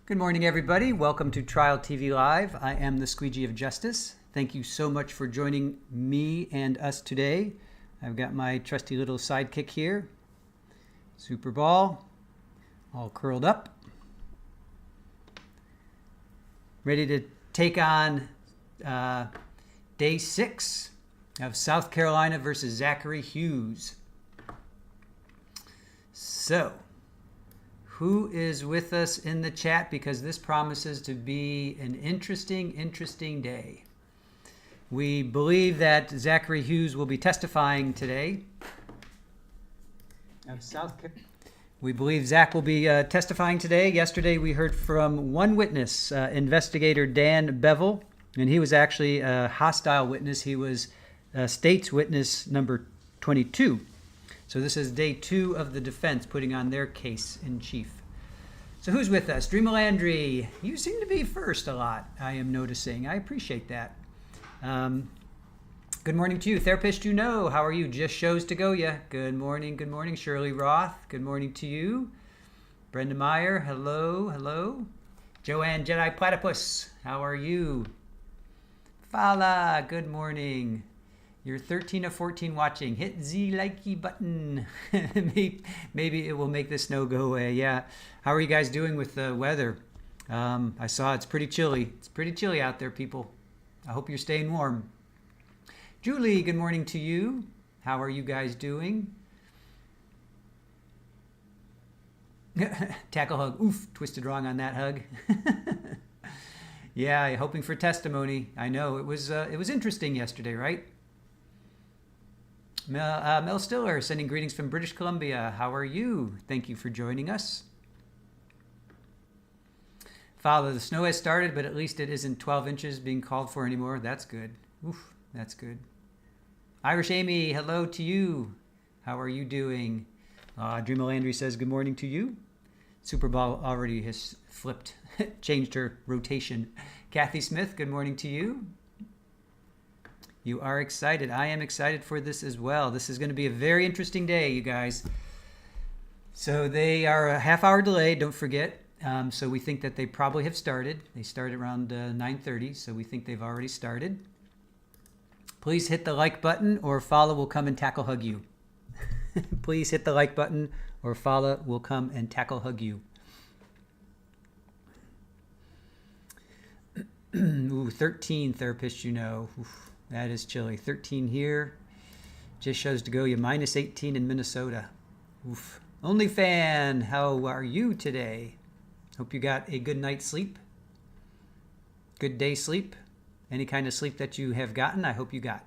Good morning, everybody. Welcome to Trial TV Live. I am the Squeegee of Justice. Thank you so much for joining me and us today. I've got my trusty little sidekick here, Super Ball, all curled up, ready to take on day 6 of South Carolina versus Zachary Hughes. So, who is with us in the chat? Because this promises to be an interesting day. We believe that Zachary Hughes will be testifying today. We believe Zach will be testifying today. Yesterday we heard from one witness, investigator Dan Bevel, and he was actually a hostile witness. He was state's witness number 22. So this is day 2 of the defense putting on their case in chief. So who's with us? Dream Landry, you seem to be first a lot, I am noticing. I appreciate that. Good morning to you. Therapist you know, how are you? Just shows to go ya. Good morning. Shirley Roth, good morning to you. Brenda Meyer, hello. Joanne Jedi Platypus, how are you? Fala, good morning. You're 13 of 14 watching. Hit the likey button. Maybe it will make the snow go away. Yeah. How are you guys doing with the weather? I saw it's pretty chilly. It's pretty chilly out there, people. I hope you're staying warm. Julie, good morning to you. How are you guys doing? Tackle hug. Oof, twisted wrong on that hug. Yeah, hoping for testimony. I know it was interesting yesterday, right? Mel Stiller, sending greetings from British Columbia. How are you? Thank you for joining us. Father, the snow has started, but at least it isn't 12 inches being called for anymore. That's good. Oof, that's good. Irish Amy, hello to you. How are you doing? Dream Landry says good morning to you. Super Bowl already has flipped, changed her rotation. Kathy Smith, good morning to you. You are excited. I am excited for this as well. This is going to be a very interesting day, you guys. So they are a half-hour delay, don't forget. So we think that they probably have started. They started around 9:30, so we think they've already started. Please hit the like button or Fala will come and tackle hug you. Please hit the like button or Fala will come and tackle hug you. Ooh, 13 therapists you know. Oof. That is chilly. 13 here. Just shows to go. You minus 18 in Minnesota. Oof. Only fan, how are you today? Hope you got a good night's sleep. Good day sleep. Any kind of sleep that you have gotten, I hope you got.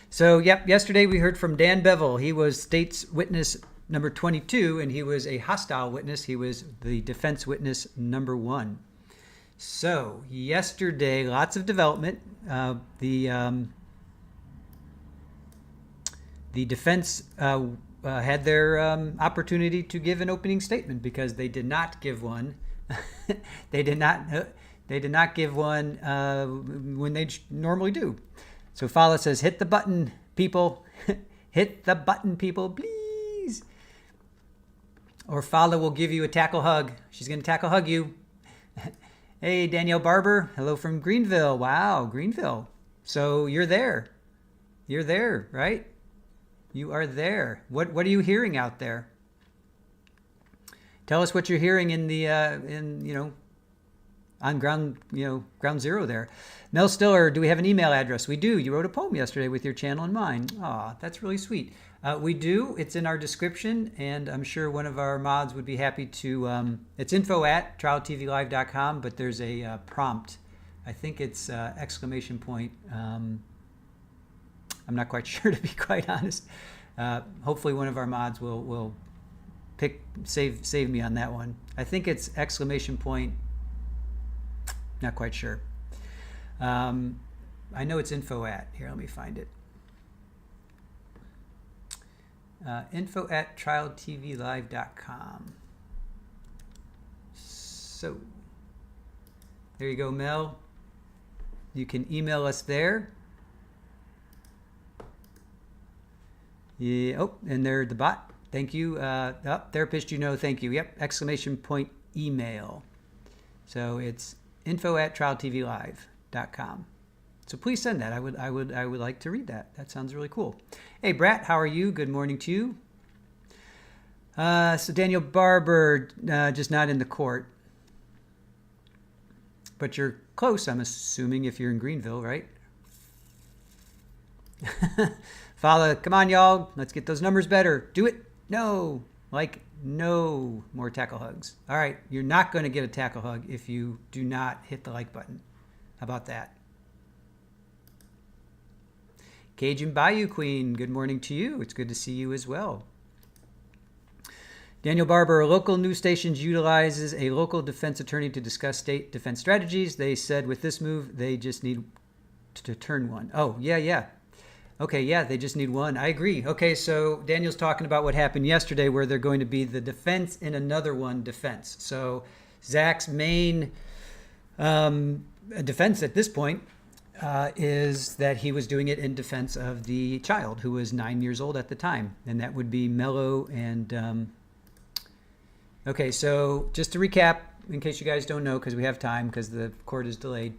So, yep, yesterday we heard from Dan Bevel. He was state's witness number 22, and he was a hostile witness. He was the defense witness number 1. So, yesterday, lots of development. The defense had their opportunity to give an opening statement because they did not give one. They did not give one when they normally do. So, Fala says, hit the button, people. Hit the button, people, please. Or Fala will give you a tackle hug. She's going to tackle hug you. Hey, Danielle Barber. Hello from Greenville. Wow, Greenville. So you're there. You're there, right? You are there. What are you hearing out there? Tell us what you're hearing in the on ground zero there. Mel Stiller, do we have an email address? We do. You wrote a poem yesterday with your channel in mind. Aw, that's really sweet. We do. It's in our description, and I'm sure one of our mods would be happy to. It's info@trialtvlive.com, but there's a prompt. I think it's exclamation point. I'm not quite sure, to be quite honest. Hopefully, one of our mods will save me on that one. I think it's exclamation point. Not quite sure. I know it's info at. Here, let me find it. Info@trialtvlive.com. So, there you go, Mel. You can email us there. Yeah. Oh, and there the bot. Therapist, thank you. Yep. Exclamation point email. So it's info@trialtvlive.com. So please send that. I would like to read that. That sounds really cool. Hey, Brat, how are you? Good morning to you. So Daniel Barber, just not in the court. But you're close, I'm assuming, if you're in Greenville, right? Fala, come on, y'all. Let's get those numbers better. Do it. No. No more tackle hugs. All right. You're not going to get a tackle hug if you do not hit the like button. How about that? Cajun Bayou Queen, good morning to you. It's good to see you as well. Daniel Barber, local news stations utilizes a local defense attorney to discuss state defense strategies. They said with this move, they just need to turn one. Oh, yeah. Okay, yeah, they just need one. I agree. Okay, so Daniel's talking about what happened yesterday where they're going to be the defense in another one defense. So Zach's main defense at this point is that he was doing it in defense of the child who was 9 years old at the time. And that would be Mello and... Okay, so just to recap, in case you guys don't know, because we have time, because the court is delayed.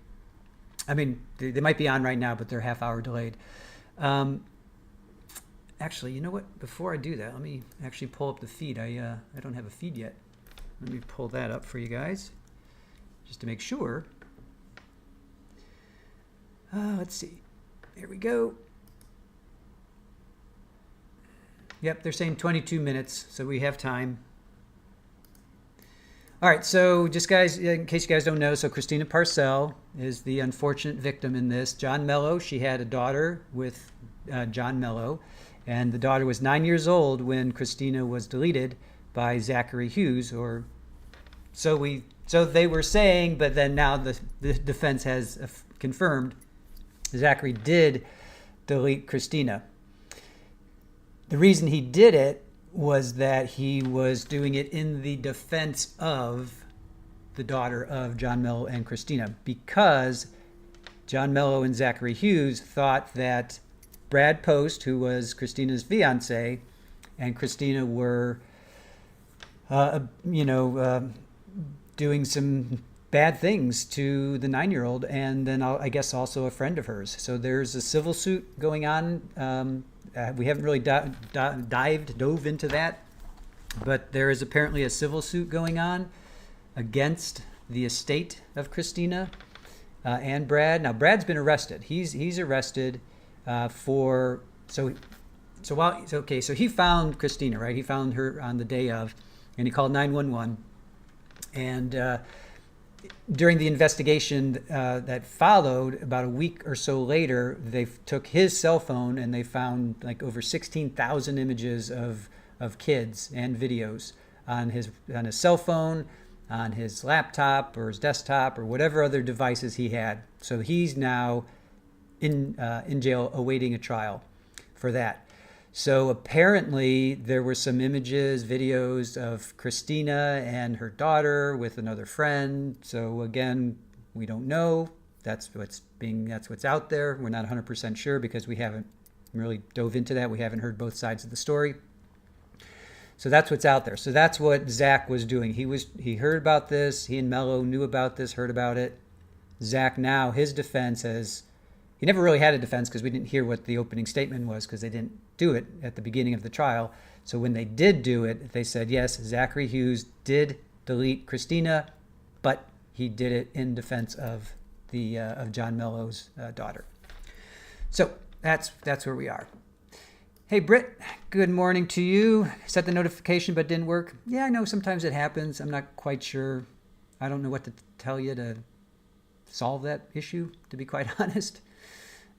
I mean, they might be on right now, but they're half-hour delayed. Actually, you know what? Before I do that, let me actually pull up the feed. I don't have a feed yet. Let me pull that up for you guys, just to make sure. Let's see. Here we go. Yep, they're saying 22 minutes, so we have time. All right, so just guys, in case you guys don't know, so Christina Parcell is the unfortunate victim in this. John Mello, she had a daughter with John Mello, and the daughter was 9 years old when Christina was deleted by Zachary Hughes, or so they were saying, but then now the defense has confirmed Zachary did delete Christina. The reason he did it was that he was doing it in the defense of the daughter of John Mello and Christina, because John Mello and Zachary Hughes thought that Brad Post, who was Christina's fiancé, and Christina were, doing some bad things to the 9-year-old, and then I guess also a friend of hers. So there's a civil suit going on. We haven't really dove into that, but there is apparently a civil suit going on against the estate of Christina and Brad. Now, Brad's been arrested. He's arrested so he found Christina, right? He found her on the day of, and he called 911. And during the investigation that followed, about a week or so later, they took his cell phone and they found like over 16,000 images of kids and videos on his cell phone, on his laptop or his desktop or whatever other devices he had. So he's now in jail awaiting a trial for that. So apparently there were some images, videos of Christina and her daughter with another friend. So again, we don't know. That's what's out there. We're not 100% sure because we haven't really dove into that. We haven't heard both sides of the story. So that's what's out there. So that's what Zach was doing. He heard about this. He and Mello knew about this, heard about it. Zach now, his defense he never really had a defense because we didn't hear what the opening statement was because they didn't do it at the beginning of the trial. So when they did do it, they said, yes, Zachary Hughes did delete Christina, but he did it in defense of of John Mello's daughter. So that's where we are. Hey, Britt, good morning to you. Set the notification but didn't work. Yeah, I know sometimes it happens. I'm not quite sure. I don't know what to tell you to solve that issue, to be quite honest.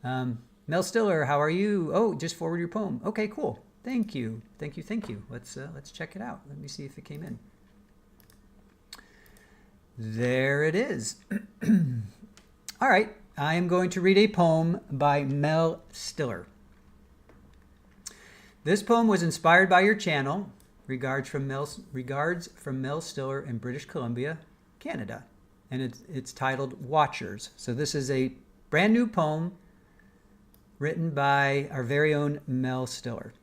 Mel Stiller, how are you? Oh, just forward your poem. Okay, cool. Thank you. Let's check it out. Let me see if it came in. There it is. All right. I am going to read a poem by Mel Stiller. This poem was inspired by your channel. Regards from Mel Stiller in British Columbia, Canada. And it's titled Watchers. So this is a brand new poem written by our very own Mel Stiller.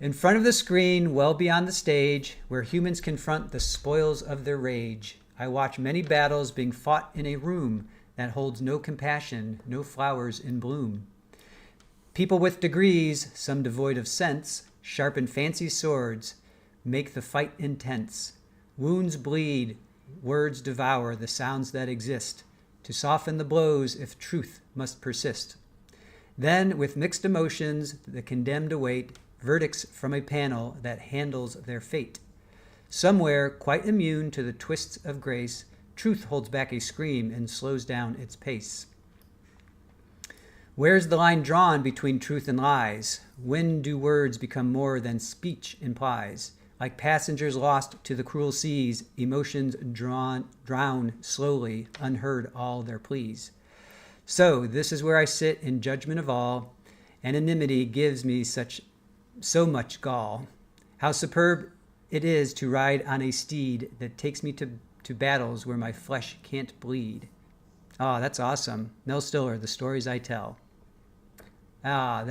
In front of the screen, well beyond the stage, where humans confront the spoils of their rage, I watch many battles being fought in a room that holds no compassion, no flowers in bloom. People with degrees, some devoid of sense, sharpen fancy swords, make the fight intense. Wounds bleed, words devour the sounds that exist, to soften the blows if truth must persist. Then, with mixed emotions, the condemned await verdicts from a panel that handles their fate. Somewhere, quite immune to the twists of grace, truth holds back a scream and slows down its pace. Where's the line drawn between truth and lies? When do words become more than speech implies? Like passengers lost to the cruel seas, emotions drown slowly, unheard all their pleas. So this is where I sit in judgment of all. Anonymity gives me so much gall. How superb it is to ride on a steed that takes me to battles where my flesh can't bleed. Oh, that's awesome. Mel Stiller, The Stories I Tell. I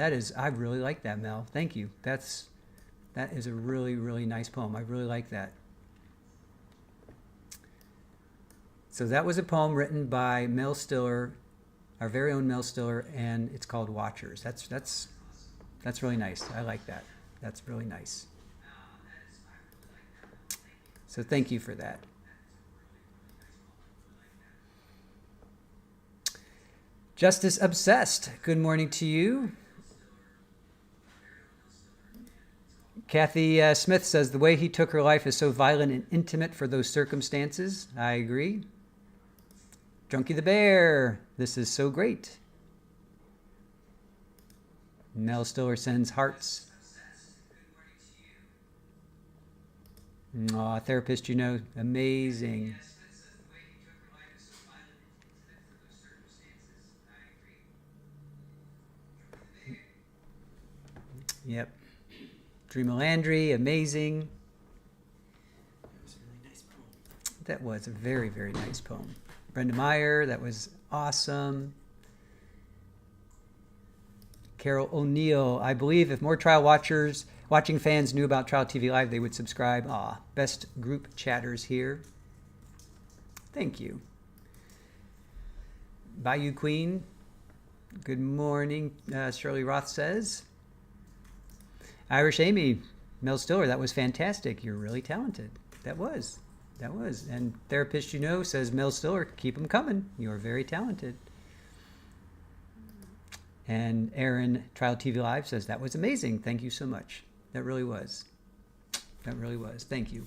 really like that, Mel. Thank you. That is a really, really nice poem. I really like that. So that was a poem written by Mel Stiller, our very own Mel Stiller, and it's called Watchers. That's really nice. I like that. That's really nice. So thank you for that. Justice Obsessed, good morning to you. Kathy Smith says, the way he took her life is so violent and intimate for those circumstances. I agree. Drunky the Bear, this is so great. Mel Stiller sends hearts. Aw, therapist, you know, amazing. Yep. Dreamer Landry, amazing. That was a very, very nice poem. Brenda Meyer, that was awesome. Carol O'Neill, I believe if more trial watching fans knew about Trial TV Live, they would subscribe. Best group chatters here. Thank you. Bayou Queen, good morning, Shirley Roth says. Irish Amy, Mel Stiller, that was fantastic. You're really talented. That was. And therapist, you know, says Mel Stiller, keep them coming. You're very talented. And Aaron, Trial TV Live, says that was amazing. Thank you so much. That really was. Thank you.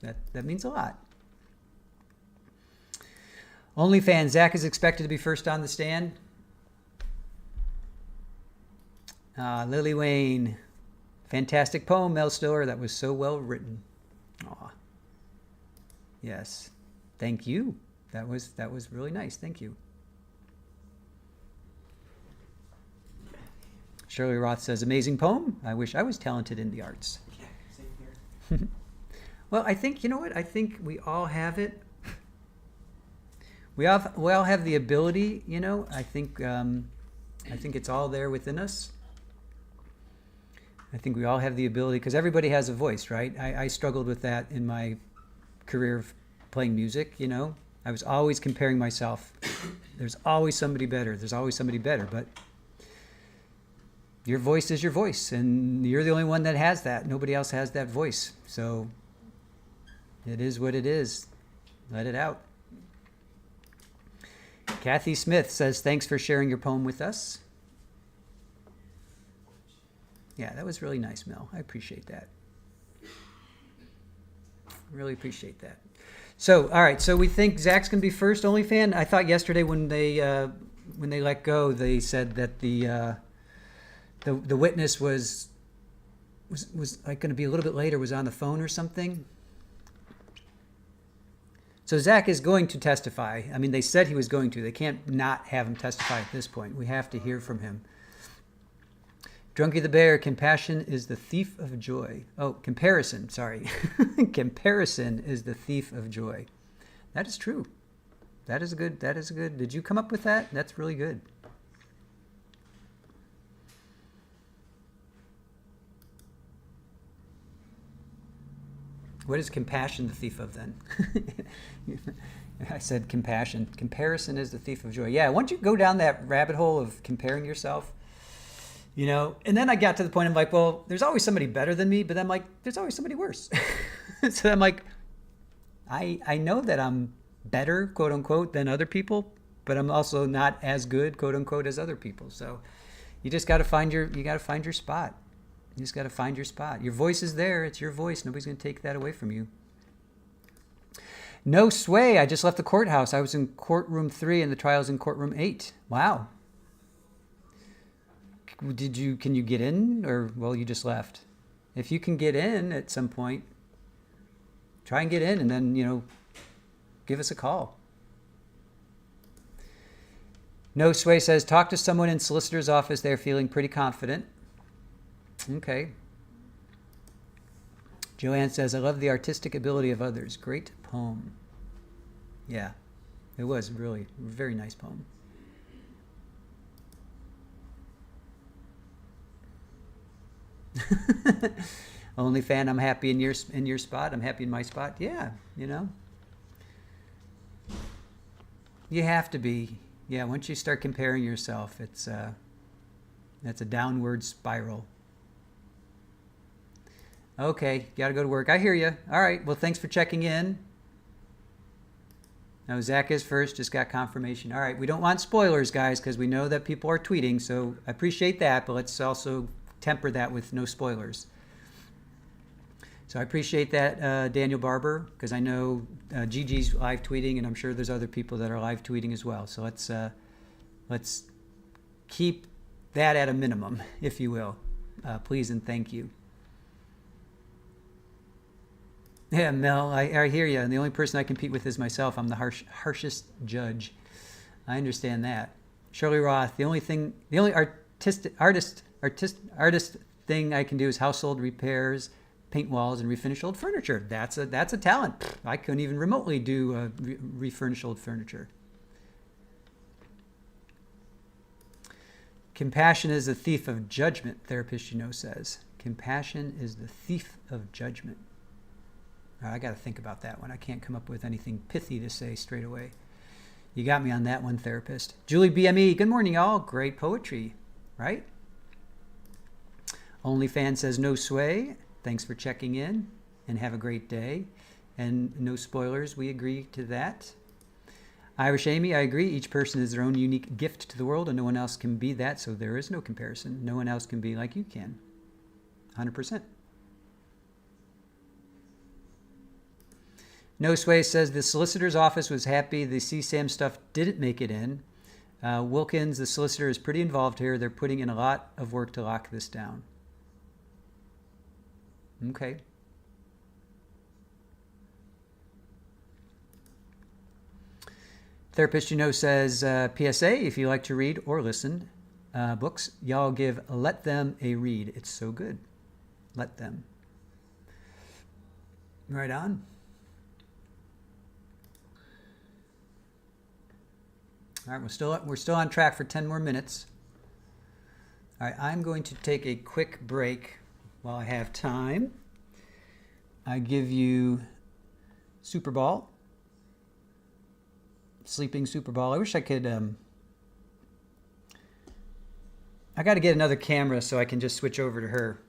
That means a lot. OnlyFans, Zach is expected to be first on the stand. Lily Wayne, fantastic poem, Mel Stiller. That was so well written. Aw. Yes. Thank you. That was really nice. Thank you. Shirley Roth says, amazing poem. I wish I was talented in the arts. Yeah, same here. Well, I think, you know what? I think we all have it. We all have the ability, you know. I think it's all there within us. I think we all have the ability, because everybody has a voice, right? I struggled with that in my career of playing music, you know. I was always comparing myself. There's always somebody better. But your voice is your voice, and you're the only one that has that. Nobody else has that voice. So it is what it is. Let it out. Kathy Smith says, thanks for sharing your poem with us. Yeah, that was really nice, Mel. I appreciate that. Really appreciate that. So, all right. So we think Zach's going to be first OnlyFan. I thought yesterday when they let go, they said that the witness was like going to be a little bit later, was on the phone or something. So Zach is going to testify. I mean, they said he was going to. They can't not have him testify at this point. We have to hear from him. Drunky the Bear, compassion is the thief of joy. Oh, comparison, sorry. Comparison is the thief of joy. That is true. That is good. Did you come up with that? That's really good. What is compassion the thief of then? I said compassion. Comparison is the thief of joy. Yeah, once you go down that rabbit hole of comparing yourself, and then I got to the point, I'm like, well, there's always somebody better than me, but I'm like, there's always somebody worse. So I'm like, I know that I'm better, quote unquote, than other people, but I'm also not as good, quote unquote, as other people. So you just got to find your spot. You just got to find your spot. Your voice is there. It's your voice. Nobody's going to take that away from you. No sway. I just left the courthouse. I was in courtroom 3 and the trial's in courtroom 8. Wow. Can you get in, or, well, you just left? If you can get in at some point, try and get in, and then, give us a call. No sway says, talk to someone in solicitor's office. They're feeling pretty confident. Okay. Joanne says, I love the artistic ability of others. Great poem. Yeah, it was really a very nice poem. Only fan, I'm happy in your spot. I'm happy in my spot. Yeah, You have to be. Yeah, once you start comparing yourself, that's a downward spiral. Okay, got to go to work. I hear you. All right, well, thanks for checking in. No, Zach is first, just got confirmation. All right, we don't want spoilers, guys, because we know that people are tweeting, so I appreciate that, but let's also temper that with no spoilers. So I appreciate that, Daniel Barber, because I know Gigi's live tweeting, and I'm sure there's other people that are live tweeting as well. So let's keep that at a minimum, if you will. Please and thank you. Yeah, Mel, I hear you. And the only person I compete with is myself. I'm the harshest judge. I understand that. Shirley Roth, the only artist thing I can do is household repairs, paint walls, and refinish old furniture. That's a talent. I couldn't even remotely do refurnish old furniture. Compassion is the thief of judgment, therapist says. Compassion is the thief of judgment. I got to think about that one. I can't come up with anything pithy to say straight away. You got me on that one, therapist. Julie BME, good morning, y'all. Great poetry, right? OnlyFan says no sway. Thanks for checking in and have a great day. And no spoilers, we agree to that. Irish Amy, I agree. Each person is their own unique gift to the world and no one else can be that, so there is no comparison. No one else can be like you can. 100%. No Sway says the solicitor's office was happy the CSAM stuff didn't make it in. Wilkins, the solicitor, is pretty involved here. They're putting in a lot of work to lock this down. Okay. Therapist says, PSA, if you like to read or listen books, y'all give Let Them a read. It's so good. Let them. Right on. All right, we're still on track for 10 more minutes. All right, I'm going to take a quick break while I have time. I give you Super Ball, Sleeping Super Ball. I wish I could. I got to get another camera so I can just switch over to her.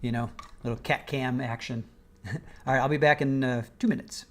Little cat cam action. All right, I'll be back in 2 minutes.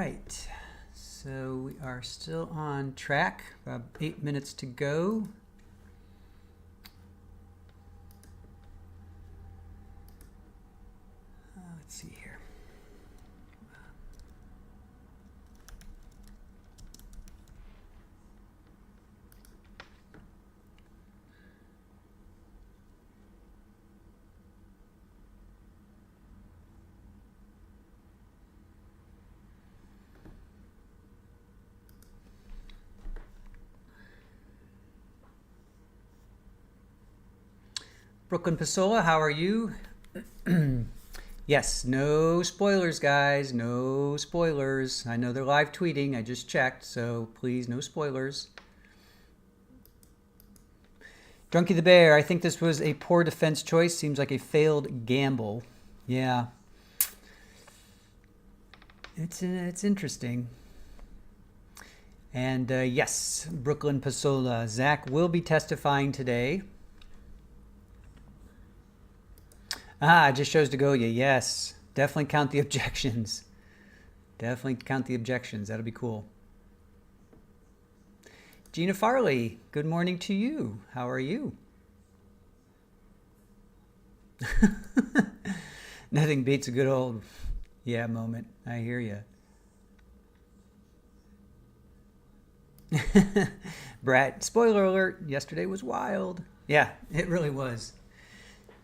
right. So we are still on track. About 8 minutes to go. Let's see here. Brooklyn Pasola, how are you? Yes, no spoilers, guys. No spoilers. I know they're live tweeting. I just checked, so please, no spoilers. Drunky the Bear, I think this was a poor defense choice. Seems like a failed gamble. Yeah. It's interesting. And yes, Brooklyn Pasola. Zach will be testifying today. Ah, it just shows to go. Yes, definitely count the objections. Definitely count the objections. That'll be cool. Gina Farley, good morning to you. How are you? Nothing beats a good old yeah moment. I hear you. Brad, spoiler alert, yesterday was wild. Yeah, it really was.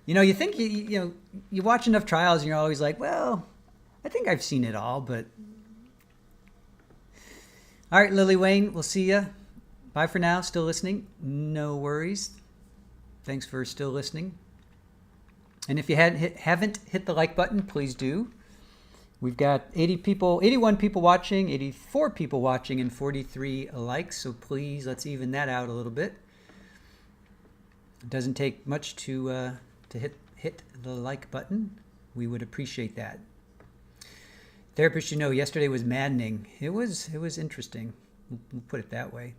You know, you think you watch enough trials and you're always like, well, I think I've seen it all, but all right, Lily Wayne, we'll see ya. Bye for now. Still listening? No worries. Thanks for still listening. And if you haven't hit the like button, please do. We've got 81 people watching, 84 people watching, and 43 likes. So please, let's even that out a little bit. It doesn't take much to hit the like button. We would appreciate that. Therapist, yesterday was maddening. It was interesting. We'll put it that way.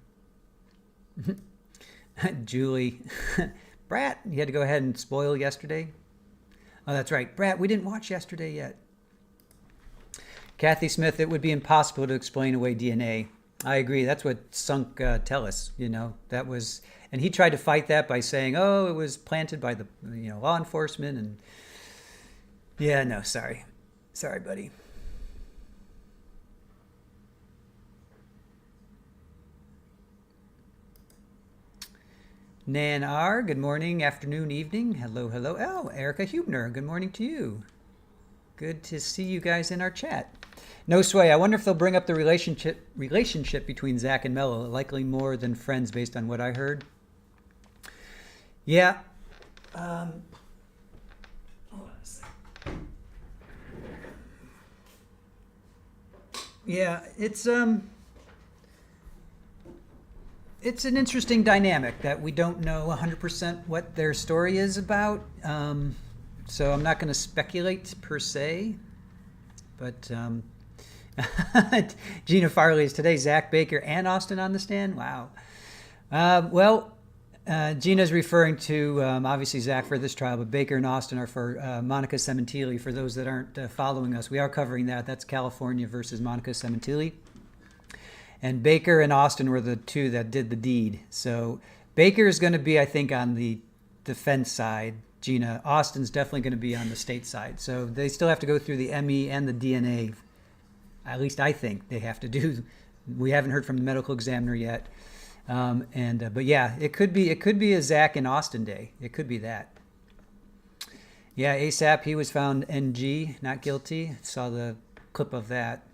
Julie, Brat, you had to go ahead and spoil yesterday. Oh, that's right. Brat, we didn't watch yesterday yet. Kathy Smith, it would be impossible to explain away DNA. I agree. That's what Sunk tell us. That was, and he tried to fight that by saying, "Oh, it was planted by the law enforcement." And yeah, no, sorry, buddy. Nan R, good morning, afternoon, evening. Hello. Oh, Erica Hubner, good morning to you. Good to see you guys in our chat. No Sway, I wonder if they'll bring up the relationship between Zach and Mello, likely more than friends based on what I heard. Yeah. Hold on a second. Yeah, it's an interesting dynamic that we don't know 100% what their story is about. So I'm not going to speculate per se, but Gina Farley is today Zach, Baker, and Austin on the stand. Wow. Gina's referring to obviously Zach for this trial, but Baker and Austin are for Monica Cementili. For those that aren't following us, we are covering that. That's California versus Monica Cementili. And Baker and Austin were the two that did the deed. So Baker is going to be, I think, on the defense side. Gina, Austin's definitely going to be on the state side. So they still have to go through the ME and the DNA. At least I think they have to do. We haven't heard from the medical examiner yet. But yeah, it could be a Zach and Austin day. It could be that. Yeah, ASAP, he was found NG, not guilty. Saw the clip of that.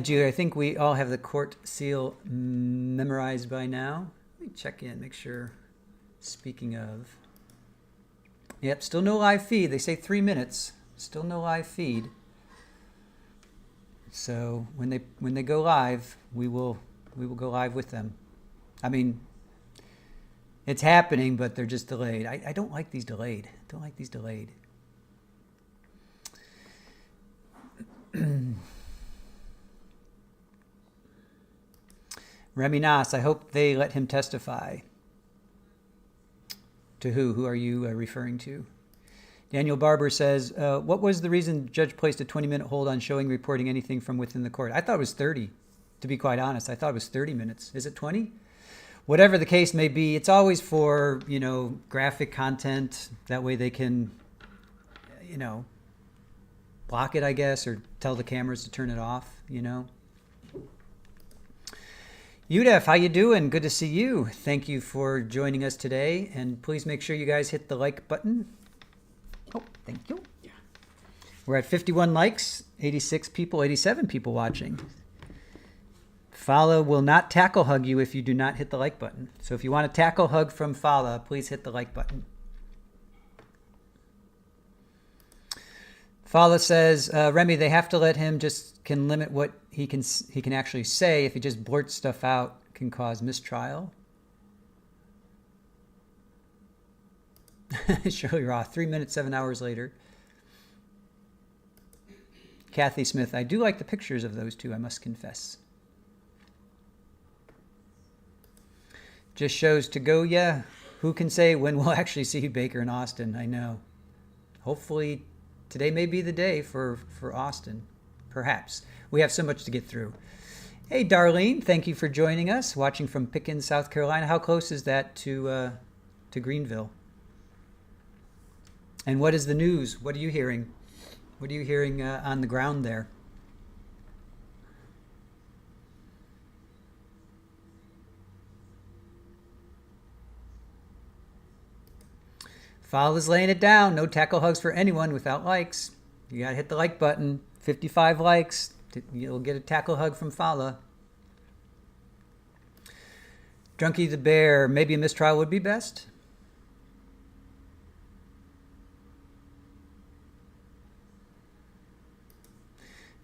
Julie, I think we all have the court seal memorized by now. Let me check in, make sure. Speaking of. Yep, still no live feed. They say 3 minutes. Still no live feed. So when they go live, we will go live with them. I mean, it's happening, but they're just delayed. I don't like these delayed. Remy Nas, I hope they let him testify. To who? Who are you referring to? Daniel Barber says, what was the reason the judge placed a 20-minute hold on showing reporting anything from within the court? I thought it was 30, to be quite honest. I thought it was 30 minutes. Is it 20? Whatever the case may be, it's always for, graphic content. That way they can, block it, I guess, or tell the cameras to turn it off, Udef, how you doing? Good to see you. Thank you for joining us today. And please make sure you guys hit the like button. Oh, thank you. Yeah. We're at 51 likes, 86 people, 87 people watching. Fala will not tackle hug you if you do not hit the like button. So if you want a tackle hug from Fala, please hit the like button. Fala says, Remy, they have to let him can limit what he can actually say. If he just blurts stuff out, can cause mistrial. Shirley Roth, 3 minutes, 7 hours later. Kathy Smith, I do like the pictures of those two, I must confess. Just shows to go, yeah. Who can say when we'll actually see Baker in Austin? I know. Hopefully today may be the day for Austin. Perhaps. We have so much to get through. Hey, Darlene, thank you for joining us. Watching from Pickens, South Carolina. How close is that to Greenville? And what is the news? What are you hearing? What are you hearing on the ground there? Fowle is laying it down. No tackle hugs for anyone without likes. You got to hit the like button. 55 likes. You'll get a tackle hug from Fowle. Drunky the Bear. Maybe a mistrial would be best.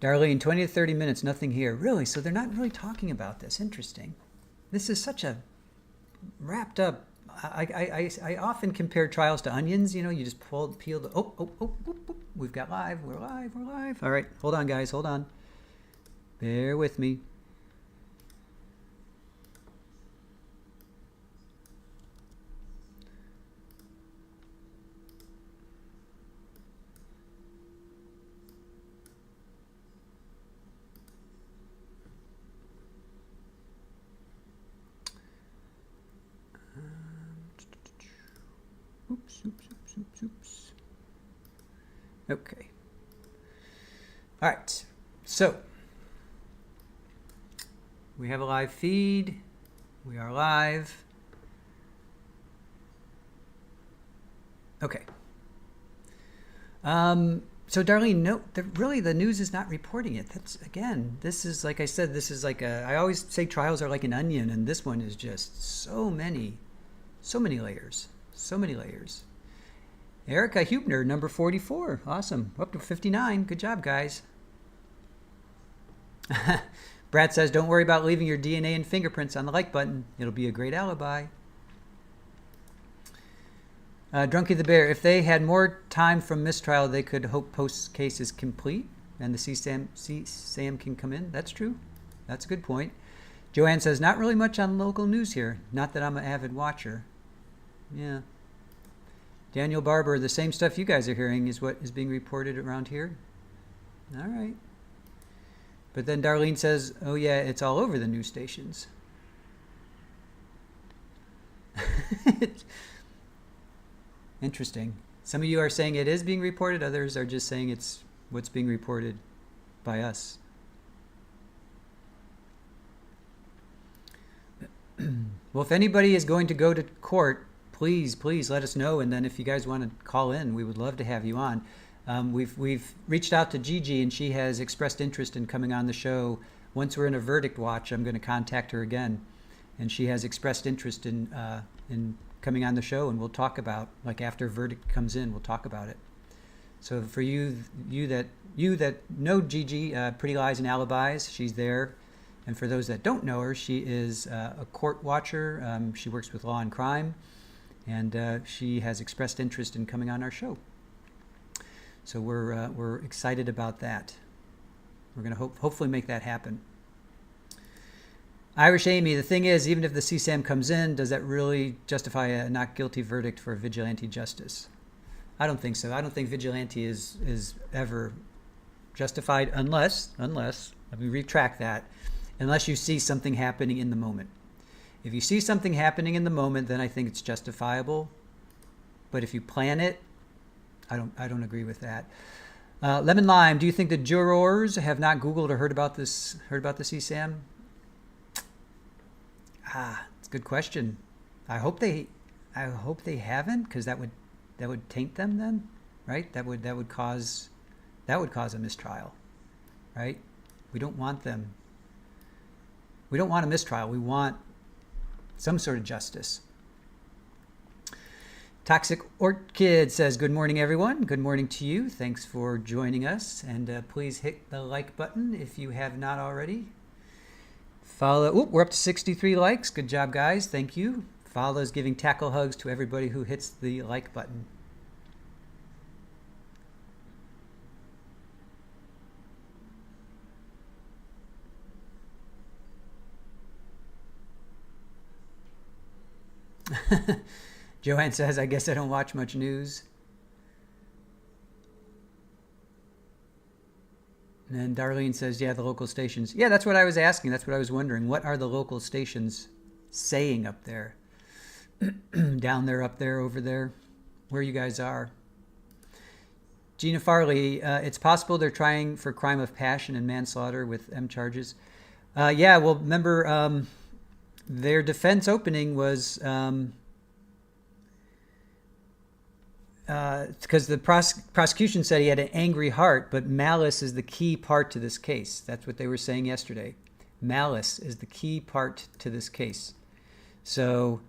Darlene, 20 to 30 minutes, nothing here. Really? So they're not really talking about this. Interesting. This is such a wrapped up. I often compare trials to onions. You just peel the. Oh. We've got live. We're live. All right. Hold on, guys. Hold on. Bear with me. Oops. Okay. All right. So we have a live feed. We are live. Okay. So Darlene, no, really the news is not reporting it. This is, like I said, I always say trials are like an onion, and this one is just so many layers. So many layers. Erica Hubner, number 44. Awesome. Up to 59. Good job, guys. Brad says, don't worry about leaving your DNA and fingerprints on the like button. It'll be a great alibi. Drunky the Bear, if they had more time from mistrial, they could hope post-case is complete and the CSAM can come in. That's true. That's a good point. Joanne says, not really much on local news here. Not that I'm an avid watcher. Yeah. Daniel Barber, the same stuff you guys are hearing is what is being reported around here. All right. But then Darlene says, oh yeah, it's all over the news stations. Interesting. Some of you are saying it is being reported. Others are just saying it's what's being reported by us. Well, if anybody is going to go to court, please let us know. And then if you guys want to call in, we would love to have you on. We've reached out to Gigi, and she has expressed interest in coming on the show. Once we're in a verdict watch, I'm going to contact her again, and she has expressed interest in coming on the show, and we'll talk about, like, after verdict comes in, we'll talk about it. So for you that know Gigi, Pretty Lies and Alibis, she's there. And for those that don't know her, she is a court watcher. She works with Law and Crime. And she has expressed interest in coming on our show. So we're excited about that. We're going to hopefully make that happen. Irish Amy, the thing is, even if the CSAM comes in, does that really justify a not guilty verdict for vigilante justice? I don't think so. I don't think vigilante is ever justified unless, let me retract that, unless you see something happening in the moment. If you see something happening in the moment, then I think it's justifiable. But if you plan it, I don't agree with that. Lemon Lime, do you think the jurors have not Googled or heard about this ESAM? It's a good question. I hope they haven't, because that would taint them then, right? That would cause a mistrial, right? We don't want them. We don't want a mistrial. We want some sort of justice. Toxic Orchid says, good morning, everyone. Good morning to you. Thanks for joining us. And please hit the like button if you have not already. Follow. We're up to 63 likes. Good job, guys. Thank you. Follows giving tackle hugs to everybody who hits the like button. Joanne says, I guess I don't watch much news. And then Darlene says, yeah, the local stations. Yeah, that's what I was asking. That's what I was wondering. What are the local stations saying up there? Down there, up there, over there, where you guys are. Gina Farley, it's possible they're trying for crime of passion and manslaughter with M charges. Yeah, well, remember, their defense opening was... because the prosecution said he had an angry heart, but malice is the key part to this case. That's what they were saying yesterday. Malice is the key part to this case. So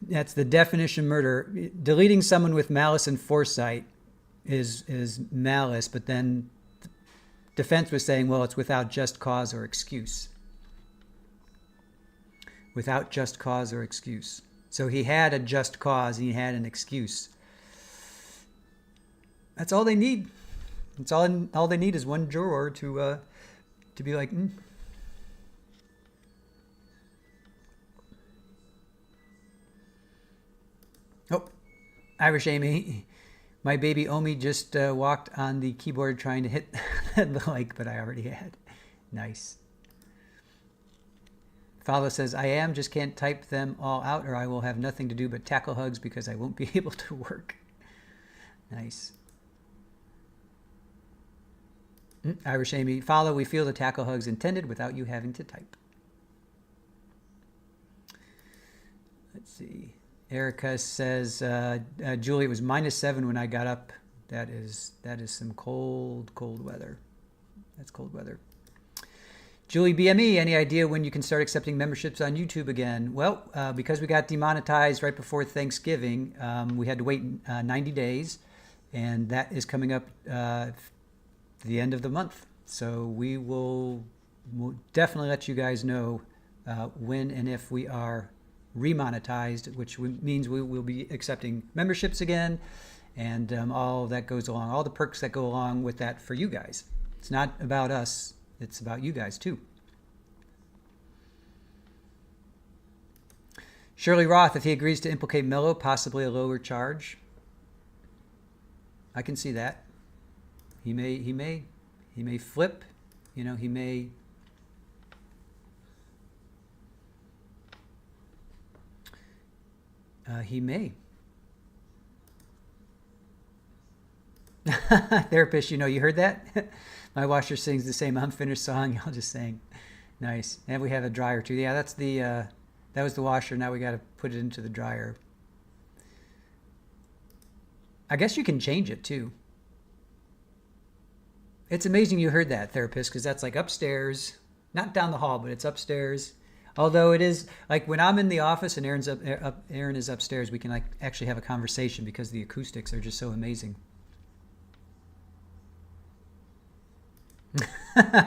that's the definition of murder. Deleting someone with malice and foresight is malice, but then the defense was saying, well, it's without just cause or excuse. Without just cause or excuse. So he had a just cause, and he had an excuse. That's all they need. That's all they need is one juror to be like, Oh, Irish Amy. My baby Omi just walked on the keyboard trying to hit the like, but I already had. Nice. Follow says, I just can't type them all out or I will have nothing to do but tackle hugs because I won't be able to work. Nice. Irish Amy, follow, we feel the tackle hugs intended without you having to type. Let's see. Erica says, Julie, it was -7 when I got up. That is some cold weather. That's cold weather. Julie BME, any idea when you can start accepting memberships on YouTube again? Well, because we got demonetized right before Thanksgiving, we had to wait 90 days, and that is coming up the end of the month. So we'll definitely let you guys know when and if we are remonetized, which means we will be accepting memberships again, and all that goes along, all the perks that go along with that for you guys. It's not about us. It's about you guys, too. Shirley Roth, if he agrees to implicate Mello, possibly a lower charge. I can see that. He may flip. You know, he may... he may. Therapist, you know, you heard that? My washer sings the same unfinished song. Y'all just sang. Nice. And we have a dryer too. Yeah, that's the that was the washer. Now we got to put it into the dryer. I guess you can change it too. It's amazing you heard that, therapist, because that's like upstairs, not down the hall, but it's upstairs. Although it is like when I'm in the office and Aaron is upstairs, we can like actually have a conversation because the acoustics are just so amazing.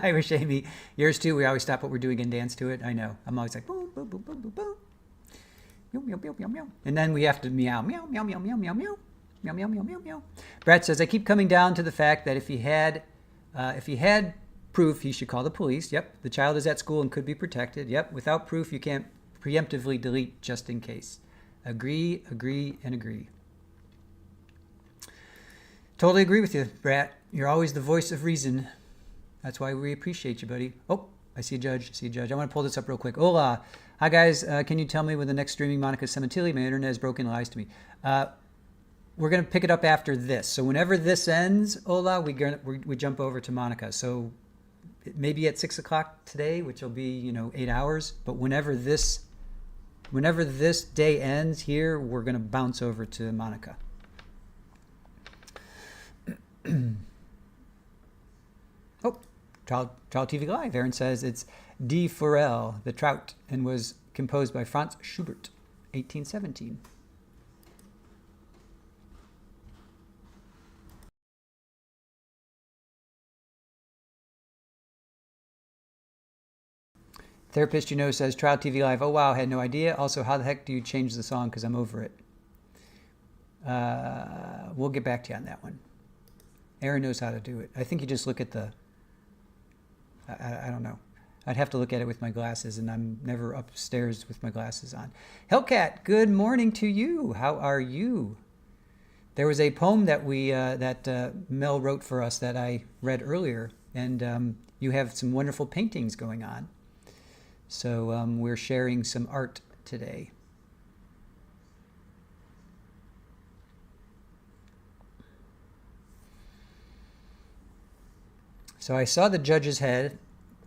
Irish Amy, yours too. We always stop what we're doing and dance to it. I know. I'm always like boom, boom, boom, boom, boom, boom. Meow, meow, meow, meow, meow. And then we have to meow, meow, meow, meow, meow, meow, meow, meow, meow, meow, meow, meow. Brett says, I keep coming down to the fact that if he had proof, he should call the police. Yep. The child is at school and could be protected. Yep. Without proof, you can't preemptively delete just in case. Agree, agree, and agree. Totally agree with you, Brat. You're always the voice of reason. That's why we appreciate you, buddy. Oh, I see a judge. I want to pull this up real quick. Hola. Hi, guys. Can you tell me when the next streaming Monica Cementilli? My internet is broken and lies to me. We're going to pick it up after this. So whenever this ends, Hola, we jump over to Monica. So maybe at 6 o'clock today, which will be, 8 hours. But whenever this day ends here, we're going to bounce over to Monica. Oh, Trial TV Live. Aaron says it's D. Forel, the Trout, and was composed by Franz Schubert, 1817. Therapist says Trial TV Live. Oh wow, had no idea. Also, how the heck do you change the song? Because I'm over it. We'll get back to you on that one. Aaron knows how to do it. I think you just look at the... I don't know. I'd have to look at it with my glasses, and I'm never upstairs with my glasses on. Hellcat, good morning to you. How are you? There was a poem that Mel wrote for us that I read earlier, and you have some wonderful paintings going on. So we're sharing some art today. So I saw the judge's head.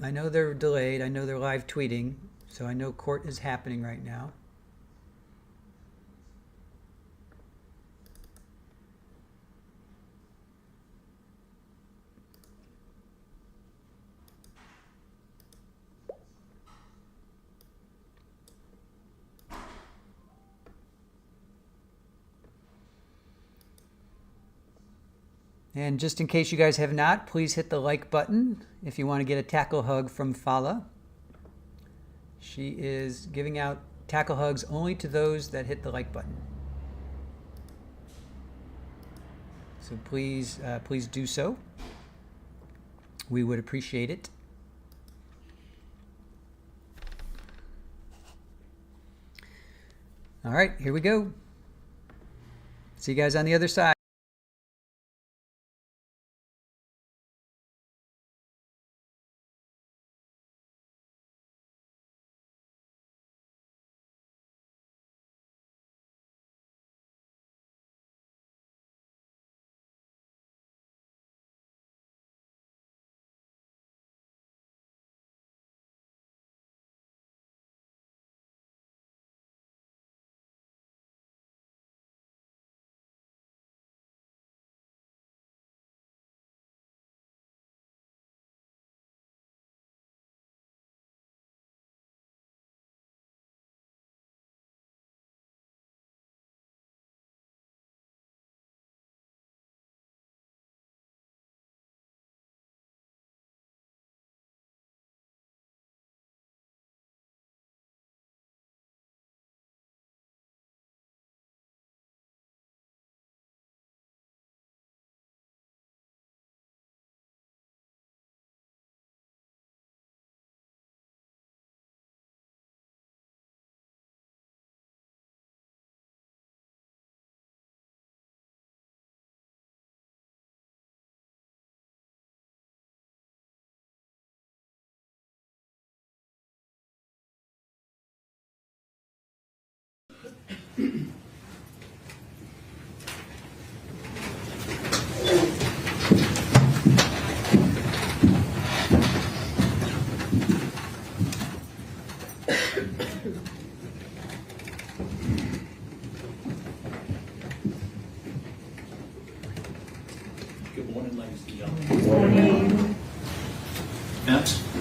I know they're delayed. I know they're live tweeting. So I know court is happening right now. And just in case you guys have not, please hit the like button if you want to get a tackle hug from Fala. She is giving out tackle hugs only to those that hit the like button. So please do so. We would appreciate it. All right, here we go. See you guys on the other side.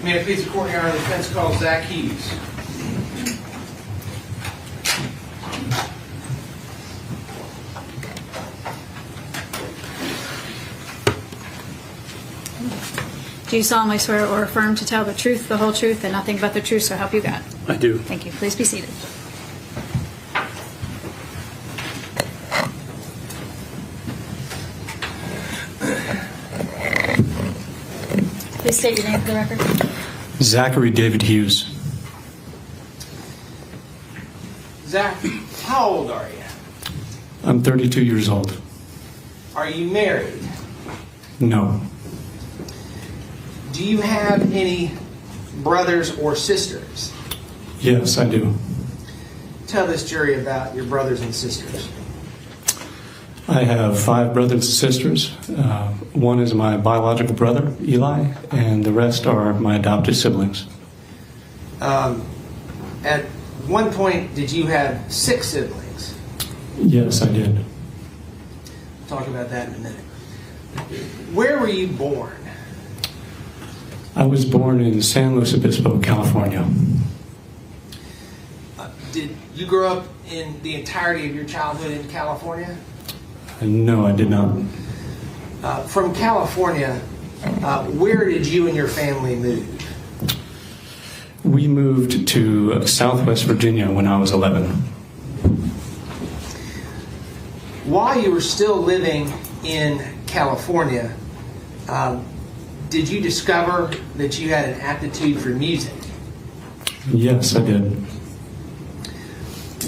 May it please the court, Your Honor, the defense calls Zach Hughes. Do you solemnly swear or affirm to tell the truth, the whole truth, and nothing but the truth, so help you God? I do. Thank you. Please be seated. Please state your name for the record. Zachary David Hughes. Zach, How old are you? I'm 32 years old. Are you married? No. Do you have any brothers or sisters? Yes, I do. Tell this jury about your brothers and sisters. I have 5 brothers and sisters. One is my biological brother, Eli, and the rest are my adopted siblings. At one point, did you have 6 siblings? Yes, I did. We'll talk about that in a minute. Where were you born? I was born in San Luis Obispo, California. Did you grow up in the entirety of your childhood in California? No, I did not. From California, where did you and your family move? We moved to Southwest Virginia when I was 11. While you were still living in California, did you discover that you had an aptitude for music? Yes, I did.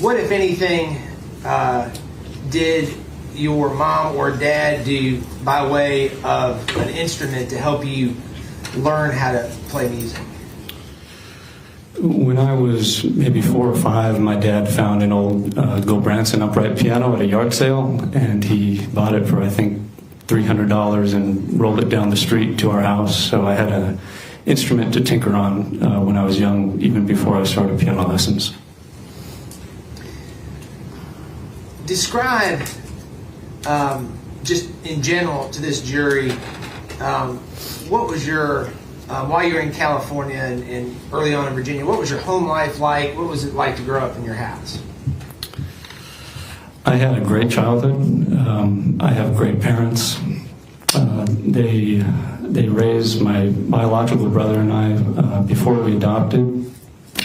What, if anything, did your mom or dad do by way of an instrument to help you learn how to play music? When I was maybe 4 or 5, my dad found an old Gulbranson upright piano at a yard sale, and he bought it for, I think, $300 and rolled it down the street to our house. So I had an instrument to tinker on when I was young, even before I started piano lessons. Describe, just in general to this jury, what was your, while you were in California and early on in Virginia, what was your home life like? What was it like to grow up in your house? I had a great childhood. I have great parents. They raised my biological brother and I before we adopted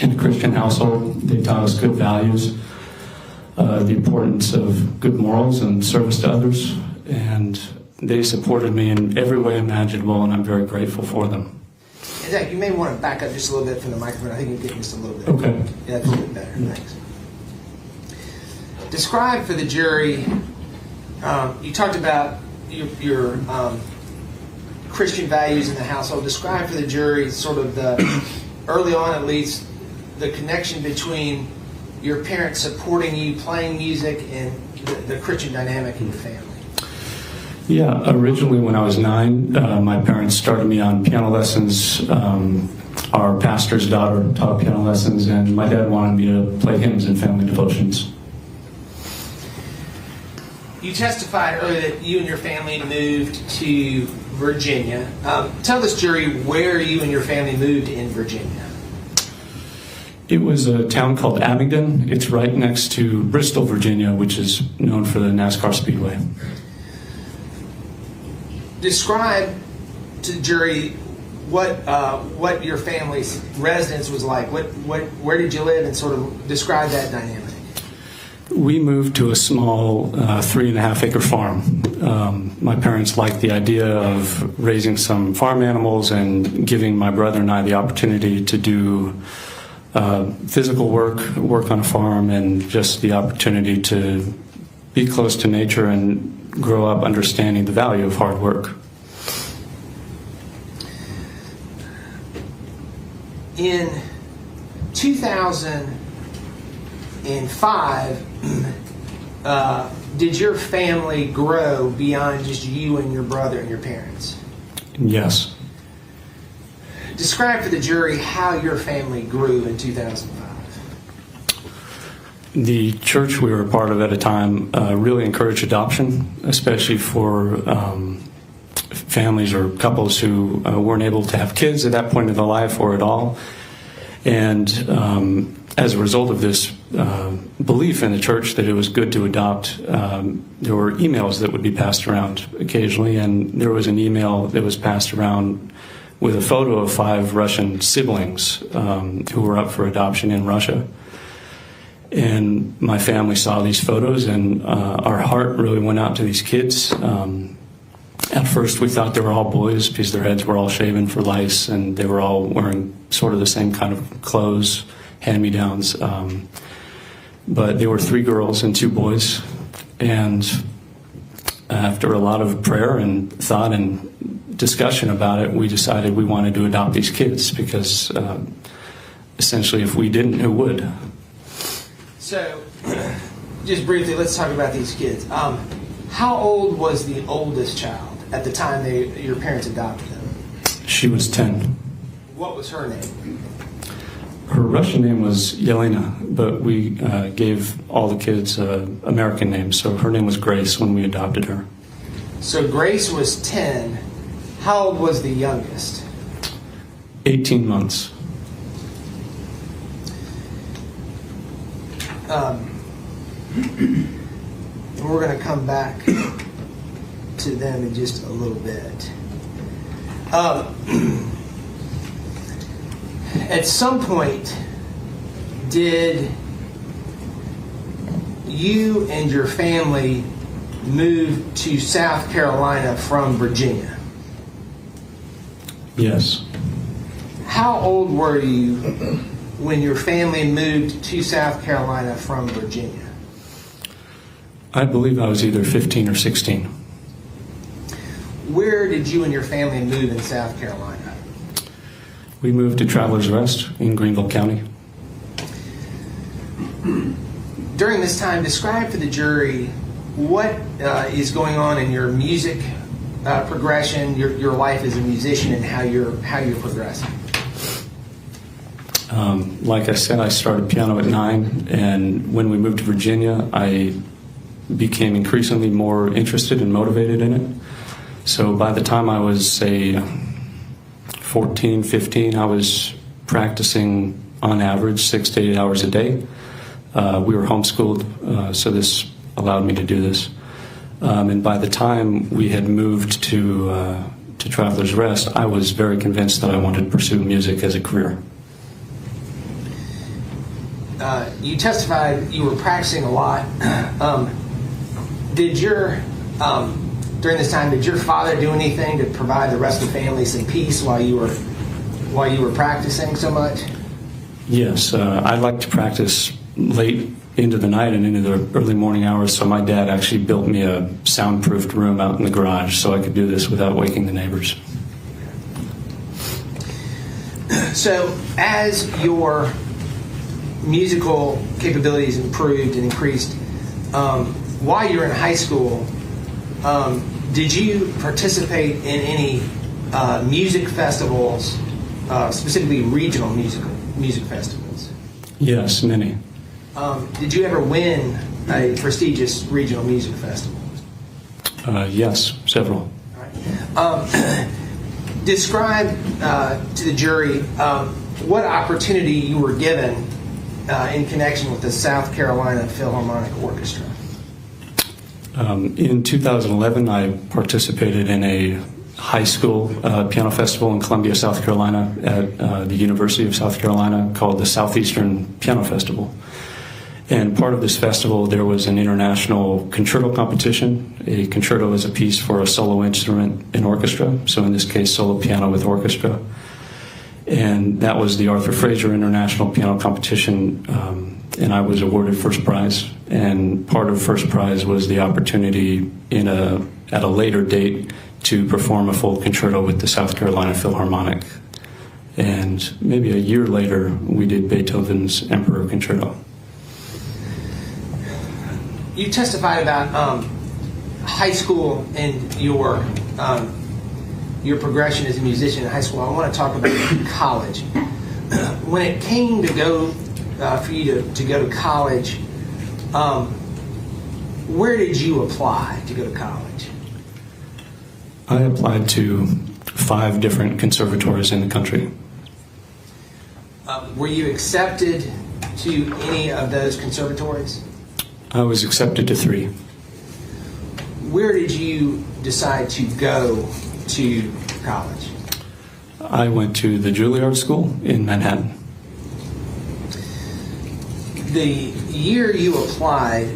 in a Christian household. They taught us good values, the importance of good morals and service to others, and they supported me in every way imaginable, and I'm very grateful for them. And Zach, you may want to back up just a little bit from the microphone. I think you're getting just a little bit. Okay. Yeah, that's a little better. Thanks. Describe for the jury, you talked about your Christian values in the household. Describe for the jury sort of the, early on at least, the connection between your parents supporting you playing music and the Christian dynamic in your family. Yeah, originally when I was 9, my parents started me on piano lessons. Our pastor's daughter taught piano lessons, and my dad wanted me to play hymns and family devotions. You testified earlier that you and your family moved to Virginia. Tell this jury where you and your family moved in Virginia. It was a town called Abingdon. It's right next to Bristol, Virginia, which is known for the NASCAR Speedway. Describe to the jury what your family's residence was like. Where did you live, and sort of describe that dynamic. We moved to a small 3.5-acre farm. My parents liked the idea of raising some farm animals and giving my brother and I the opportunity to do physical work on a farm, and just the opportunity to be close to nature and grow up understanding the value of hard work. In 2005, did your family grow beyond just you and your brother and your parents? Yes. Describe for the jury how your family grew in 2005. The church we were a part of at a time really encouraged adoption, especially for families or couples who weren't able to have kids at that point in their life or at all. And as a result of this belief in the church that it was good to adopt, there were emails that would be passed around occasionally, and there was an email that was passed around with a photo of 5 Russian siblings who were up for adoption in Russia. And my family saw these photos, and our heart really went out to these kids. At first we thought they were all boys because their heads were all shaven for lice, and they were all wearing sort of the same kind of clothes, hand-me-downs. But they were 3 girls and 2 boys. And after a lot of prayer and thought and discussion about it, we decided we wanted to adopt these kids because essentially if we didn't, who would? So, just briefly, let's talk about these kids. How old was the oldest child at the time your parents adopted them? She was 10. What was her name? Her Russian name was Yelena, but we gave all the kids American names. So her name was Grace when we adopted her. So Grace was 10. How old was the youngest? 18 months. We're going to come back to them in just a little bit. At some point, did you and your family move to South Carolina from Virginia? Yes. How old were you when your family moved to South Carolina from Virginia? I believe I was either 15 or 16. Where did you and your family move in South Carolina? We moved to Travelers Rest in Greenville County. During this time, describe for the jury what is going on in your music progression, your life as a musician, and how you're progressing. Like I said, I started piano at 9, and when we moved to Virginia, I became increasingly more interested and motivated in it. So by the time I was, say, 14, 15, I was practicing on average 6 to 8 hours a day. We were homeschooled, so this allowed me to do this. And by the time we had moved to Travelers Rest, I was very convinced that I wanted to pursue music as a career. You testified you were practicing a lot. During this time, did your father do anything to provide the rest of the family some peace while you were practicing so much? Yes, I like to practice late into the night and into the early morning hours, so my dad actually built me a soundproofed room out in the garage so I could do this without waking the neighbors. So as your musical capabilities improved and increased, while you were in high school, did you participate in any music festivals, specifically regional music festivals? Yes, many. Did you ever win a prestigious regional music festival? Yes, several. All right. Describe to the jury what opportunity you were given in connection with the South Carolina Philharmonic Orchestra. In 2011, I participated in a high school piano festival in Columbia, South Carolina at the University of South Carolina called the Southeastern Piano Festival. And part of this festival, there was an international concerto competition. A concerto is a piece for a solo instrument and orchestra, so in this case, solo piano with orchestra. And that was the Arthur Fraser International Piano Competition, and I was awarded first prize. And part of first prize was the opportunity at a later date to perform a full concerto with the South Carolina Philharmonic. And maybe a year later, we did Beethoven's Emperor Concerto. You testified about high school and your progression as a musician in high school. I want to talk about college. When it came to go for you to go to college, where did you apply to go to college? I applied to 5 different conservatories in the country. Were you accepted to any of those conservatories? I was accepted to 3. Where did you decide to go to college? I went to the Juilliard School in Manhattan. The year you applied,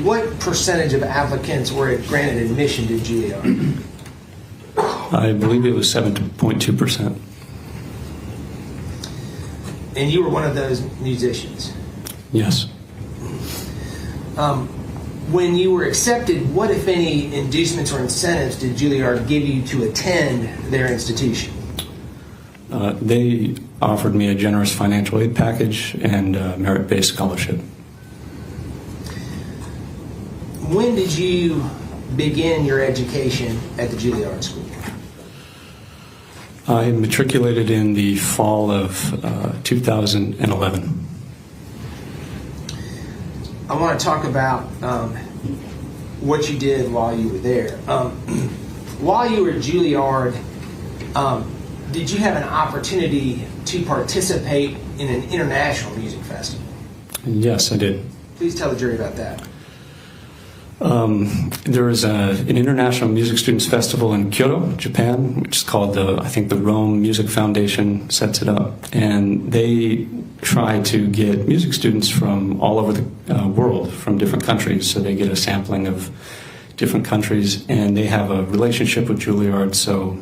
what percentage of applicants were granted admission to Juilliard? I believe it was 7.2%. And you were one of those musicians? Yes. When you were accepted, what, if any, inducements or incentives did Juilliard give you to attend their institution? They offered me a generous financial aid package and a merit-based scholarship. When did you begin your education at the Juilliard School? I matriculated in the fall of 2011. I want to talk about what you did while you were there. While you were at Juilliard, did you have an opportunity to participate in an international music festival? Yes, I did. Please tell the jury about that. There is an international music students festival in Kyoto, Japan, which is called the Rome Music Foundation sets it up, and they try to get music students from all over the world, from different countries, so they get a sampling of different countries, and they have a relationship with Juilliard, so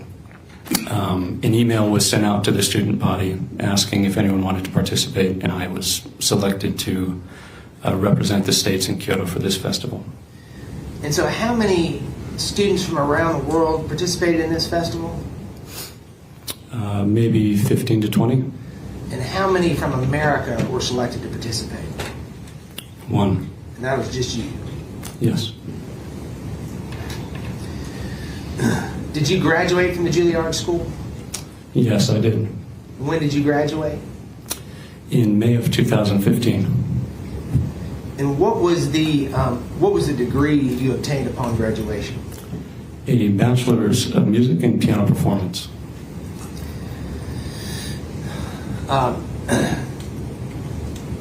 an email was sent out to the student body asking if anyone wanted to participate, and I was selected to represent the states in Kyoto for this festival. And so how many students from around the world participated in this festival? Maybe 15 to 20. And how many from America were selected to participate? One. And that was just you? Yes. Did you graduate from the Juilliard School? Yes, I did. When did you graduate? In May of 2015. And what was the degree you obtained upon graduation? A bachelor's of music and piano performance.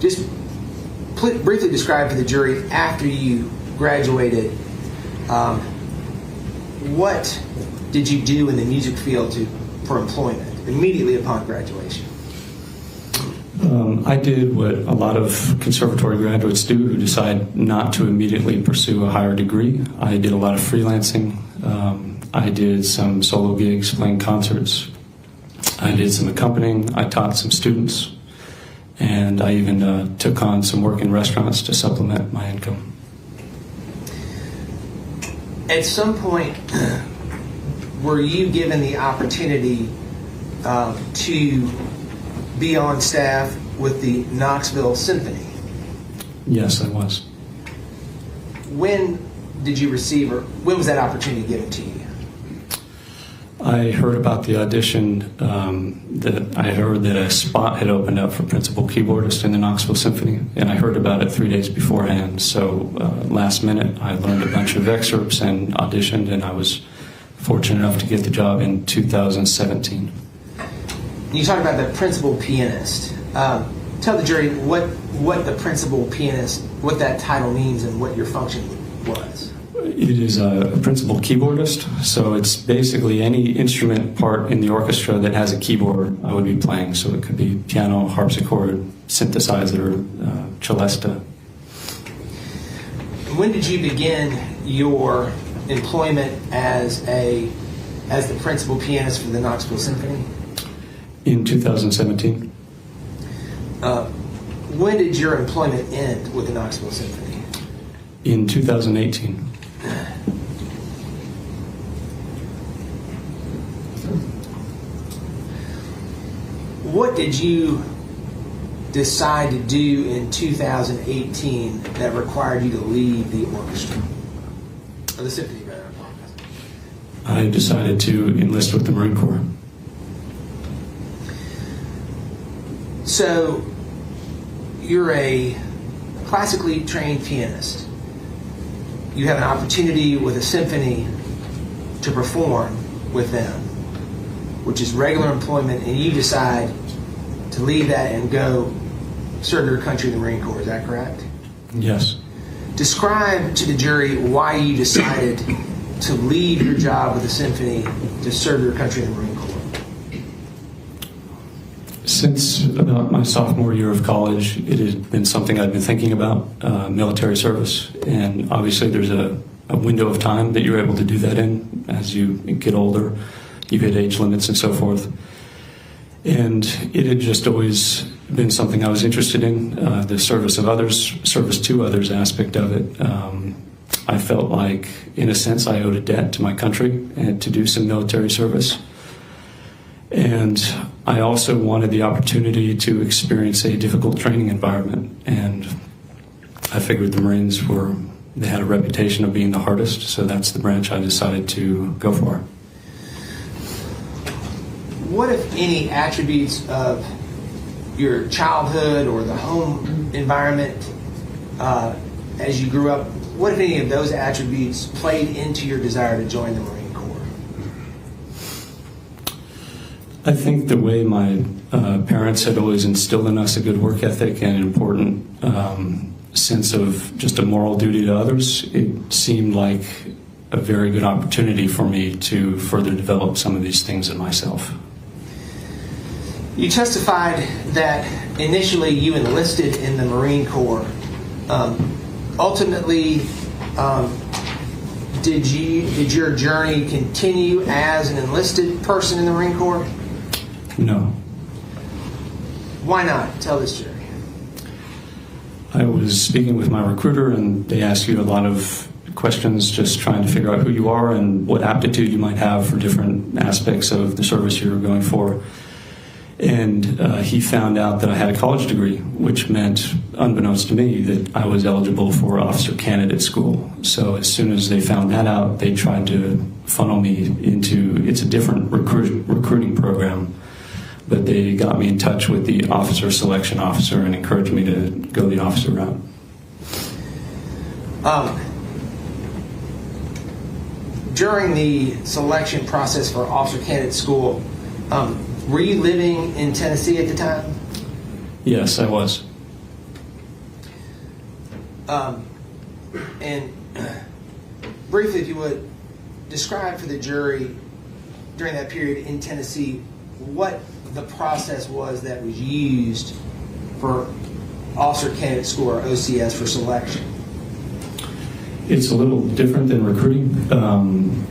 Just briefly describe to the jury, after you graduated, what did you do in the music field for employment immediately upon graduation? I did what a lot of conservatory graduates do who decide not to immediately pursue a higher degree. I did a lot of freelancing. I did some solo gigs, playing concerts. I did some accompanying. I taught some students. And I even took on some work in restaurants to supplement my income. At some point, were you given the opportunity to be on staff with the Knoxville Symphony? Yes, I was. When did you receive, or when was that opportunity given to you? I heard about the audition, that I heard that a spot had opened up for principal keyboardist in the Knoxville Symphony, and I heard about it 3 days beforehand. So last minute, I learned a bunch of excerpts and auditioned, and I was fortunate enough to get the job in 2017. You talk about the principal pianist. Tell the jury what the principal pianist, what that title means and what your function was. It is a principal keyboardist, so it's basically any instrument part in the orchestra that has a keyboard I would be playing. So it could be piano, harpsichord, synthesizer, celesta. When did you begin your employment as the principal pianist for the Knoxville Symphony? In 2017. When did your employment end with the Knoxville Symphony? In 2018. What did you decide to do in 2018 that required you to leave the orchestra? Or the symphony, rather. I decided to enlist with the Marine Corps. So, you're a classically trained pianist. You have an opportunity with a symphony to perform with them, which is regular employment, and you decide to leave that and go serve your country in the Marine Corps. Is that correct? Yes. Describe to the jury why you decided to leave your job with the symphony to serve your country in the Marine Corps. Since about my sophomore year of college, it has been something I've been thinking about, military service. And obviously there's a window of time that you're able to do that in. As you get older, you hit age limits and so forth. And it had just always been something I was interested in, the service to others aspect of it. I felt like, in a sense, I owed a debt to my country and to do some military service. And I also wanted the opportunity to experience a difficult training environment. And I figured the Marines they had a reputation of being the hardest, so that's the branch I decided to go for. What, if any, attributes of your childhood or the home environment as you grew up, what, if any, of those attributes played into your desire to join the Marine Corps? I think the way my parents had always instilled in us a good work ethic and an important sense of just a moral duty to others, it seemed like a very good opportunity for me to further develop some of these things in myself. You testified that initially you enlisted in the Marine Corps. Ultimately, did your journey continue as an enlisted person in the Marine Corps? No. Why not? Tell this story. I was speaking with my recruiter, and they ask you a lot of questions, just trying to figure out who you are and what aptitude you might have for different aspects of the service you're going for. And he found out that I had a college degree, which meant, unbeknownst to me, that I was eligible for officer candidate school. So as soon as they found that out, they tried to funnel me into, it's a different recruiting program, but they got me in touch with the officer selection officer and encouraged me to go the officer route. During the selection process for officer candidate school, were you living in Tennessee at the time? Yes, I was. And briefly, if you would, describe for the jury during that period in Tennessee what the process was that was used for officer candidate school, or OCS, for selection. It's a little different than recruiting.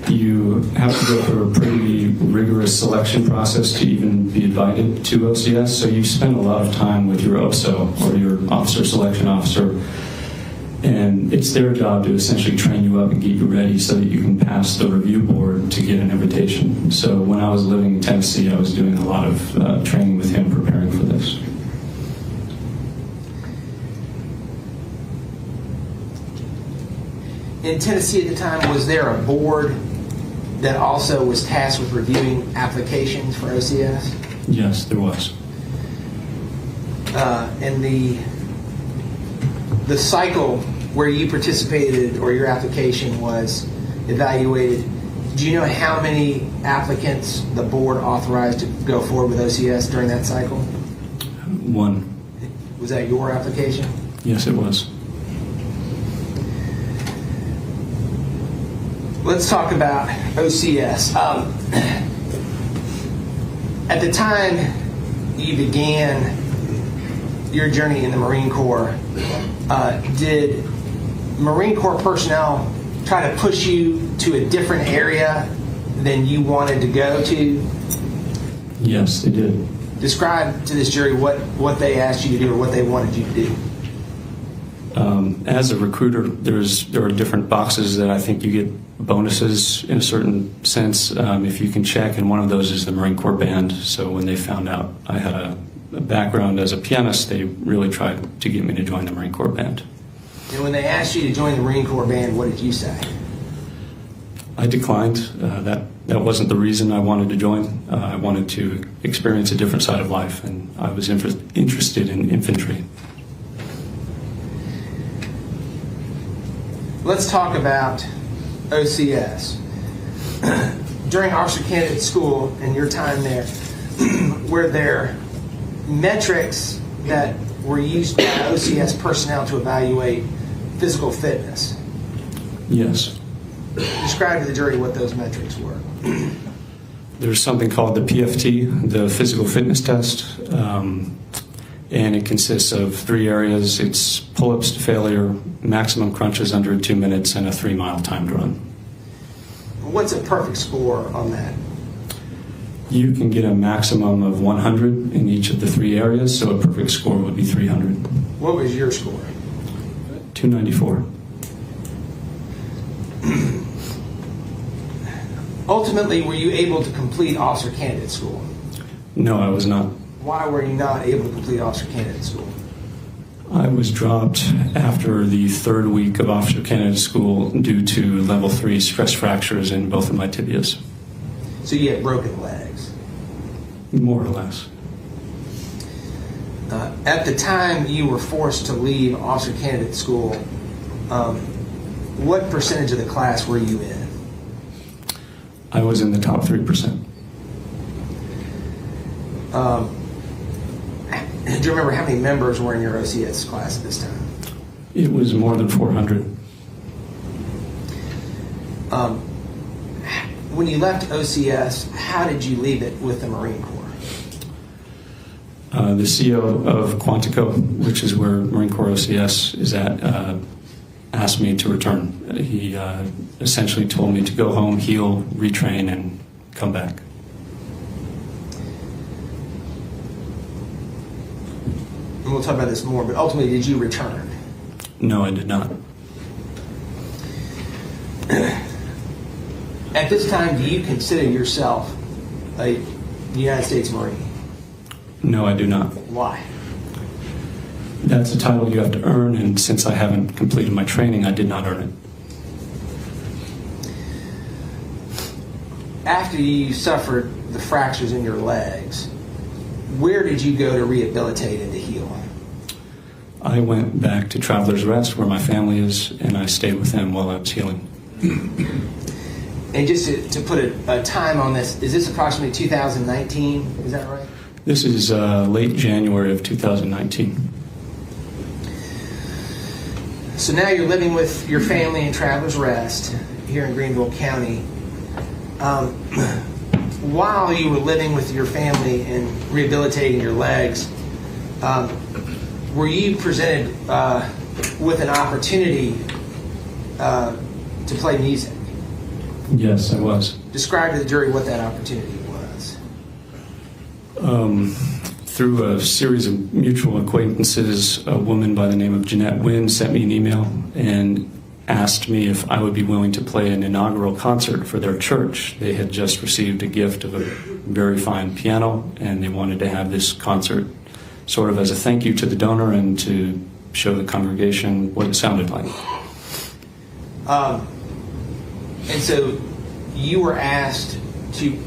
You have to go through a pretty rigorous selection process to even be invited to OCS, so you spend a lot of time with your OSO, or your officer selection officer, and it's their job to essentially train you up and get you ready so that you can pass the review board to get an invitation. So when I was living in Tennessee, I was doing a lot of training with him, preparing for this. In Tennessee at the time, was there a board that also was tasked with reviewing applications for OCS? Yes, there was. And the cycle where you participated or your application was evaluated, do you know how many applicants the board authorized to go forward with OCS during that cycle? One. Was that your application? Yes, it was. Let's talk about OCS. At the time you began your journey in the Marine Corps, did Marine Corps personnel try to push you to a different area than you wanted to go to? Yes, they did. Describe to this jury what they asked you to do or what they wanted you to do. As a recruiter, there are different boxes that I think you get bonuses in a certain sense if you can check, and one of those is the Marine Corps band. So when they found out I had a background as a pianist, they really tried to get me to join the Marine Corps band. And when they asked you to join the Marine Corps band, what did you say? I declined. That wasn't the reason I wanted to join. I wanted to experience a different side of life, and I was interested in infantry. Let's talk about OCS. During officer candidate school and your time there, were there metrics that were used by OCS personnel to evaluate physical fitness? Yes. Describe to the jury what those metrics were. There's something called the PFT, the physical fitness test, and it consists of 3 areas. It's pull-ups to failure, maximum crunches under 2 minutes, and a 3-mile timed run. What's a perfect score on that? You can get a maximum of 100 in each of the 3 areas, so a perfect score would be 300. What was your score? 294. Ultimately, were you able to complete officer candidate school? No, I was not. Why were you not able to complete officer candidate school? I was dropped after the 3rd week of officer candidate school due to level 3 stress fractures in both of my tibias. So you had broken legs? More or less. At the time you were forced to leave officer candidate school, what percentage of the class were you in? I was in the top 3%. Do you remember how many members were in your OCS class at this time? It was more than 400. When you left OCS, how did you leave it with the Marine Corps? The CO of Quantico, which is where Marine Corps OCS is at, asked me to return. He essentially told me to go home, heal, retrain, and come back. And we'll talk about this more, but ultimately, did you return? No, I did not. At this time, do you consider yourself a United States Marine? No, I do not. Why? That's a title you have to earn, and since I haven't completed my training, I did not earn it. After you suffered the fractures in your legs, where did you go to rehabilitate and to heal? I went back to Traveler's Rest, where my family is, and I stayed with them while I was healing. And just to put a time on this, is this approximately 2019? Is that right? This is late January of 2019. So now you're living with your family in Traveler's Rest here in Greenville County. While you were living with your family and rehabilitating your legs, were you presented with an opportunity to play music? Yes, I was. Describe to the jury what that opportunity was. Through a series of mutual acquaintances, a woman by the name of Jeanette Wynn sent me an email and asked me if I would be willing to play an inaugural concert for their church. They had just received a gift of a very fine piano, and they wanted to have this concert sort of as a thank you to the donor and to show the congregation what it sounded like. And so you were asked to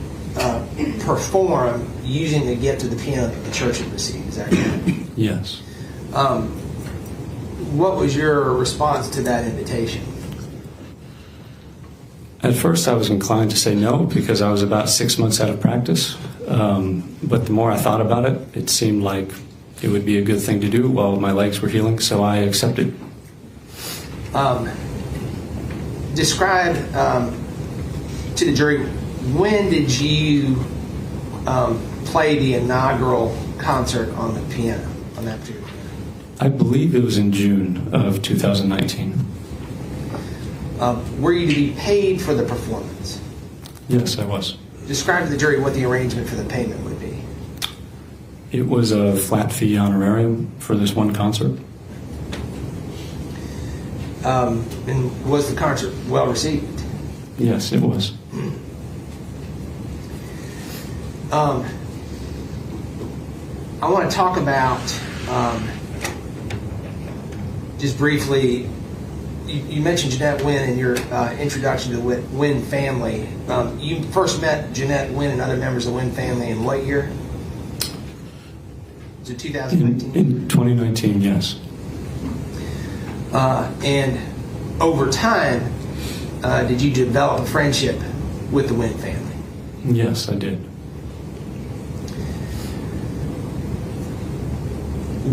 perform using the gift of the piano that the church had received. Is that correct? Yes. What was your response to that invitation? At first I was inclined to say no because I was about 6 months out of practice. But the more I thought about it, it seemed like it would be a good thing to do while my legs were healing, so I accepted. Describe to the jury, when did you play the inaugural concert on the piano, on that particular piano? I believe it was in June of 2019. Were you to be paid for the performance? Yes, I was. Describe to the jury what the arrangement for the payment would be. It was a flat fee honorarium for this one concert. And was the concert well received? Yes, it was. I want to talk about, just briefly, you mentioned Jeanette Wynn in your introduction to the Wynn family. You first met Jeanette Wynn and other members of the Wynn family in what year? Was it 2019? In 2019, yes. And over time, did you develop a friendship with the Wynn family? Yes, I did.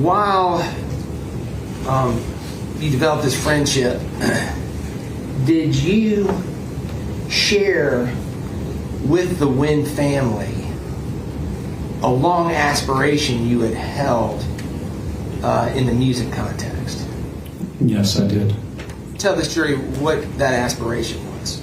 While you developed this friendship, did you share with the Wynn family a long aspiration you had held in the music context? Yes, I did. Tell this jury what that aspiration was.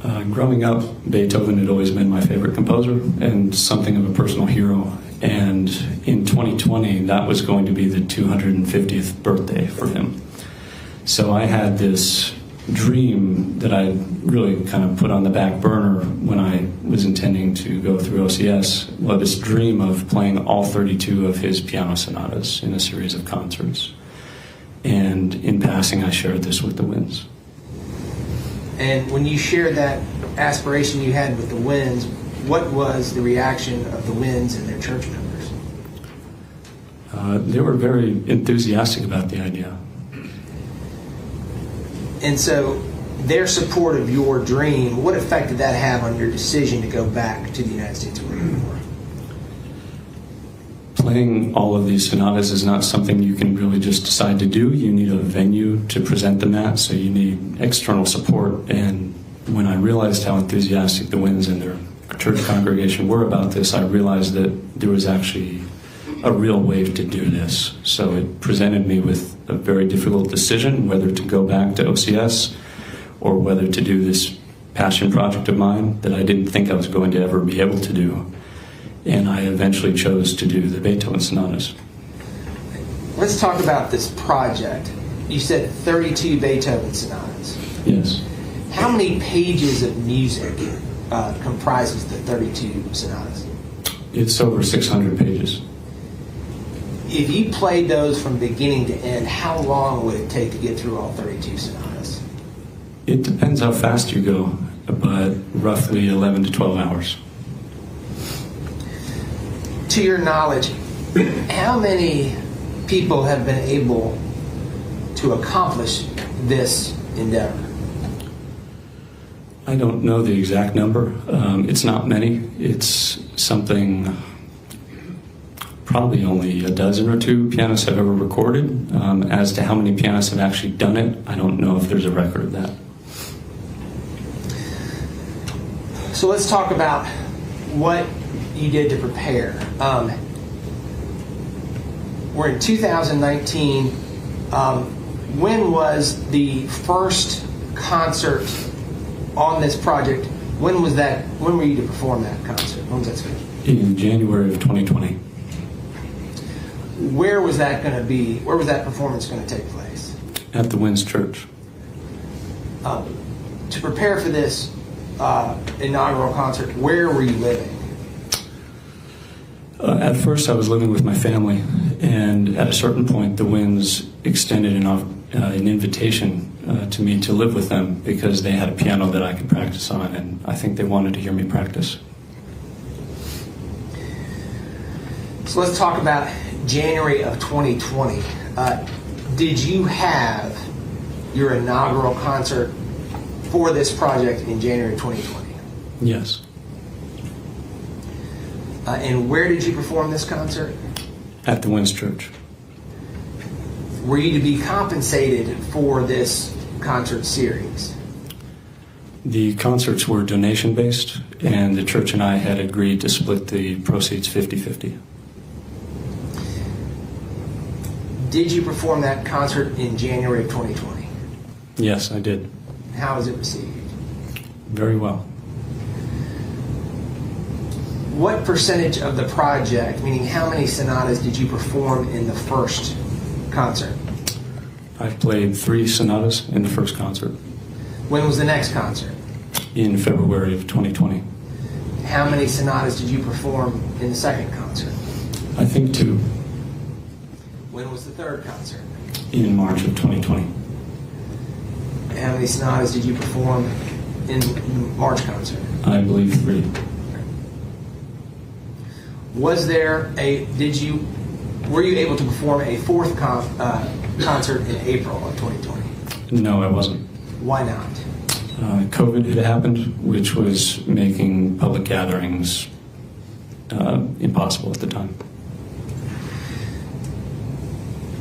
Growing up, Beethoven had always been my favorite composer and something of a personal hero. And in 2020, that was going to be the 250th birthday for him. So I had this dream that I really kind of put on the back burner when I was intending to go through OCS. Well, this dream of playing all 32 of his piano sonatas in a series of concerts. And in passing, I shared this with the Winds. And when you shared that aspiration you had with the Winds, what was the reaction of the Winds and their church members? They were very enthusiastic about the idea. And so their support of your dream, what effect did that have on your decision to go back to the United States Marine Corps? Playing all of these sonatas is not something you can really just decide to do. You need a venue to present them at, so you need external support. And when I realized how enthusiastic the Winds and their church congregation were about this, I realized that there was actually a real way to do this. So it presented me with a very difficult decision, whether to go back to OCS or whether to do this passion project of mine that I didn't think I was going to ever be able to do. And I eventually chose to do the Beethoven sonatas. Let's talk about this project. You said 32 Beethoven sonatas. Yes. How many pages of music comprises the 32 sonatas? It's over 600 pages. If you played those from beginning to end, how long would it take to get through all 32 sonatas? It depends how fast you go, but roughly 11 to 12 hours. To your knowledge, how many people have been able to accomplish this endeavor? I don't know the exact number. It's not many. It's something probably only a dozen or two pianists have ever recorded. As to how many pianists have actually done it, I don't know if there's a record of that. So let's talk about what you did to prepare. We're in 2019. When was the first concert on this project? When was that? When were you to perform that concert? When was that scheduled? In January of 2020. Where was that going to be? Where was that performance going to take place? At the Winds Church. To prepare for this inaugural concert, where were you living? At first, I was living with my family, and at a certain point, the Winds extended an invitation to me to live with them because they had a piano that I could practice on, and I think they wanted to hear me practice. So let's talk about January of 2020. Did you have your inaugural concert for this project in January 2020? Yes. And where did you perform this concert? At the Winds Church. Were you to be compensated for this concert series? The concerts were donation-based, and the church and I had agreed to split the proceeds 50-50. Did you perform that concert in January of 2020? Yes, I did. How was it received? Very well. What percentage of the project, meaning how many sonatas, did you perform in the first concert? I've played 3 sonatas in the first concert. When was the next concert? In February of 2020. How many sonatas did you perform in the second concert? I think 2. When was the third concert? In March of 2020. How many sonatas did you perform in the March concert? I believe 3. Was there were you able to perform a fourth concert in April of 2020? No, I wasn't. Why not? COVID had happened, which was making public gatherings impossible at the time.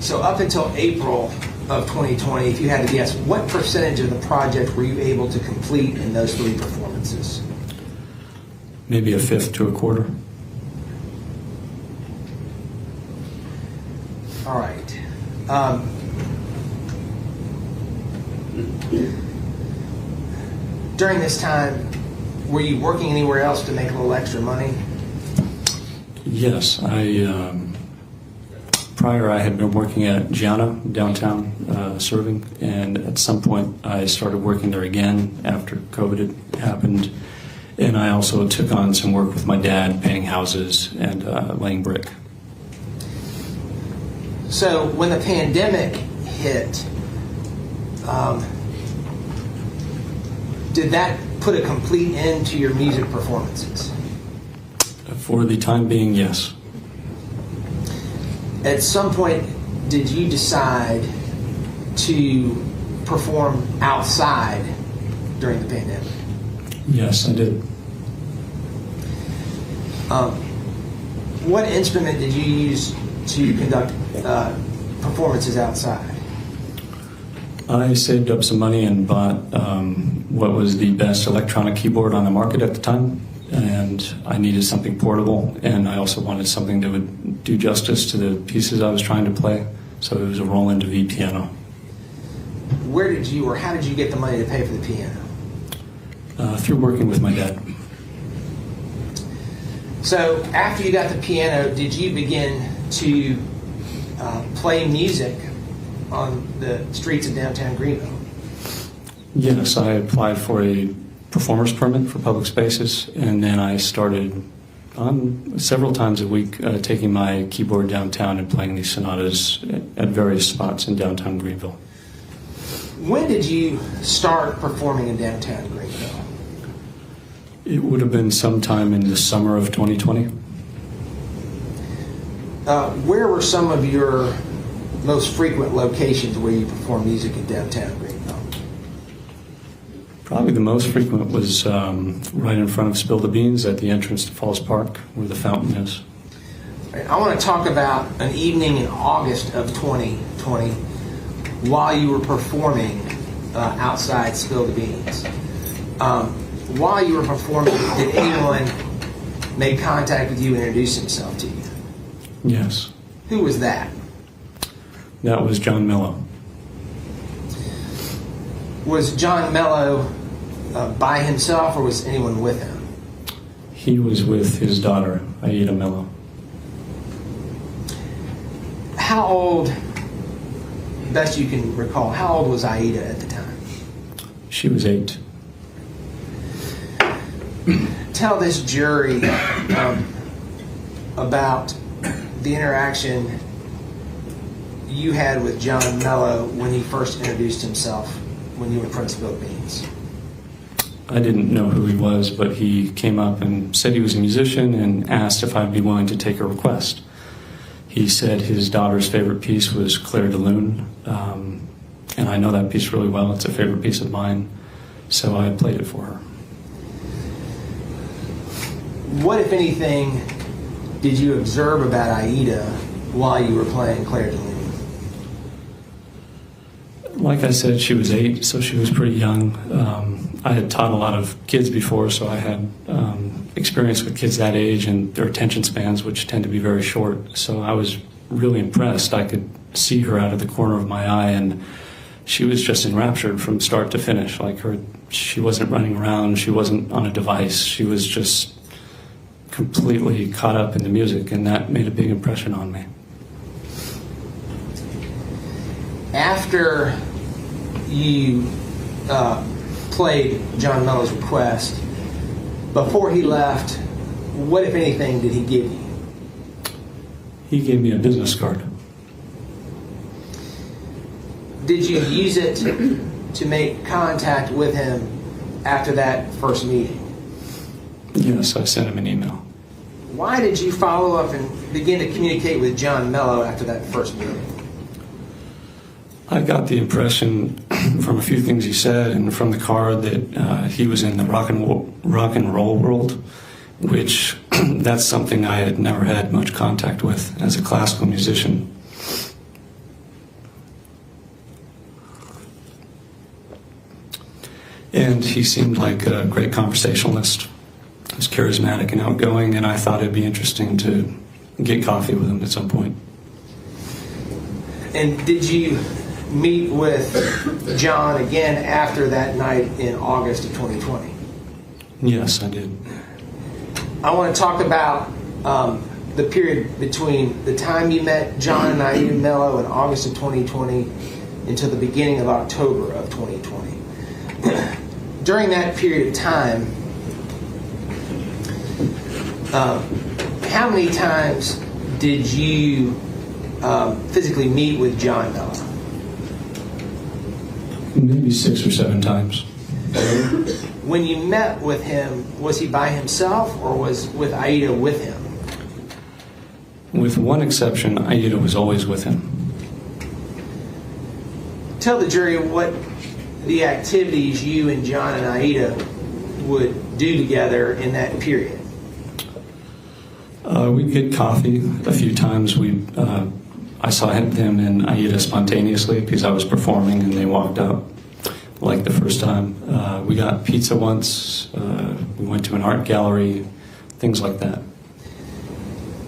So up until April of 2020, if you had to guess, what percentage of the project were you able to complete in those 3 performances? Maybe a fifth to a quarter. All right. during this time, were you working anywhere else to make a little extra money? Yes, prior I had been working at Gianna downtown serving, and at some point I started working there again after COVID had happened, and I also took on some work with my dad painting houses and laying brick. So when the pandemic hit, did that put a complete end to your music performances? For the time being, yes. At some point, did you decide to perform outside during the pandemic? Yes, I did. What instrument did you use to conduct performances outside? I saved up some money and bought what was the best electronic keyboard on the market at the time, and I needed something portable, and I also wanted something that would do justice to the pieces I was trying to play, so it was a Roland V piano. Where did you, or how did you get the money to pay for the piano? Through working with my dad. So after you got the piano, did you begin to play music on the streets of downtown Greenville? Yes, I applied for a performer's permit for public spaces, and then I started several times a week taking my keyboard downtown and playing these sonatas at various spots in downtown Greenville. When did you start performing in downtown Greenville? It would have been sometime in the summer of 2020. Where were some of your most frequent locations where you perform music in downtown Greenville? Probably the most frequent was right in front of Spill the Beans at the entrance to Falls Park, where the fountain is. I want to talk about an evening in August of 2020 while you were performing outside Spill the Beans. While you were performing, did anyone make contact with you and introduce himself to you? Yes. Who was that? That was John Mello. Was John Mello by himself, or was anyone with him? He was with his daughter, Aida Mello. How old, best you can recall, how old was Aida at the time? She was 8. Tell this jury about the interaction you had with John Mello when he first introduced himself when you were in front of Spill the Beans. I didn't know who he was, but he came up and said he was a musician and asked if I'd be willing to take a request. He said his daughter's favorite piece was Claire de Lune, and I know that piece really well. It's a favorite piece of mine, so I played it for her. What, if anything, did you observe about Aida while you were playing Claire de Lune? Like I said, she was 8, so she was pretty young. I had taught a lot of kids before, so I had experience with kids that age and their attention spans, which tend to be very short. So I was really impressed. I could see her out of the corner of my eye, and she was just enraptured from start to finish. She wasn't running around. She wasn't on a device. She was just completely caught up in the music, and that made a big impression on me. After you played John Mello's request, before he left, what, if anything, did he give you? He gave me a business card. Did you use it to make contact with him after that first meeting? Yes, I sent him an email. Why did you follow up and begin to communicate with John Mello after that first meeting? I got the impression from a few things he said and from the card that he was in the rock and roll world, which that's something I had never had much contact with as a classical musician. And he seemed like a great conversationalist. He was charismatic and outgoing, and I thought it'd be interesting to get coffee with him at some point. And did you meet with John again after that night in August of 2020? Yes, I did. I want to talk about the period between the time you met John and Aida Mello in August of 2020 until the beginning of October of 2020. During that period of time, how many times did you physically meet with John Mello? Maybe 6 or 7 times. When you met with him, was he by himself or was with Aida with him? With one exception, Aida was always with him. Tell the jury what the activities you and John and Aida would do together in that period. We'd get coffee a few times. I saw him and Aida spontaneously because I was performing and they walked up like the first time. We got pizza once. We went to an art gallery, things like that.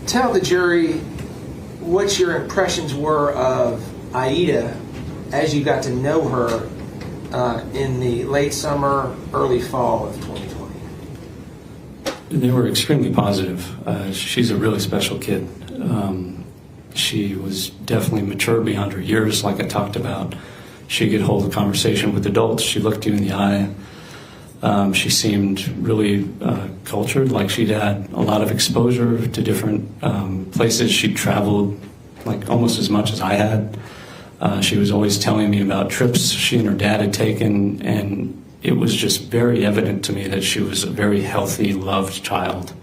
Tell the jury what your impressions were of Aida as you got to know her in the late summer, early fall of 2020. They were extremely positive. She's a really special kid. She was definitely mature beyond her years, like I talked about. She could hold a conversation with adults. She looked you in the eye. She seemed really cultured, like she'd had a lot of exposure to different places. She'd traveled like almost as much as I had. She was always telling me about trips she and her dad had taken, and it was just very evident to me that she was a very healthy, loved child.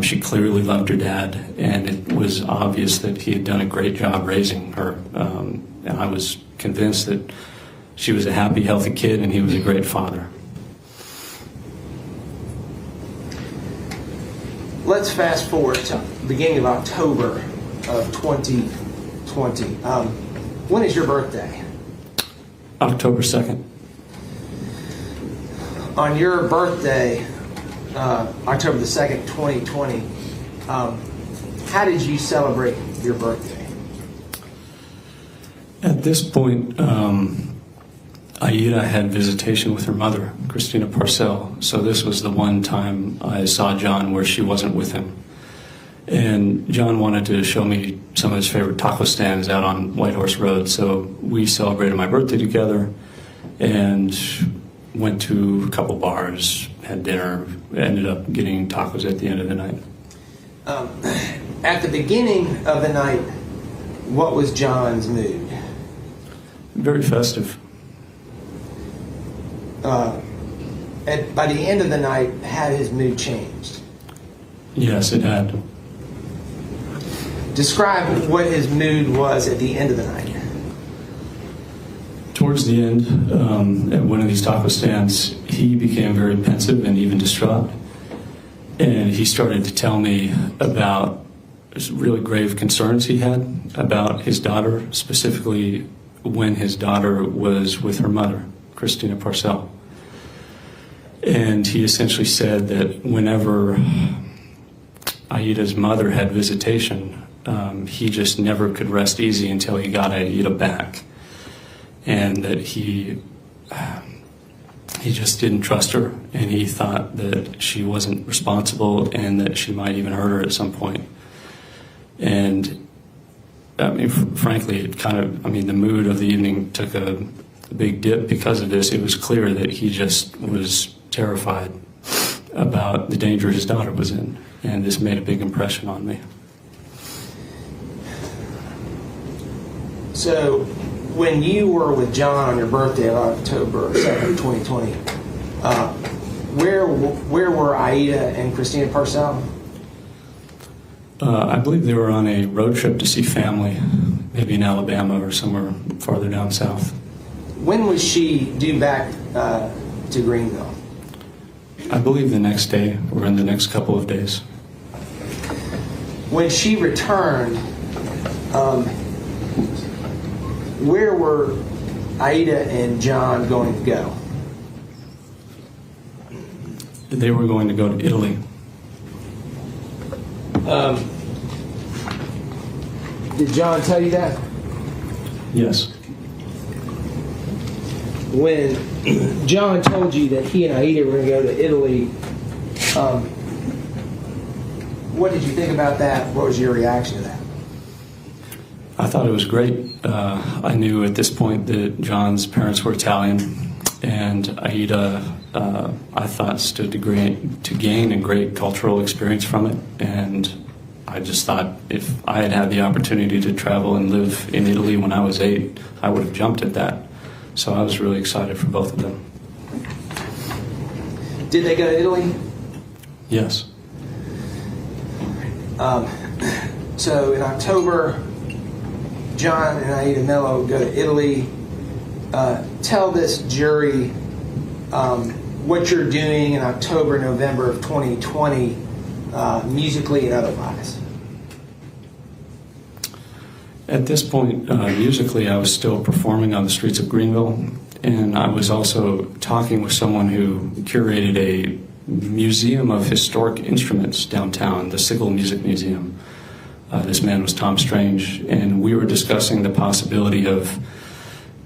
She clearly loved her dad, and it was obvious that he had done a great job raising her. And I was convinced that she was a happy, healthy kid, and he was a great father. Let's fast forward to the beginning of October of 2020. When is your birthday? October 2nd. On your birthday, October the 2nd, 2020, how did you celebrate your birthday? At this point, Aida had visitation with her mother, Christina Parcell. So this was the one time I saw John where she wasn't with him. And John wanted to show me some of his favorite taco stands out on White Horse Road. So we celebrated my birthday together and went to a couple bars, had dinner, ended up getting tacos at the end of the night. At the beginning of the night, what was John's mood? Very festive. By the end of the night, had his mood changed? Yes, it had. Describe what his mood was at the end of the night. Towards the end, at one of these taco stands, he became very pensive and even distraught. And he started to tell me about really grave concerns he had about his daughter, specifically when his daughter was with her mother, Christina Parcell. And he essentially said that whenever Aida's mother had visitation, he just never could rest easy until he got Aida back. And that he just didn't trust her, and he thought that she wasn't responsible and that she might even hurt her at some point. And I mean, frankly, it kind of, the mood of the evening took a big dip because of this. It was clear that he just was terrified about the danger his daughter was in, and this made a big impression on me. So, when you were with John on your birthday of October 2nd, 2020, where were Aida and Christina Parcell? I believe they were on a road trip to see family, maybe in Alabama or somewhere farther down south. When was she due back to Greenville? I believe the next day, or in the next couple of days. When she returned, where were Aida and John going to go? They were going to go to Italy. Did John tell you that? Yes. when John told you that he and Aida were going to go to Italy, what did you think about that? What was your reaction to that? I thought it was great. I knew at this point that John's parents were Italian, and Aida, I thought, stood to gain a great cultural experience from it. And I just thought if I had had the opportunity to travel and live in Italy when I was 8, I would have jumped at that. So I was really excited for both of them. Did they go to Italy? Yes. So in October, John and Aida Mello go to Italy. Tell this jury what you're doing in October, November of 2020, musically and otherwise. At this point, musically, I was still performing on the streets of Greenville, and I was also talking with someone who curated a museum of historic instruments downtown, the Sigel Music Museum. This man was Tom Strange, and we were discussing the possibility of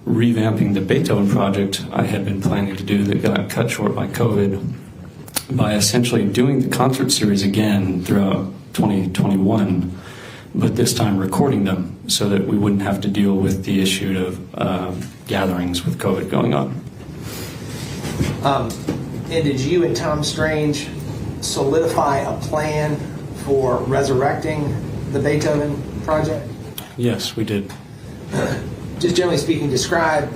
revamping the Beethoven project I had been planning to do that got cut short by COVID by essentially doing the concert series again throughout 2021, but this time recording them so that we wouldn't have to deal with the issue of gatherings with COVID going on. And did you and Tom Strange solidify a plan for resurrecting the Beethoven project? Yes, we did. Just generally speaking, describe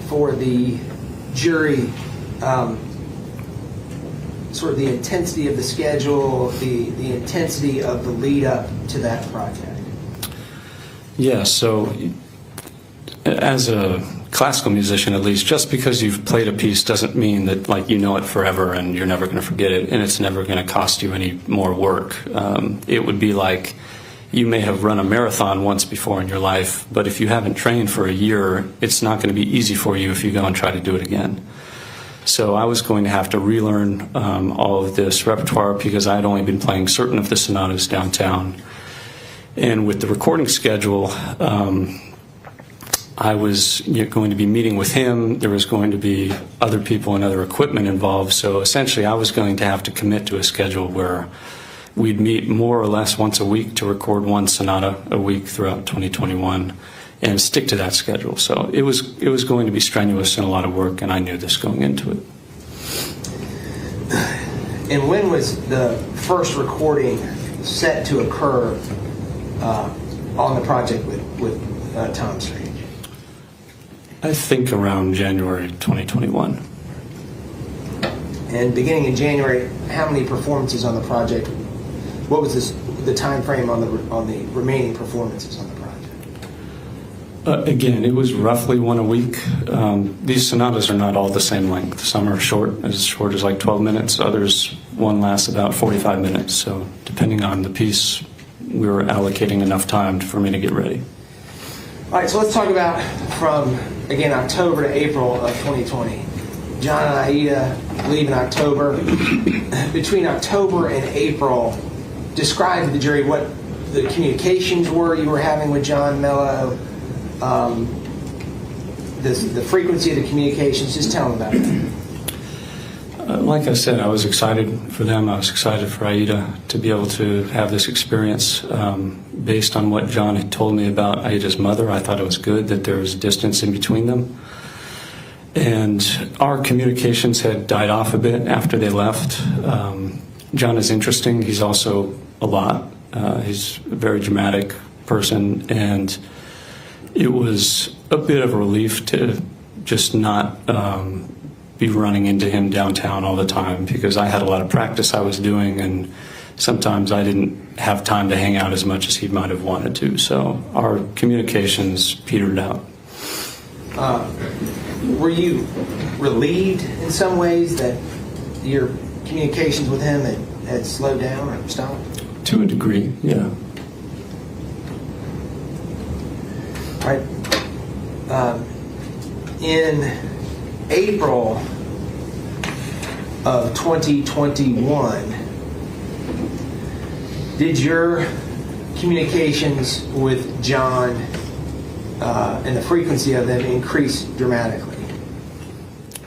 for the jury sort of the intensity of the schedule, the intensity of the lead up to that project. Yes, so as a classical musician, at least, just because you've played a piece doesn't mean that like you know it forever and you're never going to forget it, and it's never going to cost you any more work. It would be like you may have run a marathon once before in your life, but if you haven't trained for a year, it's not going to be easy for you if you go and try to do it again. So I was going to have to relearn all of this repertoire because I had only been playing certain of the sonatas downtown. And with the recording schedule, I was going to be meeting with him. There was going to be other people and other equipment involved. So essentially, I was going to have to commit to a schedule where we'd meet more or less once a week to record one sonata a week throughout 2021 and stick to that schedule. So it was going to be strenuous and a lot of work, and I knew this going into it. And when was the first recording set to occur on the project with Tom Strange? I think around January 2021. And beginning in January, how many performances on the project? What was the time frame on the remaining performances on the project? Again, it was roughly one a week. These sonatas are not all the same length. Some are short as like 12 minutes. Others, one lasts about 45 minutes. So depending on the piece, we were allocating enough time for me to get ready. All right, so let's talk about from, again, October to April of 2020. John and Aida leave in October. Between October and April, describe to the jury what the communications were you were having with John Mello, the frequency of the communications. Just tell them about it. Like I said, I was excited for them. I was excited for Aida to be able to have this experience. Based on what John had told me about Aida's mother, I thought it was good that there was distance in between them. And our communications had died off a bit after they left. John is interesting. He's also a lot. He's a very dramatic person, and it was a bit of a relief to just not be running into him downtown all the time, because I had a lot of practice I was doing, and sometimes I didn't have time to hang out as much as he might have wanted to. So our communications petered out. Were you relieved in some ways that your communications with him had slowed down or stopped? To a degree, yeah. All right. In April of 2021, did your communications with John and the frequency of them increase dramatically?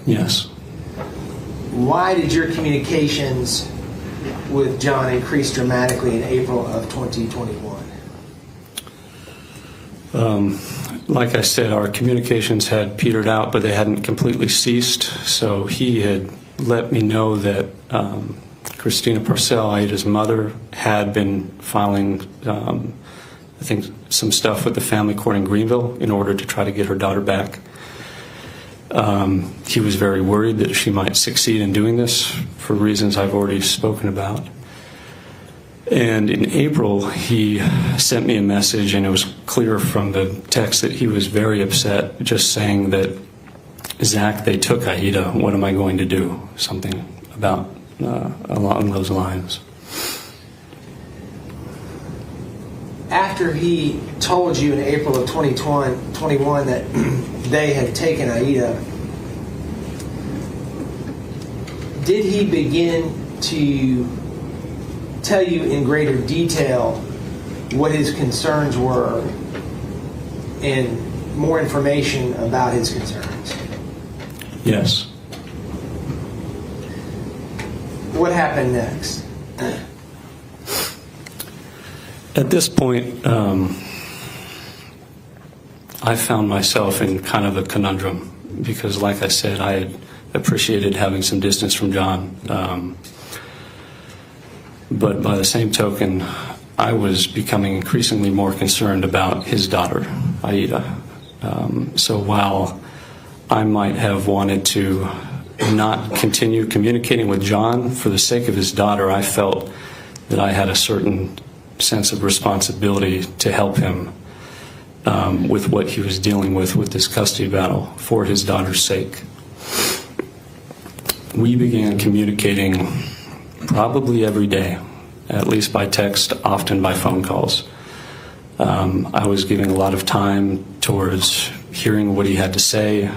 Yes. Why did your communications with John increase dramatically in April of 2021? Like I said, our communications had petered out, but they hadn't completely ceased. So he had let me know that Christina Parcell, Aida's mother, had been filing, I think, some stuff with the family court in Greenville in order to try to get her daughter back. He was very worried that she might succeed in doing this for reasons I've already spoken about. And in April, he sent me a message, and it was clear from the text that he was very upset, just saying that, Zach, they took Aida. What am I going to do? Something about along those lines. After he told you in April of 2021 that they had taken Aida, did he begin to tell you in greater detail what his concerns were and more information about his concerns? Yes. What happened next? At this point, I found myself in kind of a conundrum because, like I said, I had appreciated having some distance from John. But by the same token, I was becoming increasingly more concerned about his daughter, Aida. So while I might have wanted to not continue communicating with John for the sake of his daughter, I felt that I had a certain sense of responsibility to help him with what he was dealing with this custody battle for his daughter's sake. We began communicating probably every day, at least by text, often by phone calls. I was giving a lot of time towards hearing what he had to say,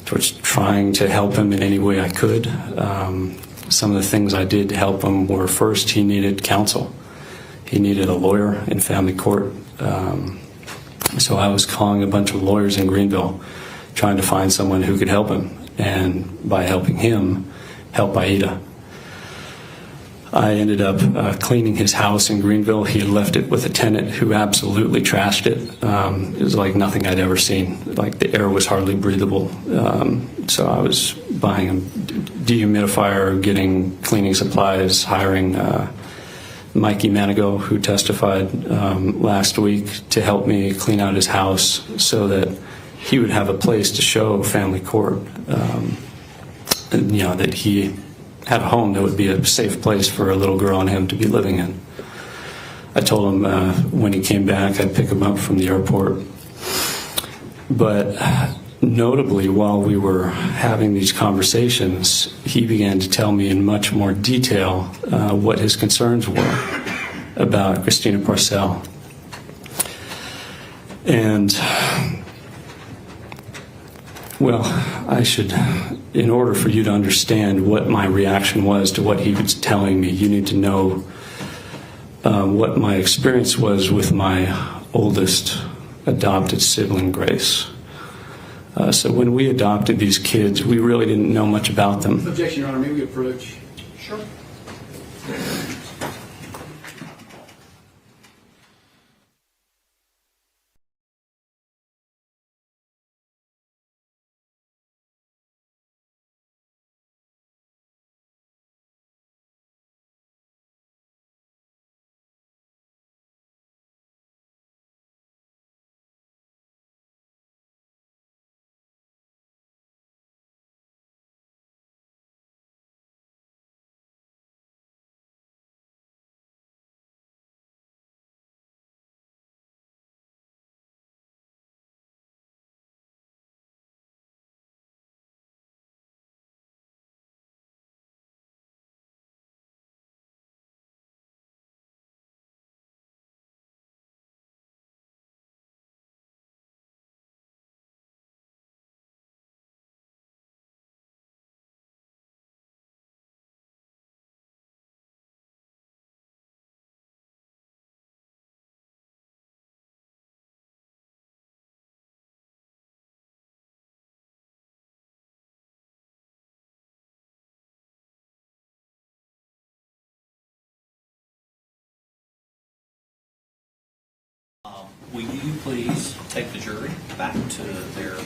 towards trying to help him in any way I could. Some of the things I did to help him were, first, he needed counsel. He needed a lawyer in family court. So I was calling a bunch of lawyers in Greenville, trying to find someone who could help him, and by helping him, help Aida. I ended up cleaning his house in Greenville. He had left it with a tenant who absolutely trashed it. It was like nothing I'd ever seen. Like the air was hardly breathable. So I was buying a dehumidifier, getting cleaning supplies, hiring Mikey Manigo, who testified last week, to help me clean out his house so that he would have a place to show family court, that he had a home that would be a safe place for a little girl and him to be living in. I told him when he came back I'd pick him up from the airport. But notably, while we were having these conversations, he began to tell me in much more detail what his concerns were about Christina Parcell. And, well, in order for you to understand what my reaction was to what he was telling me, you need to know what my experience was with my oldest adopted sibling, Grace. So when we adopted these kids, we really didn't know much about them. Objection, Your Honor. May we approach? Sure. Will you please take the jury back to their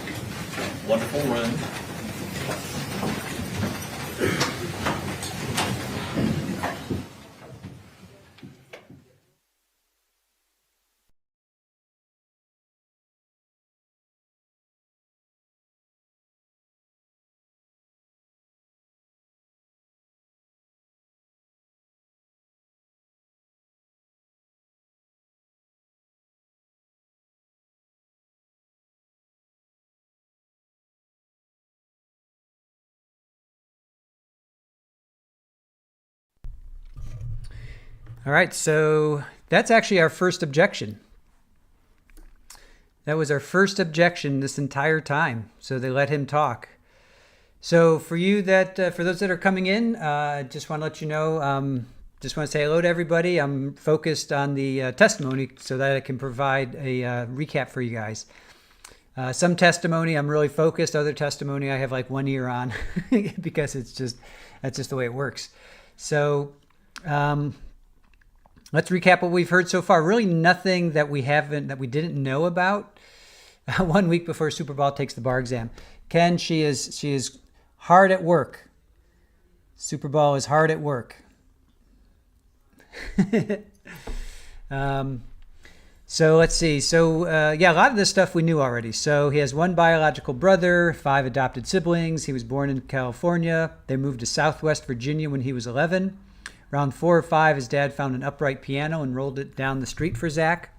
wonderful room? All right, so that's actually our first objection. That was our first objection this entire time. So they let him talk. So for you for those that are coming in, just want to let you know, just want to say hello to everybody. I'm focused on the testimony so that I can provide a recap for you guys. Some testimony I'm really focused. Other testimony I have like one ear on because that's just the way it works. So let's recap what we've heard so far. Really nothing that we didn't know about 1 week before Super Bowl takes the bar exam. Ken, she is hard at work. Super Bowl is hard at work. So let's see. So a lot of this stuff we knew already. So he has one biological brother, 5 adopted siblings. He was born in California. They moved to Southwest Virginia when he was 11. Around 4 or 5, his dad found an upright piano and rolled it down the street for Zach.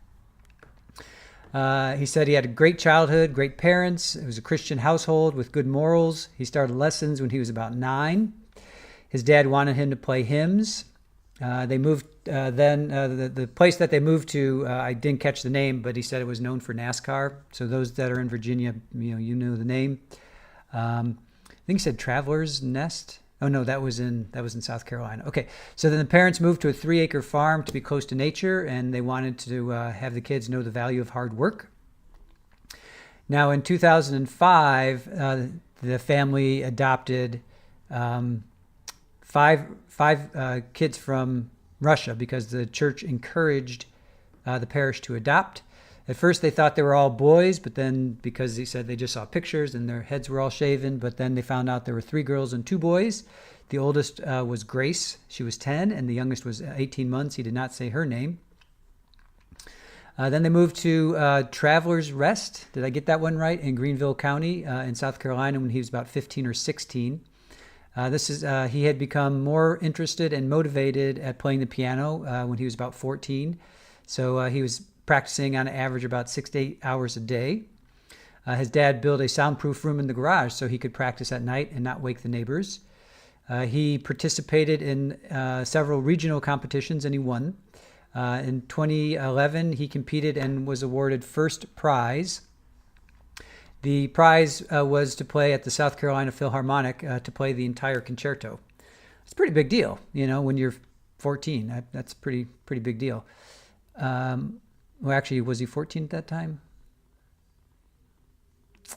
He said he had a great childhood, great parents. It was a Christian household with good morals. He started lessons when he was about 9. His dad wanted him to play hymns. They moved the place that they moved to, I didn't catch the name, but he said it was known for NASCAR. So those that are in Virginia, you know the name. I think he said Traveler's Nest. Oh no, that was in South Carolina. Okay, so then the parents moved to a 3-acre farm to be close to nature, and they wanted to have the kids know the value of hard work. Now, in 2005, the family adopted 5 kids from Russia because the church encouraged the parish to adopt. At first, they thought they were all boys, but then because he said they just saw pictures and their heads were all shaven, but then they found out there were 3 girls and 2 boys. The oldest was Grace. She was 10, and the youngest was 18 months. He did not say her name. Then they moved to Travelers Rest. Did I get that one right? In Greenville County in South Carolina when he was about 15 or 16. He had become more interested and motivated at playing the piano when he was about 14. So he was practicing on average about 6 to 8 hours a day. His dad built a soundproof room in the garage so he could practice at night and not wake the neighbors. He participated in several regional competitions and he won. In 2011, he competed and was awarded first prize. The prize was to play at the South Carolina Philharmonic to play the entire concerto. It's a pretty big deal, when you're 14. That's a pretty big deal. Well, actually, was he 14 at that time?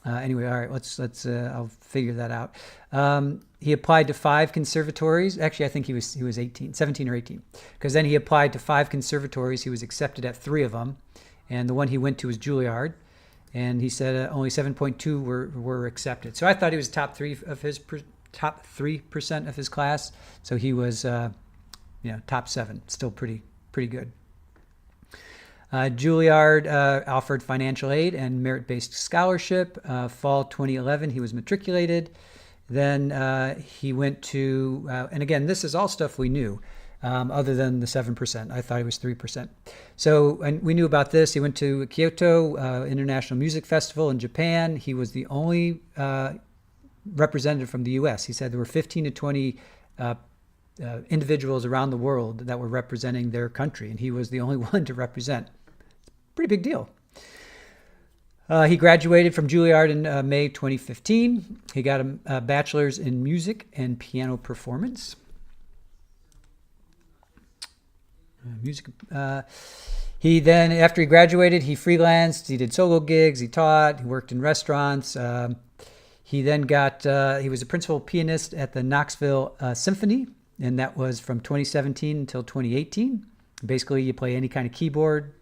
Anyway, all right, let's I'll figure that out. He applied to 5 conservatories. Actually, I think he was 17 or 18. Because then he applied to 5 conservatories. He was accepted at 3 of them. And the one he went to was Juilliard. And he said only 7.2 were accepted. So I thought he was top 3% of his class. So he was top 7. Still pretty good. Juilliard offered financial aid and merit-based scholarship. Fall 2011, he was matriculated. Then he went to, and again, this is all stuff we knew, other than the 7%. I thought it was 3%. So, and we knew about this. He went to Kyoto International Music Festival in Japan. He was the only representative from the U.S. He said there were 15 to 20 individuals around the world that were representing their country, and he was the only one to represent. Pretty big deal. He graduated from Juilliard in May 2015. He got a bachelor's in music and piano performance. He then, after he graduated, he freelanced. He did solo gigs. He taught. He worked in restaurants. He then he was a principal pianist at the Knoxville Symphony, and that was from 2017 until 2018. Basically, you play any kind of keyboard,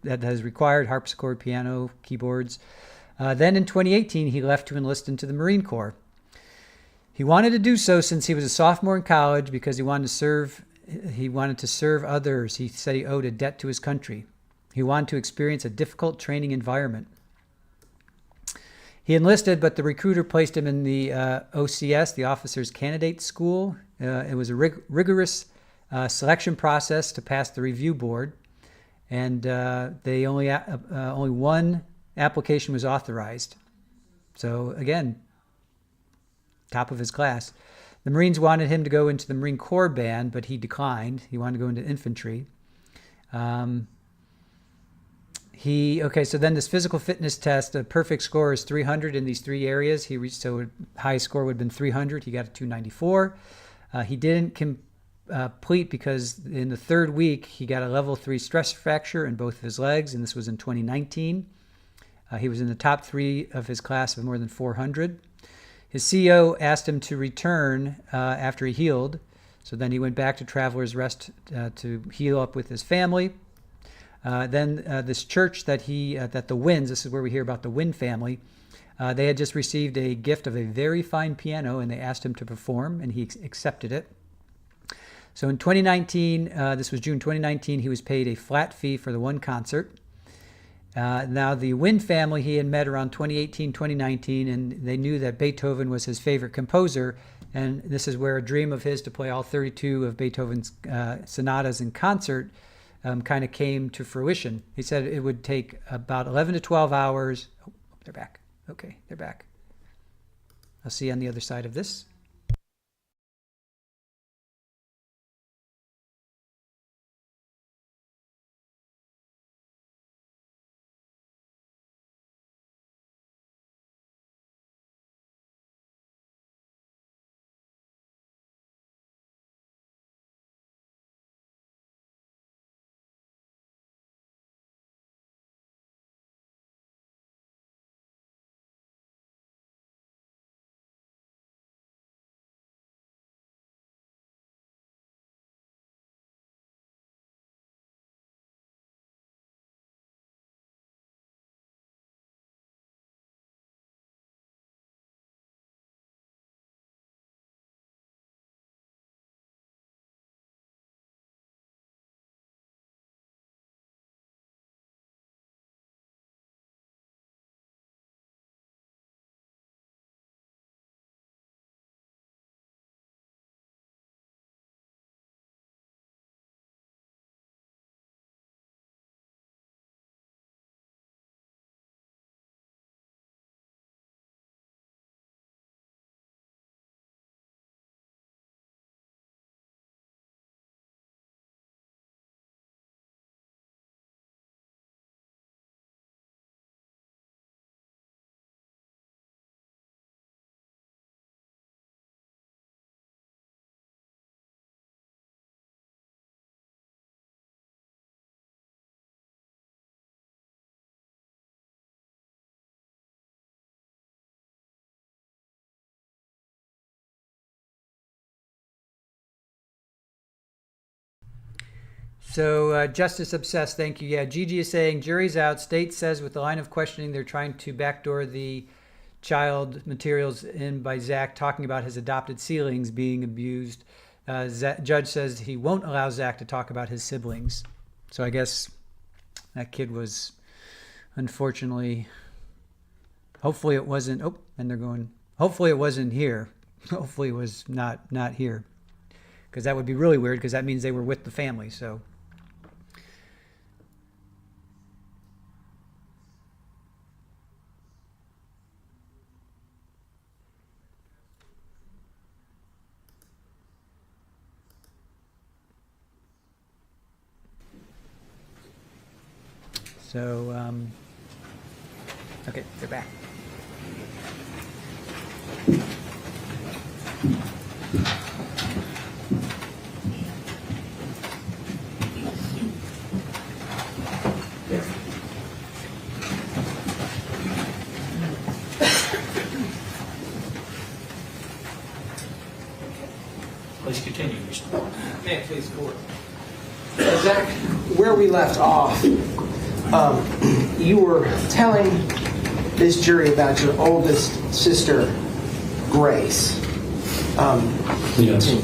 that is required, harpsichord, piano, keyboards. Then in 2018, he left to enlist into the Marine Corps. He wanted to do so since he was a sophomore in college because he wanted to serve others. He said he owed a debt to his country. He wanted to experience a difficult training environment. He enlisted, but the recruiter placed him in the OCS, the Officers Candidate School. It was a rigorous selection process to pass the review board, and they only one application was authorized. So again, top of his class. The Marines wanted him to go into the Marine Corps band, but he declined. He wanted to go into infantry. So then this physical fitness test, a perfect score is 300 in these three areas. So highest score would have been 300. He got a 294. He didn't complete because in the third week, he got a level 3 stress fracture in both of his legs, and this was in 2019. He was in the top 3 of his class of more than 400. His CO asked him to return after he healed. So then he went back to Traveler's Rest to heal up with his family. Then this church that the Winds, this is where we hear about the Wind family, they had just received a gift of a very fine piano, and they asked him to perform, and he accepted it. So in 2019, this was June 2019, he was paid a flat fee for the one concert. Now the Wind family he had met around 2018, 2019, and they knew that Beethoven was his favorite composer, and this is where a dream of his to play all 32 of Beethoven's sonatas in concert kind of came to fruition. He said it would take about 11 to 12 hours. Oh, they're back. Okay, they're back. I'll see you on the other side of this. So Justice Obsessed, thank you. Yeah, Gigi is saying, jury's out. State says with the line of questioning, they're trying to backdoor the child materials in by Zach, talking about his adopted siblings being abused. Judge says he won't allow Zach to talk about his siblings. So I guess that kid was, unfortunately, hopefully it wasn't, oh, and they're going, hopefully it wasn't here. Hopefully it was not here. Because that would be really weird, because that means they were with the family, so. Okay, they're back. Please continue. May it please the court. Zach, where we left off, You were telling this jury about your oldest sister, Grace. Yes. Continue.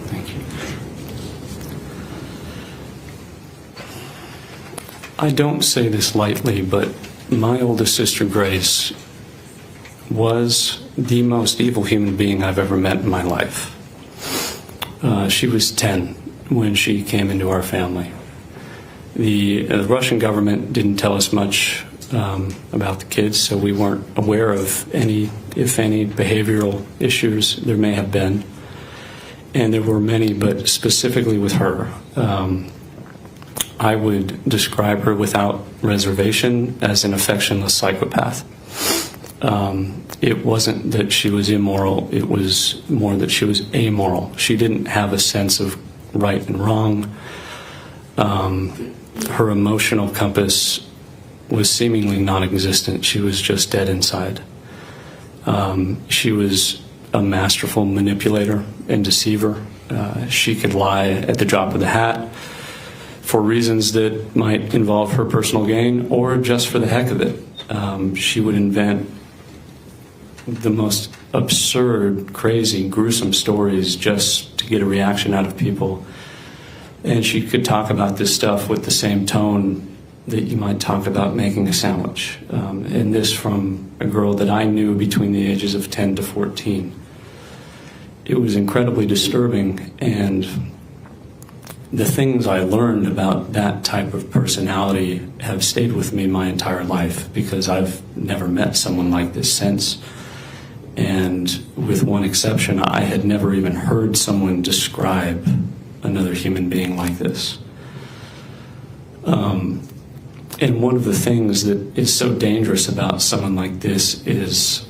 Thank you. I don't say this lightly, but my oldest sister, Grace, was the most evil human being I've ever met in my life. She was 10 when she came into our family. The Russian government didn't tell us much about the kids, so we weren't aware of any, if any, behavioral issues there may have been. And there were many, but specifically with her. I would describe her without reservation as an affectionless psychopath. It wasn't that she was immoral, it was more that she was amoral. She didn't have a sense of right and wrong. Her emotional compass was seemingly non-existent. She was just dead inside. She was a masterful manipulator and deceiver. She could lie at the drop of the hat for reasons that might involve her personal gain or just for the heck of it. She would invent the most absurd, crazy, gruesome stories just to get a reaction out of people. And she could talk about this stuff with the same tone that you might talk about making a sandwich. And this from a girl that I knew between the ages of 10 to 14. It was incredibly disturbing, and the things I learned about that type of personality have stayed with me my entire life, because I've never met someone like this since. And with one exception, I had never even heard someone describe another human being like this. And one of the things that is so dangerous about someone like this is,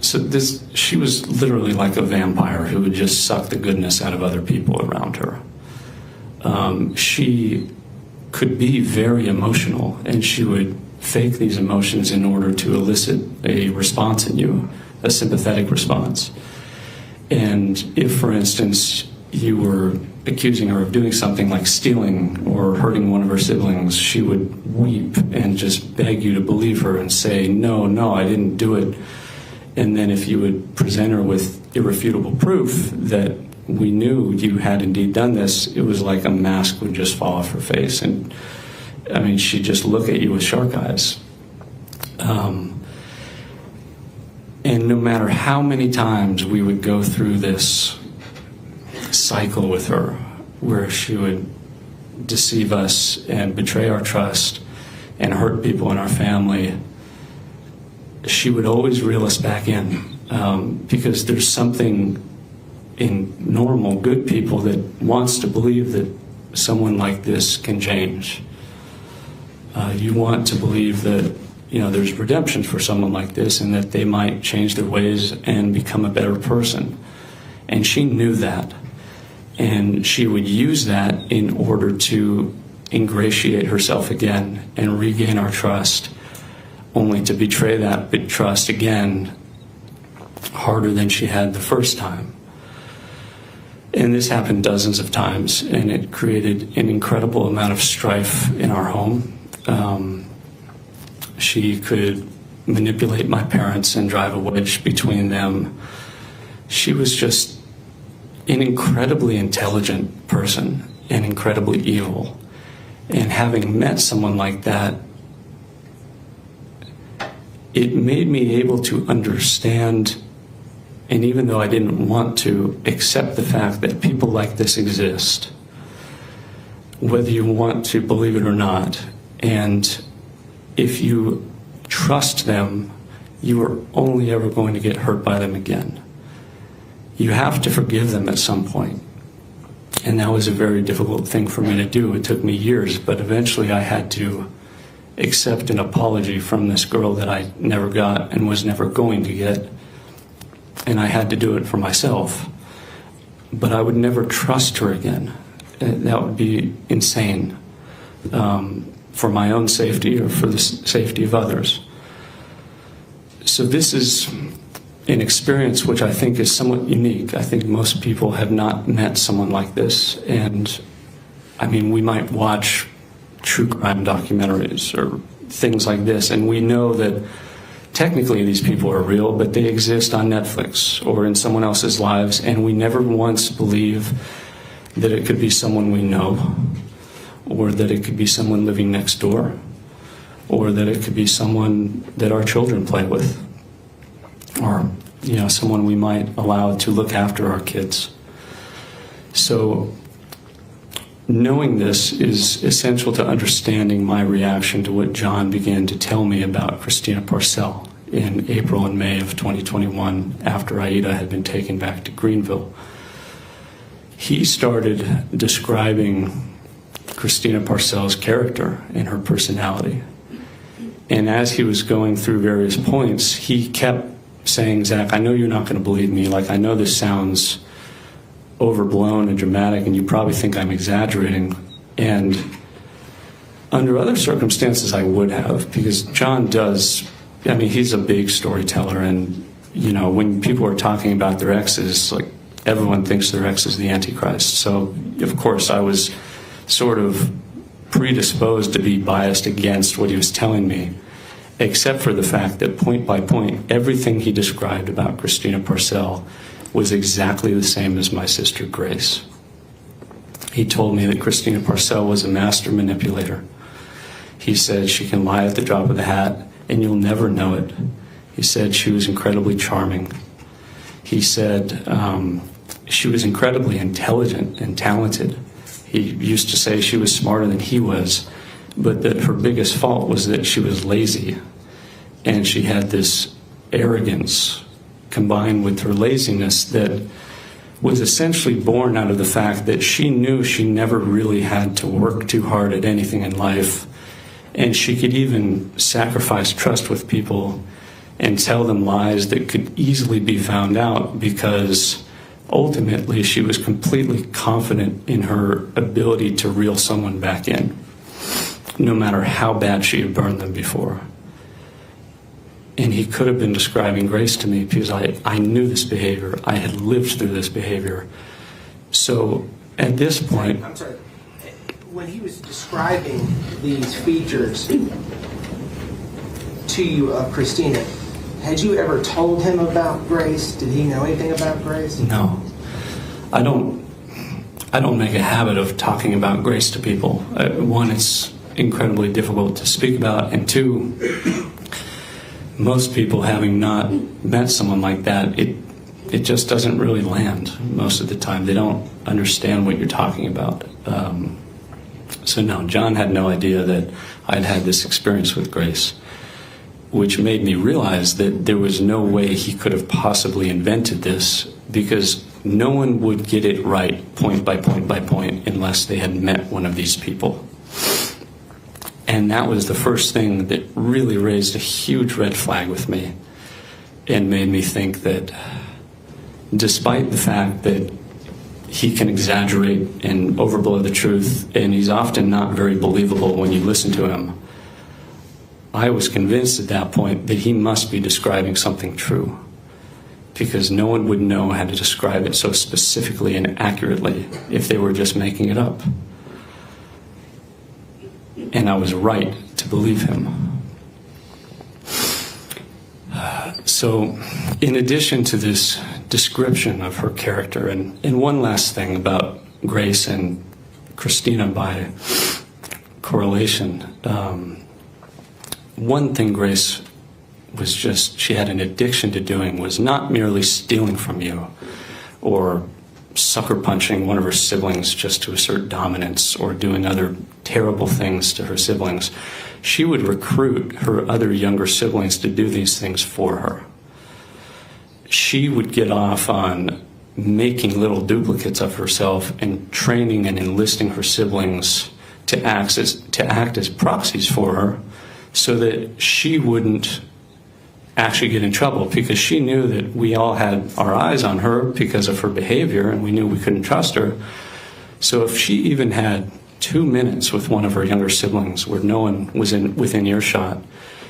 she was literally like a vampire who would just suck the goodness out of other people around her. She could be very emotional, and she would fake these emotions in order to elicit a response in you, a sympathetic response. And if, for instance, you were accusing her of doing something like stealing or hurting one of her siblings, she would weep and just beg you to believe her and say, no, I didn't do it. And then if you would present her with irrefutable proof that we knew you had indeed done this, it was like a mask would just fall off her face. And I mean, she'd just look at you with shark eyes. And no matter how many times we would go through this cycle with her, where she would deceive us and betray our trust and hurt people in our family, she would always reel us back in, because there's something in normal, good people that wants to believe that someone like this can change. You want to believe that, there's redemption for someone like this, and that they might change their ways and become a better person. And she knew that. And she would use that in order to ingratiate herself again and regain our trust, only to betray that trust again harder than she had the first time. And this happened dozens of times, and it created an incredible amount of strife in our home. She could manipulate my parents and drive a wedge between them. She was just an incredibly intelligent person and incredibly evil. And having met someone like that, it made me able to understand, and even though I didn't want to, accept the fact that people like this exist, whether you want to believe it or not. And if you trust them, you are only ever going to get hurt by them again. You have to forgive them at some point. And that was a very difficult thing for me to do. It took me years, but eventually I had to accept an apology from this girl that I never got and was never going to get. And I had to do it for myself. But I would never trust her again. That would be insane, for my own safety or for the safety of others. So this is an experience which I think is somewhat unique. I think most people have not met someone like this. And I mean, we might watch true crime documentaries or things like this, and we know that technically these people are real, but they exist on Netflix or in someone else's lives, and we never once believe that it could be someone we know, or that it could be someone living next door, or that it could be someone that our children play with, or someone we might allow to look after our kids. So knowing this is essential to understanding my reaction to what John began to tell me about Christina Parcell in April and May of 2021 after Aida had been taken back to Greenville. He started describing Christina Parcell's character and her personality. And as he was going through various points, he kept saying, Zach, I know you're not going to believe me. Like, I know this sounds overblown and dramatic, and you probably think I'm exaggerating. And under other circumstances, I would have, because John does, he's a big storyteller. And, when people are talking about their exes, like, everyone thinks their ex is the Antichrist. So, of course, I was sort of predisposed to be biased against what he was telling me, except for the fact that point by point, everything he described about Christina Parcell was exactly the same as my sister Grace. He told me that Christina Parcell was a master manipulator. He said she can lie at the drop of the hat and you'll never know it. He said she was incredibly charming. He said she was incredibly intelligent and talented. He used to say she was smarter than he was, but that her biggest fault was that she was lazy. And she had this arrogance combined with her laziness that was essentially born out of the fact that she knew she never really had to work too hard at anything in life. And she could even sacrifice trust with people and tell them lies that could easily be found out, because ultimately she was completely confident in her ability to reel someone back in, no matter how bad she had burned them before. And he could have been describing Grace to me because I knew this behavior. I had lived through this behavior. So at this point... I'm sorry. When he was describing these features to you of Christina, had you ever told him about Grace? Did he know anything about Grace? No. I don't make a habit of talking about Grace to people. One, it's incredibly difficult to speak about, and two, most people, having not met someone like that, it just doesn't really land most of the time. They don't understand what you're talking about. So no, John had no idea that I'd had this experience with Grace, which made me realize that there was no way he could have possibly invented this, because no one would get it right point by point by point unless they had met one of these people. And that was the first thing that really raised a huge red flag with me and made me think that despite the fact that he can exaggerate and overblow the truth, and he's often not very believable when you listen to him, I was convinced at that point that he must be describing something true, because no one would know how to describe it so specifically and accurately if they were just making it up. And I was right to believe him. So, in addition to this description of her character, and one last thing about Grace and Christina by correlation, one thing Grace was she had an addiction to doing was not merely stealing from you or sucker punching one of her siblings just to assert dominance or doing other terrible things to her siblings. She would recruit her other younger siblings to do these things for her. She would get off on making little duplicates of herself and training and enlisting her siblings to act as proxies for her, so that she wouldn't actually get in trouble, because she knew that we all had our eyes on her because of her behavior, and we knew we couldn't trust her. So if she even had 2 minutes with one of her younger siblings where no one was within earshot,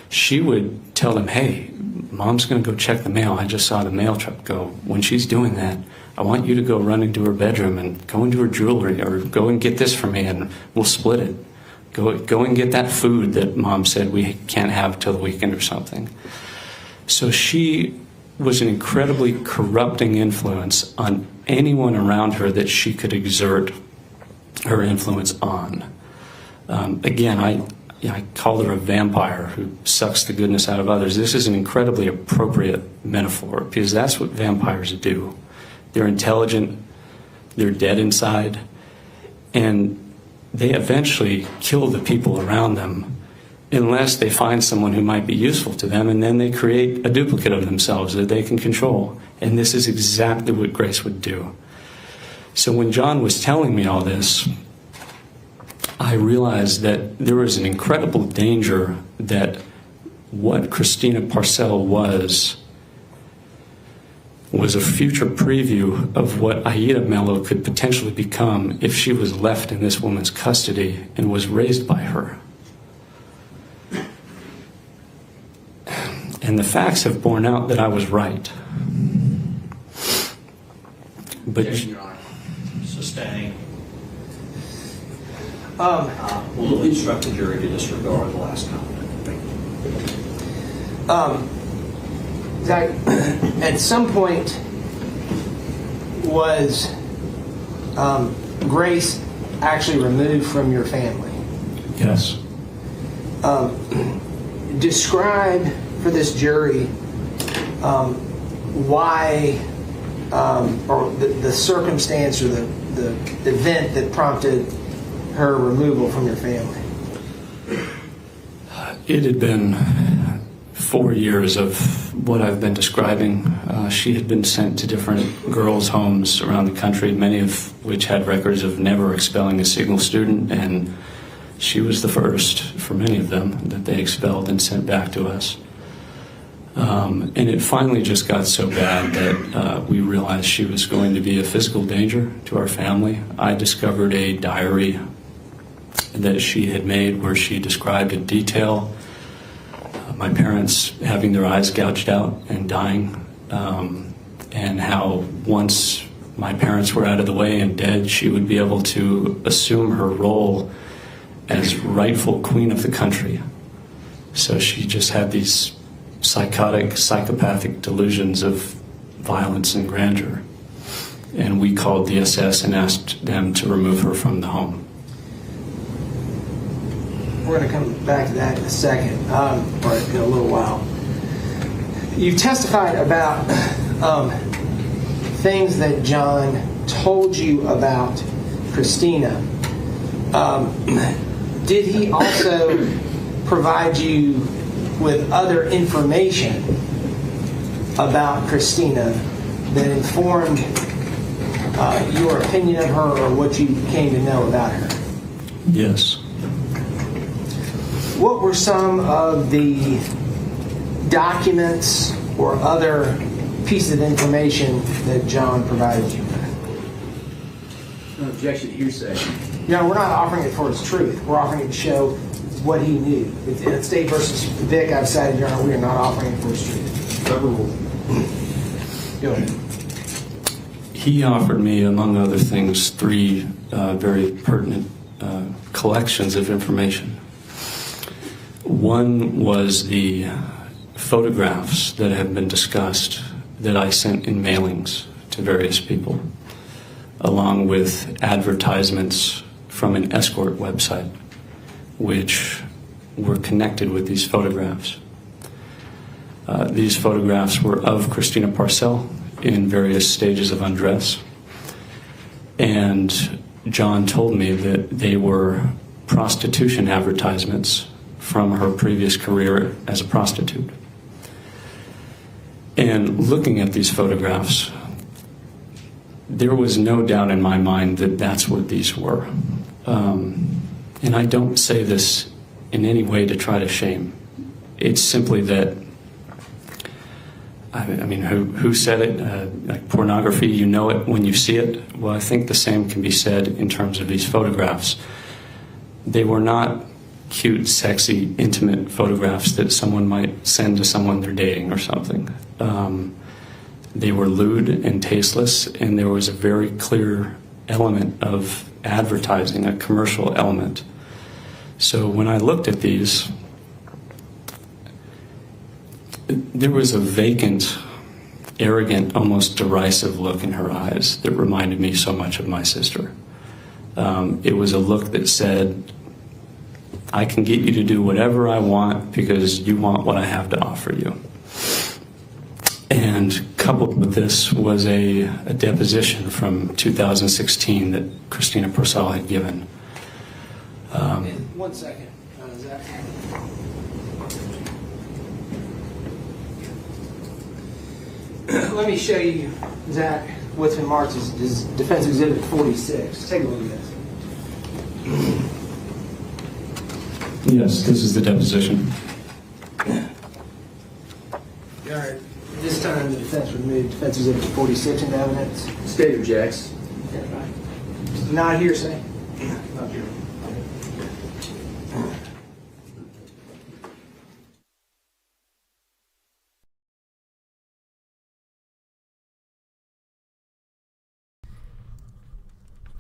she would tell them, hey, Mom's going to go check the mail. I just saw the mail truck go. When she's doing that, I want you to go run into her bedroom and go into her jewelry, or go and get this for me and we'll split it. Go and get that food that Mom said we can't have till the weekend or something. So she was an incredibly corrupting influence on anyone around her that she could exert her influence on. Again, I call her a vampire who sucks the goodness out of others. This is an incredibly appropriate metaphor because that's what vampires do. They're intelligent, they're dead inside, and they eventually kill the people around them unless they find someone who might be useful to them, and then they create a duplicate of themselves that they can control. And this is exactly what Grace would do. So when John was telling me all this, I realized that there was an incredible danger that what Christina Parcell was a future preview of what Aida Mello could potentially become if she was left in this woman's custody and was raised by her. And the facts have borne out that I was right. But Objection, Your Honor. Sustain. We'll instruct the jury to disregard the last comment. Zach, at some point, was Grace actually removed from your family? yes. Describe for this jury why, or the circumstance or the event that prompted her removal from your family. It had been 4 years of what I've been describing. She had been sent to different girls' homes around the country, many of which had records of never expelling a single student, and she was the first for many of them that they expelled and sent back to us. And it finally just got so bad that we realized she was going to be a physical danger to our family. I discovered a diary that she had made where she described in detail my parents having their eyes gouged out and dying, and how once my parents were out of the way and dead, she would be able to assume her role as rightful queen of the country. So she just had these psychotic, psychopathic delusions of violence and grandeur. And we called the SS and asked them to remove her from the home. We're going to come back to that in a second, or in a little while. You testified about things that John told you about Christina. Did he also provide you with other information about Christina that informed your opinion of her or what you came to know about her? Yes. What were some of the documents or other pieces of information that John provided you with? Objection, hearsay. You know, we're not offering it for its truth. We're offering it to show what he knew. In State versus Vic, I've cited, Your Honor, we are not offering it for its truth. Go ahead. He offered me, among other things, 3 very pertinent collections of information. One was the photographs that have been discussed that I sent in mailings to various people, along with advertisements from an escort website, which were connected with these photographs. These photographs were of Christina Parcell in various stages of undress, and John told me that they were prostitution advertisements from her previous career as a prostitute. And looking at these photographs, there was no doubt in my mind that that's what these were. And I don't say this in any way to try to shame. It's simply that, I mean, who said it? Like pornography, you know it when you see it. Well, I think the same can be said in terms of these photographs. They were not cute, sexy, intimate photographs that someone might send to someone they're dating or something. They were lewd and tasteless, and there was a very clear element of advertising, a commercial element. So when I looked at these, there was a vacant, arrogant, almost derisive look in her eyes that reminded me so much of my sister. It was a look that said, I can get you to do whatever I want because you want what I have to offer you. And coupled with this was a deposition from 2016 that Christina Parcell had given. And 1 second, Zach. Let me show you, Zach, what's been marked as Defense Exhibit 46. Take a look at this. Yes, this is the deposition. All right. This time the defense removed Defense Exhibit 46 into evidence. State objects. Not hearsay. Not here.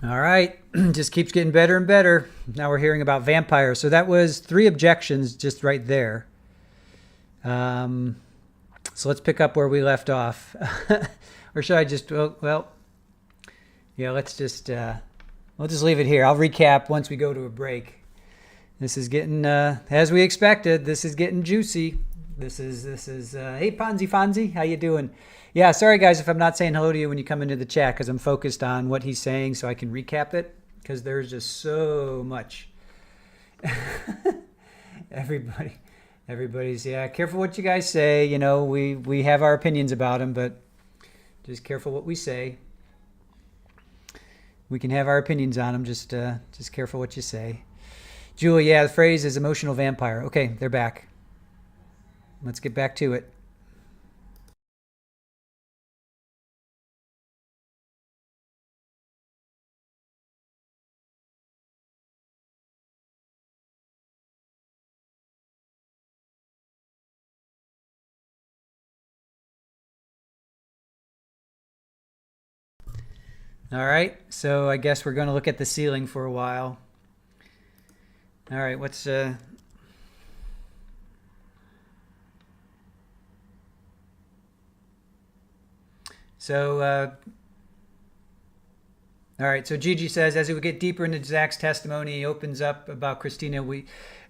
All right, just keeps getting better and better. Now we're hearing about vampires. So that was 3 objections just right there. So let's pick up where we left off. Or should I just, well, yeah, let's just, we'll just leave it here. I'll recap once we go to a break. This is getting, as we expected, this is getting juicy. This is, hey, Ponzi Fonzie, how you doing? Yeah, sorry guys if I'm not saying hello to you when you come into the chat because I'm focused on what he's saying so I can recap it because there's just so much. Everybody's, yeah, careful what you guys say. You know, we have our opinions about him, but just careful what we say. We can have our opinions on him, just careful what you say. Julie, yeah, the phrase is emotional vampire. Okay, they're back. Let's get back to it. All right, so I guess we're going to look at the ceiling for a while. All right, what's all right, so Gigi says, as we get deeper into Zach's testimony, he opens up about Christina.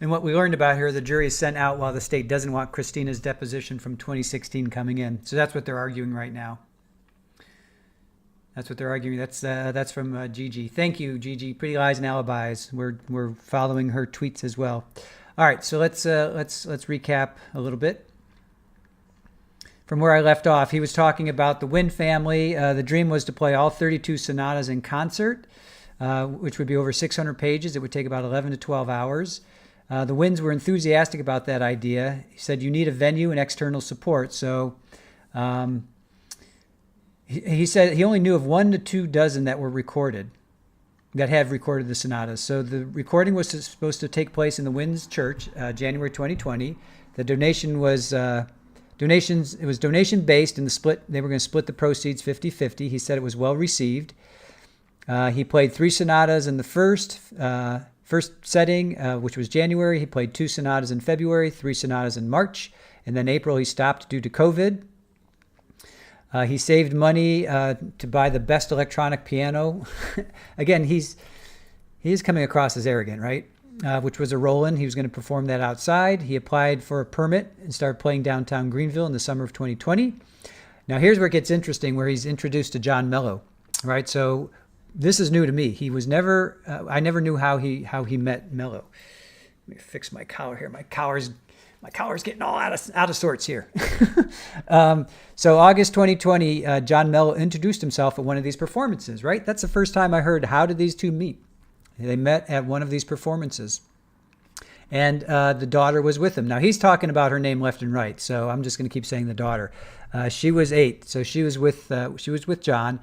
And what we learned about her, the jury is sent out while the state doesn't want Christina's deposition from 2016 coming in. So that's what they're arguing right now. That's what they're arguing. That's from Gigi. Thank you, Gigi. Pretty Lies and Alibis. We're following her tweets as well. All right, so let's recap a little bit. From where I left off, he was talking about the Wynn family. The dream was to play all 32 sonatas in concert, which would be over 600 pages. It would take about 11 to 12 hours. The Wynns were enthusiastic about that idea. He said, you need a venue and external support. So he said he only knew of 1 to 2 dozen that were recorded, that had recorded the sonatas. So the recording was supposed to take place in the Wynn's church, January 2020. The donation was... It was donation based, and they were going to split the proceeds 50-50. He said it was well received. He played 3 sonatas in the first setting, which was January. He played 2 sonatas in February, 3 sonatas in March, and then April he stopped due to COVID. He saved money to buy the best electronic piano. Again, he is coming across as arrogant, right? Which was a Roland. He was going to perform that outside. He applied for a permit and started playing downtown Greenville in the summer of 2020. Now here's where it gets interesting, where he's introduced to John Mello, right? So this is new to me. He was never, I never knew how he met Mello. Let me fix my collar here. My collar's getting all out of sorts here. So August 2020, John Mello introduced himself at one of these performances, right? That's the first time I heard, how did these two meet? They met at one of these performances, and the daughter was with him. Now he's talking about her name left and right, so I'm just going to keep saying the daughter. She was 8, so she was with John.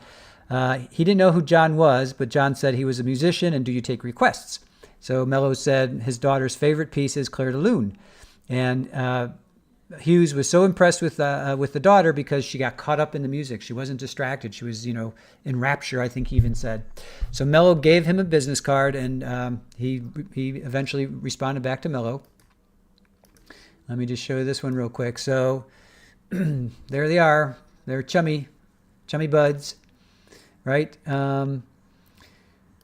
He didn't know who John was, but John said he was a musician and do you take requests? So Mello said his daughter's favorite piece is Clair de Lune. And Hughes was so impressed with the daughter because she got caught up in the music. She wasn't distracted. She was, in rapture, I think he even said. So Mello gave him a business card, and he eventually responded back to Mello. Let me just show you this one real quick. So there they are. They're chummy buds, right?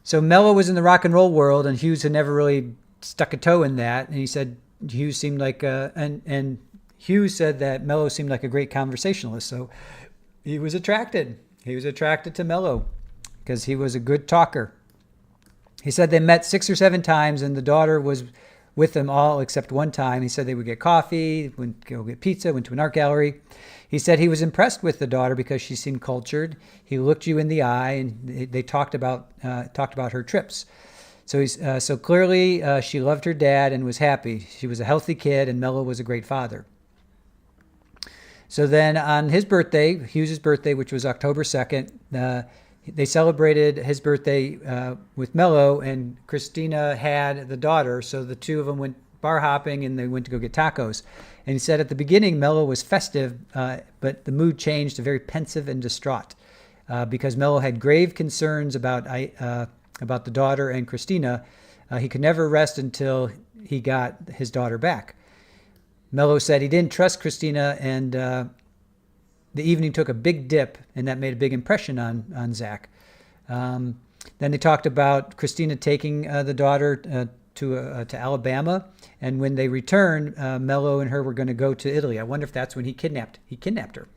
So Mello was in the rock and roll world, and Hughes had never really stuck a toe in that. And he said Hughes seemed like and Hughes said that Mello seemed like a great conversationalist, so he was attracted. He was attracted to Mello because he was a good talker. He said they met 6 or 7 times, and the daughter was with them all except one time. He said they would get coffee, went go get pizza, went to an art gallery. He said he was impressed with the daughter because she seemed cultured. He looked you in the eye, and they talked about her trips. So clearly she loved her dad and was happy. She was a healthy kid, and Mello was a great father. So then on his birthday, Hughes' birthday, which was October 2nd, they celebrated his birthday with Mello, and Christina had the daughter. So the two of them went bar hopping, and they went to go get tacos. And he said at the beginning, Mello was festive, but the mood changed to very pensive and distraught because Mello had grave concerns about the daughter and Christina. He could never rest until he got his daughter back. Mello said he didn't trust Christina, and the evening took a big dip, and that made a big impression on Zach. Then they talked about Christina taking the daughter to Alabama, and when they returned, Mello and her were going to go to Italy. I wonder if that's when he kidnapped her,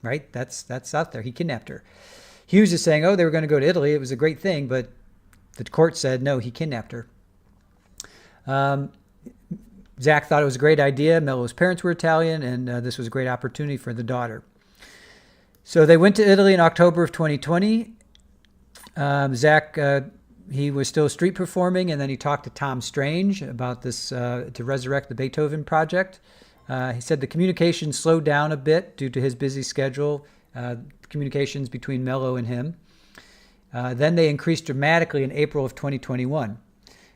right? That's out there. He kidnapped her. Hughes is saying, they were going to go to Italy. It was a great thing, but the court said no, he kidnapped her. Zach thought it was a great idea. Mello's parents were Italian, and this was a great opportunity for the daughter. So they went to Italy in October of 2020. Zach, he was still street performing, and then he talked to Tom Strange about this to resurrect the Beethoven project. He said the communication slowed down a bit due to his busy schedule, communications between Mello and him. Then they increased dramatically in April of 2021.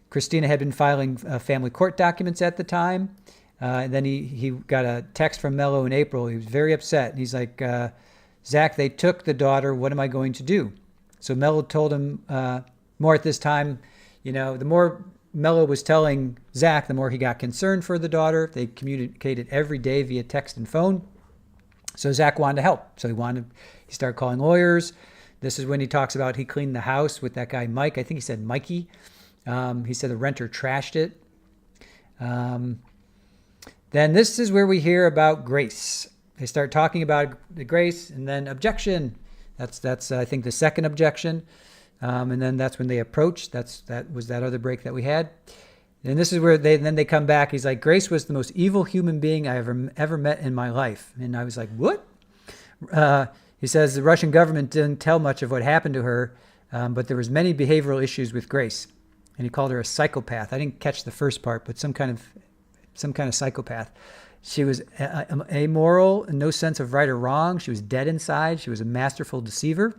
Christina had been filing family court documents at the time. And then he got a text from Mello in April. He was very upset. And he's like, Zach, they took the daughter. What am I going to do? So Mello told him more at this time. The more Mello was telling Zach, the more he got concerned for the daughter. They communicated every day via text and phone. So Zach wanted to help. So he started calling lawyers. This is when he talks about he cleaned the house with that guy, Mike. I think he said Mikey. He said the renter trashed it. Then this is where we hear about Grace. They start talking about the Grace, and then objection. That's I think the second objection. And then that's when they approach. That was that other break that we had. And this is where they come back. He's like, Grace was the most evil human being I ever met in my life. And I was like, what? He says the Russian government didn't tell much of what happened to her, but there was many behavioral issues with Grace. And he called her a psychopath. I didn't catch the first part, but some kind of psychopath. She was amoral, no sense of right or wrong. She was dead inside. She was a masterful deceiver.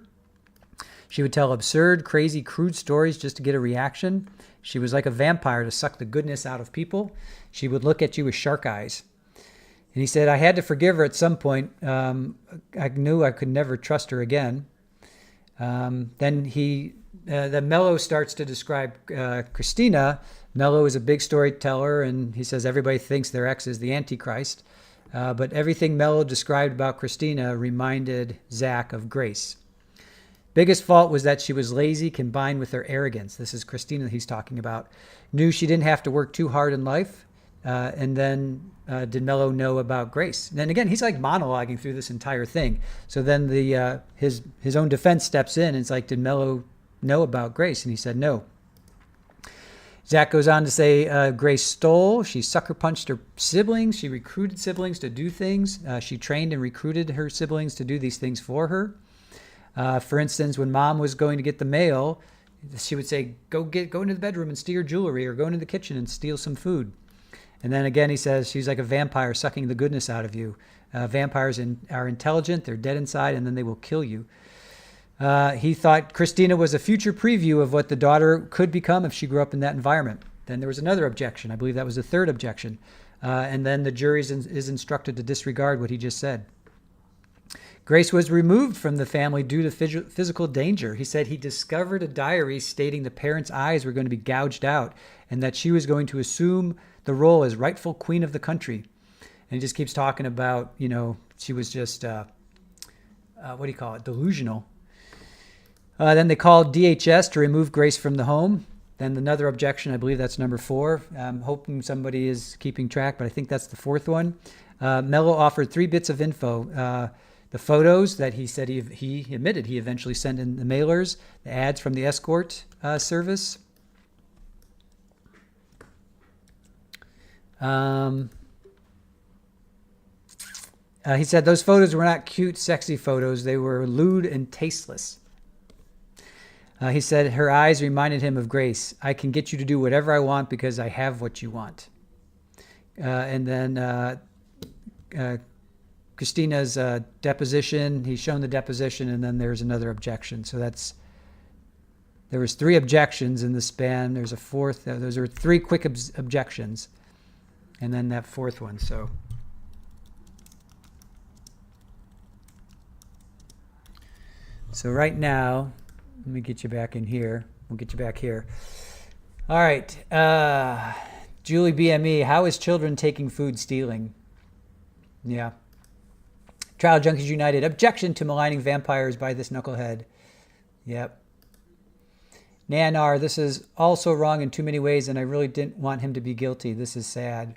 She would tell absurd, crazy, crude stories just to get a reaction. She was like a vampire to suck the goodness out of people. She would look at you with shark eyes. And he said, I had to forgive her at some point. I knew I could never trust her again. Then Mello starts to describe Christina. Mello is a big storyteller, and he says everybody thinks their ex is the Antichrist. But everything Mello described about Christina reminded Zach of Grace. Biggest fault was that she was lazy combined with her arrogance. This is Christina he's talking about. Knew she didn't have to work too hard in life. And then did Mello know about Grace? And then again, he's like monologuing through this entire thing. So then his own defense steps in, and it's like, did Mello know about Grace? And he said no. Zach goes on to say Grace stole. She sucker punched her siblings. She recruited siblings to do things. She trained and recruited her siblings to do these things for her. For instance, when mom was going to get the mail, she would say, go into the bedroom and steal your jewelry, or go into the kitchen and steal some food. And then again, he says she's like a vampire sucking the goodness out of you. Vampires are intelligent, they're dead inside, and then they will kill you. He thought Christina was a future preview of what the daughter could become if she grew up in that environment. Then there was another objection. I believe that was the third objection. And then the jury is instructed to disregard what he just said. Grace was removed from the family due to physical danger. He said he discovered a diary stating the parents' eyes were going to be gouged out and that she was going to assume the role as rightful queen of the country. And he just keeps talking about, she was just, delusional. Then they called DHS to remove Grace from the home. Then another objection, I believe that's number 4. I'm hoping somebody is keeping track, but I think that's the 4th one. Mello offered 3 bits of info. The photos that he said he admitted he eventually sent in the mailers, the ads from the escort service. He said those photos were not cute, sexy photos. They were lewd and tasteless. He said her eyes reminded him of Grace. I can get you to do whatever I want because I have what you want. And then Christina's deposition, he's shown the deposition, and then there's another objection. So there was 3 objections in the span. There's a 4th. Those are 3 quick objections. And then that 4th one. So right now, let me get you back in here. We'll get you back here. All right. Julie BME, how is children taking food stealing? Yeah. Trial Junkies United, objection to maligning vampires by this knucklehead. Yep. Nanar, this is also wrong in too many ways, and I really didn't want him to be guilty. This is sad.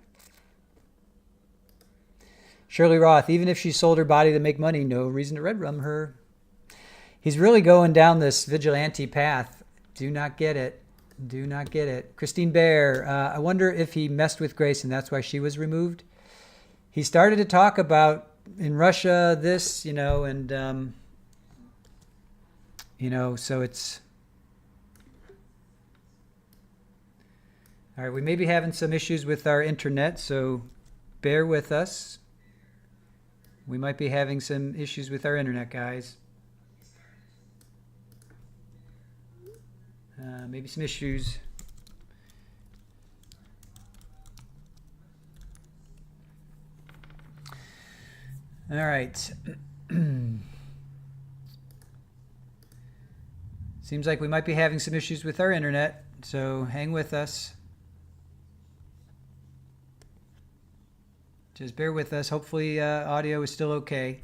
Shirley Roth, even if she sold her body to make money, no reason to red rum her. He's really going down this vigilante path. Do not get it. Do not get it. Christine Bear, I wonder if he messed with Grace and that's why she was removed. He started to talk about in Russia this, so it's... All right, we may be having some issues with our internet, so bear with us. We might be having some issues with our internet, guys. Maybe some issues. All right. Seems like we might be having some issues with our internet, so hang with us. Just bear with us. Hopefully audio is still okay.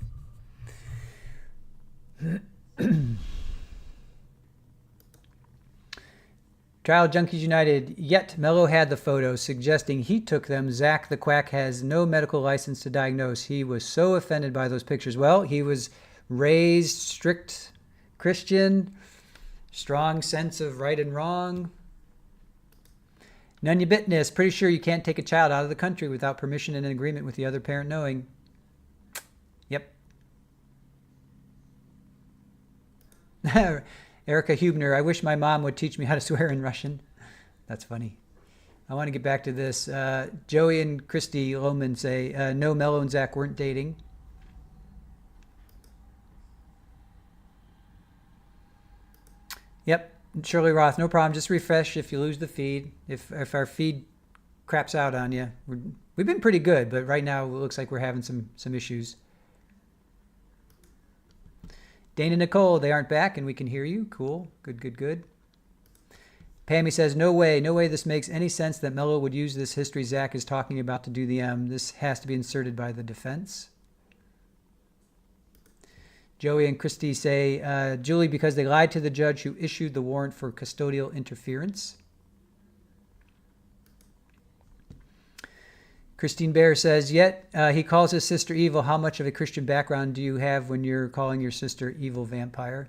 Trial Junkies United, yet Mello had the photos suggesting he took them. Zach the Quack has no medical license to diagnose. He was so offended by those pictures. Well, he was raised strict Christian, strong sense of right and wrong. None you bitness, pretty sure you can't take a child out of the country without permission and an agreement with the other parent knowing. Yep. Erica Hubner, I wish my mom would teach me how to swear in Russian. That's funny. I want to get back to this. Joey and Christy Lohman say, no, Mello and Zach weren't dating. Yep. Shirley Roth, no problem. Just refresh if you lose the feed. If our feed craps out on you. We've been pretty good, but right now it looks like we're having some issues. Dana Nicole, they aren't back and we can hear you. Cool. Good. Pammy says, no way this makes any sense that Mello would use this history Zach is talking about to do the M. This has to be inserted by the defense. Joey and Christy say, Julie, because they lied to the judge who issued the warrant for custodial interference. Christine Bear says, yet he calls his sister evil. How much of a Christian background do you have when you're calling your sister evil vampire?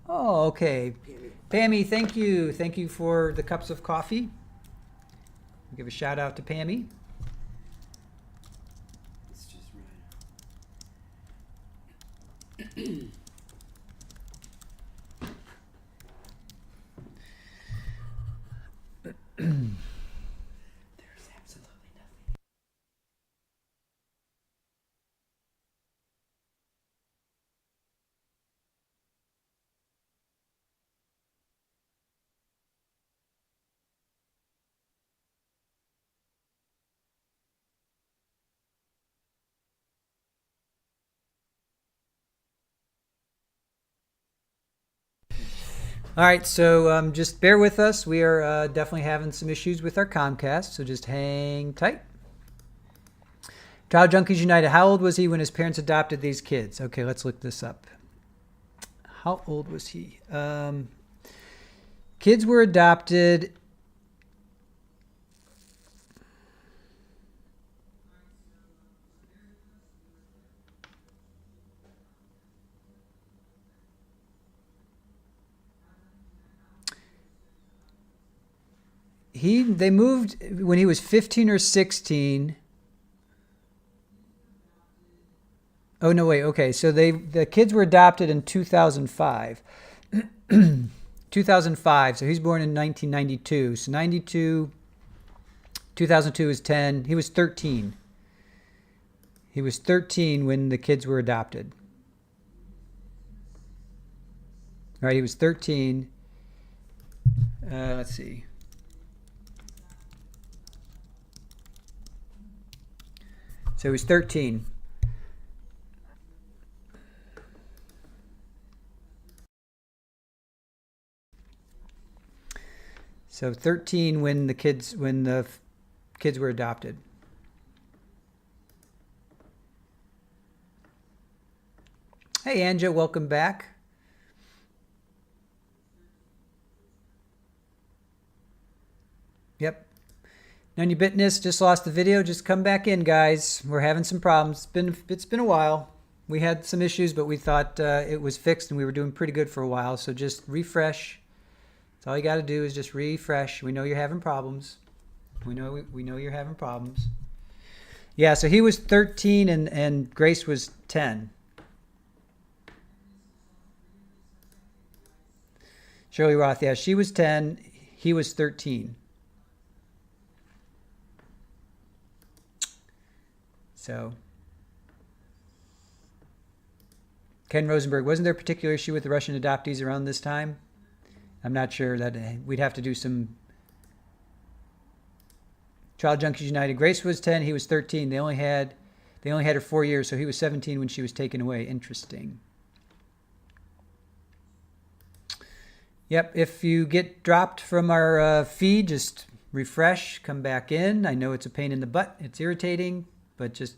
Oh, okay. Pammy, thank you. Thank you for the cups of coffee. I'll give a shout out to Pammy. It's just right. All right, so just bear with us. We are definitely having some issues with our Comcast, so just hang tight. Child Junkies United. How old was he when his parents adopted these kids? Okay, let's look this up. How old was he? Kids were adopted. They moved when he was 15 or 16. Oh no, wait. Okay, so the kids were adopted in 2005. 2005. So he's born in 1992. So 92, 2002 is 10. He was 13. He was 13 when the kids were adopted. All right, he was 13. Let's see. So he was 13. So 13 when the kids were adopted. Hey Anja, welcome back. Yep. None you bitness, just lost the video. Just come back in, guys. We're having some problems. It's been a while. We had some issues, but we thought it was fixed and we were doing pretty good for a while. So just refresh. That's all you got to do is just refresh. We know you're having problems. We know you're having problems. Yeah, so he was 13 and Grace was 10. Shirley Roth, yeah, she was 10. He was 13. So, Ken Rosenberg, wasn't there a particular issue with the Russian adoptees around this time? I'm not sure. That we'd have to do some. Child Junkies United. Grace was 10. He was 13. They only had her 4 years, so he was 17 when she was taken away. Interesting. Yep. If you get dropped from our feed, just refresh, come back in. I know it's a pain in the butt. It's irritating, but just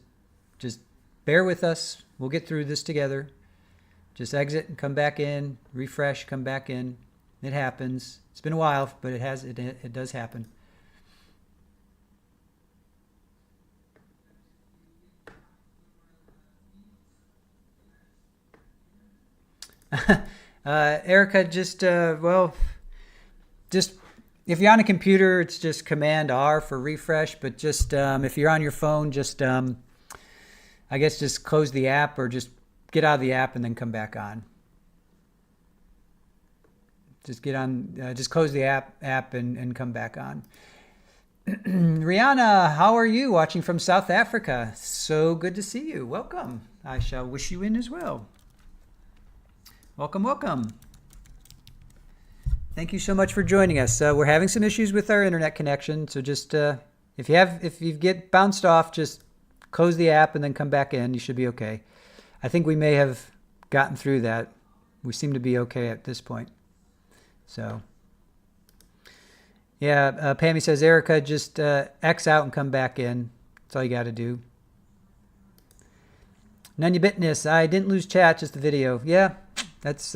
bear with us. We'll get through this together. Just exit and come back in. Refresh, come back in. It happens. It's been a while, but it does happen. Erica, just if you're on a computer, it's just Command R for refresh. But just if you're on your phone, just I guess just close the app or just get out of the app and then come back on. Just get on, just close the app and come back on. Rihanna, how are you? Watching from South Africa. So good to see you. Welcome. I shall wish you in as well. Welcome, welcome. Thank you so much for joining us. We're having some issues with our internet connection, so just if you get bounced off, just close the app and then come back in. You should be okay. I think we may have gotten through that. We seem to be okay at this point. So, yeah, Pammy says, Erica, just X out and come back in. That's all you got to do. None you bitness. I didn't lose chat, just the video. Yeah, that's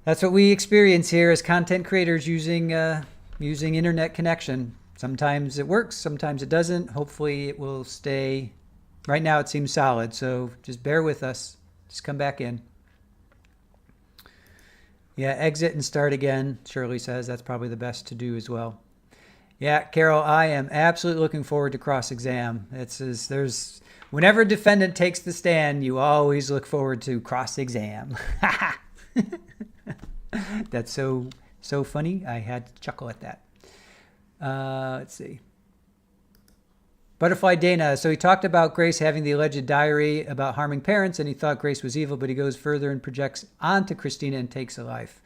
what we experience here as content creators using internet connection. Sometimes it works, sometimes it doesn't. Hopefully it will stay. Right now it seems solid, so just bear with us. Just come back in. Yeah, exit and start again, Shirley says. That's probably the best to do as well. Yeah, Carol, I am absolutely looking forward to cross-exam. Whenever a defendant takes the stand, you always look forward to cross-exam. That's so funny. I had to chuckle at that. Let's see. Butterfly Dana. So he talked about Grace having the alleged diary about harming parents, and he thought Grace was evil, but he goes further and projects onto Christina and takes a life.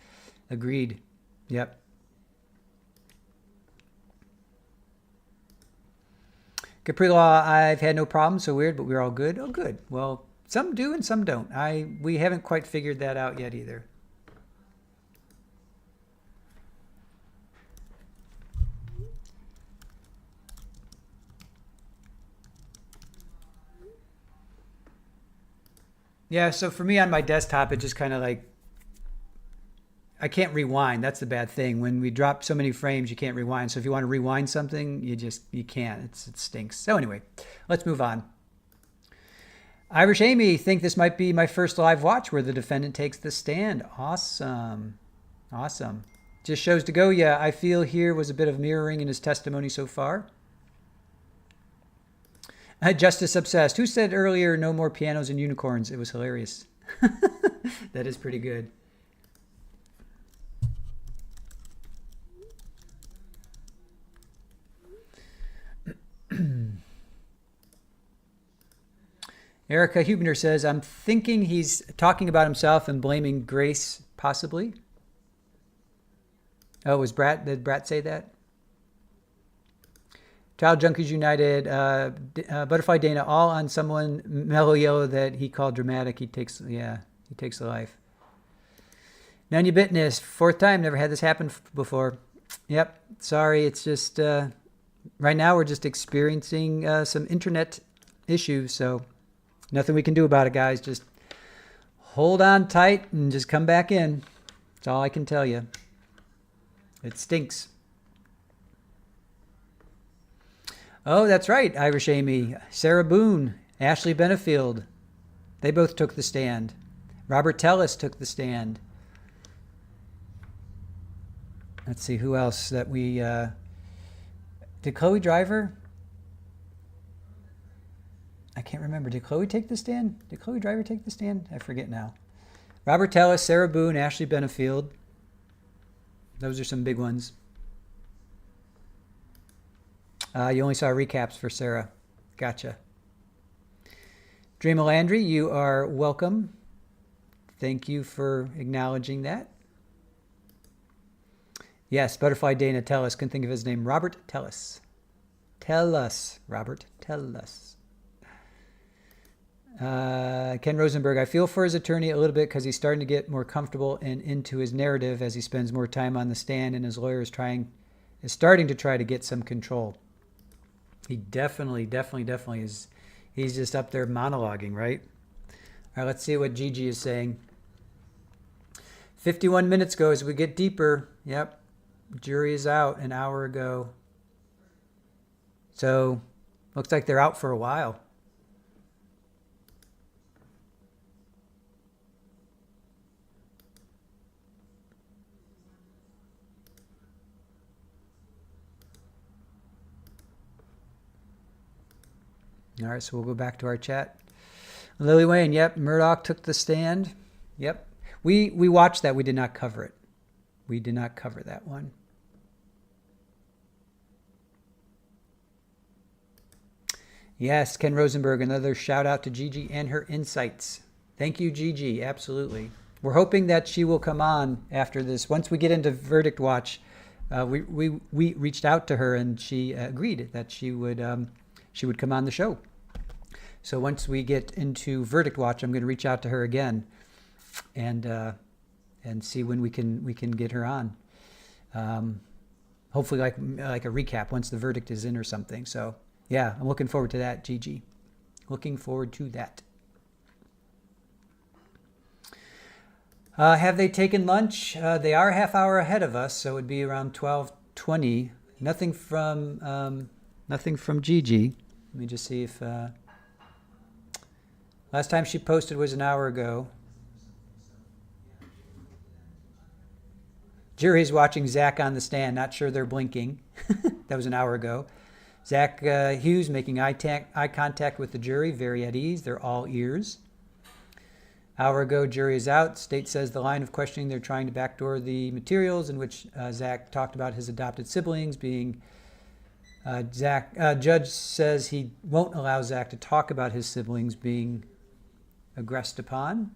Agreed. Yep. Capri Law, I've had no problems. So weird, but we're all good. Oh, good. Well, some do and some don't. We haven't quite figured that out yet either. Yeah, so for me on my desktop, it just kind of like, I can't rewind. That's the bad thing. When we drop so many frames, you can't rewind. So if you want to rewind something, you can't. It stinks. So anyway, let's move on. Irish Amy, think this might be my first live watch where the defendant takes the stand. Awesome. Awesome. Just shows to go. Yeah, I feel here was a bit of mirroring in his testimony so far. Justice Obsessed. Who said earlier no more pianos and unicorns? It was hilarious. That is pretty good. Erica Hubner says, I'm thinking he's talking about himself and blaming Grace, possibly. Oh, did Brat say that? Child Junkies United, Butterfly Dana, all on someone, Mello Yellow, that he called dramatic. He takes a life. Nanya Bitness, 4th time, never had this happen before. Yep, sorry, it's just, right now we're just experiencing some internet issues, so nothing we can do about it, guys. Just hold on tight and just come back in. That's all I can tell you. It stinks. Oh, that's right, Irish Amy. Sarah Boone, Ashley Benefield. They both took the stand. Robert Tellis took the stand. Let's see, who else that we... did Chloe Driver? I can't remember. Did Chloe take the stand? Did Chloe Driver take the stand? I forget now. Robert Tellis, Sarah Boone, Ashley Benefield. Those are some big ones. You only saw recaps for Sarah. Gotcha. Dreama Landry, you are welcome. Thank you for acknowledging that. Yes, Butterfly Dana Tellis. Couldn't think of his name. Robert Tellis. Tell us, Robert. Tell us. Ken Rosenberg, I feel for his attorney a little bit because he's starting to get more comfortable and into his narrative as he spends more time on the stand, and his lawyer is starting to try to get some control. He definitely is. He's just up there monologuing, right? All right, let's see what Gigi is saying. 51 minutes ago as we get deeper. Yep, jury is out an hour ago. So, looks like they're out for a while. All right, so we'll go back to our chat. Lily Wayne, yep, Murdoch took the stand. Yep. We watched that. We did not cover it. We did not cover that one. Yes, Ken Rosenberg, another shout out to Gigi and her insights. Thank you, Gigi. Absolutely. We're hoping that she will come on after this. Once we get into Verdict Watch, we reached out to her and she agreed that she would come on the show. So once we get into Verdict Watch, I'm going to reach out to her again and see when we can get her on. Hopefully like a recap once the verdict is in or something. So yeah, I'm looking forward to that, Gigi. Looking forward to that. Have they taken lunch? They are a half hour ahead of us, so it would be around 12:20. Nothing from Gigi. Let me just see if... last time she posted was an hour ago. Jury's watching Zach on the stand. Not sure they're blinking. That was an hour ago. Zach Hughes making eye contact with the jury. Very at ease. They're all ears. Hour ago, jury is out. State says the line of questioning, they're trying to backdoor the materials in which Zach talked about his adopted siblings being... Judge says he won't allow Zach to talk about his siblings being aggressed upon.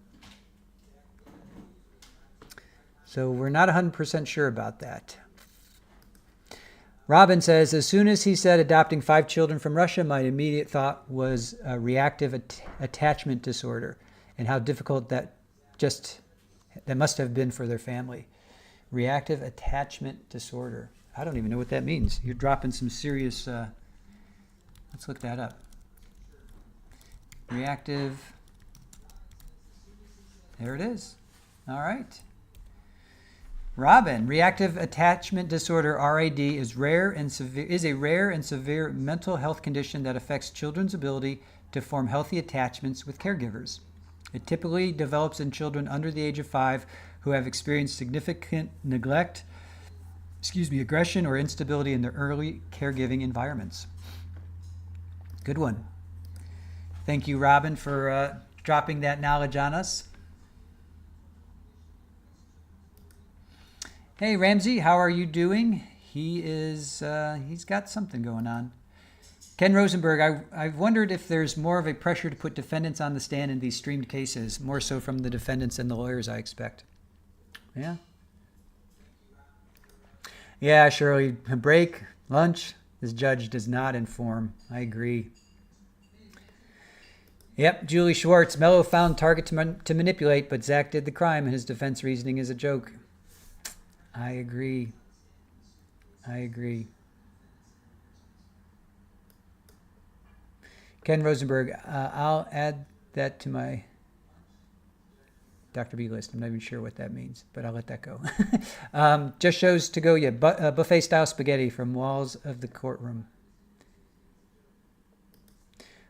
So we're not 100% sure about that. Robin says, as soon as he said adopting 5 children from Russia, my immediate thought was a reactive attachment disorder and how difficult that must have been for their family. Reactive attachment disorder. I don't even know what that means. You're dropping some serious... let's look that up. Reactive There it is. All right. Robin, reactive attachment disorder (RAD) is a rare and severe mental health condition that affects children's ability to form healthy attachments with caregivers. It typically develops in children under the age of 5 who have experienced significant neglect, aggression, or instability in their early caregiving environments. Good one. Thank you, Robin, for dropping that knowledge on us. Hey, Ramsey, how are you doing? He's got something going on. Ken Rosenberg, I've wondered if there's more of a pressure to put defendants on the stand in these streamed cases, more so from the defendants and the lawyers, I expect. Yeah. Yeah, Shirley, a break, lunch, this judge does not inform. I agree. Yep, Julie Schwartz, Mello found target to manipulate, but Zach did the crime and his defense reasoning is a joke. I agree. Ken Rosenberg, I'll add that to my Dr. B list. I'm not even sure what that means, but I'll let that go. Just shows to go, buffet-style spaghetti from walls of the courtroom.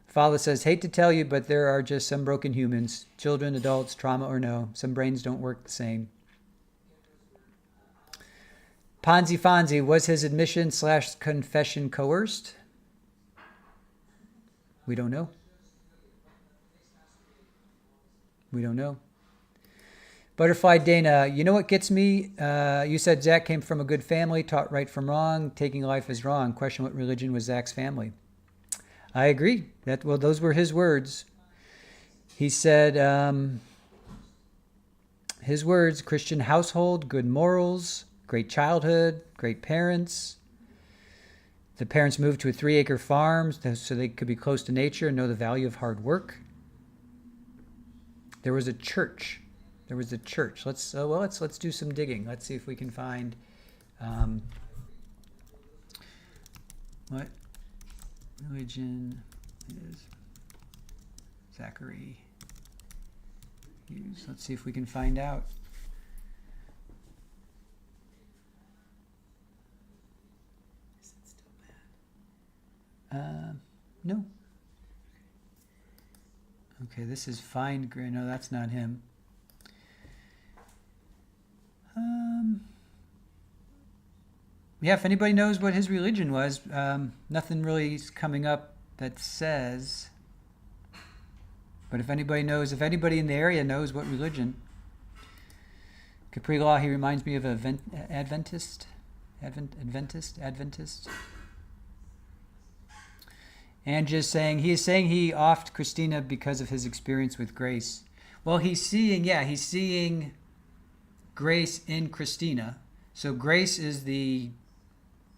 Father says, hate to tell you, but there are just some broken humans, children, adults, trauma or no. Some brains don't work the same. Ponzi Fonzie, was his admission/confession coerced? We don't know. Butterfly Dana, you know what gets me? You said Zach came from a good family, taught right from wrong, taking life as wrong. Question what religion was Zach's family? I agree. Those were his words. He said, his words, Christian household, good morals, great childhood, great parents. The parents moved to a 3-acre farm so they could be close to nature and know the value of hard work. There was a church. Let's do some digging. Let's see if we can find what religion is Zachary Hughes. Let's see if we can find out. No. Okay, this is Find Greer. No, that's not him. Yeah, if anybody knows what his religion was, nothing really is coming up that says. But if anybody in the area knows what religion. Capri Law, he reminds me of an Adventist. And just saying, he is saying he offed Christina because of his experience with Grace. Well, he's seeing Grace in Christina. So Grace is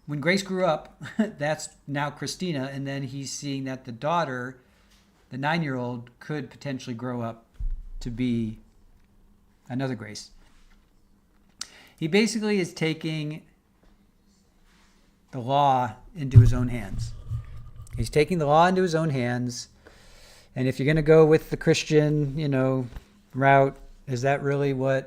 when Grace grew up, that's now Christina, and then he's seeing that the daughter, the 9-year-old, could potentially grow up to be another Grace. He basically is taking the law into his own hands. He's taking the law into his own hands. And if you're going to go with the Christian, route, is that really, well,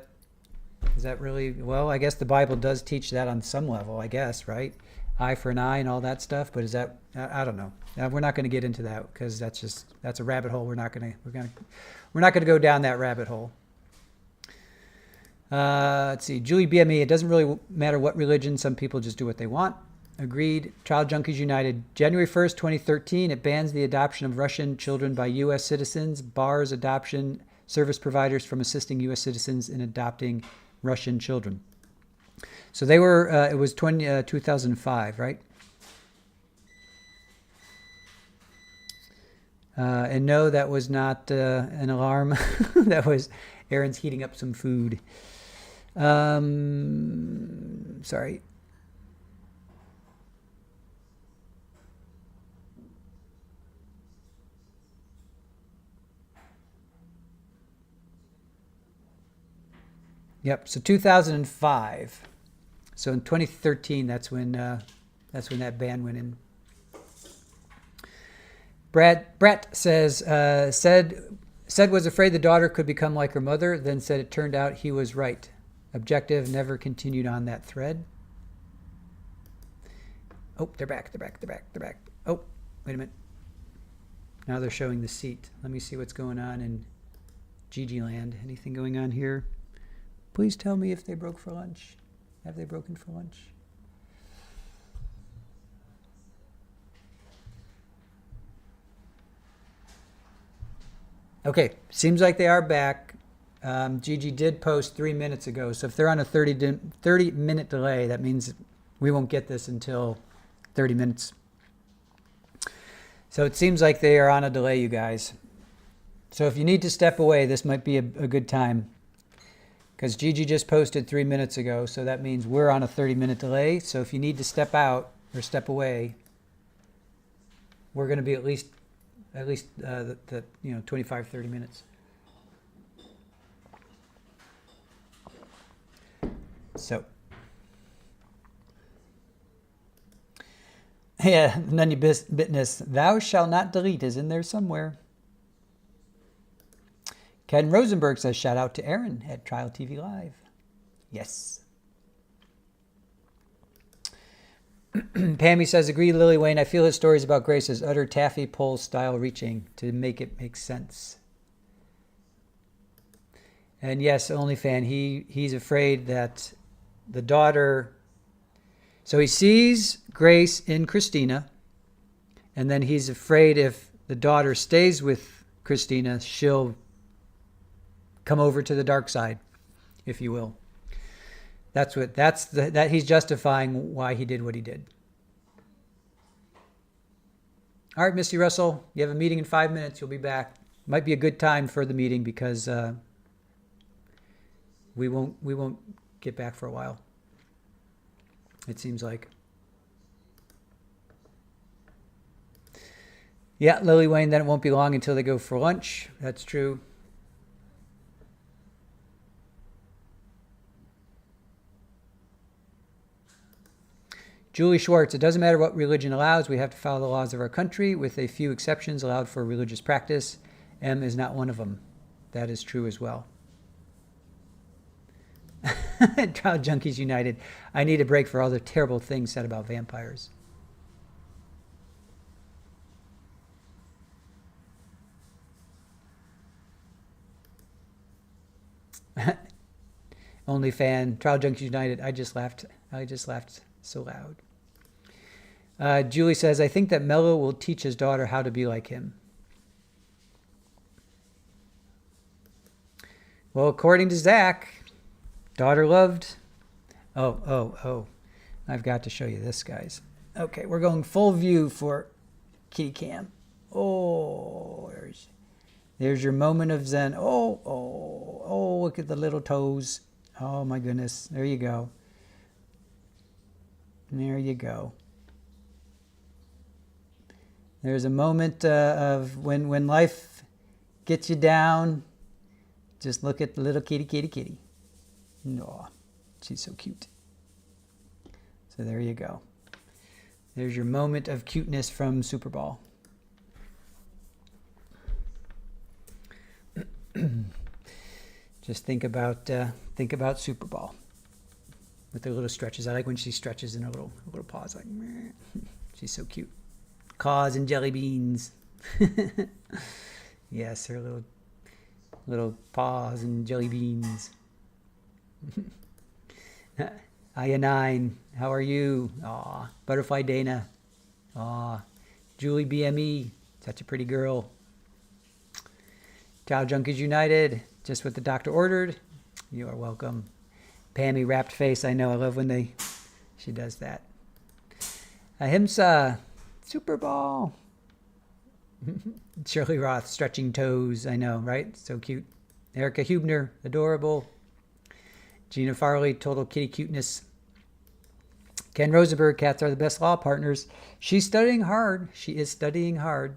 I guess the Bible does teach that on some level, I guess, right? Eye for an eye and all that stuff. But is that, I don't know. We're not going to get into that because that's a rabbit hole. We're not going to go down that rabbit hole. Let's see. Julie BME, it doesn't really matter what religion. Some people just do what they want. Agreed. Child Junkies United. January 1st, 2013, it bans the adoption of Russian children by U.S. citizens, bars adoption service providers from assisting U.S. citizens in adopting Russian children. So they were, it was 2005, right? And no, that was not an alarm. That was Aaron's heating up some food. Sorry. Yep. So 2005. So in 2013, that's when that ban went in. Brett says Said was afraid the daughter could become like her mother, then said it turned out he was right. Objective never continued on that thread. Oh, they're back. Oh, wait a minute. Now they're showing the seat. Let me see what's going on in Gigi land. Anything going on here? Please tell me if they broke for lunch. Have they broken for lunch? Okay, seems like they are back. Gigi did post 3 minutes ago, so if they're on a 30-minute delay, that means we won't get this until 30 minutes. So it seems like they are on a delay, you guys. So if you need to step away, this might be a good time. Because Gigi just posted 3 minutes ago, so that means we're on a 30-minute delay. So if you need to step out or step away, we're going to be at least 25, 30 minutes. So, yeah, none of your business. Thou shalt not delete is in there somewhere. Ken Rosenberg says, shout out to Aaron at Trial TV Live. Yes. Pammy says, agree, Lily Wayne. I feel his stories about Grace is utter taffy pole style reaching to make it make sense. And yes, OnlyFan, he's afraid that the daughter... So he sees Grace in Christina, and then he's afraid if the daughter stays with Christina, she'll come over to the dark side, if you will. That he's justifying why he did what he did. All right, Misty Russell, you have a meeting in 5 minutes. You'll be back. Might be a good time for the meeting because we won't get back for a while. It seems like. Yeah, Lily Wayne, then it won't be long until they go for lunch. That's true. Julie Schwartz, it doesn't matter what religion allows. We have to follow the laws of our country with a few exceptions allowed for religious practice. M is not one of them. That is true as well. Trial Junkies United. I need a break for all the terrible things said about vampires. OnlyFan. Trial Junkies United. I just laughed so loud. Julie says, I think that Mello will teach his daughter how to be like him. Well, according to Zach, daughter loved. Oh. I've got to show you this, guys. Okay, we're going full view for kitty cam. Oh, there's your moment of zen. Oh, look at the little toes. Oh, my goodness. There you go. There you go. There's a moment of when life gets you down. Just look at the little kitty. Oh, she's so cute. So there you go. There's your moment of cuteness from Super Bowl. Just think about Super Bowl with their little stretches. I like when she stretches in her little paws like. Meh. She's so cute. Caws and jelly beans. Yes, her little paws and jelly beans. Aya 9, how are you? Aw, Butterfly Dana. Aw, Julie BME, such a pretty girl. Child Junkies United, just what the doctor ordered. You are welcome. Pammy wrapped face, I know, I love when she does that. Ahimsa, Super Bowl. Shirley Roth, stretching toes, I know, right? So cute. Erica Hubner, adorable. Gina Farley, total kitty cuteness. Ken Rosenberg, cats are the best law partners. She's studying hard. She is studying hard.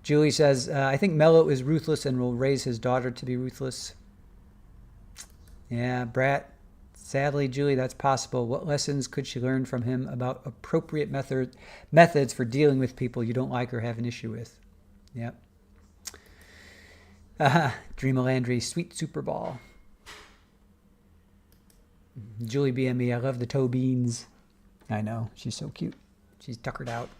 Julie says, I think Mello is ruthless and will raise his daughter to be ruthless. Yeah, Brat Sadly, Julie, that's possible. What lessons could she learn from him about appropriate methods for dealing with people you don't like or have an issue with? Yep. Dreama Landry, sweet Super Ball. Julie BME, I love the toe beans. I know, she's so cute. She's tuckered out.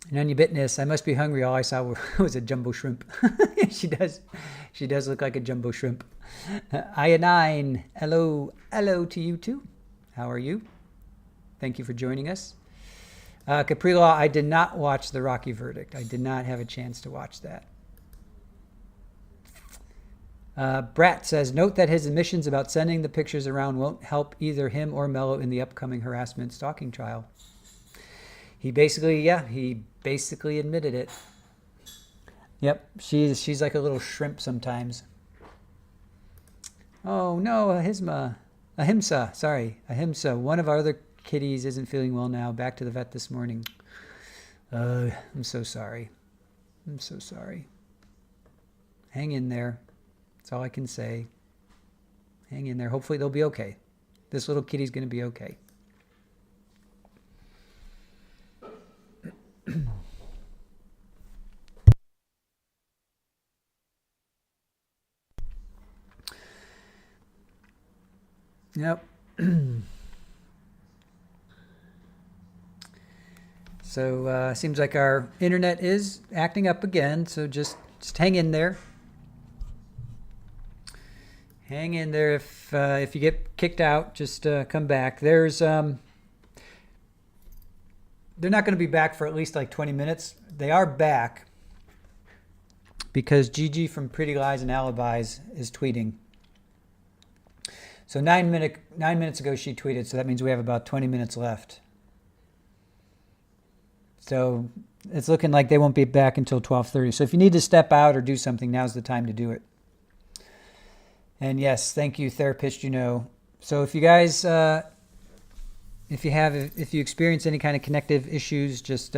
And Anya Bitness, I must be hungry. All I saw was a jumbo shrimp. She does look like a jumbo shrimp. Aya9, hello to you too. How are you? Thank you for joining us. Capri Law, I did not watch the Rocky Verdict. I did not have a chance to watch that. Brat says, note that his admissions about sending the pictures around won't help either him or Mello in the upcoming harassment stalking trial. He basically admitted it. Yep, she's like a little shrimp sometimes. Oh no, Ahimsa. One of our other kitties isn't feeling well now. Back to the vet this morning. I'm so sorry. Hang in there. That's all I can say. Hang in there. Hopefully they'll be okay. This little kitty's going to be okay. Yep. So seems like our internet is acting up again. So just hang in there. Hang in there. If you get kicked out, just come back. There's they're not going to be back for at least like 20 minutes. They are back because Gigi from Pretty Lies and Alibis is tweeting. So 9 minutes ago she tweeted, so that means we have about 20 minutes left. So it's looking like they won't be back until 12:30. So if you need to step out or do something, now's the time to do it. And yes, thank you, therapist. So if you guys, if you experience any kind of connective issues, just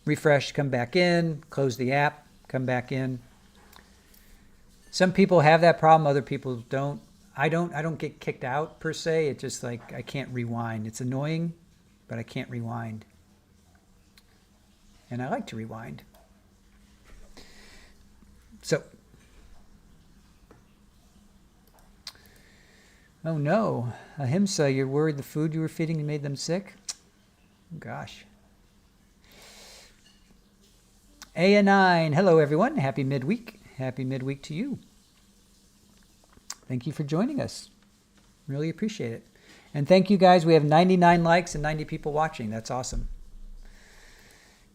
refresh, come back in, close the app, come back in. Some people have that problem, other people don't. I don't get kicked out per se. It's just like I can't rewind. It's annoying, but I can't rewind. And I like to rewind. So, oh no, Ahimsa, you're worried the food you were feeding made them sick? Oh, gosh. Aya9, hello everyone. Happy midweek. Happy midweek to you. Thank you for joining us. Really appreciate it. And thank you guys. We have 99 likes and 90 people watching. That's awesome.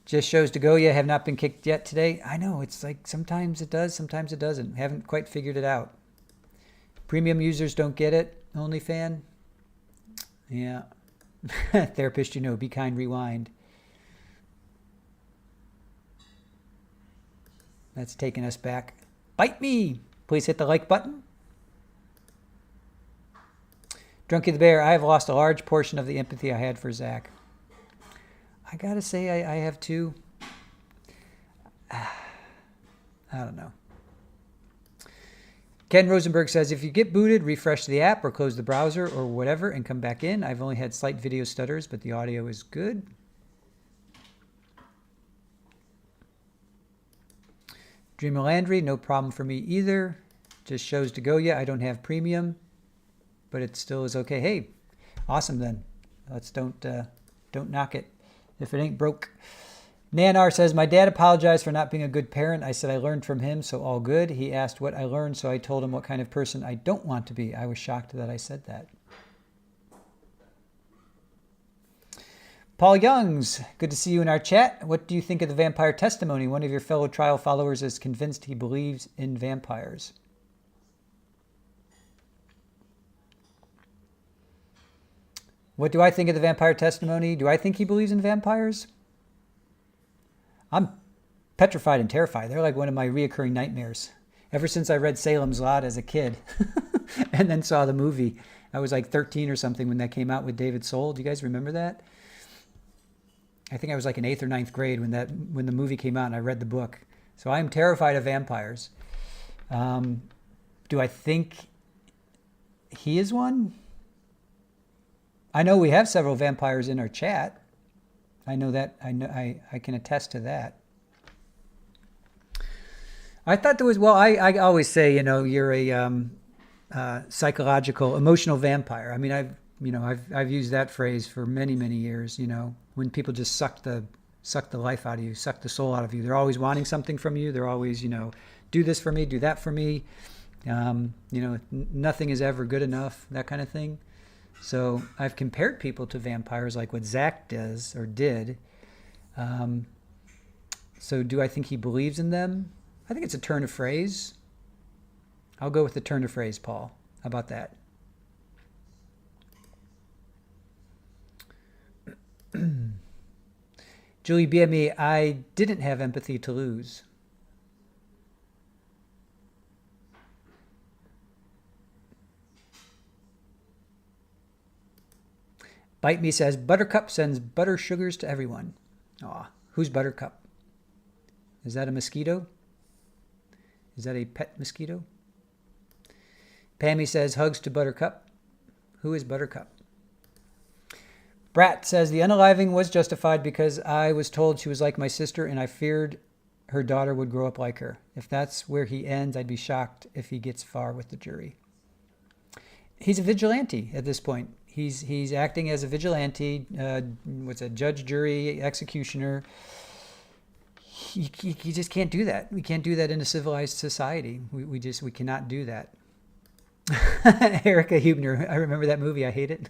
Just shows to go. You have not been kicked yet today. I know. It's like sometimes it does, sometimes it doesn't. Haven't quite figured it out. Premium users don't get it. OnlyFan. Yeah. Therapist, be kind, rewind. That's taking us back. Bite me. Please hit the like button. Drunky the Bear, I have lost a large portion of the empathy I had for Zach. I gotta say, I have too. I don't know. Ken Rosenberg says, if you get booted, refresh the app or close the browser or whatever and come back in. I've only had slight video stutters, but the audio is good. Dreama Landry, no problem for me either. Just shows to go. Yeah, I don't have premium, but it still is okay. Hey, awesome then. Let's don't knock it if it ain't broke. Nanar says, my dad apologized for not being a good parent. I said I learned from him, so all good. He asked what I learned, so I told him what kind of person I don't want to be. I was shocked that I said that. Paul Youngs, good to see you in our chat. What do you think of the vampire testimony? One of your fellow trial followers is convinced he believes in vampires. What do I think of the vampire testimony? Do I think he believes in vampires? I'm petrified and terrified. They're like one of my reoccurring nightmares. Ever since I read Salem's Lot as a kid and then saw the movie. I was like 13 or something when that came out with David Soul. Do you guys remember that? I think I was like in 8th or 9th grade when the movie came out and I read the book. So I'm terrified of vampires. Do I think he is one. I know we have several vampires in our chat. I know that. I can attest to that. I thought there was, well, I always say, you're a psychological, emotional vampire. I mean, I've used that phrase for many, many years, when people just suck the life out of you, suck the soul out of you. They're always wanting something from you. They're always, do this for me, do that for me. Nothing is ever good enough, that kind of thing. So I've compared people to vampires like what Zach does or did. So do I think he believes in them? I think it's a turn of phrase. I'll go with the turn of phrase, Paul. How about that? Julie BME, I didn't have empathy to lose. Bite Me says, Buttercup sends butter sugars to everyone. Aw, who's Buttercup? Is that a mosquito? Is that a pet mosquito? Pammy says, hugs to Buttercup. Who is Buttercup? Brat says, the unaliving was justified because I was told she was like my sister and I feared her daughter would grow up like her. If that's where he ends, I'd be shocked if he gets far with the jury. He's a vigilante at this point. He's acting as a vigilante, what's a judge, jury, executioner. You just can't do that. We can't do that in a civilized society. We cannot do that. Erica Hubner, I remember that movie. I hate it.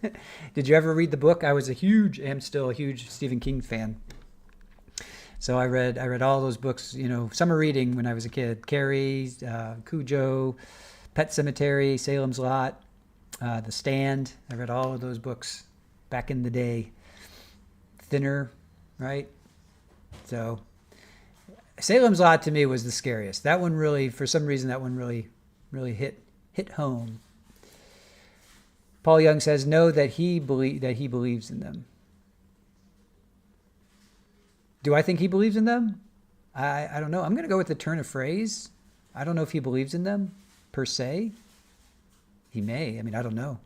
Did you ever read the book? I am still a huge Stephen King fan. So I read all those books, summer reading when I was a kid. Carrie, Cujo, Pet Cemetery, Salem's Lot, The Stand. I read all of those books back in the day. Thinner, right? So Salem's Lot to me was the scariest. That one really, for some reason, really hit home. Paul Young says no, that he believes in them. Do I think he believes in them? I don't know. I'm going to go with the turn of phrase. I don't know if he believes in them per se. He may. I mean, I don't know.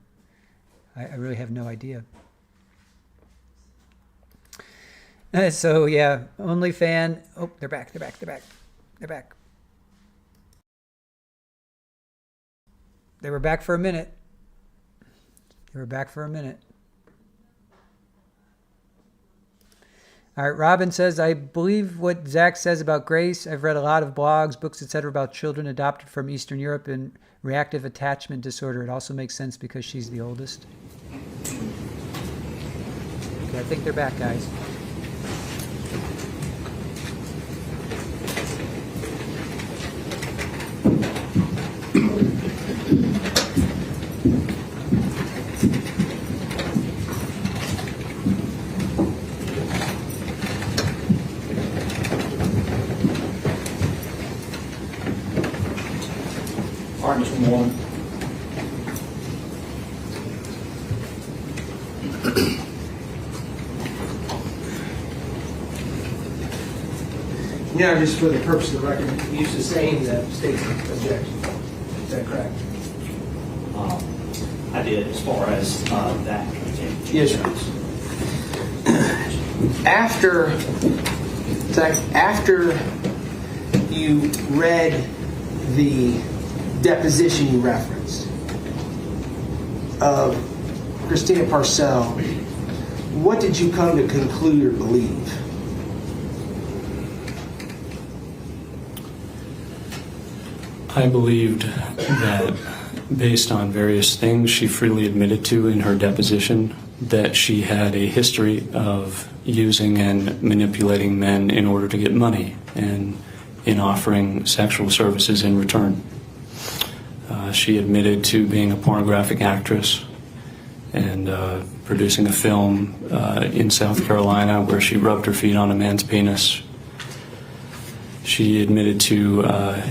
I really have no idea. So yeah, only fan. Oh, they're back. They were back for a minute. All right, Robin says, I believe what Zach says about grace. I've read a lot of blogs, books, etc. about children adopted from Eastern Europe and reactive attachment disorder. It also makes sense because she's the oldest. Okay, I think they're back, guys. One. Now, just for the purpose of the record, you sustain the state's objection. Is that correct? I did, as far as that. Yes, sir. After you read the deposition you referenced of Christina Parcell, what did you come to conclude or believe? I believed that, based on various things she freely admitted to in her deposition, that she had a history of using and manipulating men in order to get money and in offering sexual services in return. She admitted to being a pornographic actress and producing a film in South Carolina where she rubbed her feet on a man's penis. She admitted to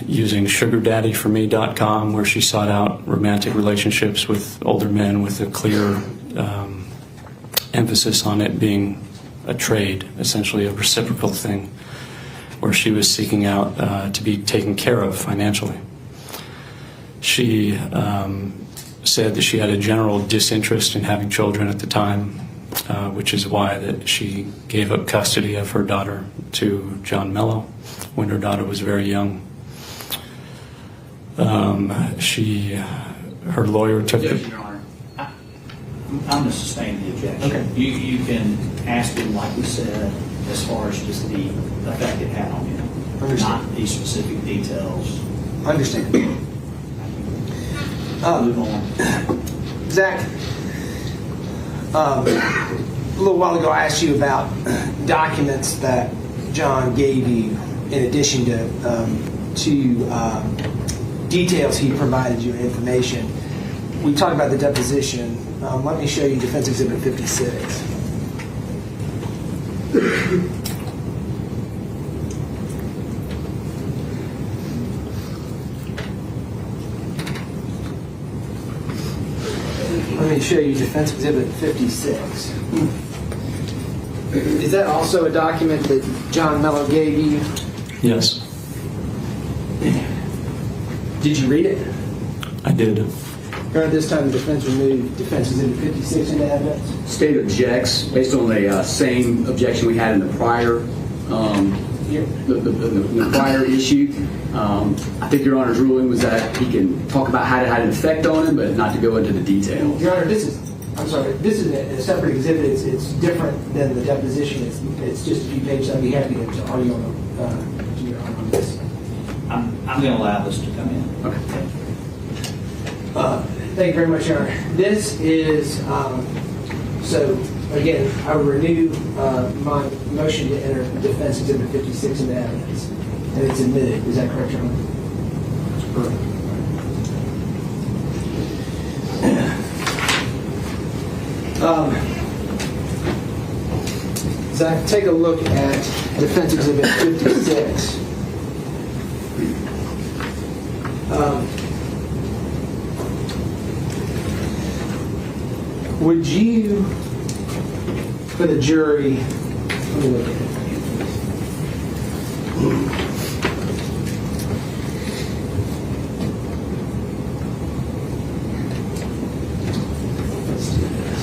using SugarDaddyForMe.com, where she sought out romantic relationships with older men with a clear emphasis on it being a trade, essentially a reciprocal thing, where she was seeking out to be taken care of financially. She said that she had a general disinterest in having children at the time, which is why that she gave up custody of her daughter to John Mello when her daughter was very young. Her lawyer took it. Your Honor, I'm going to sustain the objection. Okay. You can ask him, like we said, as far as just the effect it had on him, Understand. not the specific details. Understand. Move on. Zach, a little while ago I asked you about documents that John gave you in addition to details he provided you, information. We talked about the deposition. Let me show you Defense Exhibit 56. Let me show you Defense Exhibit 56. Is that also a document that John Mello gave you? Yes, Did you read it? I did. During this time, the defense removed Defense Exhibit 56 into evidence. State objects based on the same objection we had in the prior the prior issue. I think Your Honor's ruling was that he can talk about how it had an effect on him, but not to go into the details. Your Honor, this is a separate exhibit. It's different than the deposition. It's just a few pages. I'd be happy to argue on this. I'm going to allow this to come in. Okay. Thank you very much, Your Honor. This is, so again, I will renew my motion to enter Defense Exhibit 56 into evidence. And it's admitted. Is that correct, Your Honor? Correct. Zach, take a look at Defense Exhibit 56. Would you, for the jury, let me look at it. Let's do this.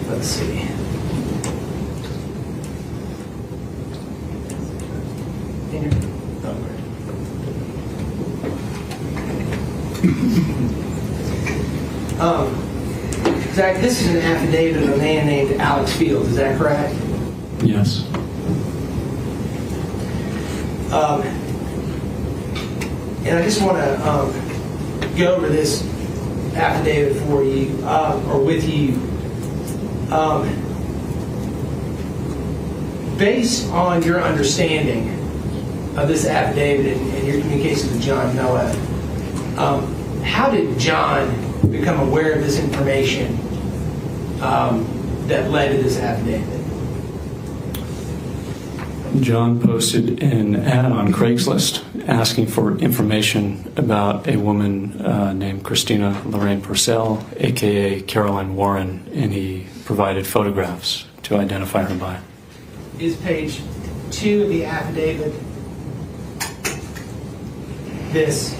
Let's see. Zach, this is an affidavit of a man named Alex Fields. Is that correct? Yes. And I just want to go over this affidavit for you, or with you. Based on your understanding of this affidavit and your communications with John Mello, how did John become aware of this information that led to this affidavit? John posted an ad on Craigslist asking for information about a woman named Christina Parcell, aka Caroline Warren, and he provided photographs to identify her by. Is page 2 of the affidavit this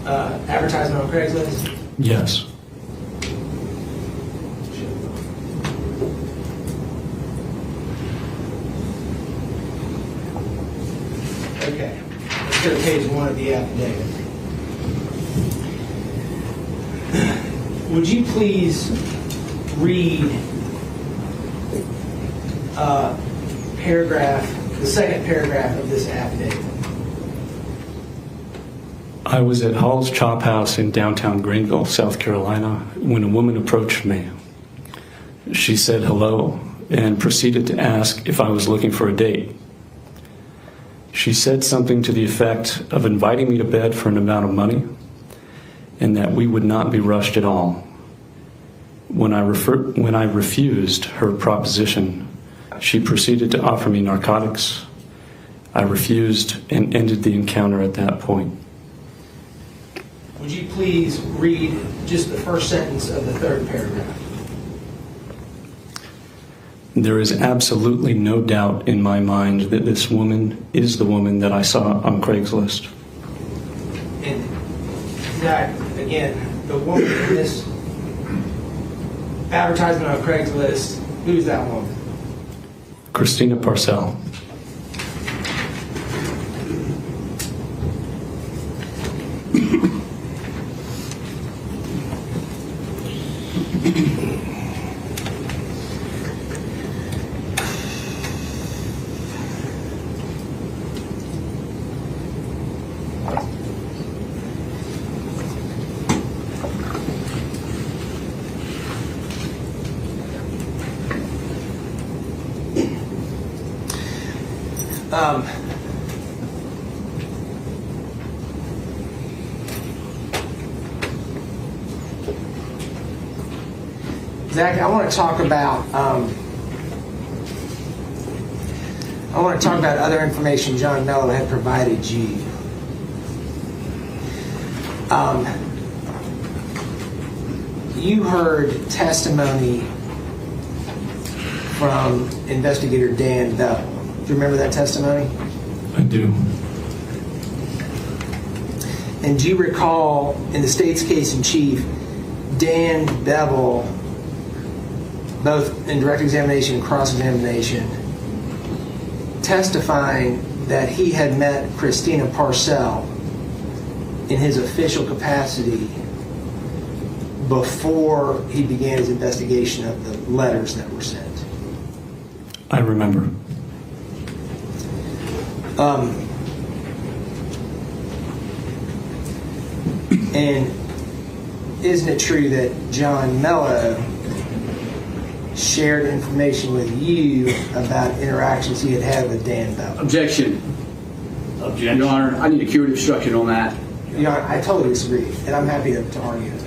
advertisement on Craigslist? Yes. Okay. Let's go to page 1 of the affidavit. Would you please read the second paragraph of this affidavit? I was at Hall's Chop House in downtown Greenville, South Carolina, when a woman approached me. She said hello and proceeded to ask if I was looking for a date. She said something to the effect of inviting me to bed for an amount of money and that we would not be rushed at all. When I refused her proposition, she proceeded to offer me narcotics. I refused and ended the encounter at that point. Would you please read just the first sentence of the third paragraph? There is absolutely no doubt in my mind that this woman is the woman that I saw on Craigslist. And Zach, again, the woman in this advertisement on Craigslist, who's that woman? Christina Parcell. Zach, I want to talk about other information John Mello had provided you. You heard testimony from investigator Dan Bell. Do you remember that testimony? I do. And do you recall, in the state's case in chief, Dan Bevel, both in direct examination and cross-examination, testifying that he had met Christina Parcell in his official capacity before he began his investigation of the letters that were sent? I remember. And isn't it true that John Mello shared information with you about interactions he had had with Dan Bell? Objection. Objection. Your Honor, I need a curative instruction on that. Your Honor, I totally disagree, and I'm happy to argue it.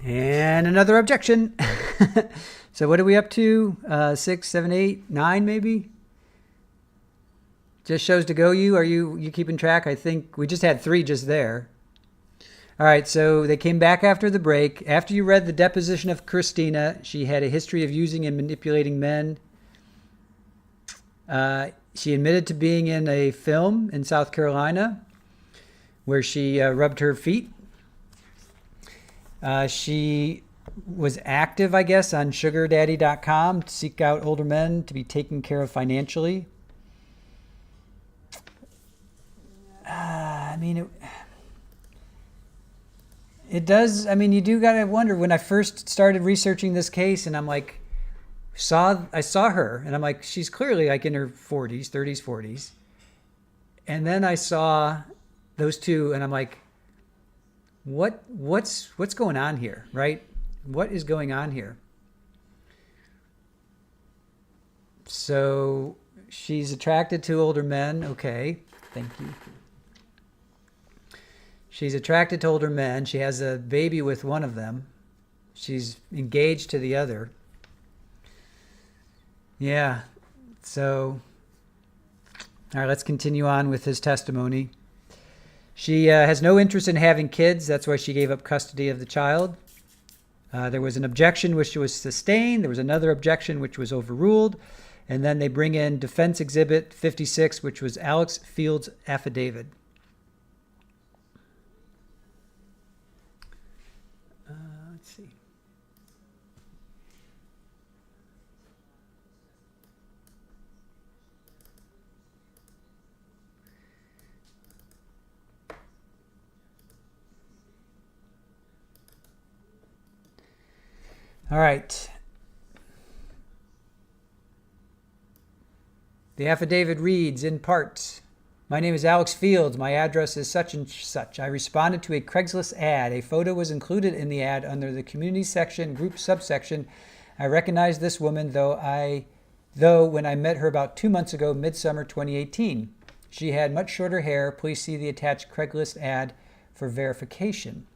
And another objection. So what are we up to? 6, 7, 8, 9 maybe? Just shows to go you. Are you keeping track? I think we just had 3 just there. All right, so they came back after the break. After you read the deposition of Christina, she had a history of using and manipulating men. She admitted to being in a film in South Carolina where she rubbed her feet. She was active, I guess, on sugardaddy.com to seek out older men to be taken care of financially. It does. I mean, you do gotta wonder. When I first started researching this case, and I'm like, I saw her, and I'm like, she's clearly like in her 40s, 30s, 40s. And then I saw those two, and I'm like, what's going on here, right? What is going on here? So she's attracted to older men. Okay, thank you. She's attracted to older men. She has a baby with one of them. She's engaged to the other. Yeah, so, all right, let's continue on with his testimony. She has no interest in having kids. That's why she gave up custody of the child. There was an objection which was sustained. There was another objection which was overruled. And then they bring in Defense Exhibit 56, which was Alex Field's affidavit. Let's see. All right. The affidavit reads in part, my name is Alex Fields. My address is such and such. I responded to a Craigslist ad. A photo was included in the ad under the community section, group subsection. I recognized this woman, though when I met her about 2 months ago, midsummer 2018. She had much shorter hair. Please see the attached Craigslist ad for verification.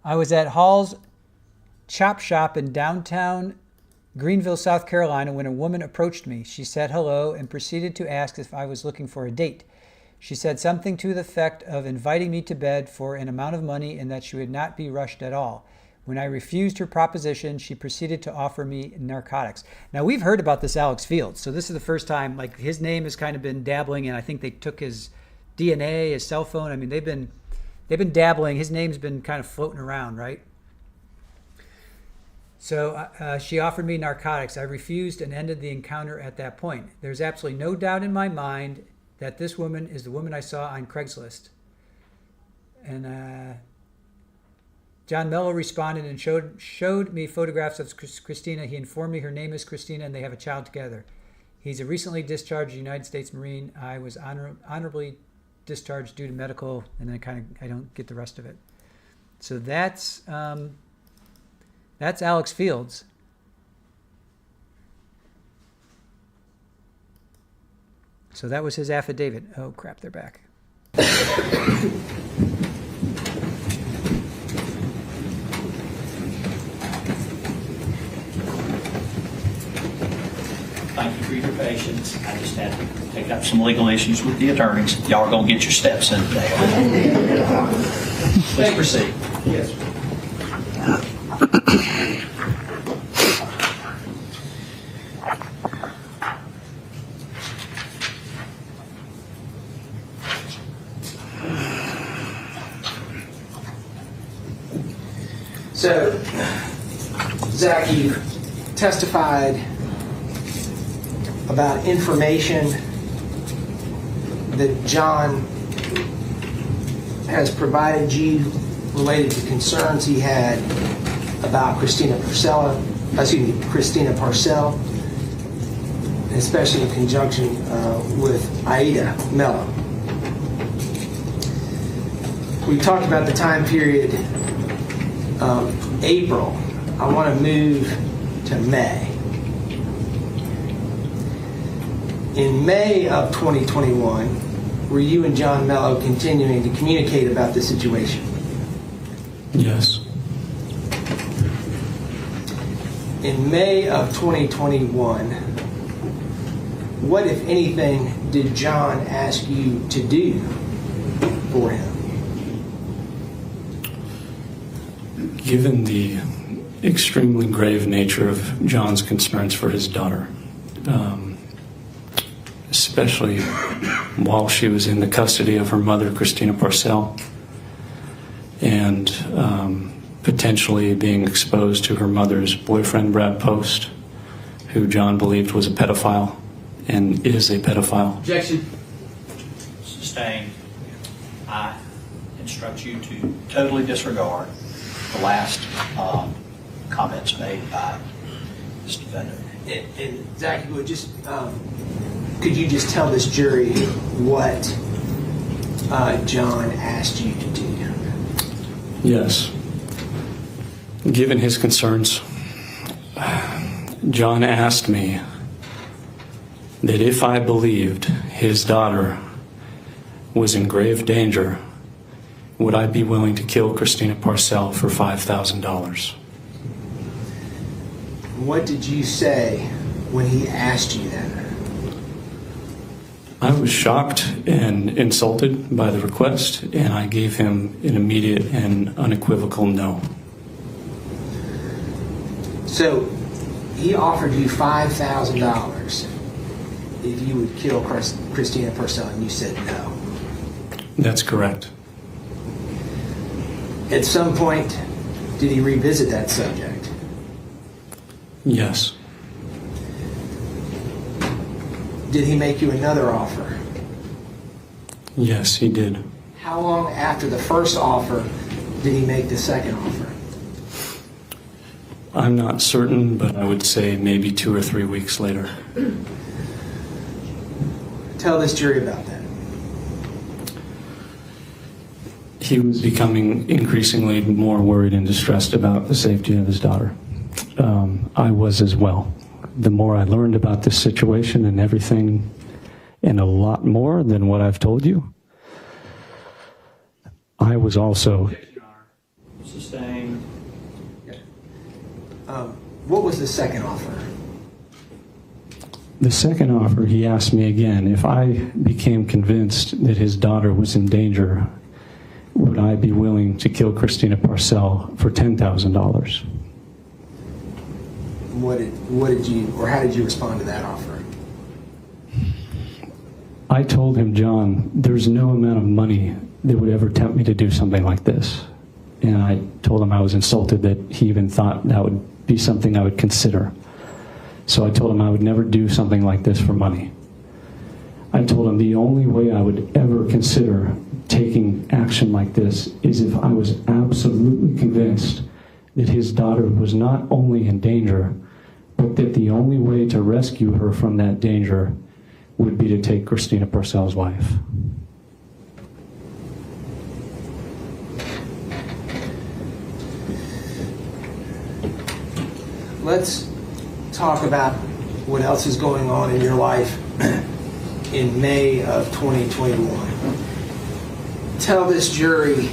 I was at Hall's chop shop in downtown Greenville, South Carolina, when a woman approached me. She said hello and proceeded to ask if I was looking for a date. She said something to the effect of inviting me to bed for an amount of money and that she would not be rushed at all. When I refused her proposition, she proceeded to offer me narcotics. Now, we've heard about this Alex Fields, so this is the first time, like, his name has kind of been dabbling, and I think they took his DNA, his cell phone. I mean, they've been dabbling. His name's been kind of floating around, right? So she offered me narcotics. I refused and ended the encounter at that point. There's absolutely no doubt in my mind that this woman is the woman I saw on Craigslist. And John Mello responded and showed me photographs of Christina. He informed me her name is Christina and they have a child together. He's a recently discharged United States Marine. I was honorably discharged due to medical, and then I don't get the rest of it. So that's Alex Fields. So that was his affidavit. Oh crap, they're back. Thank you for your patience. I just had to take up some legal issues with the attorneys. Y'all are going to get your steps in today. Please proceed. Yes. So, Zach, you testified about information that John has provided you related to concerns he had about Christina Parcell, especially in conjunction with Aida Mello. We talked about the time period of April. I want to move to May. In May of 2021, were you and John Mello continuing to communicate about the situation? Yes. In May of 2021, what, if anything, did John ask you to do for him? Given the extremely grave nature of John's concerns for his daughter, especially while she was in the custody of her mother, Christina Parcell, and potentially being exposed to her mother's boyfriend, Brad Post, who John believed was a pedophile and is a pedophile. Objection. Sustained. I instruct you to totally disregard the last comments made by this defendant. And Zach, could you just tell this jury what John asked you to do? Yes. Given his concerns, John asked me that if I believed his daughter was in grave danger, would I be willing to kill Christina Parcell for $5,000? What did you say when he asked you that? I was shocked and insulted by the request, and I gave him an immediate and unequivocal no. So he offered you $5,000 if you would kill Christina Parcell, and you said no. That's correct. At some point, did he revisit that subject? Yes. Did he make you another offer? Yes, he did. How long after the first offer did he make the second offer? I'm not certain, but I would say maybe 2 or 3 weeks later. Tell this jury about that. He was becoming increasingly more worried and distressed about the safety of his daughter. I was as well. The more I learned about this situation and everything, and a lot more than what I've told you, I was also... Sustained. What was the second offer? The second offer, he asked me again, if I became convinced that his daughter was in danger, would I be willing to kill Christina Parcell for $10,000? What did you, or how did you respond to that offer? I told him, John, there's no amount of money that would ever tempt me to do something like this. And I told him I was insulted that he even thought that would be something I would consider. So I told him I would never do something like this for money. I told him the only way I would ever consider taking action like this is if I was absolutely convinced that his daughter was not only in danger, but that the only way to rescue her from that danger would be to take Christina Parcell's life. Let's talk about what else is going on in your life in May of 2021. Tell this jury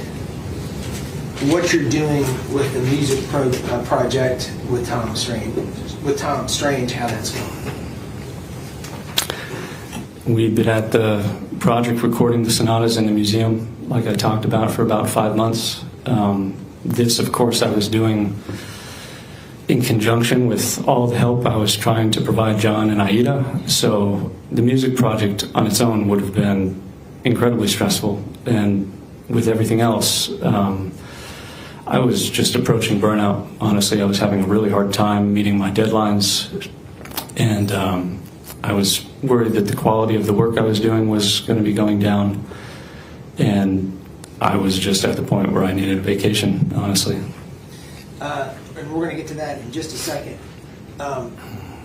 what you're doing with the music project with Tom Strange, how that's going. We've been at the project recording the sonatas in the museum, like I talked about, for about 5 months. This, of course, I was doing in conjunction with all the help I was trying to provide John and Aida. So the music project on its own would have been incredibly stressful. And with everything else, I was just approaching burnout. Honestly, I was having a really hard time meeting my deadlines. And I was worried that the quality of the work I was doing was going to be going down. And I was just at the point where I needed a vacation, honestly. And we're going to get to that in just a second.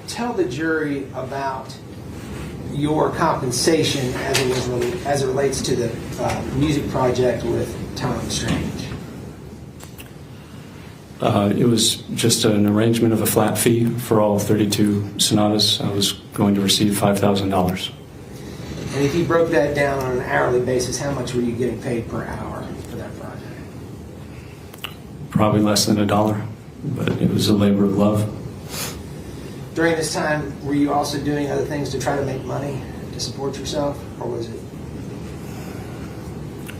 Tell the jury about your compensation as it relates to the music project with Tom Strange. It was just an arrangement of a flat fee for all 32 sonatas. I was going to receive $5,000. And if you broke that down on an hourly basis, how much were you getting paid per hour for that project? Probably less than $1, but it was a labor of love. During this time, were you also doing other things to try to make money to support yourself, or was it?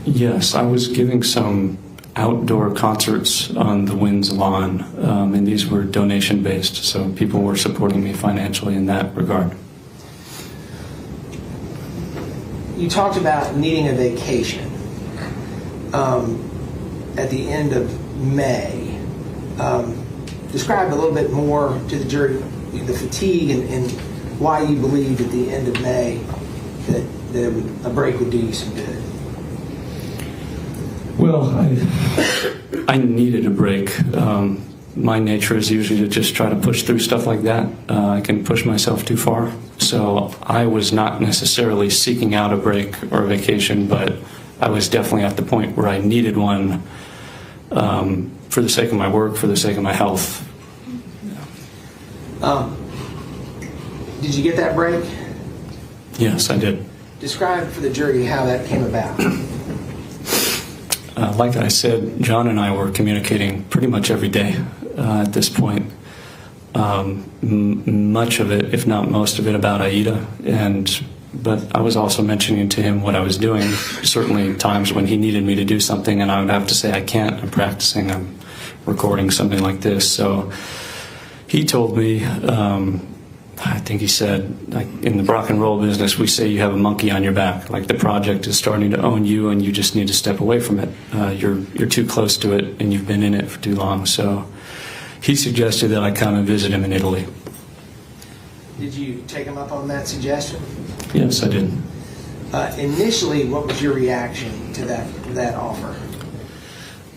Yes, I was giving some outdoor concerts on the Wynn's lawn, and these were donation-based, so people were supporting me financially in that regard. You talked about needing a vacation at the end of May. Describe a little bit more to the jury the fatigue and why you believed at the end of May that a break would do you some good. Well, I needed a break. My nature is usually to just try to push through stuff like that. I can push myself too far. So I was not necessarily seeking out a break or a vacation, but I was definitely at the point where I needed one for the sake of my work, for the sake of my health. Did you get that break? Yes, I did. Describe for the jury how that came about. Like I said, John and I were communicating pretty much every day at this point. Much of it, if not most of it, about Aida. But I was also mentioning to him what I was doing. Certainly times when he needed me to do something and I would have to say, I can't, I'm practicing, I'm recording something like this. So he told me, I think he said, like in the rock and roll business, we say you have a monkey on your back. Like the project is starting to own you, and you just need to step away from it. You're too close to it, and you've been in it for too long. So he suggested that I come and visit him in Italy. Did you take him up on that suggestion? Yes, I did. Initially, what was your reaction to that offer?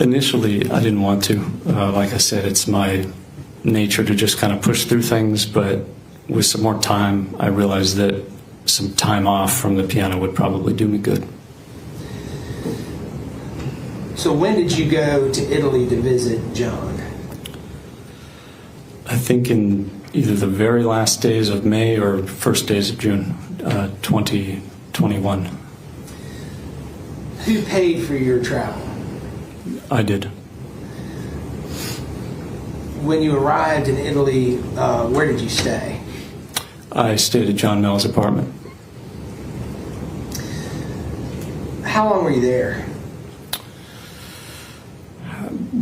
Initially, I didn't want to. Like I said, it's my nature to just kind of push through things, but with some more time, I realized that some time off from the piano would probably do me good. So when did you go to Italy to visit John? I think in either the very last days of May or first days of June 2021. Who paid for your travel? I did. when you arrived in Italy, where did you stay? I stayed at John Mello's apartment. How long were you there?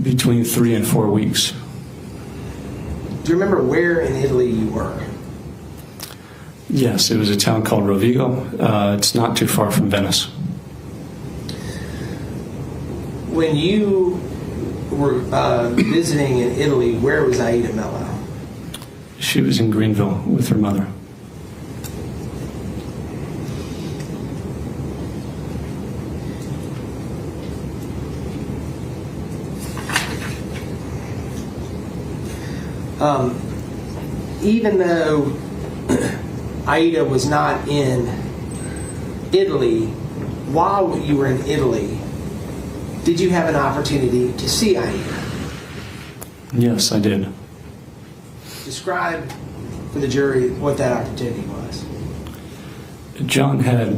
Between 3 and 4 weeks. Do you remember where in Italy you were? Yes, it was a town called Rovigo. It's not too far from Venice. When you were visiting in Italy, where was Aida Mello? She was in Greenville with her mother. Even though Aida was not in Italy, while you were in Italy, did you have an opportunity to see Aida? Yes, I did. Describe for the jury what that opportunity was. John had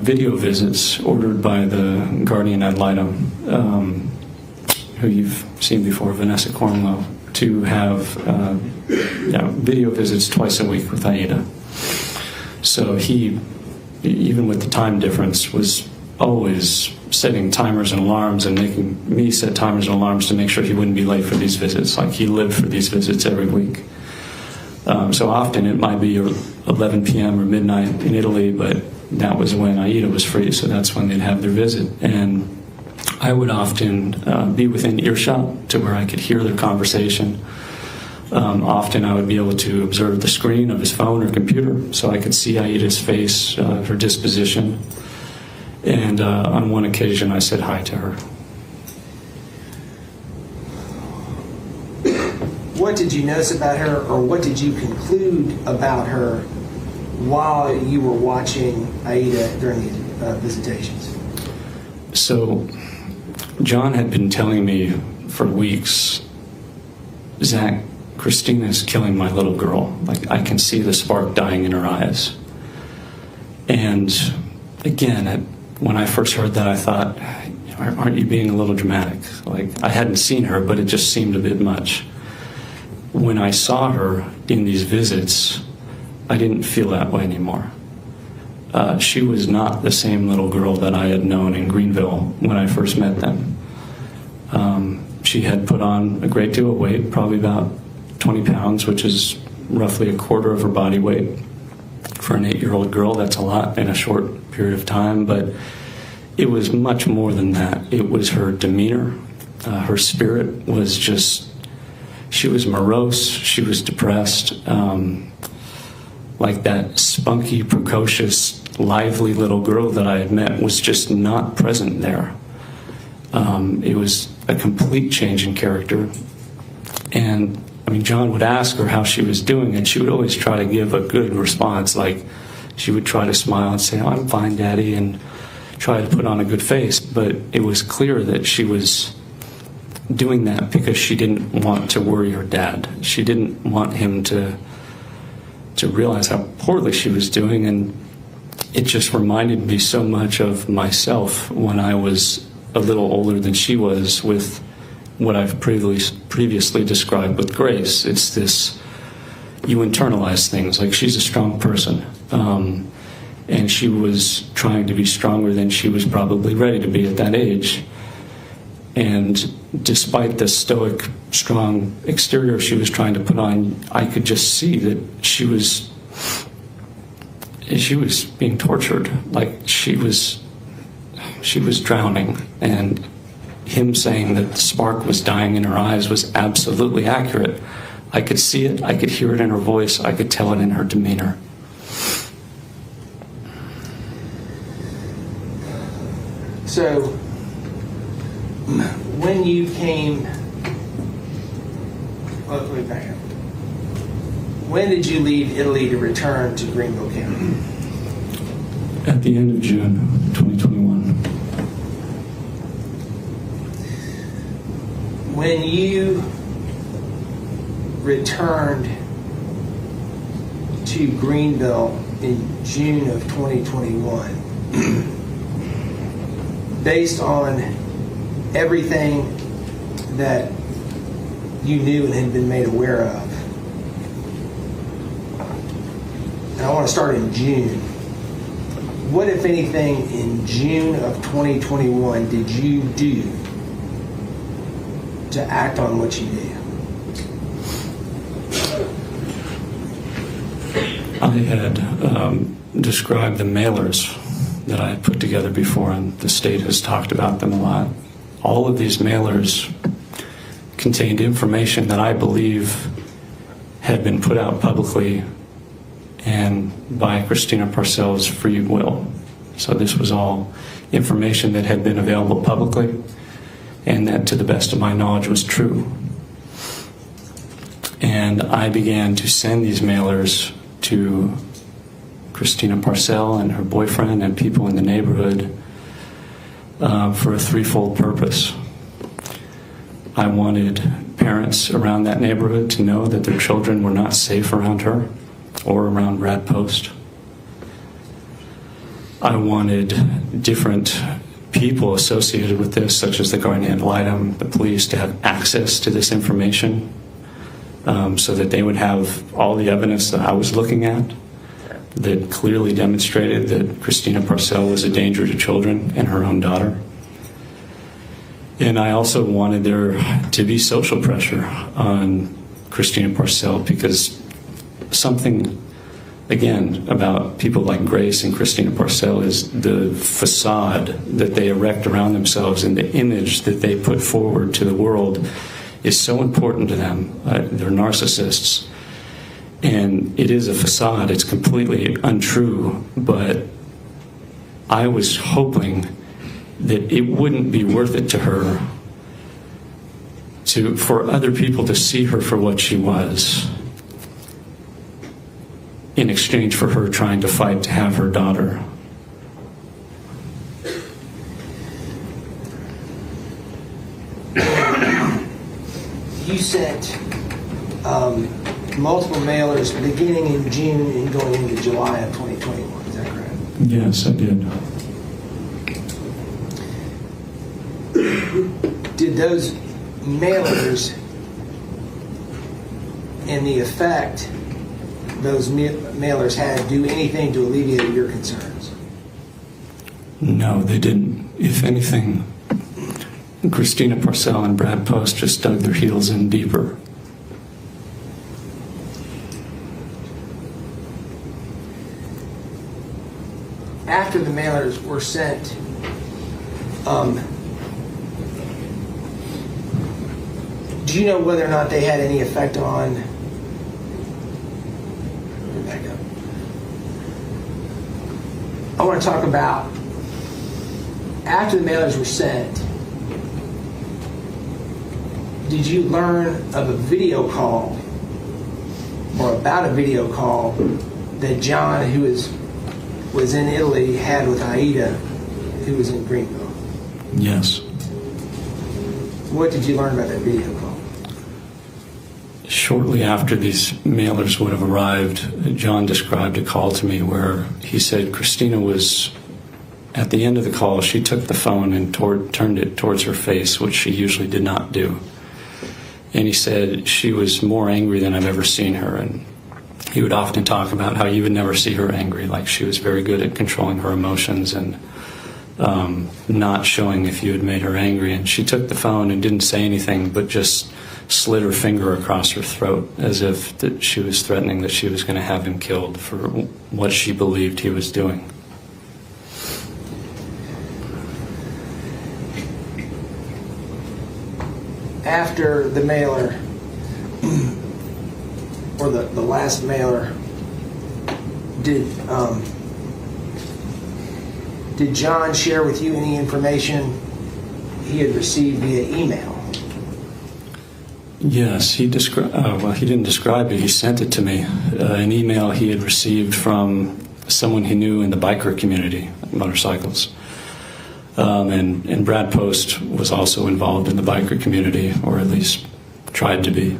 video visits ordered by the guardian ad litem, who you've seen before, Vanessa Cornlow, to have video visits twice a week with Aida. So he, even with the time difference, was always setting timers and alarms and making me set timers and alarms to make sure he wouldn't be late for these visits. Like, he lived for these visits every week. So often it might be 11 p.m. or midnight in Italy, but that was when Aida was free, so that's when they'd have their visit. And I would often be within earshot to where I could hear their conversation. Often I would be able to observe the screen of his phone or computer, so I could see Aida's face, her disposition. And on one occasion I said hi to her. What did you notice about her, or what did you conclude about her while you were watching Aida during these visitations? So John had been telling me for weeks, Zach, Christina's killing my little girl. Like, I can see the spark dying in her eyes. And again, when I first heard that, I thought, aren't you being a little dramatic? Like, I hadn't seen her, but it just seemed a bit much. When I saw her in these visits, I didn't feel that way anymore. She was not the same little girl that I had known in Greenville when I first met them. She had put on a great deal of weight, probably about 20 pounds, which is roughly a quarter of her body weight. For an 8-year-old girl, that's a lot in a short period of time, but it was much more than that. It was her demeanor. Her spirit was just, she was morose, she was depressed. Like, that spunky, precocious, lively little girl that I had met was just not present there. It was a complete change in character. And I mean, John would ask her how she was doing, and she would always try to give a good response. Like, she would try to smile and say, "Oh, I'm fine, Daddy," and try to put on a good face. But it was clear that she was doing that because she didn't want to worry her dad. She didn't want him to realize how poorly she was doing, and it just reminded me so much of myself when I was a little older than she was, with what I've previously described with Grace. It's this, you internalize things. Like, she's a strong person, and she was trying to be stronger than she was probably ready to be at that age. And despite the stoic, strong exterior she was trying to put on, I could just see that she was being tortured. Like, she was drowning, and him saying that the spark was dying in her eyes was absolutely accurate. I could see it, I could hear it in her voice, I could tell it in her demeanor. So, when you came, let me back up. When did you leave Italy to return to Greenville County? At the end of June 2021. When you returned to Greenville in June of 2021, based on everything that you knew and had been made aware of. And I want to start in June. What, if anything, in June of 2021 did you do to act on what you knew? I had described the mailers that I had put together before, and the state has talked about them a lot. All of these mailers contained information that I believe had been put out publicly and by Christina Parcell's free will. So this was all information that had been available publicly and that, to the best of my knowledge, was true. And I began to send these mailers to Christina Parcell and her boyfriend and people in the neighborhood for a threefold purpose. I wanted parents around that neighborhood to know that their children were not safe around her or around Brad Post. I wanted different people associated with this, such as the guardian ad litem, the police, to have access to this information so that they would have all the evidence that I was looking at that clearly demonstrated that Christina Parcell was a danger to children and her own daughter. And I also wanted there to be social pressure on Christina Parcell, because something, again, about people like Grace and Christina Parcell is the facade that they erect around themselves and the image that they put forward to the world is so important to them. They're narcissists. And it is a facade. It's completely untrue. But I was hoping that it wouldn't be worth it to her for other people to see her for what she was, in exchange for her trying to fight to have her daughter. You sent multiple mailers beginning in June and going into July of 2021, is that correct? Yes, I did. Did those mailers and the effect those mailers had do anything to alleviate your concerns? No, they didn't. If anything, Christina Parcell and Brad Post just dug their heels in deeper. After the mailers were sent, do you know whether or not they had any effect on... Back up. I want to talk about, after the mailers were sent, did you learn of a video call or about a video call that John, who was in Italy, had with Aida, who was in Greenville? Yes. What did you learn about that video call? Shortly after these mailers would have arrived, John described a call to me where he said Christina was, at the end of the call, she took the phone and turned it towards her face, which she usually did not do. And he said she was more angry than I've ever seen her. And he would often talk about how you would never see her angry, like she was very good at controlling her emotions and not showing if you had made her angry. And she took the phone and didn't say anything, but just slid her finger across her throat as if she was threatening that she was going to have him killed for what she believed he was doing. After the mailer, or the last mailer, did John share with you any information he had received via email? Yes, he didn't describe it. He sent it to me, an email he had received from someone he knew in the biker community, motorcycles. And Brad Post was also involved in the biker community, or at least tried to be.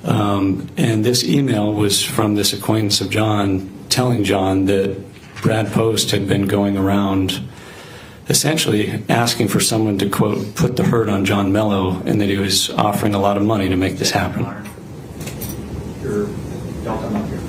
And this email was from this acquaintance of John telling John that Brad Post had been going around essentially asking for someone to, quote, put the hurt on John Mello, and that he was offering a lot of money to make this happen. Y'all come up here.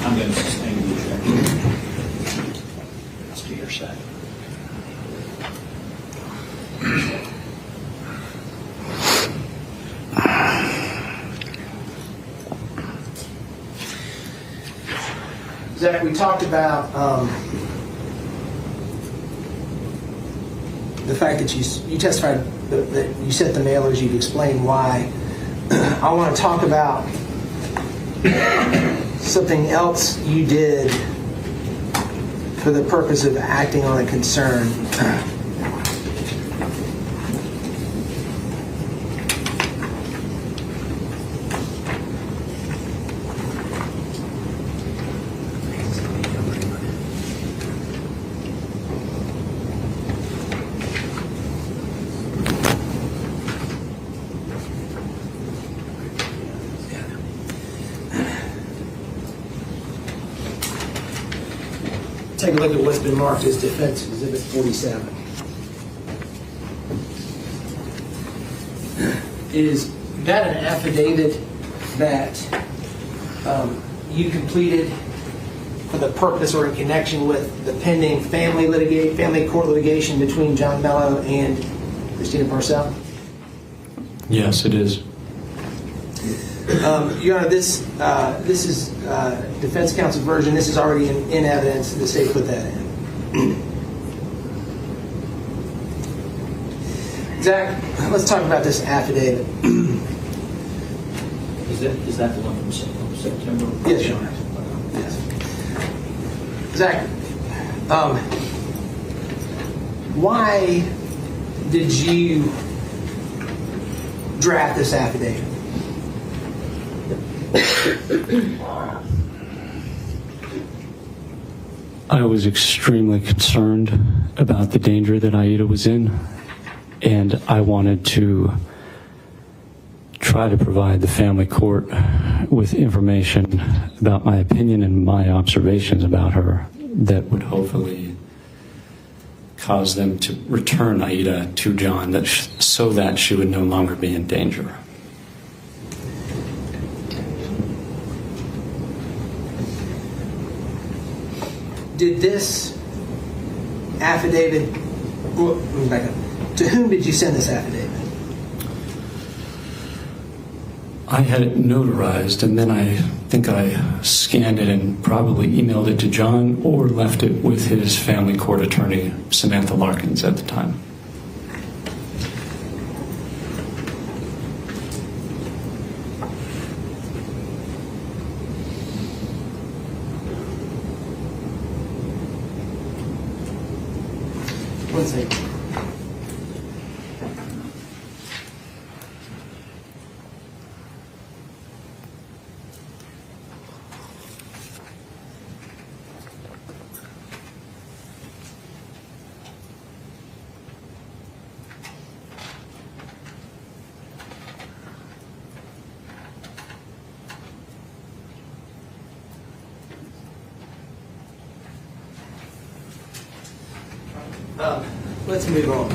I'm going to sustain you, Zachary. Let's do your side. Zach, we talked about the fact that you testified that you sent the mailers. You've explained why. I want to talk about something else you did for the purpose of acting on a concern. Take a look at what's been marked as Defense Exhibit 47. Is that an affidavit that you completed for the purpose or in connection with the pending family court litigation between John Mello and Christina Parcell? Yes, it is. Your Honor, this is defense counsel's version. This is already in evidence. The state put that in. Zach, let's talk about this affidavit. Is that the one from September? Yes, Your Honor. Yes. Zach, why did you draft this affidavit? I was extremely concerned about the danger that Aida was in, and I wanted to try to provide the family court with information about my opinion and my observations about her that would hopefully cause them to return Aida to John so that she would no longer be in danger. Did this affidavit, well, let me back up. To whom did you send this affidavit? I had it notarized, and then I think I scanned it and probably emailed it to John or left it with his family court attorney, Samantha Larkins, at the time. One second. Let's move on.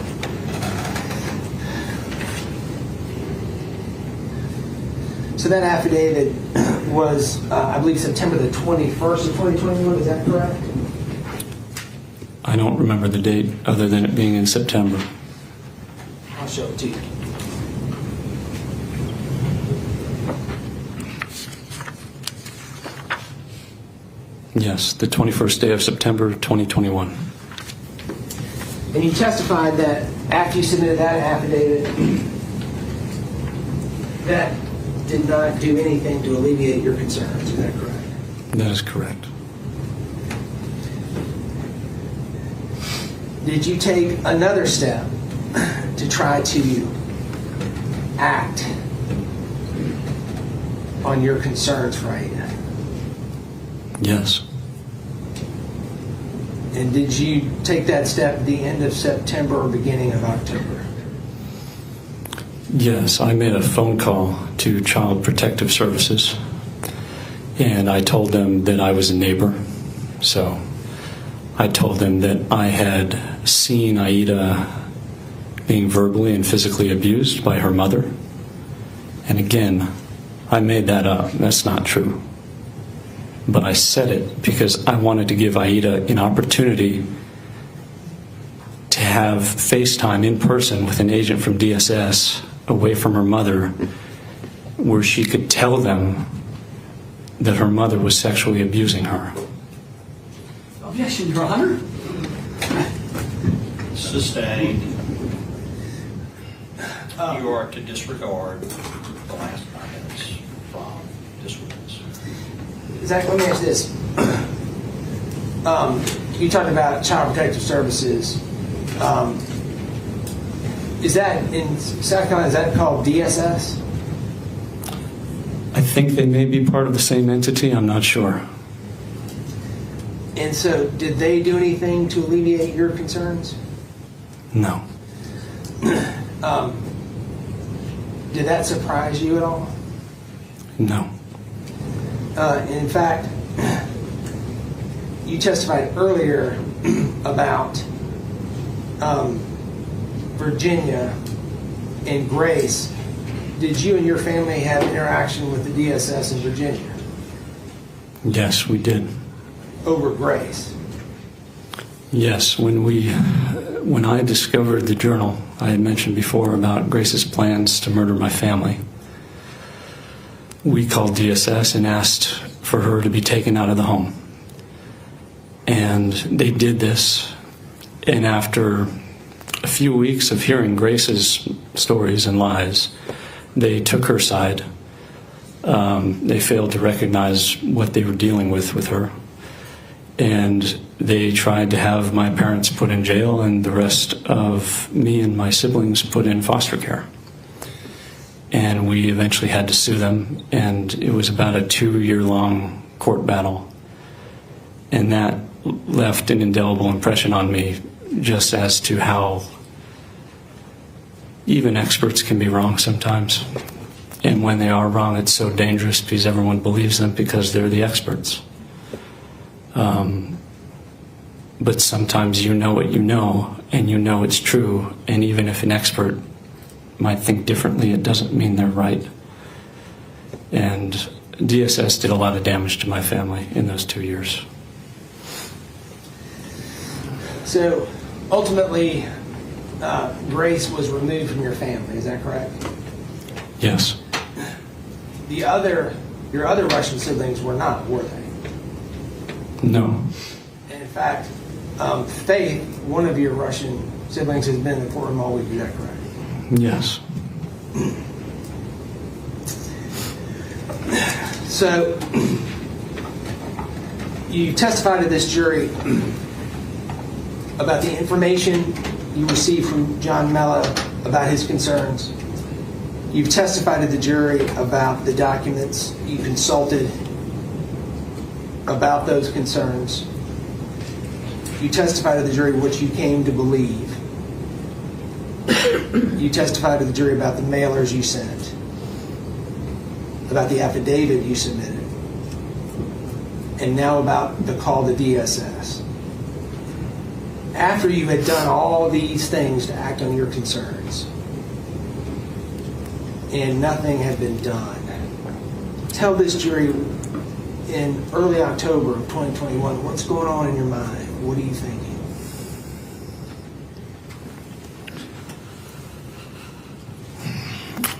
So that affidavit was, I believe, September the 21st of 2021. Is that correct? I don't remember the date other than it being in September. I'll show it to you. Yes, the 21st day of September 2021. And you testified that after you submitted that affidavit, that did not do anything to alleviate your concerns. Is that correct? That is correct. Did you take another step to try to act on your concerns for Aida? Yes. And did you take that step at the end of September or beginning of October? Yes, I made a phone call to Child Protective Services, and I told them that I was a neighbor. So I told them that I had seen Aida being verbally and physically abused by her mother. And again, I made that up. That's not true. But I said it because I wanted to give Aida an opportunity to have FaceTime in person with an agent from DSS away from her mother, where she could tell them that her mother was sexually abusing her. Objection, Your Honor. Sustained. You are to disregard the last comments from this witness. Zach, let me ask this. You talked about Child Protective Services. Is that in South Carolina, is that called DSS? I think they may be part of the same entity. I'm not sure. And so did they do anything to alleviate your concerns? No. Did that surprise you at all? No. In fact, you testified earlier about Virginia and Grace. Did you and your family have interaction with the DSS in Virginia? Yes, we did. Over Grace? Yes, when I discovered the journal I had mentioned before about Grace's plans to murder my family, we called DSS and asked for her to be taken out of the home. And they did this, and after a few weeks of hearing Grace's stories and lies, they took her side. They failed to recognize what they were dealing with her. And they tried to have my parents put in jail and the rest of me and my siblings put in foster care. And we eventually had to sue them, and it was about a 2-year-long court battle. And that left an indelible impression on me, just as to how even experts can be wrong sometimes. And when they are wrong, it's so dangerous because everyone believes them because they're the experts. But sometimes you know what you know, and you know it's true, and even if an expert might think differently, it doesn't mean they're right. And DSS did a lot of damage to my family in those 2 years. So ultimately, Grace was removed from your family, is that correct? Yes. Your other Russian siblings were not, were they? No. And in fact, Faith, one of your Russian siblings, has been in the courtroom all week, is that correct? Yes. So you testified to this jury about the information you received from John Mello about his concerns. You've testified to the jury about the documents you consulted about those concerns. You testified to the jury what you came to believe. You testified to the jury about the mailers you sent, about the affidavit you submitted, and now about the call to DSS. After you had done all these things to act on your concerns, and nothing had been done, tell this jury in early October of 2021, what's going on in your mind? What are you thinking?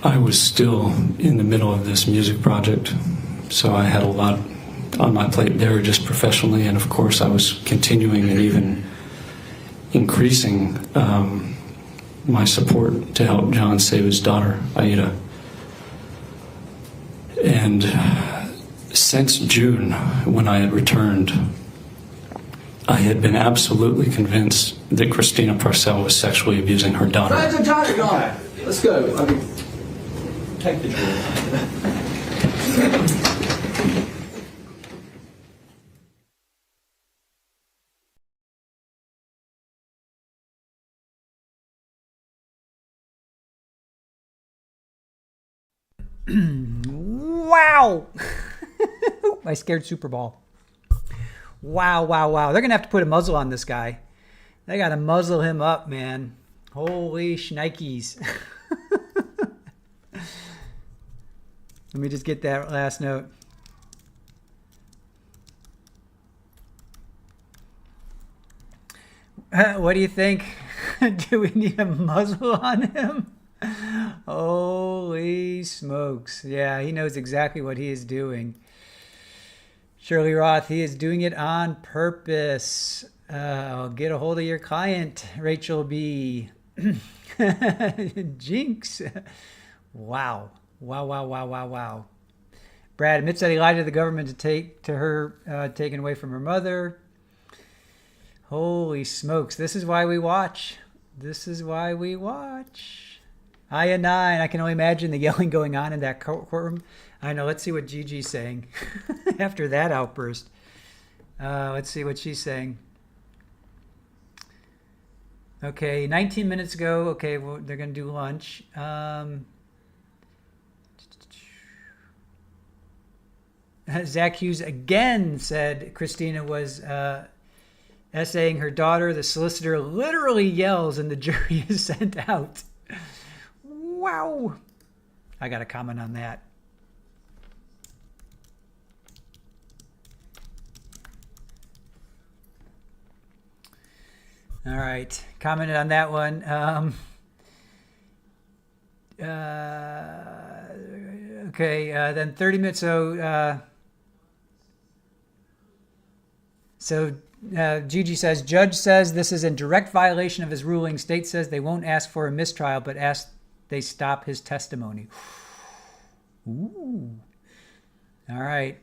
I was still in the middle of this music project, so I had a on my plate there, just professionally, and of course I was continuing and even increasing my support to help John save his daughter, Aida. And since June, when I had returned, I had been absolutely convinced that Christina Parcell was sexually abusing her daughter. Let's go. Okay. Take the drill. Wow! I scared Super Bowl. Wow, wow, wow. They're going to have to put a muzzle on this guy. They got to muzzle him up, man. Holy shnikes. Let me just get that last note. What do you think? Do we need a muzzle on him? Holy smokes. Yeah, he knows exactly what he is doing. Shirley Roth, he is doing it on purpose. Get a hold of your client, Rachel B. Jinx. Wow. Wow, wow, wow, wow, wow. Brad admits that he lied to the government to take to her taken away from her mother. Holy smokes. This is why we watch. This is why we watch. Aya 9. I can only imagine the yelling going on in that courtroom. I know. Let's see what Gigi's saying after that outburst. Let's see what she's saying. Okay, 19 minutes ago. Okay, well, they're going to do lunch. Zach Hughes again said Christina was essaying her daughter. The solicitor literally yells and the jury is sent out. Wow. I got a comment on that. All right. Commented on that one. Okay. Then 30 minutes. So Gigi says, judge says this is in direct violation of his ruling. State says they won't ask for a mistrial, but ask they stop his testimony. Ooh. All right.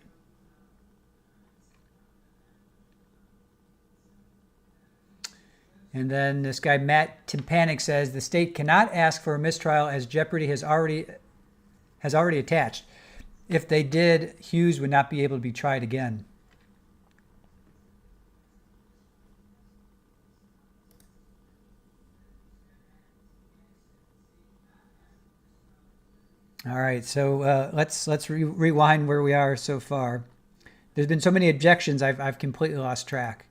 And then this guy, Matt Timpanic, says the state cannot ask for a mistrial as jeopardy has already attached. If they did, Hughes would not be able to be tried again. All right, so let's rewind where we are so far. There's been so many objections, I've completely lost track.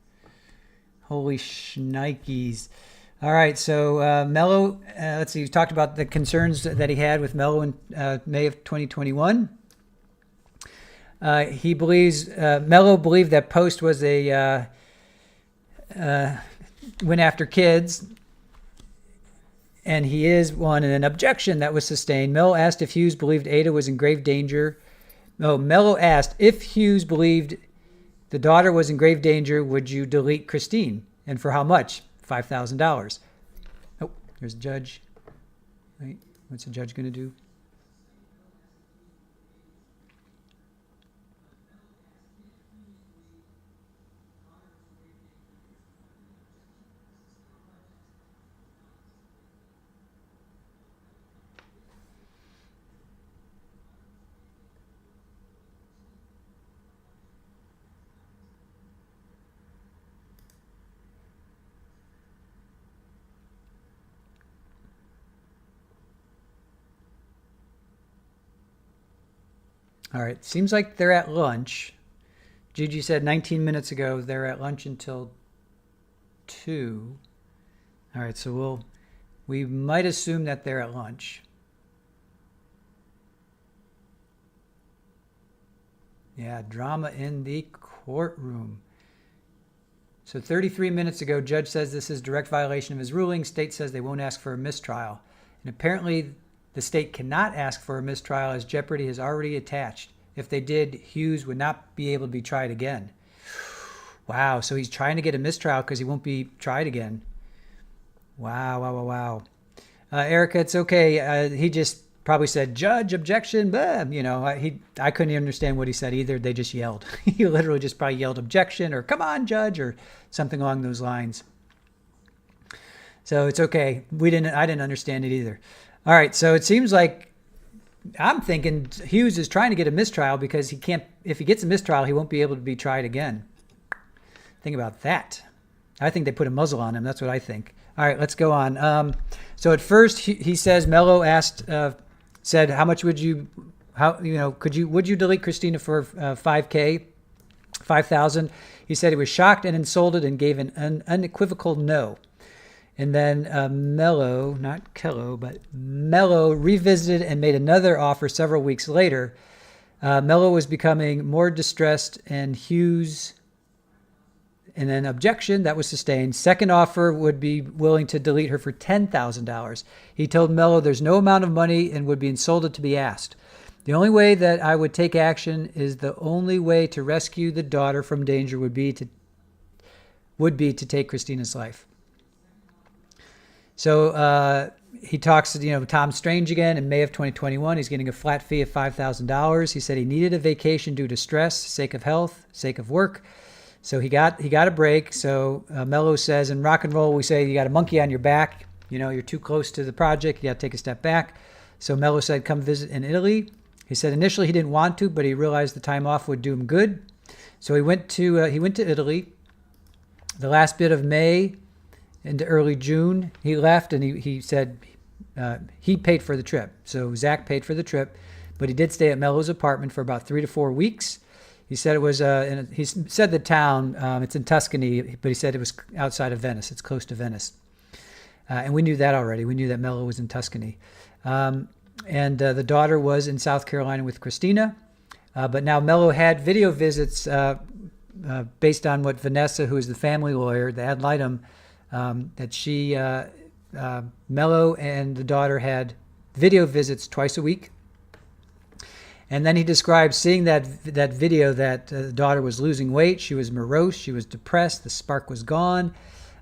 Holy shnikes. All right, so Mello, let's see, he talked about the concerns that he had with Mello in May of 2021. He believes, Mello believed that Post was went after kids, and he is one in an objection that was sustained. Mello asked if Hughes believed Ada was in grave danger. No, Mello asked if Hughes believed the daughter was in grave danger, would you delete Christine? And for how much? $5,000. Oh, there's a judge. Wait, what's the judge going to do? All right, seems like they're at lunch. Gigi said 19 minutes ago they're at lunch until 2. All right, so we might assume that they're at lunch. Yeah, drama in the courtroom. So 33 minutes ago, judge says this is direct violation of his ruling. State says they won't ask for a mistrial. And apparently the state cannot ask for a mistrial as jeopardy has already attached. If they did, Hughes would not be able to be tried again. Wow, so he's trying to get a mistrial because he won't be tried again. Wow. Erica, it's okay. He just probably said, "Judge, objection," blah. I couldn't even understand what he said either. They just yelled. He literally just probably yelled objection or "come on, judge," or something along those lines. So it's okay. I didn't understand it either. All right, so it seems like I'm thinking Hughes is trying to get a mistrial because he can't. If he gets a mistrial, he won't be able to be tried again. Think about that. I think they put a muzzle on him. That's what I think. All right, let's go on. So at first he says Mello said, "How much would you delete Christina for $5,000?" He said he was shocked and insulted and gave an unequivocal no. And then Mello, not Kello, but Mello revisited and made another offer several weeks later. Mello was becoming more distressed, and Hughes, and then objection, that was sustained. Second offer would be willing to delete her for $10,000. He told Mello there's no amount of money and would be insulted to be asked. The only way that I would take action is the only way to rescue the daughter from danger would be to take Christina's life. So he talks to Tom Strange again in May of 2021. He's getting a flat fee of $5,000. He said he needed a vacation due to stress, sake of health, sake of work. So he got a break. So Mello says in rock and roll, we say you got a monkey on your back. You're too close to the project. You got to take a step back. So Mello said, come visit in Italy. He said initially he didn't want to, but he realized the time off would do him good. So he went to Italy. The last bit of May into early June, he left, and he said he paid for the trip. So Zach paid for the trip, but he did stay at Mello's apartment for about 3 to 4 weeks. He said it was, he said the town, it's in Tuscany, but he said it was outside of Venice. It's close to Venice. And we knew that already. We knew that Mello was in Tuscany. And the daughter was in South Carolina with Christina. But now Mello had video visits based on what Vanessa, who is the family lawyer, the ad litem, that Mello and the daughter had video visits twice a week. And then he described seeing that video that the daughter was losing weight. She was morose. She was depressed. The spark was gone.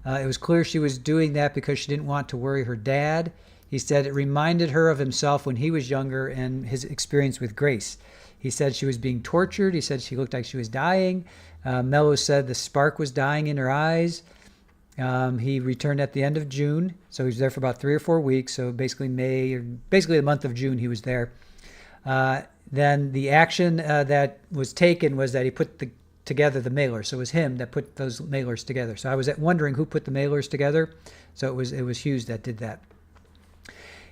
It was clear she was doing that because she didn't want to worry her dad. He said it reminded her of himself when he was younger and his experience with Grace. He said she was being tortured. He said she looked like she was dying. Mello said the spark was dying in her eyes. He returned at the end of June. So he was there for about 3 or 4 weeks. So basically the month of June he was there. Then the action that was taken was that he put together the mailer. So it was him that put those mailers together. So I was wondering who put the mailers together. So it was Hughes that did that.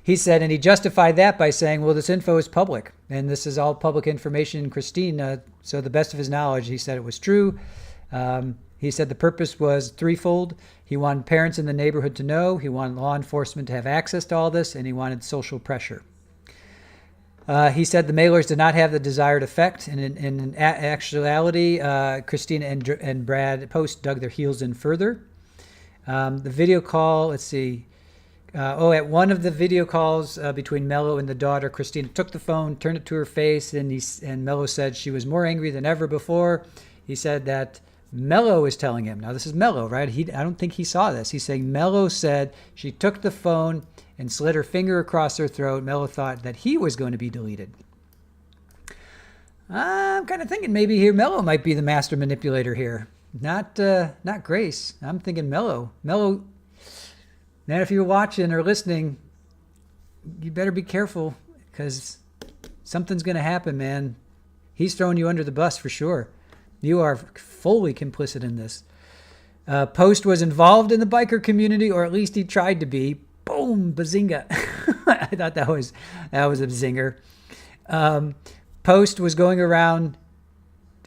He said, and he justified that by saying, well, this info is public, and this is all public information, Christine. So the best of his knowledge, he said it was true. He said the purpose was threefold. He wanted parents in the neighborhood to know. He wanted law enforcement to have access to all this, and he wanted social pressure. He said the mailers did not have the desired effect. And in actuality, Christina and Brad Post dug their heels in further. The video call, let's see. At one of the video calls between Mello and the daughter, Christina took the phone, turned it to her face, and Mello said she was more angry than ever before. He said that Mello is telling him. Now, this is Mello, right? I don't think he saw this. He's saying Mello said she took the phone and slid her finger across her throat. Mello thought that he was going to be deleted. I'm kind of thinking maybe here Mello might be the master manipulator here. Not Grace. I'm thinking Mello. Mello, man, if you're watching or listening, you better be careful because something's going to happen, man. He's throwing you under the bus for sure. You are fully complicit in this. Post was involved in the biker community, or at least he tried to be. Boom, bazinga. I thought that was a zinger. Post was going around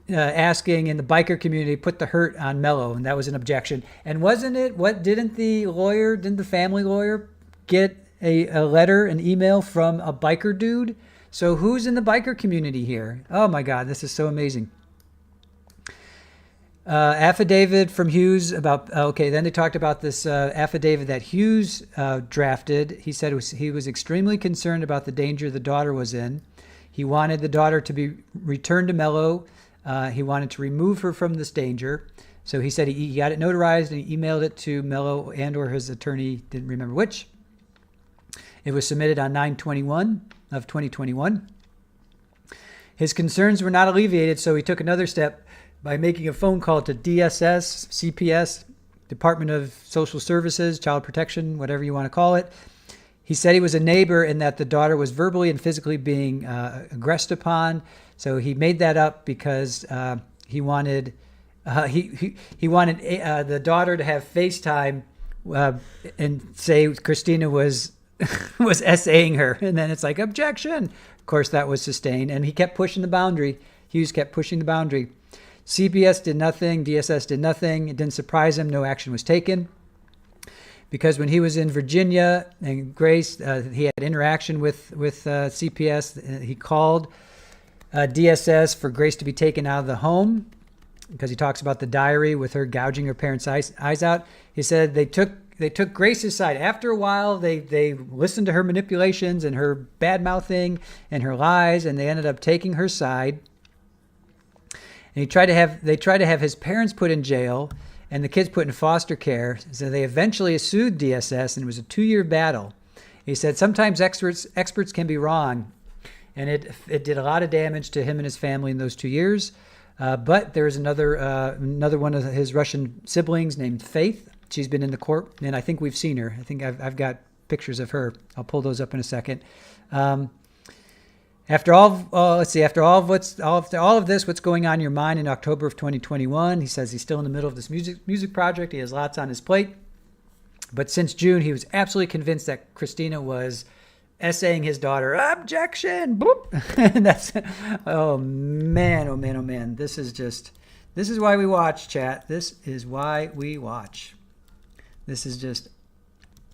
asking in the biker community, put the hurt on Mello, and that was an objection. And wasn't it, didn't the family lawyer get a letter, an email from a biker dude? So who's in the biker community here? Oh my God, this is so amazing. Affidavit from Hughes about, then they talked about this affidavit that Hughes drafted. He said he was extremely concerned about the danger the daughter was in. He wanted the daughter to be returned to Mello. He wanted to remove her from this danger. So he said he got it notarized and he emailed it to Mello and or his attorney, didn't remember which. It was submitted on 9/21 of 2021. His concerns were not alleviated, so he took another step by making a phone call to DSS, CPS, Department of Social Services, Child Protection, whatever you want to call it. He said he was a neighbor and that the daughter was verbally and physically being aggressed upon. So he made that up because he wanted he wanted the daughter to have FaceTime and say Christina was was essaying her, and then it's like objection. Of course, that was sustained, and he kept pushing the boundary. Hughes kept pushing the boundary. CPS did nothing. DSS did nothing. It didn't surprise him. No action was taken. Because when he was in Virginia and Grace, he had interaction with CPS. He called DSS for Grace to be taken out of the home because he talks about the diary with her gouging her parents' eyes out. He said they took Grace's side. After a while, they listened to her manipulations and her bad-mouthing and her lies, and they ended up taking her side. And they tried to have his parents put in jail and the kids put in foster care. So they eventually sued DSS, and it was a 2-year battle. He said sometimes experts can be wrong, and it did a lot of damage to him and his family in those 2 years. But there's another one of his Russian siblings named Faith. She's been in the court, and I think we've seen her. I think I've got pictures of her. I'll pull those up in a second. After all of this, what's going on in your mind in October of 2021? He says he's still in the middle of this music project. He has lots on his plate. But since June, he was absolutely convinced that Christina was essaying his daughter. Objection! Boop! And that's, oh man. This is why we watch, chat. This is why we watch. This is just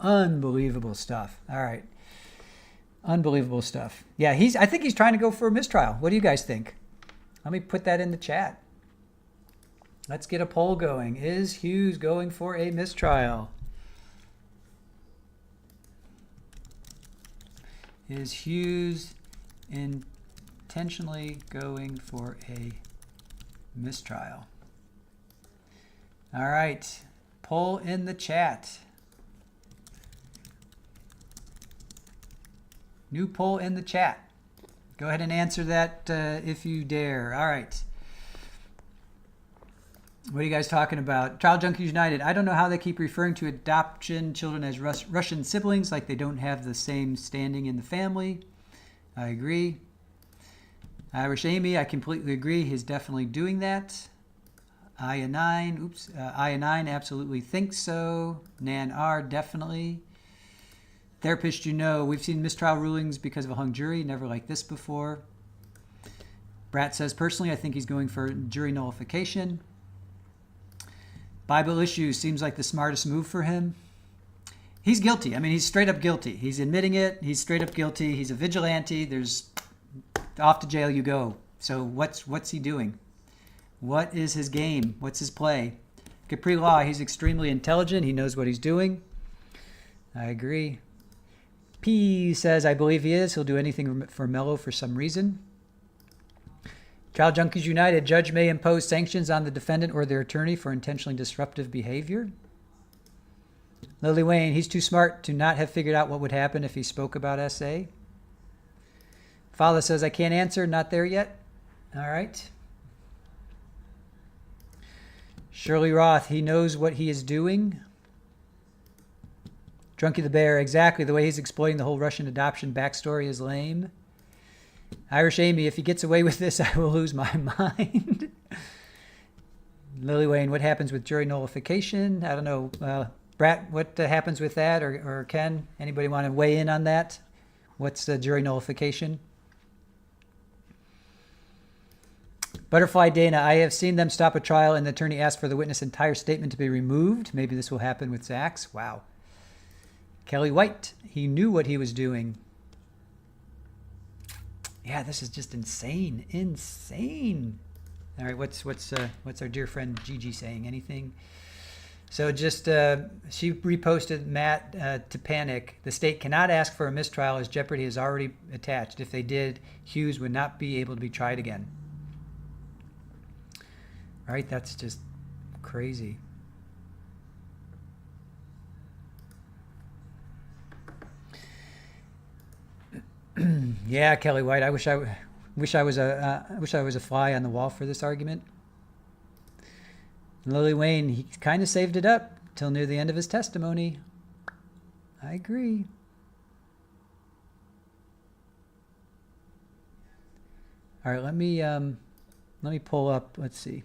unbelievable stuff. All right. Unbelievable stuff. Yeah, I think he's trying to go for a mistrial. What do you guys think? Let me put that in the chat. Let's get a poll going. Is Hughes going for a mistrial? Is Hughes intentionally going for a mistrial? All right. Poll in the chat. New poll in the chat. Go ahead and answer that if you dare. All right. What are you guys talking about? Child Junkies United. I don't know how they keep referring to adoption children as Russian siblings, like they don't have the same standing in the family. I agree. Irish Amy, I completely agree. He's definitely doing that. Aya9 absolutely thinks so. Nan R, definitely. Therapist, we've seen mistrial rulings because of a hung jury. Never like this before. Brat says, personally, I think he's going for jury nullification. Bible issues seems like the smartest move for him. He's guilty. I mean, he's straight up guilty. He's admitting it. He's straight up guilty. He's a vigilante. There's off to jail you go. So what's he doing? What is his game? What's his play? Capri Law, he's extremely intelligent. He knows what he's doing. I agree. P says, I believe he is. He'll do anything for Mello for some reason. Child Junkies United, judge may impose sanctions on the defendant or their attorney for intentionally disruptive behavior. Lily Wayne, he's too smart to not have figured out what would happen if he spoke about SA. Fala says, I can't answer, not there yet. All right. Shirley Roth, he knows what he is doing. Drunky the Bear, exactly. The way he's exploiting the whole Russian adoption backstory is lame. Irish Amy, if he gets away with this, I will lose my mind. Lily Wayne, what happens with jury nullification? I don't know. Brat, what happens with that? Or Ken, anybody want to weigh in on that? What's the jury nullification? Butterfly Dana, I have seen them stop a trial and the attorney asked for the witness' entire statement to be removed. Maybe this will happen with Zach's. Wow. Kelly White, he knew what he was doing. Yeah, this is just insane. Insane. All right, what's our dear friend Gigi saying? Anything? So just, she reposted Matt to panic. The state cannot ask for a mistrial as jeopardy is already attached. If they did, Hughes would not be able to be tried again. Right? That's just crazy. Yeah, Kelly White. I wish I was a fly on the wall for this argument. Lily Wayne, he kind of saved it up till near the end of his testimony. I agree. All right, let me pull up. Let's see.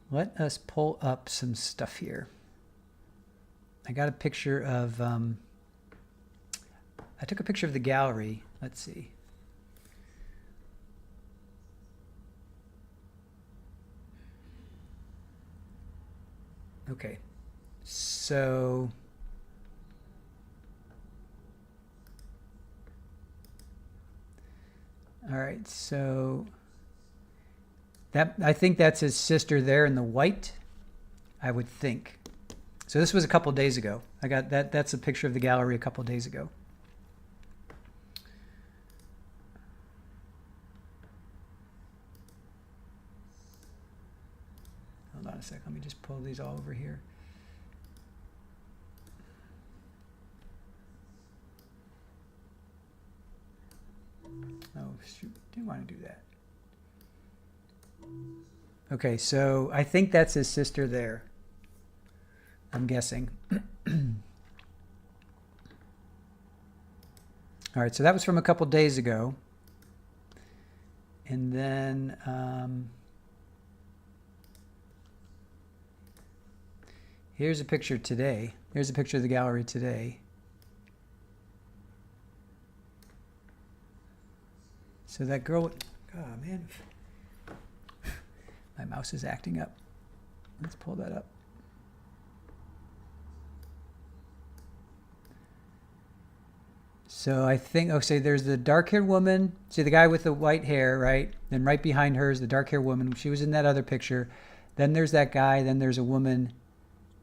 Let us pull up some stuff here. I got a picture of. I took a picture of the gallery. Let's see. Okay, so all right, so that I think that's his sister there in the white, I would think. So this was a couple days ago. I got that. That's a picture of the gallery a couple days ago. Hold on a sec. Let me just pull these all over here. Oh, shoot. Didn't want to do that. Okay, so I think that's his sister there. I'm guessing. All right, so that was from a couple days ago. And then... here's a picture today. Here's a picture of the gallery today. So that girl, oh man, my mouse is acting up. Let's pull that up. So I think, okay, there's the dark-haired woman. See the guy with the white hair, right? Then right behind her is the dark-haired woman. She was in that other picture. Then there's that guy. Then there's a woman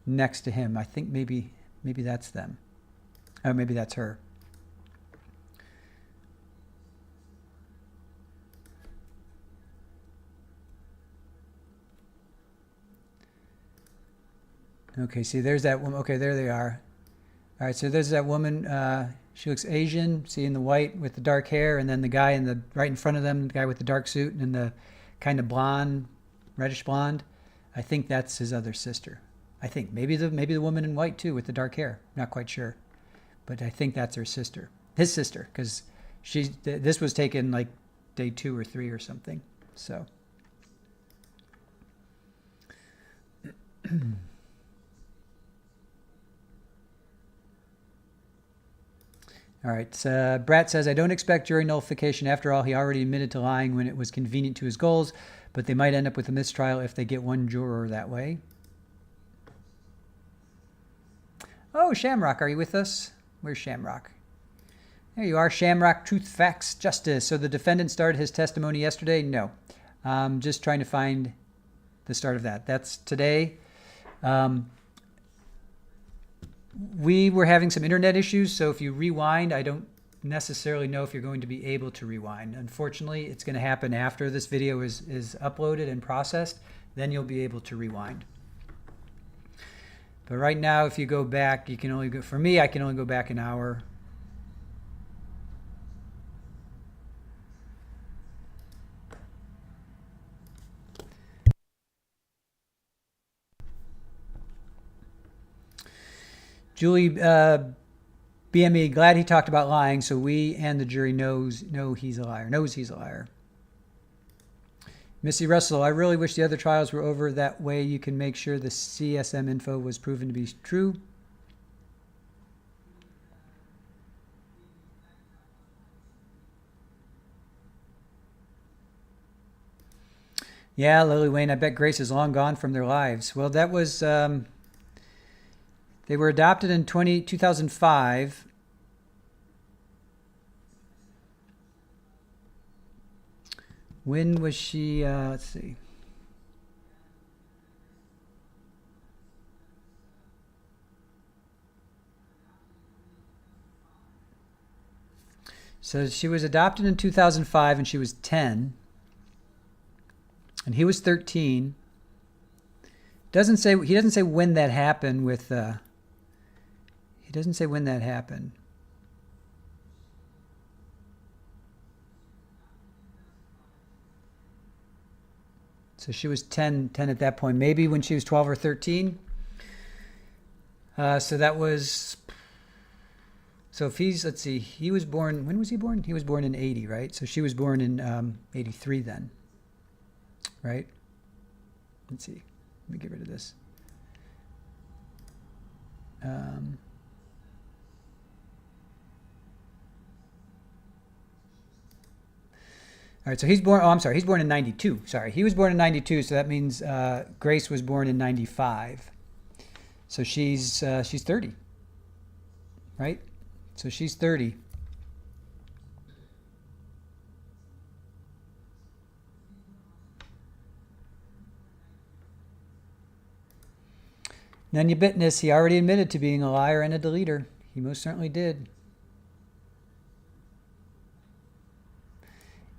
next to him. I think maybe that's them. Oh, maybe that's her. Okay, see, there's that woman. Okay, there they are. All right, so there's that woman. She looks Asian. See, in the white with the dark hair, and then the guy in the right in front of them, the guy with the dark suit and the kind of blonde, reddish blonde. I think that's his other sister. I think maybe the woman in white too with the dark hair. Not quite sure, but I think that's her sister, his sister, because this was taken like day 2 or 3 or something. So. All right. Brat says, I don't expect jury nullification. After all, he already admitted to lying when it was convenient to his goals, but they might end up with a mistrial if they get one juror that way. Oh, Shamrock, are you with us? Where's Shamrock? There you are, Shamrock, Truth, Facts, Justice. So the defendant started his testimony yesterday? No. Just trying to find the start of that. That's today. We were having some internet issues, so if you rewind, I don't necessarily know if you're going to be able to rewind. Unfortunately, it's going to happen after this video is uploaded and processed. Then you'll be able to rewind. But right now, if you go back, you can only go, for me, I can only go back an hour. Julie, BME, glad he talked about lying, so we and the jury know he's a liar. Missy Russell, I really wish the other trials were over. That way you can make sure the CSM info was proven to be true. Yeah, Lily Wayne, I bet Grace is long gone from their lives. Well, that was... they were adopted in 2005. When was she, let's see. So she was adopted in 2005 and she was 10. And he was 13. He doesn't say when that happened with he doesn't say when that happened. So she was 10 at that point, maybe when she was 12 or 13. So that was, so if he's, let's see, he was born, when was he born? He was born in 80, right? So she was born in 83 then, right? Let's see, let me get rid of this. All right, so he's born, he's born in 92. Sorry, he was born in 92, so that means Grace was born in 95. So she's 30, right? So she's 30. None you bitness, he already admitted to being a liar and a deleter. He most certainly did.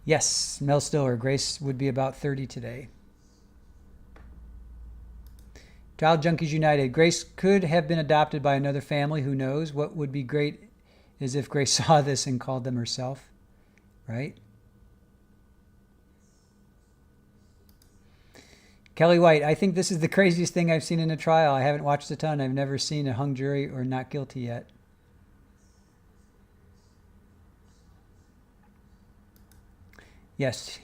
Yes, Mel Stiller. Grace would be about 30 today. Child Junkies United. Grace could have been adopted by another family. Who knows? What would be great is if Grace saw this and called them herself. Right? Kelly White. I think this is the craziest thing I've seen in a trial. I haven't watched a ton. I've never seen a hung jury or not guilty yet. Yes,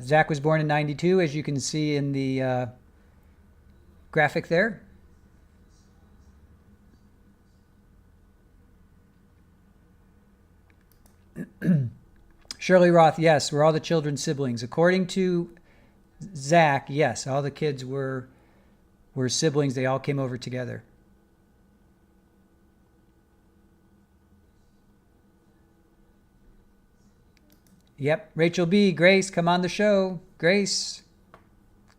Zach was born in 92, as you can see in the graphic there. Shirley Roth, yes, we're all the children's siblings. According to Zach, yes, all the kids were siblings. They all came over together. Yep, Rachel B. Grace, come on the show. Grace,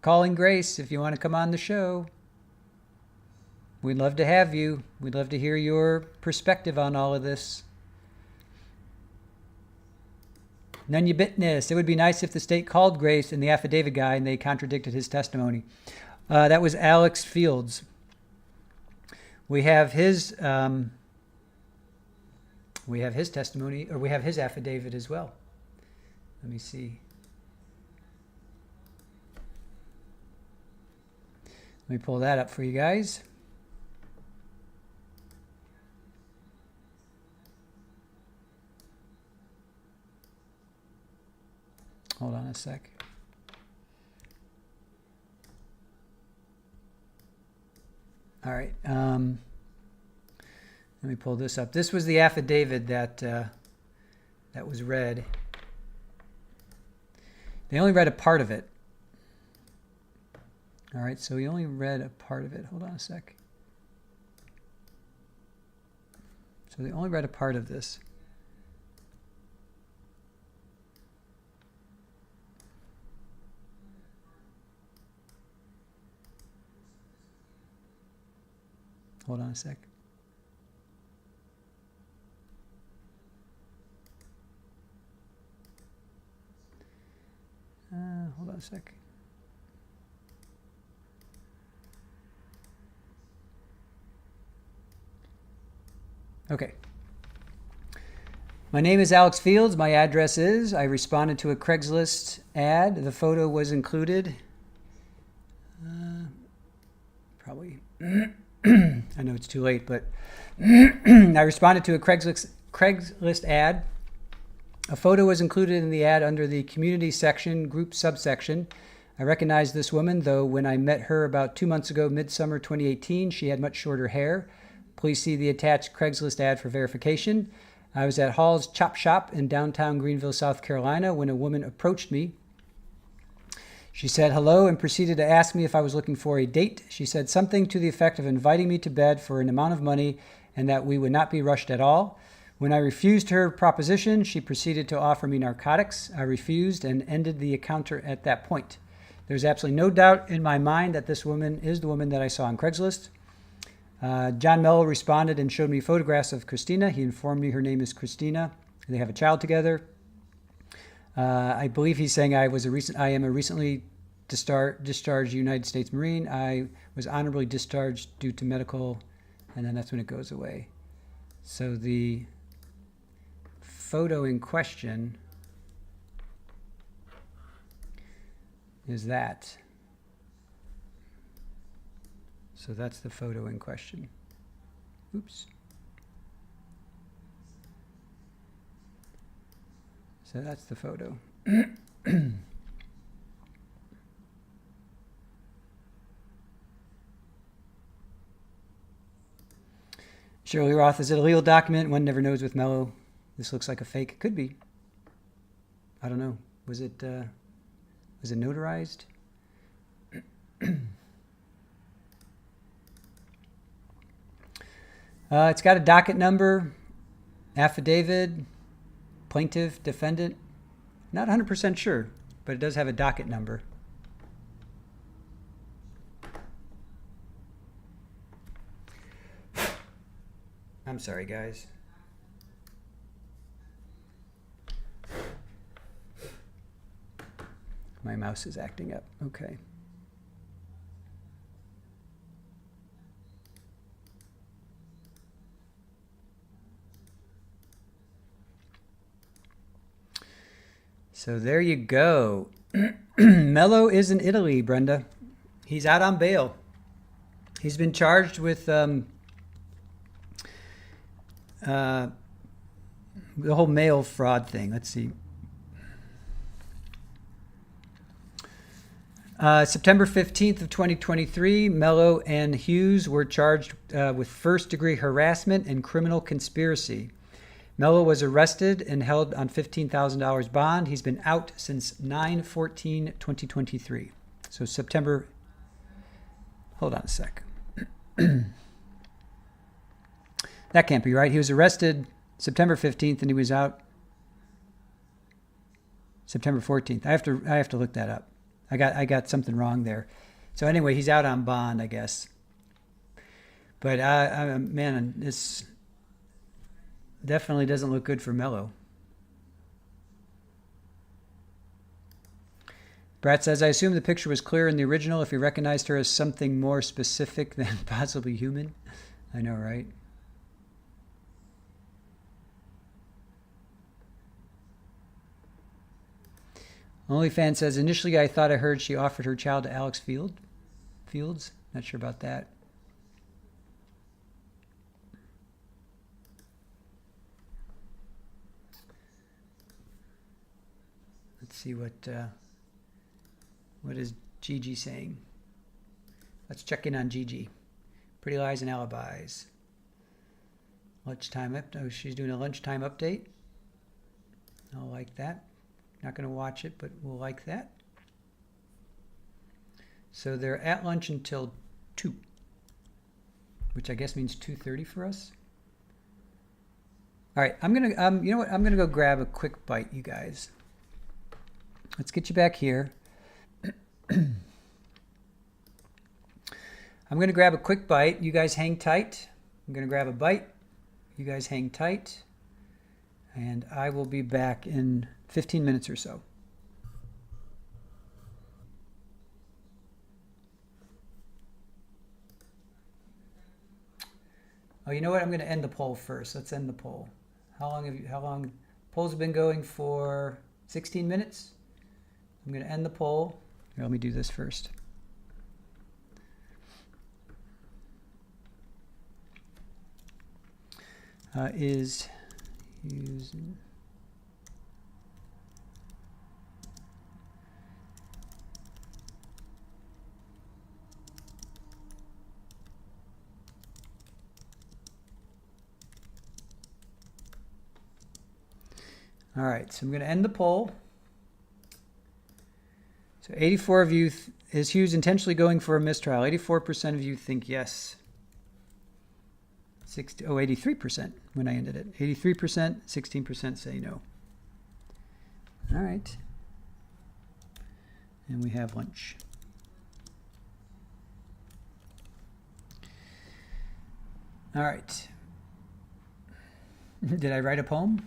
calling Grace if you want to come on the show. We'd love to have you. We'd love to hear your perspective on all of this. None you bitness. It would be nice if the state called Grace and the affidavit guy and they contradicted his testimony. That was Alex Fields. We have his testimony, or we have his affidavit as well. Let me see. Let me pull that up for you guys. Hold on a sec. All right. Let me pull this up. This was the affidavit that was read. They only read a part of it. All right, so he only read a part of it. Hold on a sec. So they only read a part of this. Hold on a sec. Hold on a sec. Okay. My name is Alex Fields. My address is, I responded to a Craigslist ad. The photo was included. Probably, I know it's too late, but I responded to a Craigslist ad. A photo was included in the ad under the community section, group subsection. I recognized this woman, though when I met her about 2 months ago, midsummer 2018, she had much shorter hair. Please see the attached Craigslist ad for verification. I was at Hall's Chop Shop in downtown Greenville, South Carolina, when a woman approached me. She said hello and proceeded to ask me if I was looking for a date. She said something to the effect of inviting me to bed for an amount of money and that we would not be rushed at all. When I refused her proposition, she proceeded to offer me narcotics. I refused and ended the encounter at that point. There's absolutely no doubt in my mind that this woman is the woman that I saw on Craigslist. John Mello responded and showed me photographs of Christina. He informed me her name is Christina They have a child together. I believe he's saying I am a recently discharged United States Marine. I was honorably discharged due to medical, and then that's when it goes away. So the photo in question is that. So that's the photo in question. Oops. So that's the photo. Shirley Roth, is it a legal document? One never knows with Mello. This looks like a fake. It could be. I don't know. Was it notarized? It's got a docket number, affidavit, plaintiff, defendant. Not 100% sure, but it does have a docket number. I'm sorry, guys. My mouse is acting up. Okay. So there you go. Mello is in Italy, Brenda. He's out on bail. He's been charged with the whole mail fraud thing. Let's see. September 15th of 2023, Mello and Hughes were charged with first-degree harassment and criminal conspiracy. Mello was arrested and held on $15,000 bond. He's been out since 9/14/2023. So September. Hold on a sec. That can't be right. He was arrested September 15th and he was out September 14th. I have to look that up. I got something wrong there. So anyway, he's out on bond, I guess. But man, this definitely doesn't look good for Mello. Brad says, I assume the picture was clear in the original if you recognized her as something more specific than possibly human. I know, right? OnlyFans says, initially I thought I heard she offered her child to Alex Fields. Not sure about that. Let's see what is Gigi saying. Let's check in on Gigi. Pretty Lies and Alibis. Lunchtime oh, she's doing a lunchtime update. I'll like that. Not going to watch it, but we'll like that. So they're at lunch until 2, which I guess means 2:30 for us. All right, I'm gonna you know what? I'm gonna go grab a quick bite, you guys. Let's get you back here. I'm going to grab a quick bite. You guys hang tight. I'm going to grab a bite. You guys hang tight. And I will be back in 15 minutes or so. Oh, you know what? I'm going to end the poll first. Let's end the poll. How long polls have been going for 16 minutes? I'm going to end the poll. Here, let me do this first. Is using all right, so I'm going to end the poll. So 84 of you, is Hughes intentionally going for a mistrial? 84% of you think yes. 83% when I ended it. 83%, 16% say no. All right. And we have lunch. All right. Did I write a poem?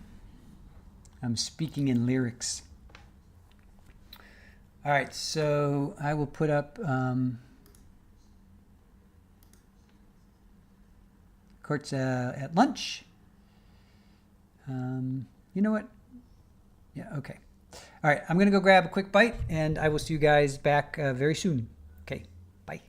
I'm speaking in lyrics. All right, so I will put up courts at lunch. You know what? Yeah, okay. All right, I'm going to go grab a quick bite, and I will see you guys back very soon. Okay, bye.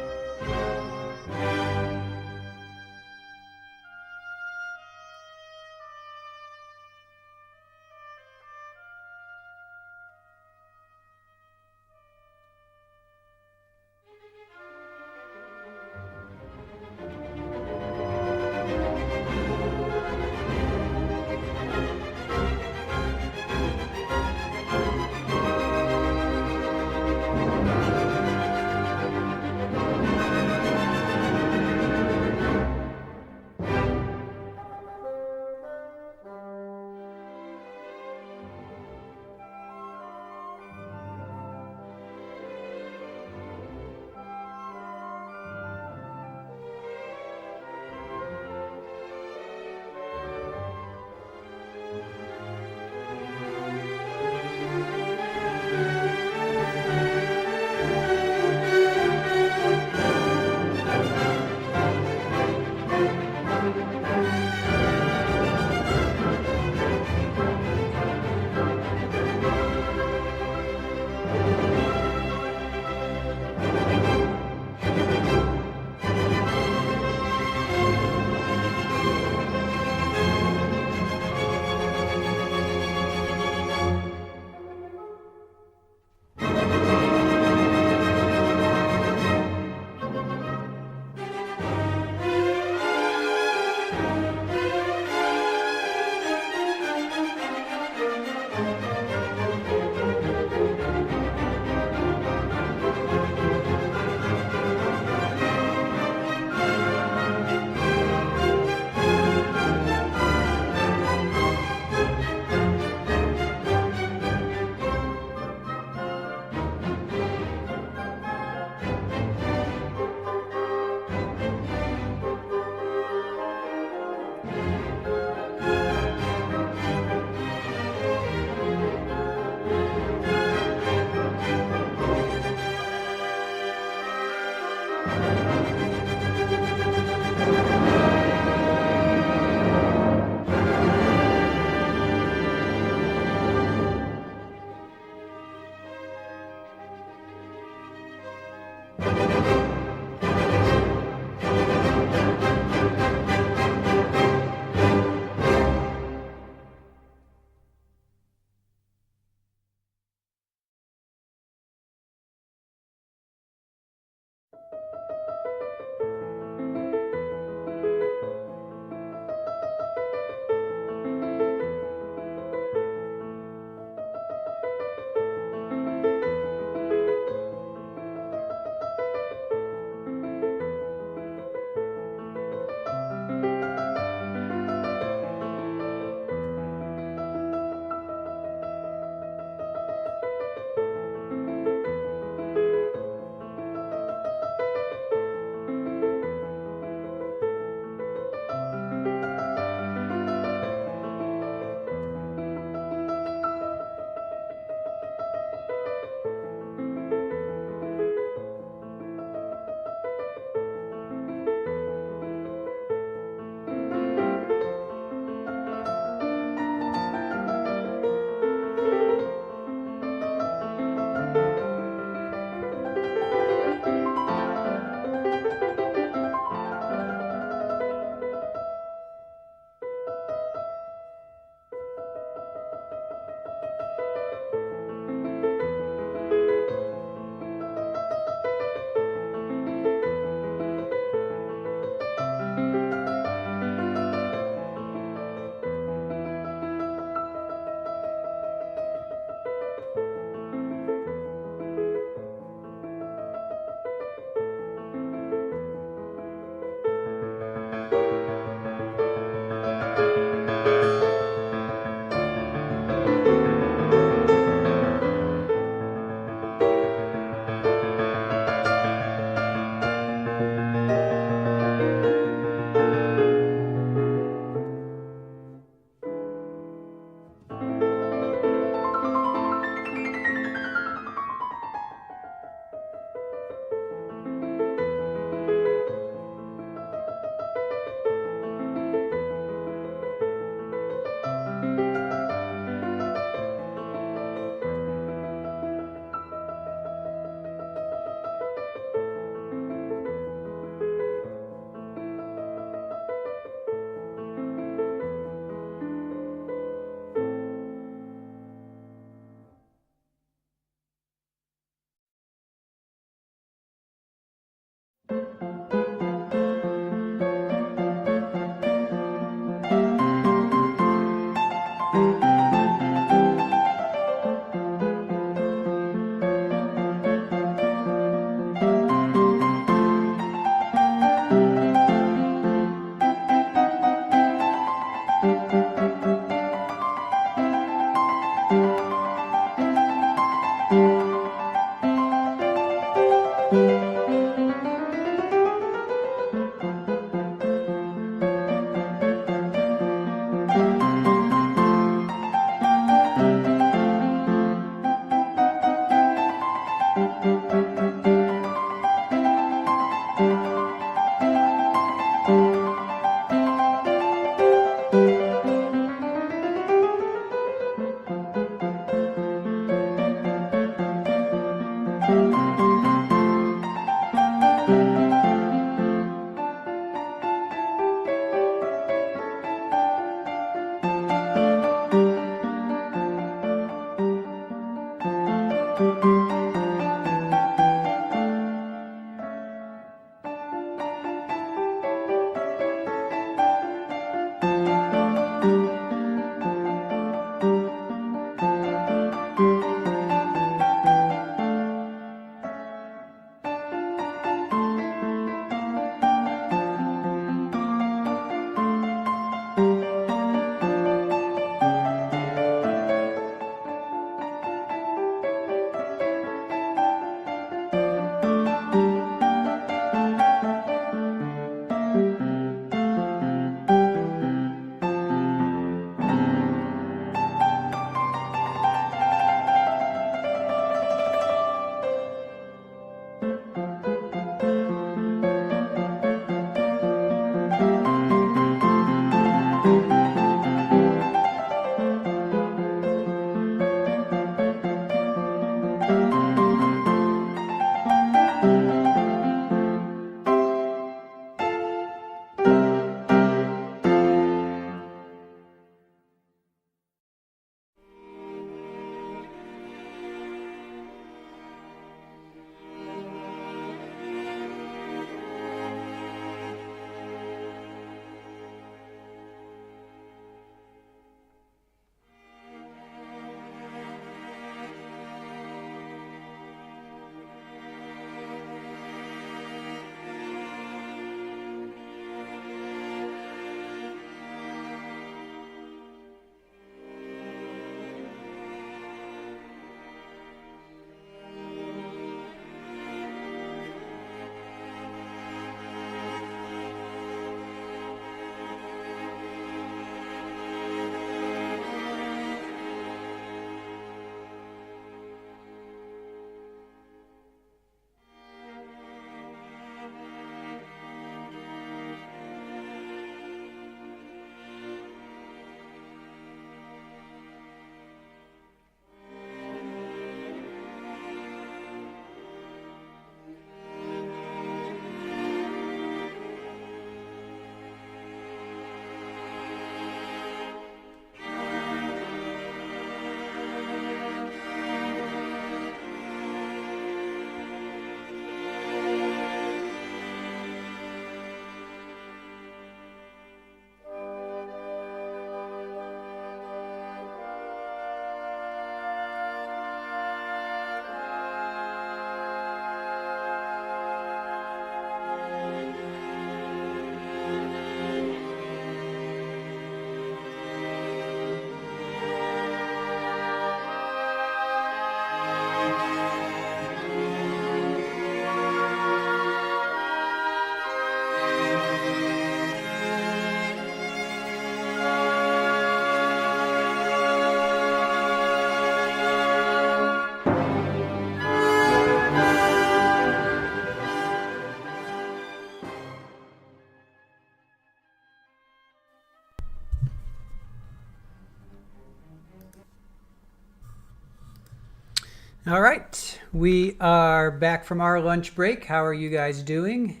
All right, we are back from our lunch break. How are you guys doing?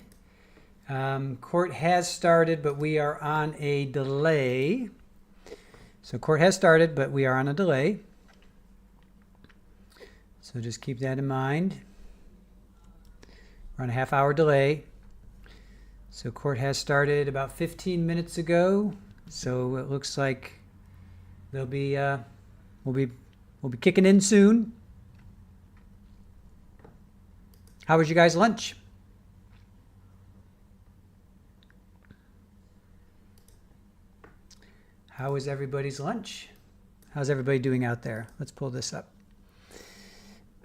Court has started, but we are on a delay. So court has started, but we are on a delay. So just keep that in mind. We're on a half-hour delay. So court has started about 15 minutes ago. So it looks like we'll be kicking in soon. How was you guys' lunch? How was everybody's lunch? How's everybody doing out there? Let's pull this up.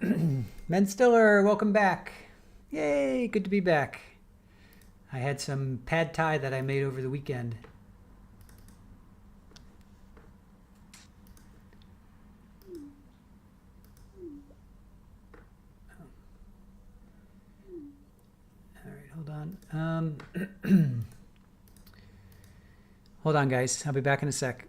Men Stiller, welcome back. Yay, good to be back. I had some pad thai that I made over the weekend. All right, hold on. Hold on, guys. I'll be back in a sec.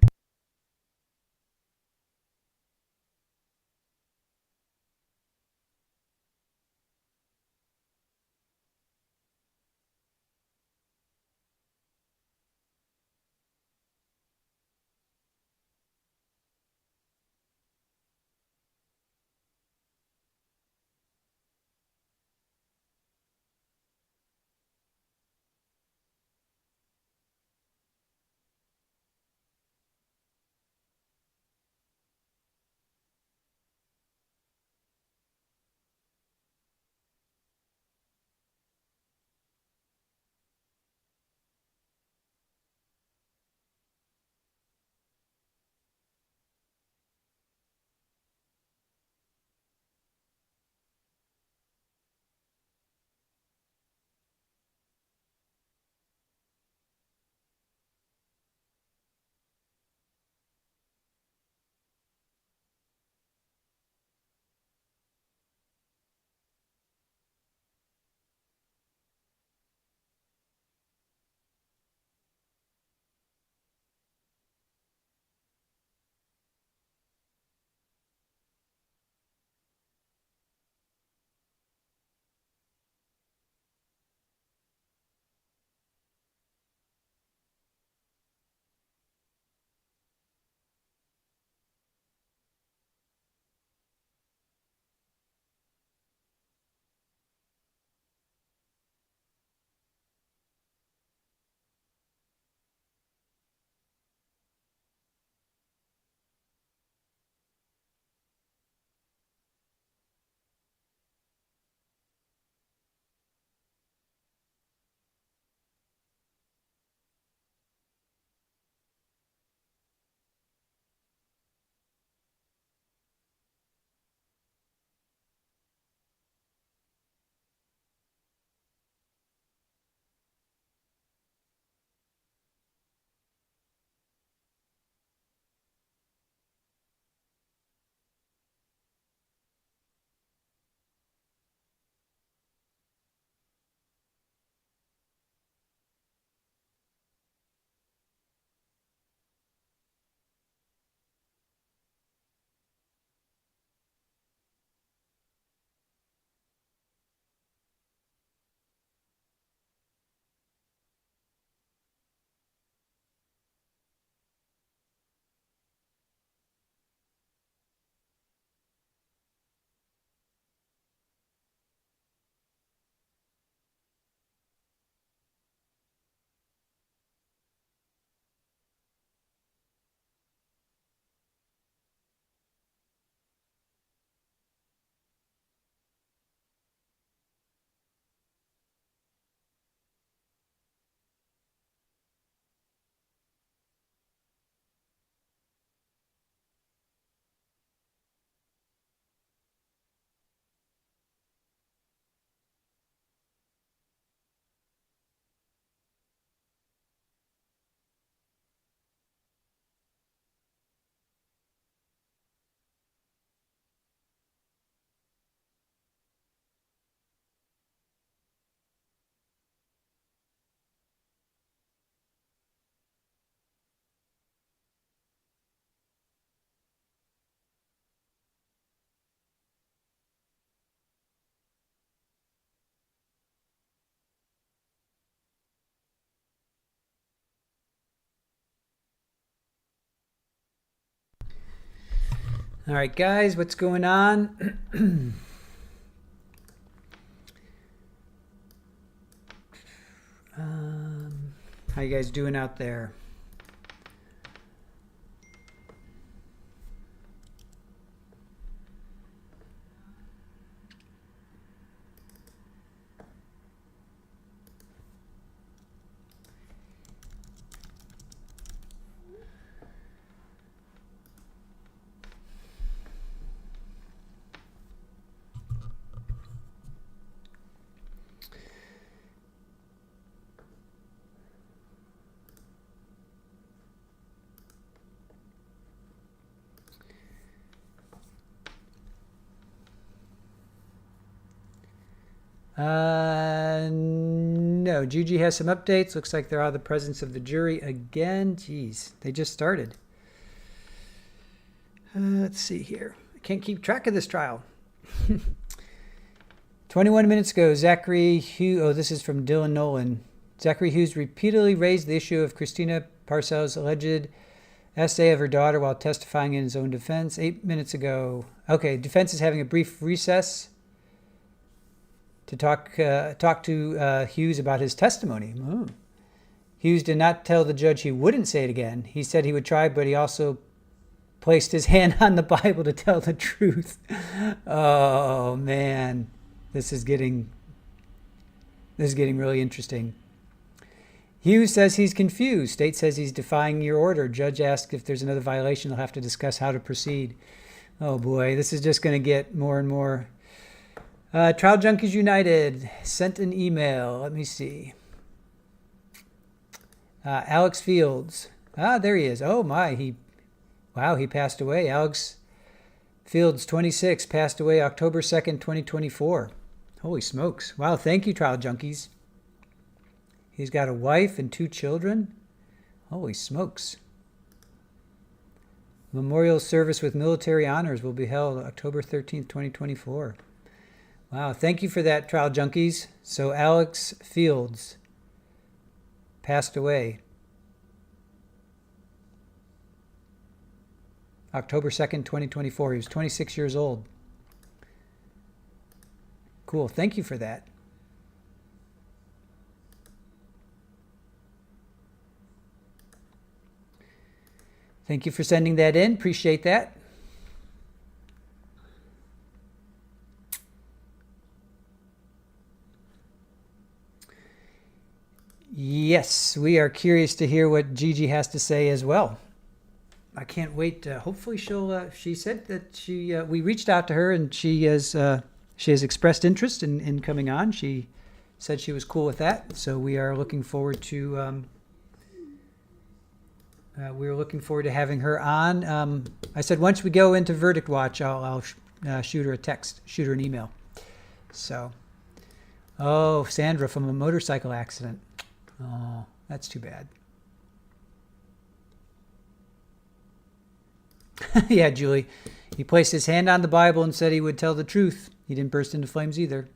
All right, guys, what's going on? How you guys doing out there? No, Gigi has some updates. Looks like they're out of the presence of the jury again. Jeez, they just started. Let's see here. I can't keep track of this trial. 21 minutes ago, Zachary Hughes, oh, this is from Dylan Nolan. Zachary Hughes repeatedly raised the issue of Christina Parcell's alleged essay of her daughter while testifying in his own defense. 8 minutes ago. Okay, defense is having a brief recess to talk to Hughes about his testimony. Oh. Hughes did not tell the judge he wouldn't say it again. He said he would try, but he also placed his hand on the Bible to tell the truth. Oh, man. This is getting really interesting. Hughes says he's confused. State says he's defying your order. Judge asks if there's another violation. They'll have to discuss how to proceed. Oh, boy. This is just going to get more and more. Trial Junkies United sent an email. Let me see. Alex Fields. There he is. Oh, my. He passed away. Alex Fields, 26, passed away October 2nd, 2024. Holy smokes. Wow, thank you, Trial Junkies. He's got a wife and 2 children. Holy smokes. Memorial service with military honors will be held October 13th, 2024. Wow, thank you for that, Trial Junkies. So Alex Fields passed away October 2nd, 2024. He was 26 years old. Cool, thank you for that. Thank you for sending that in. Appreciate that. Yes, we are curious to hear what Gigi has to say as well. I can't wait. Hopefully she said that we reached out to her and she has expressed interest in coming on. She said she was cool with that. So we are looking forward to having her on. I said once we go into verdict watch, I'll shoot her a text, shoot her an email. So, oh, Sandra from a motorcycle accident. Oh, that's too bad. Yeah, Julie. He placed his hand on the Bible and said he would tell the truth. He didn't burst into flames either.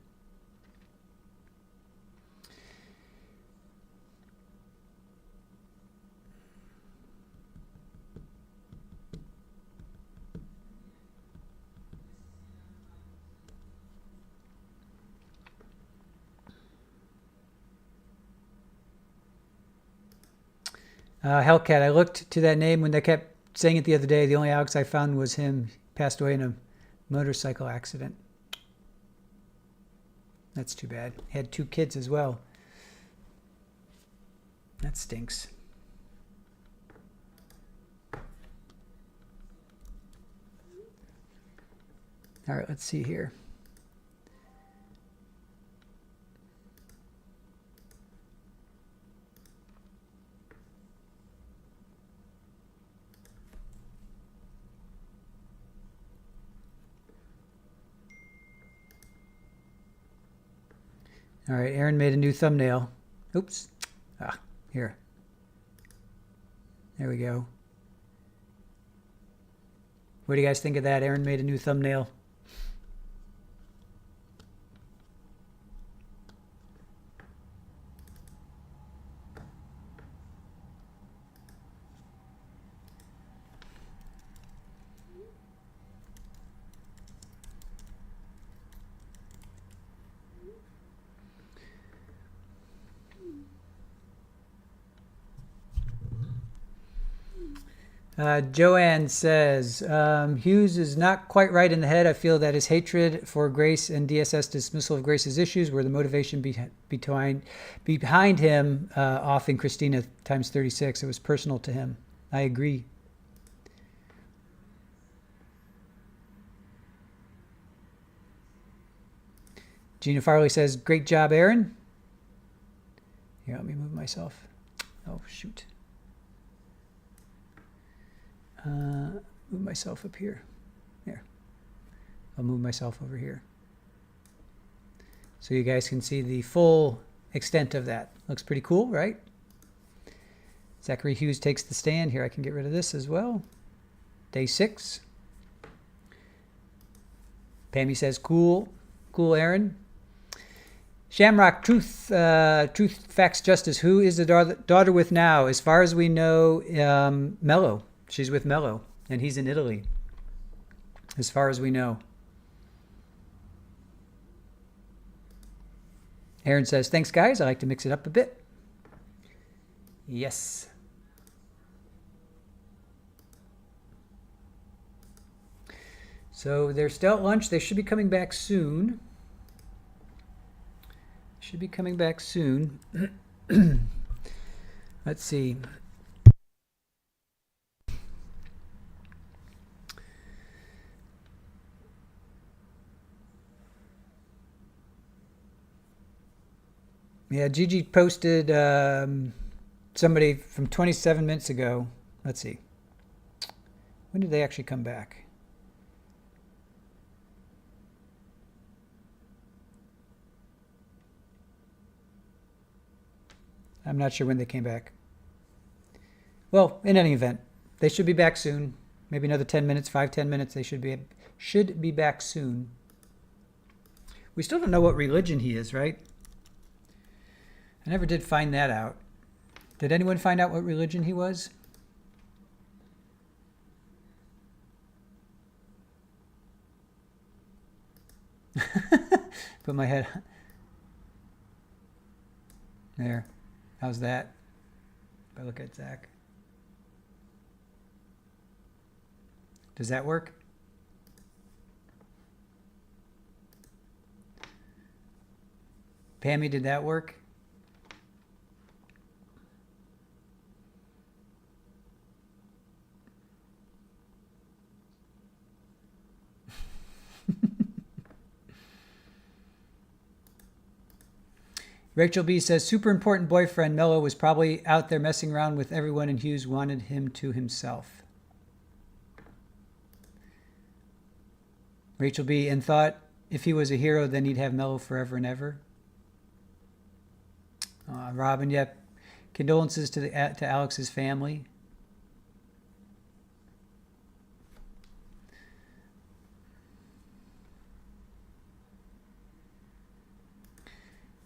Hellcat, I looked to that name when they kept saying it the other day. The only Alex I found was him. He passed away in a motorcycle accident. That's too bad. He had 2 kids as well. That stinks. All right, let's see here. All right, Aaron made a new thumbnail. Oops. Here. There we go. What do you guys think of that? Aaron made a new thumbnail. Joanne says, Hughes is not quite right in the head. I feel that his hatred for Grace and DSS dismissal of Grace's issues were the motivation behind him off in Christina times 36. It was personal to him. I agree. Gina Farley says, great job, Aaron. Here, let me move myself. Oh, shoot. Move myself up here. There. I'll move myself over here. So you guys can see the full extent of that. Looks pretty cool, right? Zachary Hughes takes the stand. Here, I can get rid of this as well. Day 6. Pammy says, cool. Cool, Aaron. Shamrock, truth, facts, justice. Who is the daughter with now? As far as we know, Mello. She's with Mello, and he's in Italy, as far as we know. Aaron says, thanks, guys. I like to mix it up a bit. Yes. So they're still at lunch. They should be coming back soon. Let's see. Yeah, Gigi posted somebody from 27 minutes ago. Let's see. When did they actually come back? I'm not sure when they came back. Well, in any event, they should be back soon. Maybe another 10 minutes, 5-10 minutes. They should be back soon. We still don't know what religion he is, right? I never did find that out. Did anyone find out what religion he was? Put my head there. How's that? If I look at Zach. Does that work? Pammy, did that work? Rachel B says, super important boyfriend Mello was probably out there messing around with everyone and Hughes wanted him to himself. Rachel B, and thought if he was a hero, then he'd have Mello forever and ever. Robin, yep. Condolences to Alex's family.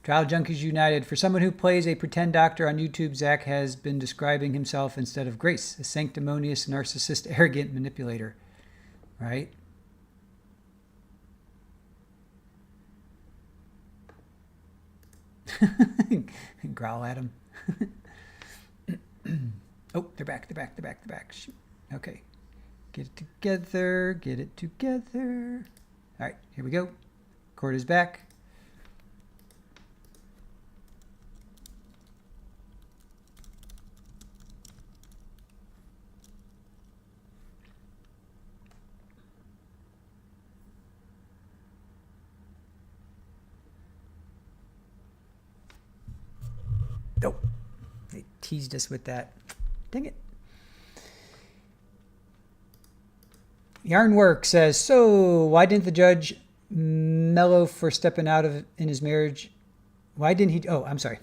Trial Junkies United. For someone who plays a pretend doctor on YouTube, Zach has been describing himself instead of Grace, a sanctimonious, narcissist, arrogant manipulator. Right? Growl at him. Oh, they're back. Shoot. Okay. Get it together. All right, here we go. Court is back. Nope. They teased us with that. Dang it. Yarnwork says, so why didn't the judge Mello for stepping out in his marriage? Why didn't he? Oh, I'm sorry.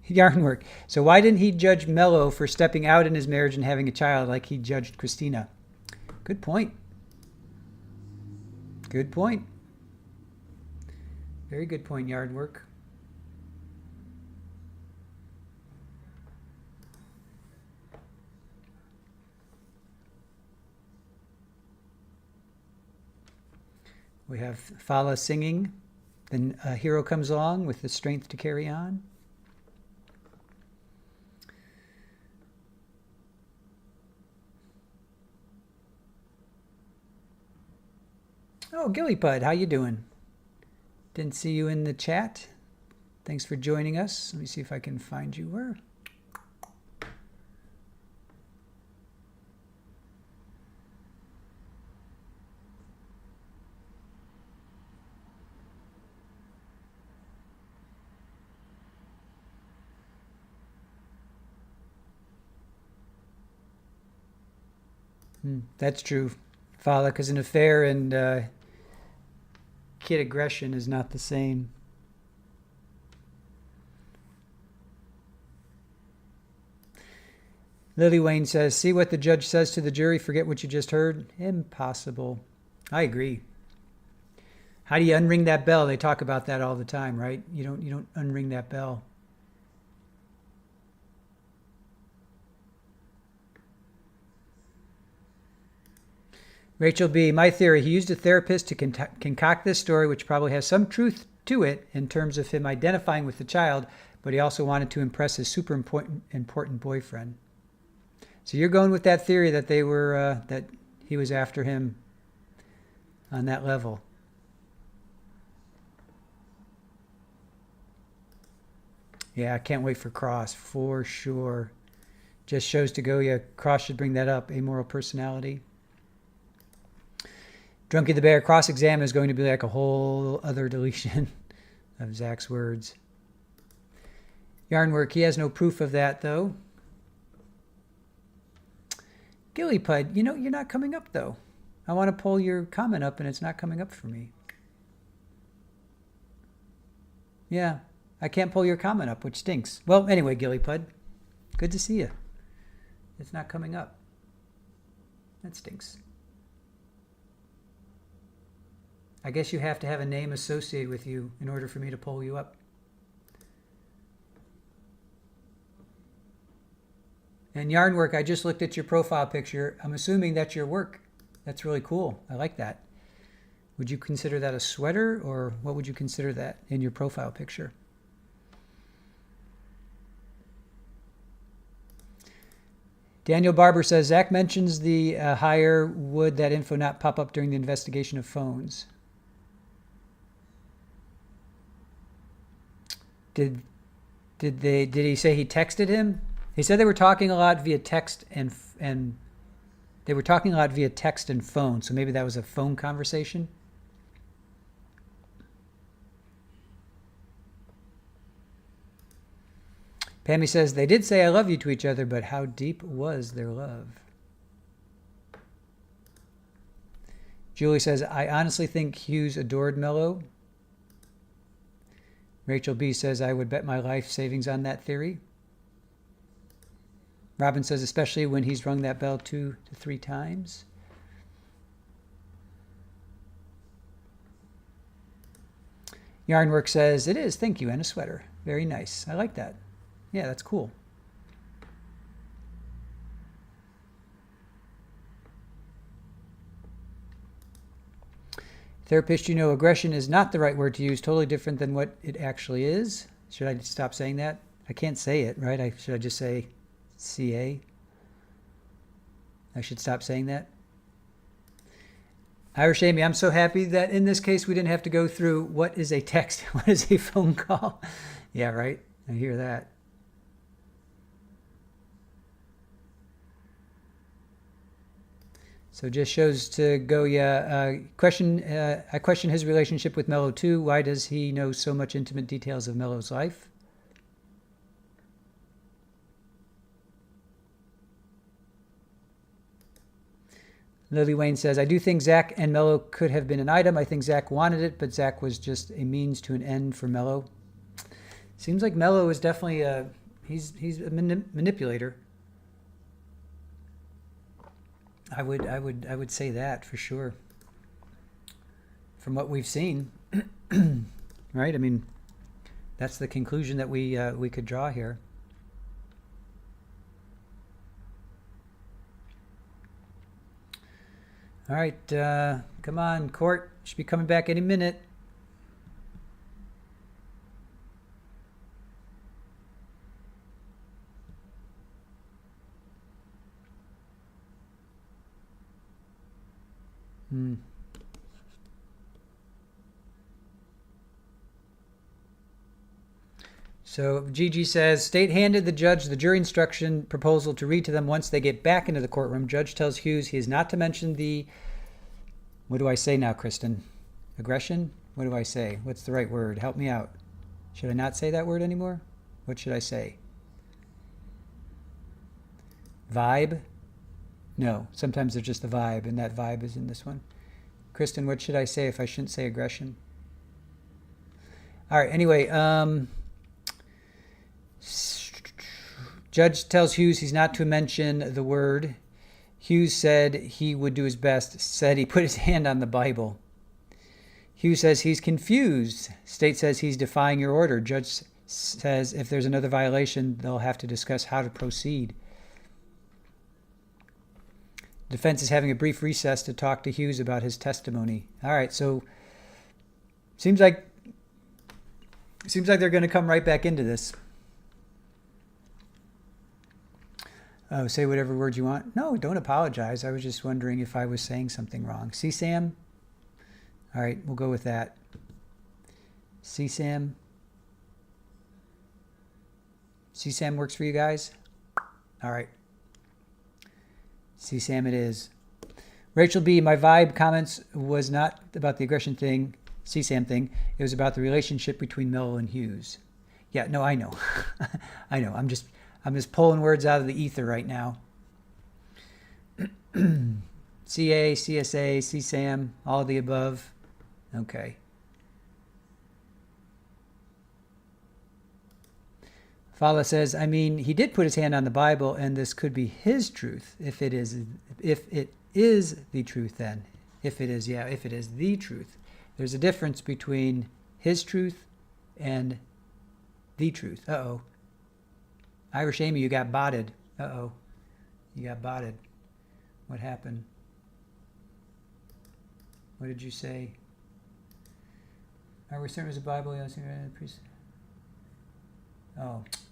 Yarnwork. So why didn't he judge Mello for stepping out in his marriage and having a child like he judged Christina? Good point. Good point. Very good point, Yardwork. We have Fala singing. Then a hero comes along with the strength to carry on. Oh, Gillypud, how you doing? Didn't see you in the chat. Thanks for joining us. Let me see if I can find you. Where? That's true, Fala, because an affair and kid aggression is not the same. Lily Wayne says, see what the judge says to the jury, forget what you just heard. Impossible. I agree. How do you unring that bell? They talk about that all the time, right? You don't unring that bell. Rachel B., my theory, he used a therapist to concoct this story, which probably has some truth to it in terms of him identifying with the child, but he also wanted to impress his super important boyfriend. So you're going with that theory that they were that he was after him on that level. Yeah, I can't wait for Cross, for sure. Just shows to go, yeah, Cross should bring that up, amoral personality. Drunky the Bear, cross-exam is going to be like a whole other deletion of Zach's words. Yarnwork, he has no proof of that, though. Gillypud, you're not coming up, though. I want to pull your comment up, and it's not coming up for me. Yeah, I can't pull your comment up, which stinks. Well, anyway, Gillypud, good to see you. It's not coming up. That stinks. I guess you have to have a name associated with you in order for me to pull you up. And Yarnwork, I just looked at your profile picture. I'm assuming that's your work. That's really cool. I like that. Would you consider that a sweater, or what would you consider that in your profile picture? Daniel Barber says, Zach mentions the hire. Would that info not pop up during the investigation of phones? Did he say he texted him? He said they were talking a lot via text and they were talking a lot via text and phone. So maybe that was a phone conversation. Pammy says they did say I love you to each other, but how deep was their love? Julie says I honestly think Hughes adored Mello. Rachel B. says, I would bet my life savings on that theory. Robin says, especially when he's rung that bell 2 to 3 times. Yarnwork says, it is, thank you, and a sweater. Very nice. I like that. Yeah, that's cool. Therapist, aggression is not the right word to use, totally different than what it actually is. Should I stop saying that? I can't say it, right? Should I just say CA? I should stop saying that. Irish Amy, I'm so happy that in this case we didn't have to go through what is a text, what is a phone call. Yeah, right? I hear that. So just shows to go, I question his relationship with Mello too. Why does he know so much intimate details of Mello's life? Lily Wayne says, I do think Zach and Mello could have been an item. I think Zach wanted it, but Zach was just a means to an end for Mello. Seems like Mello is definitely he's a manipulator. I would say that for sure. From what we've seen, right? I mean, that's the conclusion that we could draw here. All right, come on, court. Should be coming back any minute. So Gigi says, State handed the judge the jury instruction proposal to read to them once they get back into the courtroom. Judge tells Hughes he is not to mention the, what do I say now, Kristen? Aggression? What do I say? What's the right word? Help me out. Should I not say that word anymore? What should I say? Vibe? No, sometimes there's just a vibe, and that vibe is in this one. Kristen, what should I say if I shouldn't say aggression? All right, anyway, Judge tells Hughes he's not to mention the word. Hughes said he would do his best, said he put his hand on the Bible. Hughes says he's confused. State says he's defying your order. Judge says if there's another violation, they'll have to discuss how to proceed. Defense is having a brief recess to talk to Hughes about his testimony. All right, so seems like they're going to come right back into this. Oh, say whatever word you want. No, don't apologize. I was just wondering if I was saying something wrong. CSAM? All right, we'll go with that. CSAM? CSAM works for you guys? All right. CSAM it is. Rachel B., my vibe comments was not about the aggression thing, CSAM thing. It was about the relationship between Mello and Hughes. Yeah, no, I know. I know. I'm just pulling words out of the ether right now. CA, CSA, CSAM, all of the above. Okay. Fala says, I mean, he did put his hand on the Bible, and this could be his truth. If it is the truth, then. If it is the truth. There's a difference between his truth and the truth. Uh-oh. Irish Amy, you got botted. Uh-oh. You got botted. What happened? What did you say? Are we certain it was the Bible?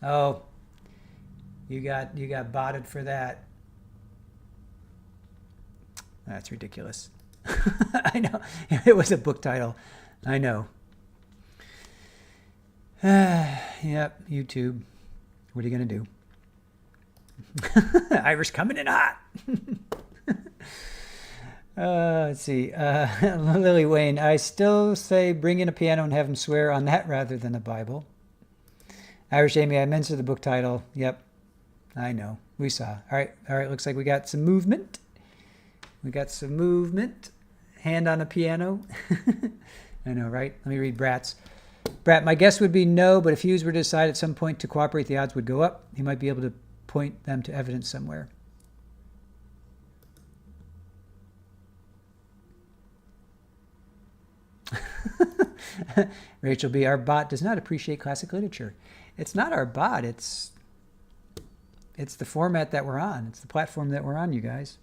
Oh. You got botted for that. That's ridiculous. I know. It was a book title. I know. Yep, YouTube. What are you going to do? Irish coming in hot. Let's see. Lily Wayne, I still say bring in a piano and have him swear on that rather than the Bible. Irish Amy, I mentioned the book title. Yep, I know. We saw. All right. Looks like we got some movement. Hand on a piano. I know, right? Let me read Brat's. Brat, my guess would be no, but if Hughes were to decide at some point to cooperate, the odds would go up. He might be able to point them to evidence somewhere. Rachel B., our bot does not appreciate classic literature. It's not our bot. It's the format that we're on. It's the platform that we're on, you guys.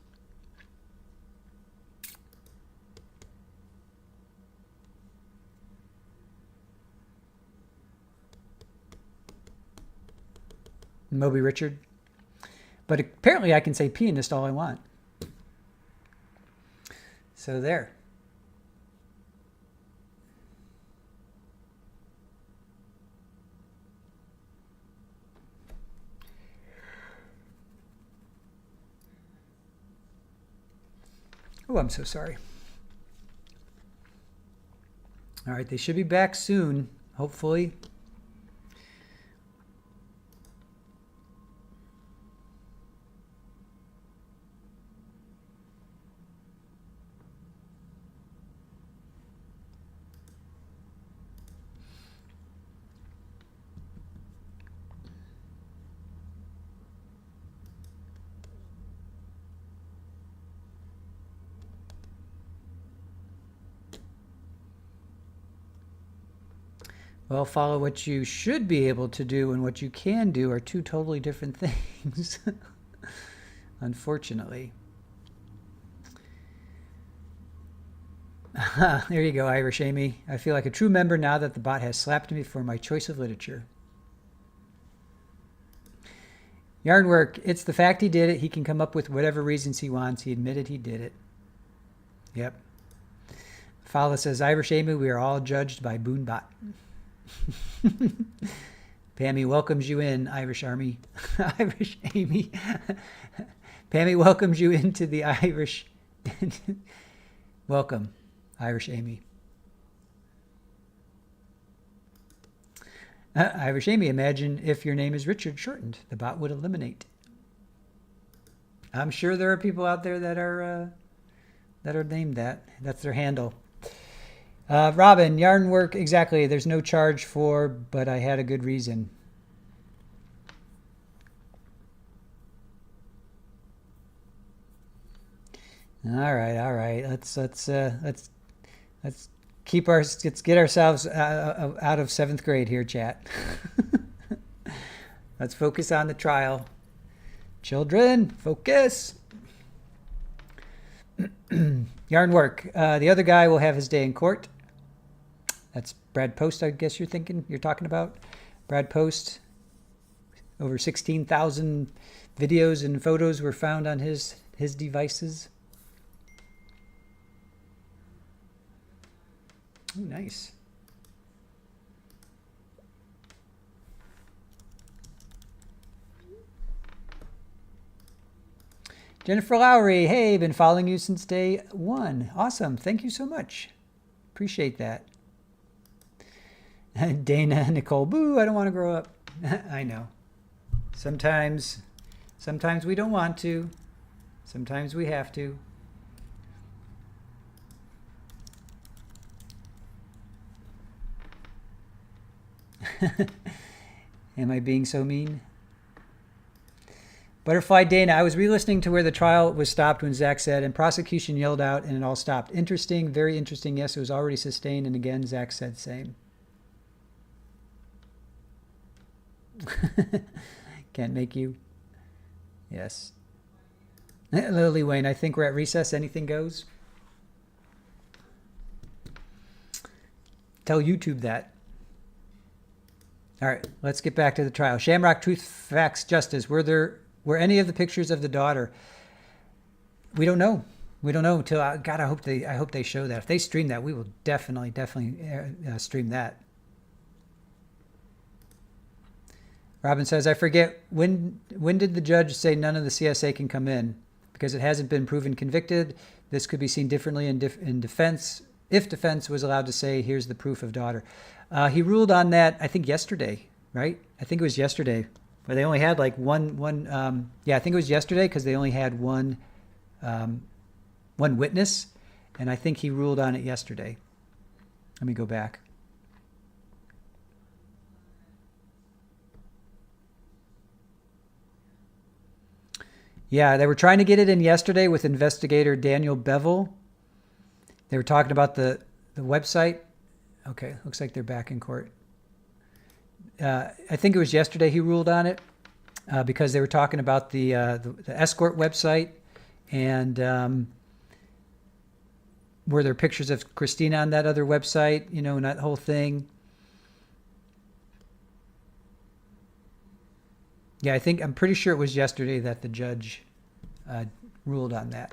Moby Richard. But apparently I can say pianist all I want. So there. Oh, I'm so sorry. All right, they should be back soon, hopefully. Well, follow what you should be able to do and what you can do are two totally different things, unfortunately. There you go, Irish Amy. I feel like a true member now that the bot has slapped me for my choice of literature. Yarnwork, it's the fact he did it. He can come up with whatever reasons he wants. He admitted he did it. Yep. Fowler says, Irish Amy, we are all judged by Boonbot. Pammy welcomes you in, Irish Army. Irish Amy. Pammy welcomes you into the Irish. Welcome, Irish Amy. Irish Amy, imagine if your name is Richard shortened. The bot would eliminate. I'm sure there are people out there that are named that. That's their handle. Robin, yarn work, exactly. There's no charge for, but I had a good reason. All right. Let's get ourselves out of 7th grade here, chat. Let's focus on the trial. Children, focus. Yarn work. The other guy will have his day in court. That's Brad Post, I guess you're talking about. Brad Post. Over 16,000 videos and photos were found on his devices. Oh, nice. Jennifer Lowry, hey, been following you since day 1. Awesome. Thank you so much. Appreciate that. Dana, Nicole, boo, I don't want to grow up. I know. Sometimes we don't want to. Sometimes we have to. Am I being so mean? Butterfly Dana, I was re-listening to where the trial was stopped when Zach said, and prosecution yelled out and it all stopped. Interesting, very interesting. Yes, it was already sustained. And again, Zach said same. Can't make you. Yes. Lily Wayne, I think we're at recess. Anything goes. Tell YouTube that. All right, let's get back to the trial. Shamrock, Truth, Facts, Justice. Were any of the pictures of the daughter? We don't know. We don't know until God. I hope they show that. If they stream that, we will definitely stream that. Robin says, I forget when did the judge say none of the CSA can come in because it hasn't been proven convicted. This could be seen differently in defense. If defense was allowed to say, here's the proof of daughter. He ruled on that, I think, yesterday, right? I think it was yesterday, where they only had like one. Yeah, I think it was yesterday because they only had one witness, and I think he ruled on it yesterday. Let me go back. Yeah, they were trying to get it in yesterday with investigator Daniel Bevel. They were talking about the website. Okay, looks like they're back in court. I think it was yesterday he ruled on it because they were talking about the escort website and were there pictures of Christina on that other website, and that whole thing. Yeah, I'm pretty sure it was yesterday that the judge ruled on that.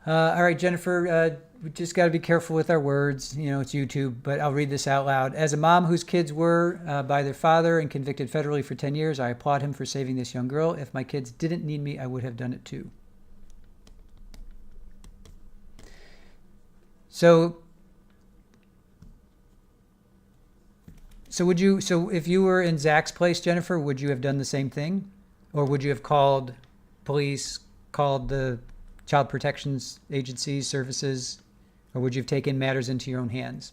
All right, Jennifer, we just got to be careful with our words. It's YouTube, but I'll read this out loud. As a mom whose kids were by their father and convicted federally for 10 years, I applaud him for saving this young girl. If my kids didn't need me, I would have done it too. So if you were in Zach's place, Jennifer, would you have done the same thing? Or would you have called police, called the child protection agencies, services, or would you have taken matters into your own hands?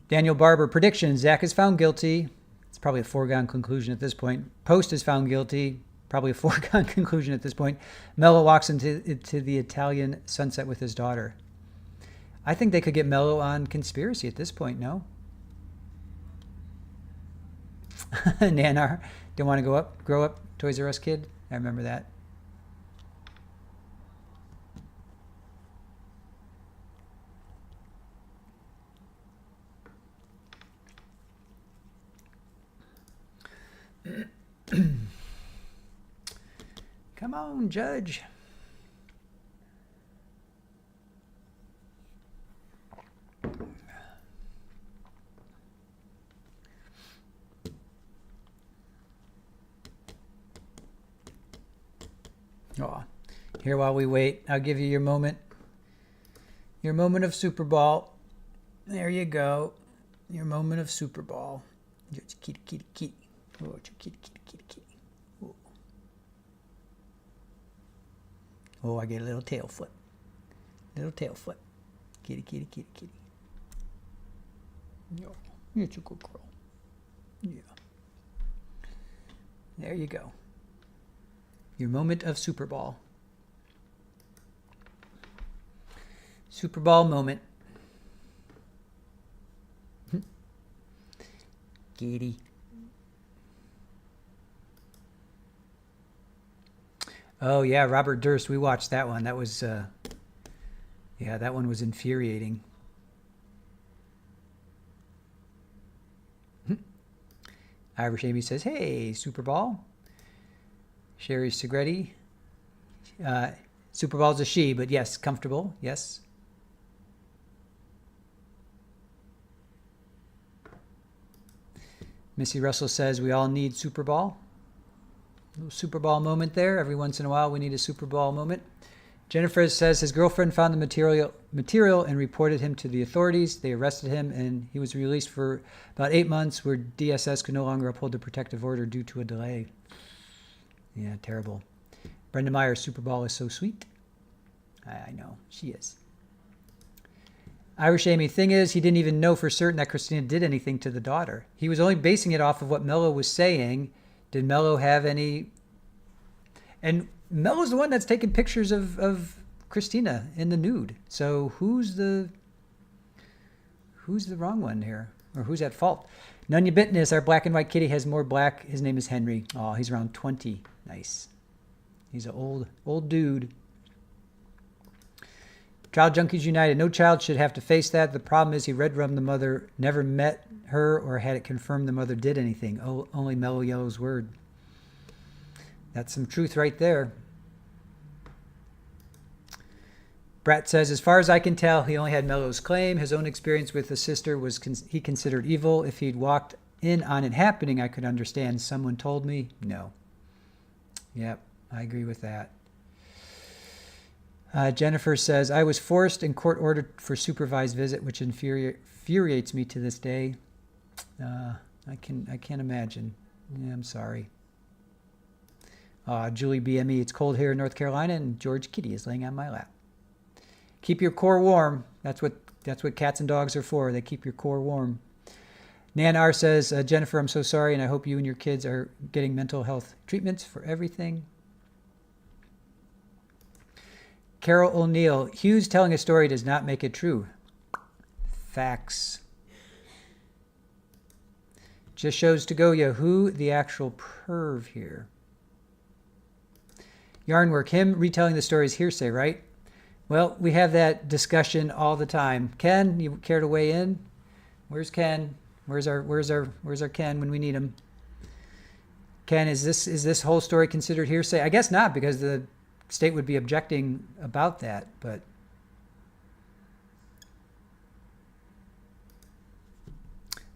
Daniel Barber, prediction, Zach is found guilty. It's probably a foregone conclusion at this point. Post is found guilty. Probably a foregone conclusion at this point. Mello walks into the Italian sunset with his daughter. I think they could get Mello on conspiracy at this point, no? Nanar, don't want to grow up, Toys R Us kid. I remember that. Come on, Judge. Oh, here while we wait, I'll give you your moment. Your moment of Super Bowl. There you go. Your moment of Super Bowl. Kitty, kitty, kitty. Oh, kitty, kitty, kitty, kitty. Oh. Oh, I get a little tail flip. Little tail flip. Kitty, kitty, kitty, kitty. Oh, you're a good girl. Yeah. There you go. Your moment of Super Bowl. Super Bowl moment. Kitty. Oh yeah, Robert Durst. We watched that one. That was, yeah, that one was infuriating. Irish Amy says, "Hey, Super Bowl." Sherry Segretti. Super Bowl's a she, but yes, comfortable. Yes. Missy Russell says, "We all need Super Bowl." Little Super Bowl moment there. Every once in a while, we need a Super Bowl moment. Jennifer says his girlfriend found the material and reported him to the authorities. They arrested him, and he was released for about 8 months, where DSS could no longer uphold the protective order due to a delay. Yeah, terrible. Brenda Meyer, Super Bowl is so sweet. I know, she is. Irish Amy, thing is, he didn't even know for certain that Christina did anything to the daughter. He was only basing it off of what Mello was saying. Did Mello have any... And Mello's the one that's taking pictures of Christina in the nude. So who's the wrong one here? Or who's at fault? Nunya Bitness, our black and white kitty, has more black. His name is Henry. Oh, he's around 20. Nice. He's an old dude. Child Junkies United. No child should have to face that. The problem is he red rummed the mother, never met her or had it confirmed the mother did anything. Oh, only Mellow Yellow's word. That's some truth right there. Brat says, as far as I can tell, he only had Mello's claim. His own experience with the sister was he considered evil. If he'd walked in on it happening, I could understand. Someone told me, no. Yep, I agree with that. Jennifer says, I was forced and court ordered for supervised visit, which infuriates me to this day. I can't imagine. Yeah, I'm sorry. Julie BME, it's cold here in North Carolina, and George Kitty is laying on my lap. Keep your core warm. That's what cats and dogs are for. They keep your core warm. Nan R says, Jennifer, I'm so sorry, and I hope you and your kids are getting mental health treatments for everything. Carol O'Neill, Hughes telling a story does not make it true. Facts. Just shows to Goya who the actual perv here. Yarnwork, him retelling the story is hearsay, right? Well, we have that discussion all the time. Ken, you care to weigh in? Where's Ken? Where's our Ken when we need him? Ken, is this whole story considered hearsay? I guess not, because the state would be objecting about that, but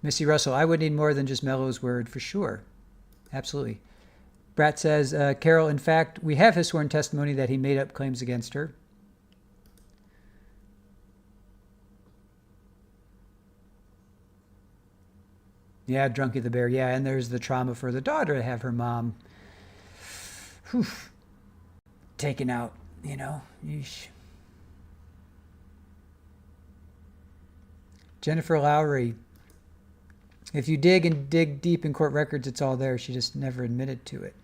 Missy Russell, I would need more than just Mello's word for sure. Absolutely. Brat says, Carol, in fact, we have his sworn testimony that he made up claims against her. Yeah, Drunky the Bear. Yeah, and there's the trauma for the daughter to have her mom taken out, you know. Yeesh. Jennifer Lowry. If you dig deep in court records, it's all there. She just never admitted to it.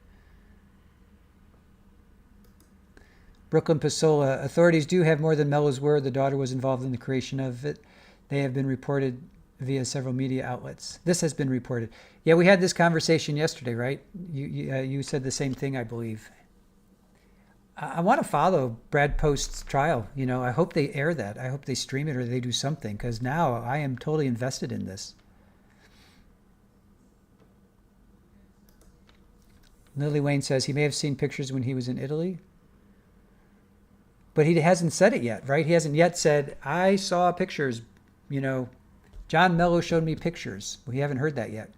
Brooklyn Pasola. Authorities do have more than Mello's word. The daughter was involved in the creation of it. They have been reported via several media outlets. This has been reported. Yeah, we had this conversation yesterday, right? You said the same thing, I believe. I want to follow Brad Post's trial. You know, I hope they air that. I hope they stream it or they do something, because now I am totally invested in this. Lily Wayne says he may have seen pictures when he was in Italy. But he hasn't said it yet, right? He hasn't yet said, I saw pictures, you know, John Mello showed me pictures. We haven't heard that yet.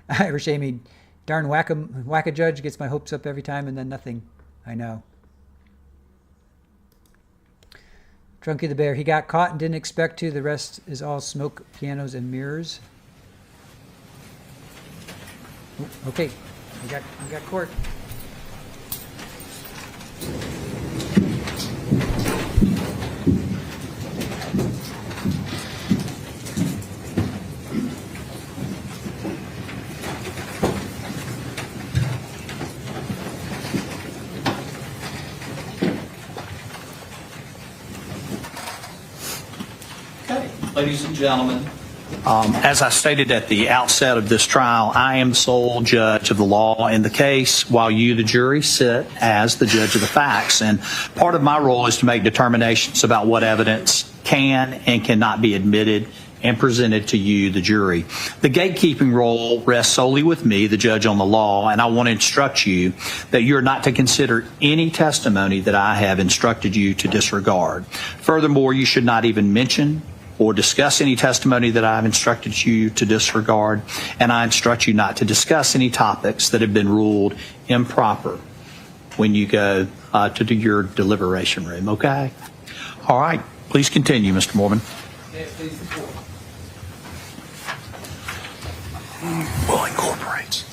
Irish Amy, Darn whack a judge gets my hopes up every time and then nothing. I know. Drunky the Bear. He got caught and didn't expect to. The rest is all smoke, pianos, and mirrors. Ooh, okay, we got court. Okay, ladies and gentlemen, as I stated at the outset of this trial, I am the sole judge of the law in the case, while you, the jury, sit as the judge of the facts. And part of my role is to make determinations about what evidence can and cannot be admitted and presented to you, the jury. The gatekeeping role rests solely with me, the judge on the law, and I want to instruct you that you're not to consider any testimony that I have instructed you to disregard. Furthermore, you should not even mention or discuss any testimony that I've instructed you to disregard, and I instruct you not to discuss any topics that have been ruled improper when you go to do your deliberation room, okay? All right, please continue, Mr. Mormon. Yes, please, the court. Will incorporate.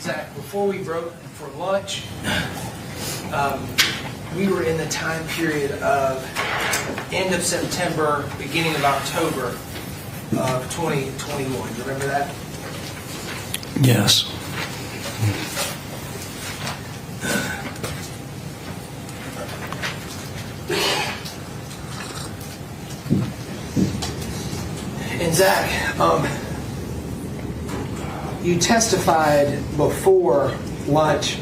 Zach, before we broke for lunch, we were in the time period of end of September, beginning of October of 2021. You remember that? Yes. And Zach, you testified before lunch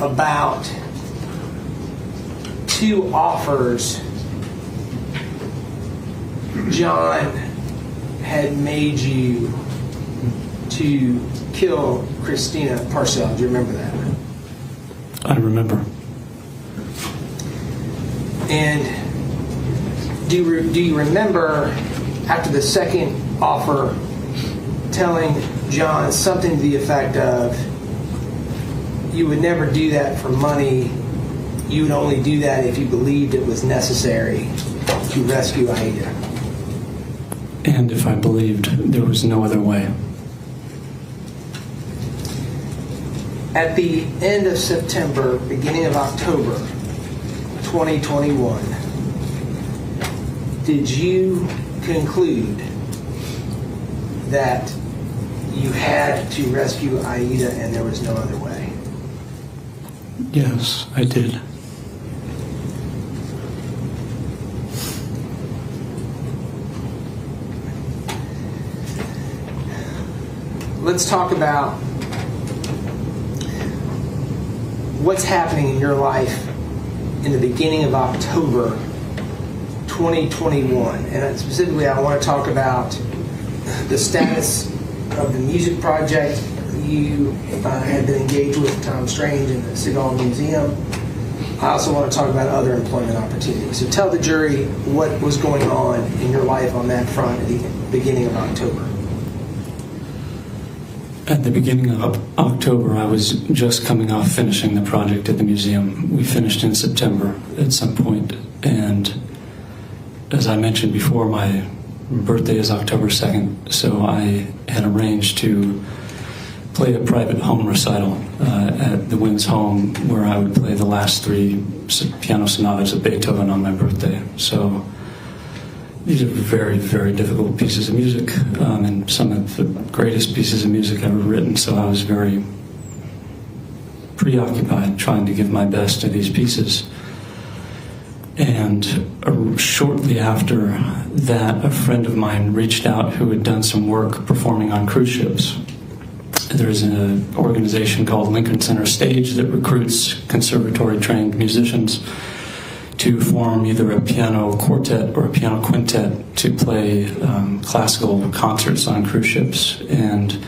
about 2 offers John had made you to kill Christina Parcell. Do you remember that? I remember. And do you remember, after the second offer, telling John something to the effect of, you would never do that for money, you would only do that if you believed it was necessary to rescue Aida? And if I believed there was no other way. At the end of September, beginning of October 2021, did you conclude that you had to rescue Aida and there was no other way? Yes, I did. Let's talk about what's happening in your life in the beginning of October 2021. And specifically, I want to talk about the status of the music project you had been engaged with Tom Strange in the Seagull Museum. I also want to talk about other employment opportunities. So tell the jury what was going on in your life on that front at the beginning of October. At the beginning of October, I was just coming off finishing the project at the museum. We finished in September at some point, and as I mentioned before, my birthday is October 2nd, so I had arranged to play a private home recital at the Wynn's home, where I would play the last 3 piano sonatas of Beethoven on my birthday. So these are very, very difficult pieces of music, and some of the greatest pieces of music ever written, so I was very preoccupied trying to give my best to these pieces. And shortly after that, a friend of mine reached out who had done some work performing on cruise ships. There's an organization called Lincoln Center Stage that recruits conservatory-trained musicians to form either a piano quartet or a piano quintet to play classical concerts on cruise ships. And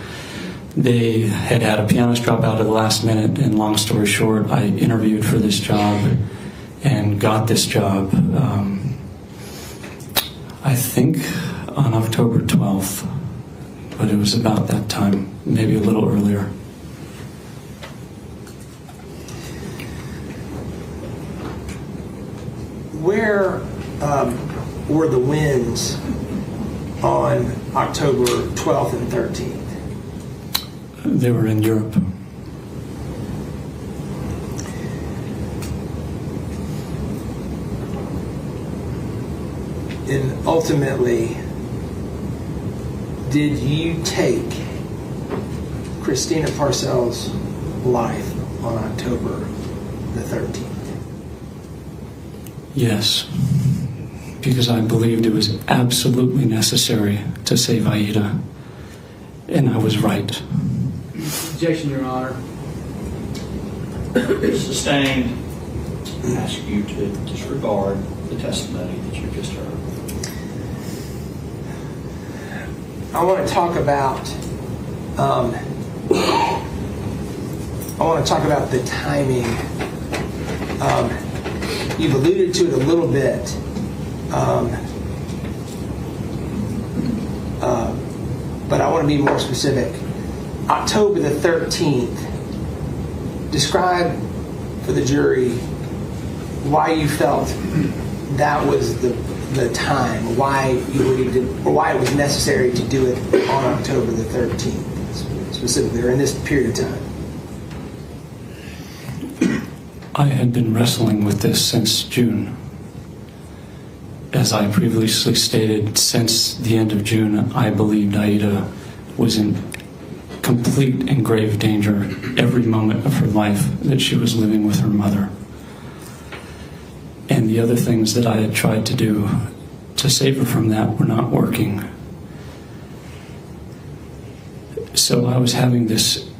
they had a pianist drop out at the last minute, and long story short, I interviewed for this job and got this job, I think on October 12th. but it was about that time, maybe a little earlier. Where were the winds on October 12th and 13th? They were in Europe. And ultimately, did you take Christina Parcell's life on October the 13th? Yes, because I believed it was absolutely necessary to save Aida, and I was right. Objection, Your Honor. Sustained. I ask you to disregard the testimony that you just heard. I want to talk about the timing. You've alluded to it a little bit, but I want to be more specific. October the 13th. Describe for the jury why you felt that was the time, why you believed it, or why it was necessary to do it on October the 13th, specifically, or in this period of time. I had been wrestling with this since June. As I previously stated, since the end of June, I believed Aida was in complete and grave danger every moment of her life that she was living with her mother. And the other things that I had tried to do to save her from that were not working. So I was having this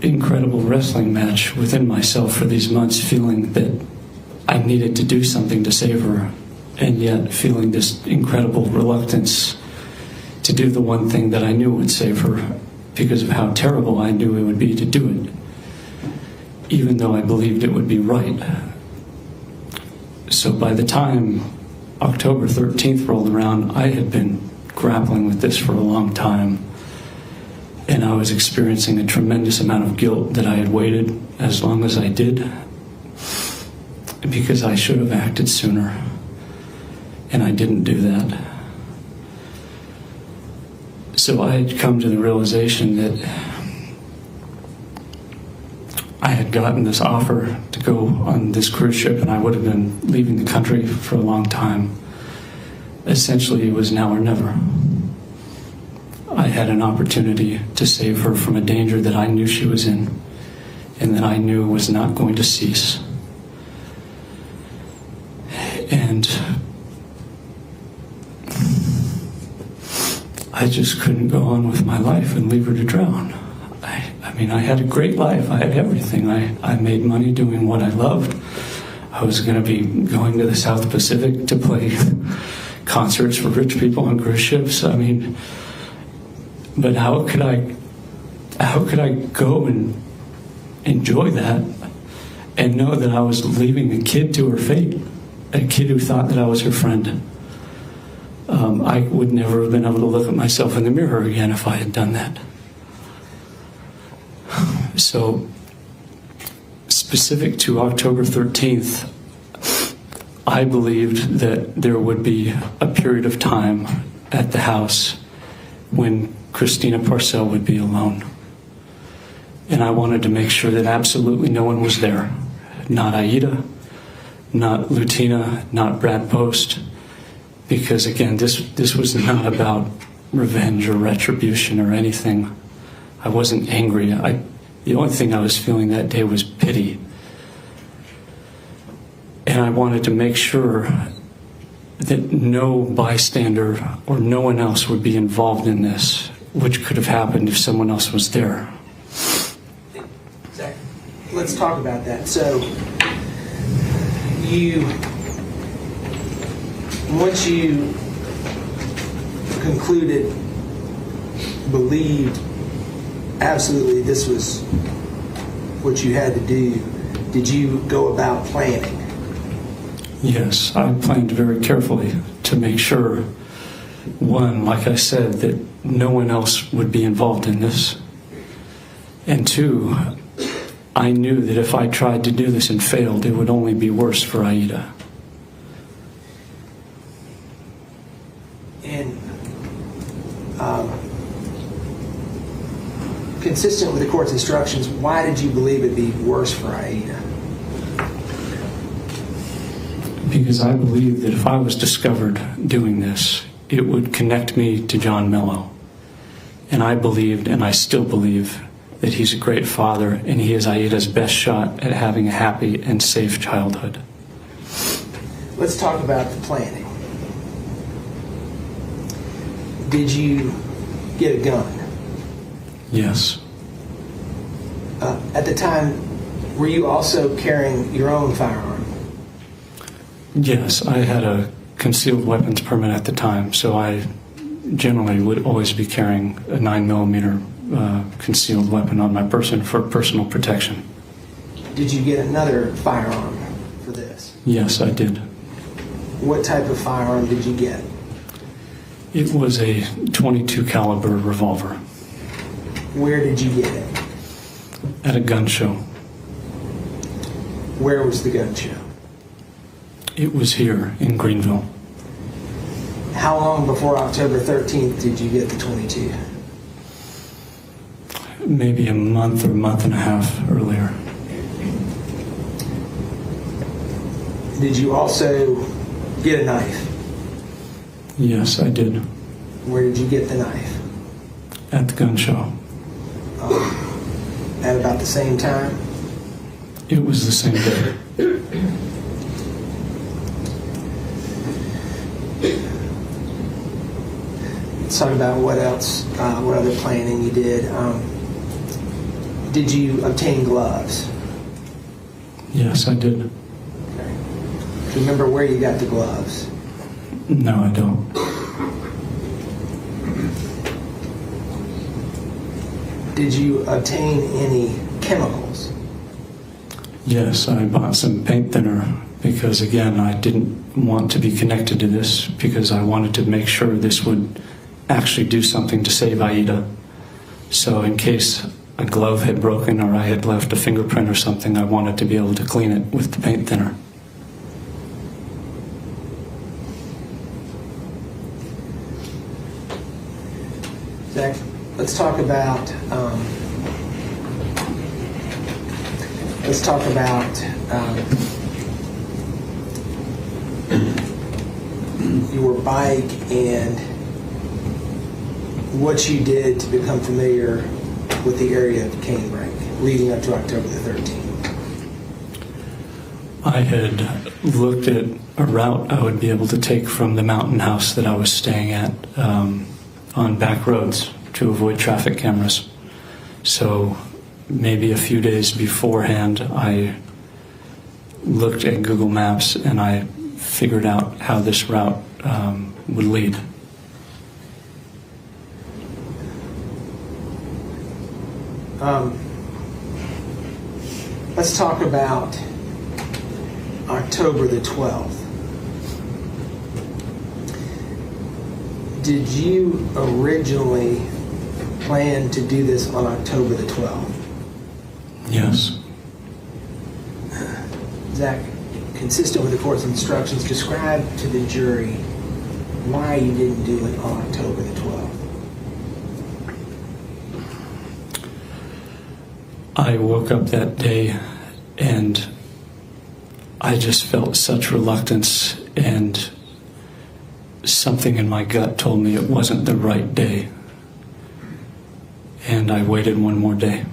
incredible wrestling match within myself for these months, feeling that I needed to do something to save her, and yet feeling this incredible reluctance to do the one thing that I knew would save her because of how terrible I knew it would be to do it, even though I believed it would be right. So by the time October 13th rolled around, I had been grappling with this for a long time, and I was experiencing a tremendous amount of guilt that I had waited as long as I did, because I should have acted sooner, and I didn't do that. So I had come to the realization that I had gotten this offer to go on this cruise ship, and I would have been leaving the country for a long time. Essentially, it was now or never. I had an opportunity to save her from a danger that I knew she was in, and that I knew was not going to cease. And I just couldn't go on with my life and leave her to drown. I mean, I had a great life. I had everything. I made money doing what I loved. I was going to be going to the South Pacific to play concerts for rich people on cruise ships. I mean, but how could I go and enjoy that and know that I was leaving a kid to her fate, a kid who thought that I was her friend? I would never have been able to look at myself in the mirror again if I had done that. So, specific to October 13th, I believed that there would be a period of time at the house when Christina Parcell would be alone. And I wanted to make sure that absolutely no one was there. Not Aida, not Lutina, not Brad Post. Because again, this was not about revenge or retribution or anything. I wasn't angry. The only thing I was feeling that day was pity. And I wanted to make sure that no bystander or no one else would be involved in this, which could have happened if someone else was there. Zach, let's talk about that. So, once you concluded, believed absolutely this was what you had to do, did you go about planning? Yes, I planned very carefully to make sure One, like I said, that no one else would be involved in this. And two, I knew that if I tried to do this and failed, it would only be worse for Aida. And consistent with the court's instructions, why did you believe it'd be worse for Aida? Because I believed that if I was discovered doing this, it would connect me to John Mello. And I believed, and I still believe, that he's a great father and he is Aida's best shot at having a happy and safe childhood. Let's talk about the planning. Did you get a gun? Yes. At the time, were you also carrying your own firearm? Yes, I had a concealed weapons permit at the time, so I generally would always be carrying a 9mm concealed weapon on my person for personal protection. Did you get another firearm for this? Yes, I did. What type of firearm did you get? It was a .22 caliber revolver. Where did you get it? At a gun show. Where was the gun show? It was here in Greenville. How long before October 13th did you get the .22? Maybe a month or month and a half earlier. Did you also get a knife? Yes, I did. Where did you get the knife? At the gun show. At about the same time? It was the same day. Let's talk about what else, what other planning you did. Did you obtain gloves? Yes, I did. Okay. Do you remember where you got the gloves? No, I don't. Did you obtain any chemicals? Yes, I bought some paint thinner because, again, I didn't want to be connected to this because I wanted to make sure this would actually do something to save Aida. So in case a glove had broken or I had left a fingerprint or something, I wanted to be able to clean it with the paint thinner. Zach, let's talk about your bike and what you did to become familiar with the area of Canebrake leading up to October the 13th. I had looked at a route I would be able to take from the mountain house that I was staying at on back roads to avoid traffic cameras. So maybe a few days beforehand, I looked at Google Maps and I figured out how this route would lead. Let's talk about October the 12th. Did you originally plan to do this on October the 12th? Yes. Zach, consistent with the court's instructions, describe to the jury why you didn't do it on October the 12th. I woke up that day and I just felt such reluctance, and something in my gut told me it wasn't the right day. And I waited one more day.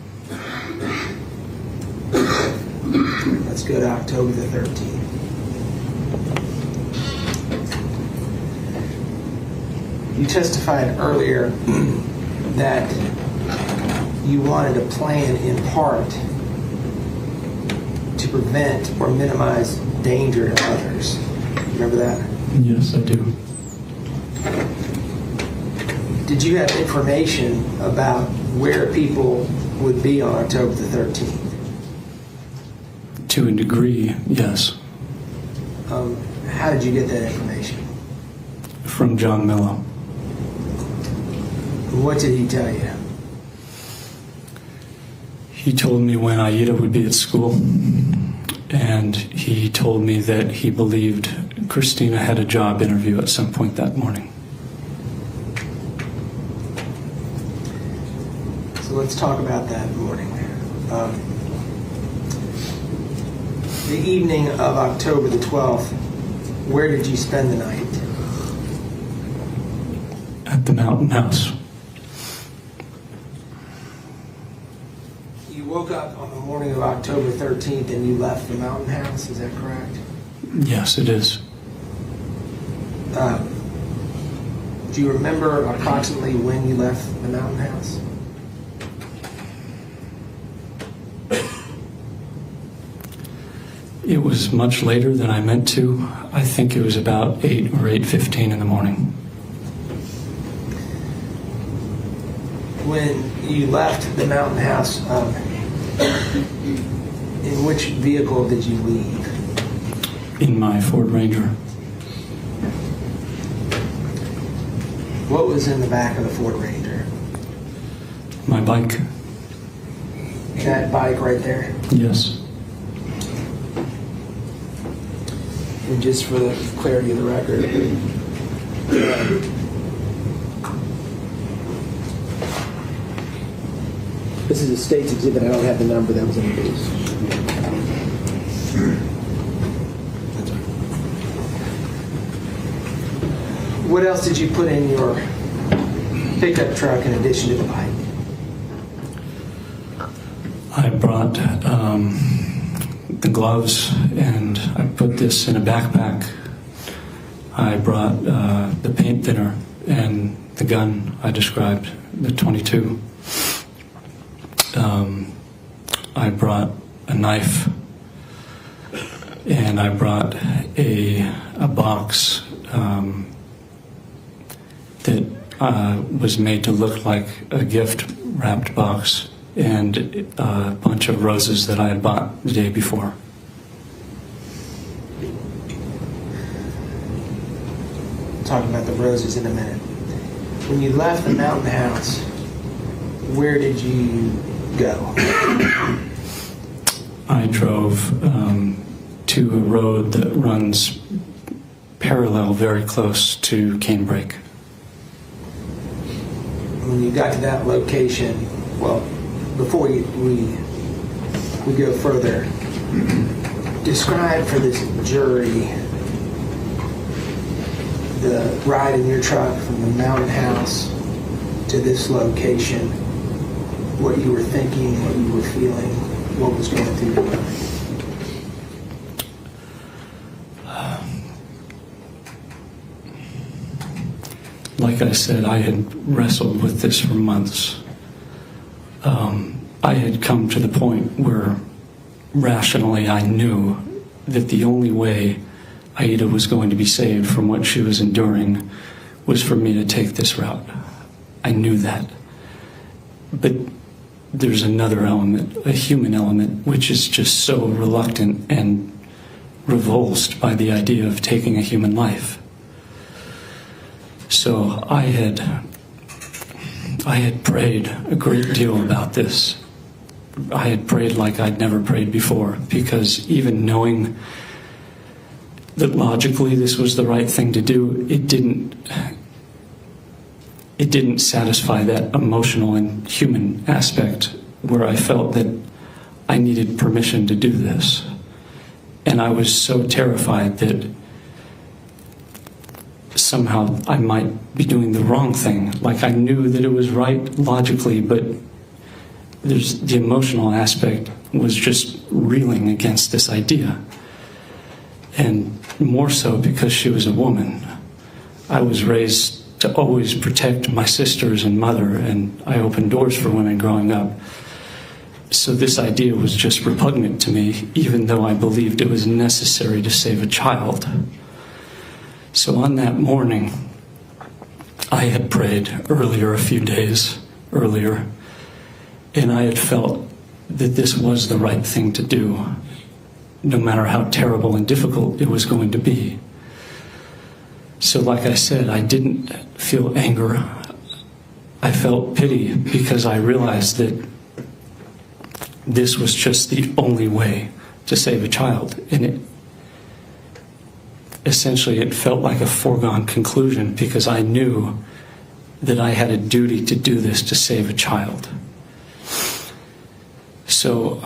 Let's go to October the 13th. You testified earlier that you wanted a plan in part to prevent or minimize danger to others. Remember that? Yes, I do. Did you have information about where people would be on October the 13th? To a degree, yes. How did you get that information? From John Mello. What did he tell you? He told me when Aida would be at school, and he told me that he believed Christina had a job interview at some point that morning. So let's talk about that morning. The evening of October the 12th, where did you spend the night? At the Mountain House. You woke up on the morning of October 13th and you left the Mountain House, is that correct? Yes, it is. Do you remember approximately when you left the Mountain House? It was much later than I meant to. I think it was about 8 or 8:15 in the morning. When you left the Mountain House, in which vehicle did you leave? In my Ford Ranger. What was in the back of the Ford Ranger? My bike. That bike right there? Yes. And just for the clarity of the record, this is a state's exhibit. I don't have the number that was introduced. What else did you put in your pickup truck in addition to the bike? I brought the gloves, and I put this in a backpack. I brought the paint thinner and the gun I described, the .22. I brought a knife, and I brought a box that was made to look like a gift-wrapped box, and a bunch of roses that I had bought the day before. Talk about the roses in a minute. When you left the Mountain House, where did you go? I drove to a road that runs parallel, very close to Canebrake. When you got to that location, well, before we go further, describe for this jury the ride in your truck from the Mountain House to this location, what you were thinking, what you were feeling, what was going through your mind. Like I said, I had wrestled with this for months. I had come to the point where rationally I knew that the only way Aida was going to be saved from what she was enduring was for me to take this route. I knew that. But there's another element, a human element, which is just so reluctant and revulsed by the idea of taking a human life. So I had prayed a great deal about this. I had prayed like I'd never prayed before, because even knowing that logically this was the right thing to do, it didn't satisfy that emotional and human aspect where I felt that I needed permission to do this. And I was so terrified that somehow I might be doing the wrong thing. Like I knew that it was right logically, but there's the emotional aspect was just reeling against this idea. And more so because she was a woman. I was raised to always protect my sisters and mother, and I opened doors for women growing up. So this idea was just repugnant to me, even though I believed it was necessary to save a child. So on that morning, I had prayed earlier, a few days earlier, and I had felt that this was the right thing to do, no matter how terrible and difficult it was going to be. So like I said, I didn't feel anger. I felt pity because I realized that this was just the only way to save a child. And it felt like a foregone conclusion because I knew that I had a duty to do this to save a child. So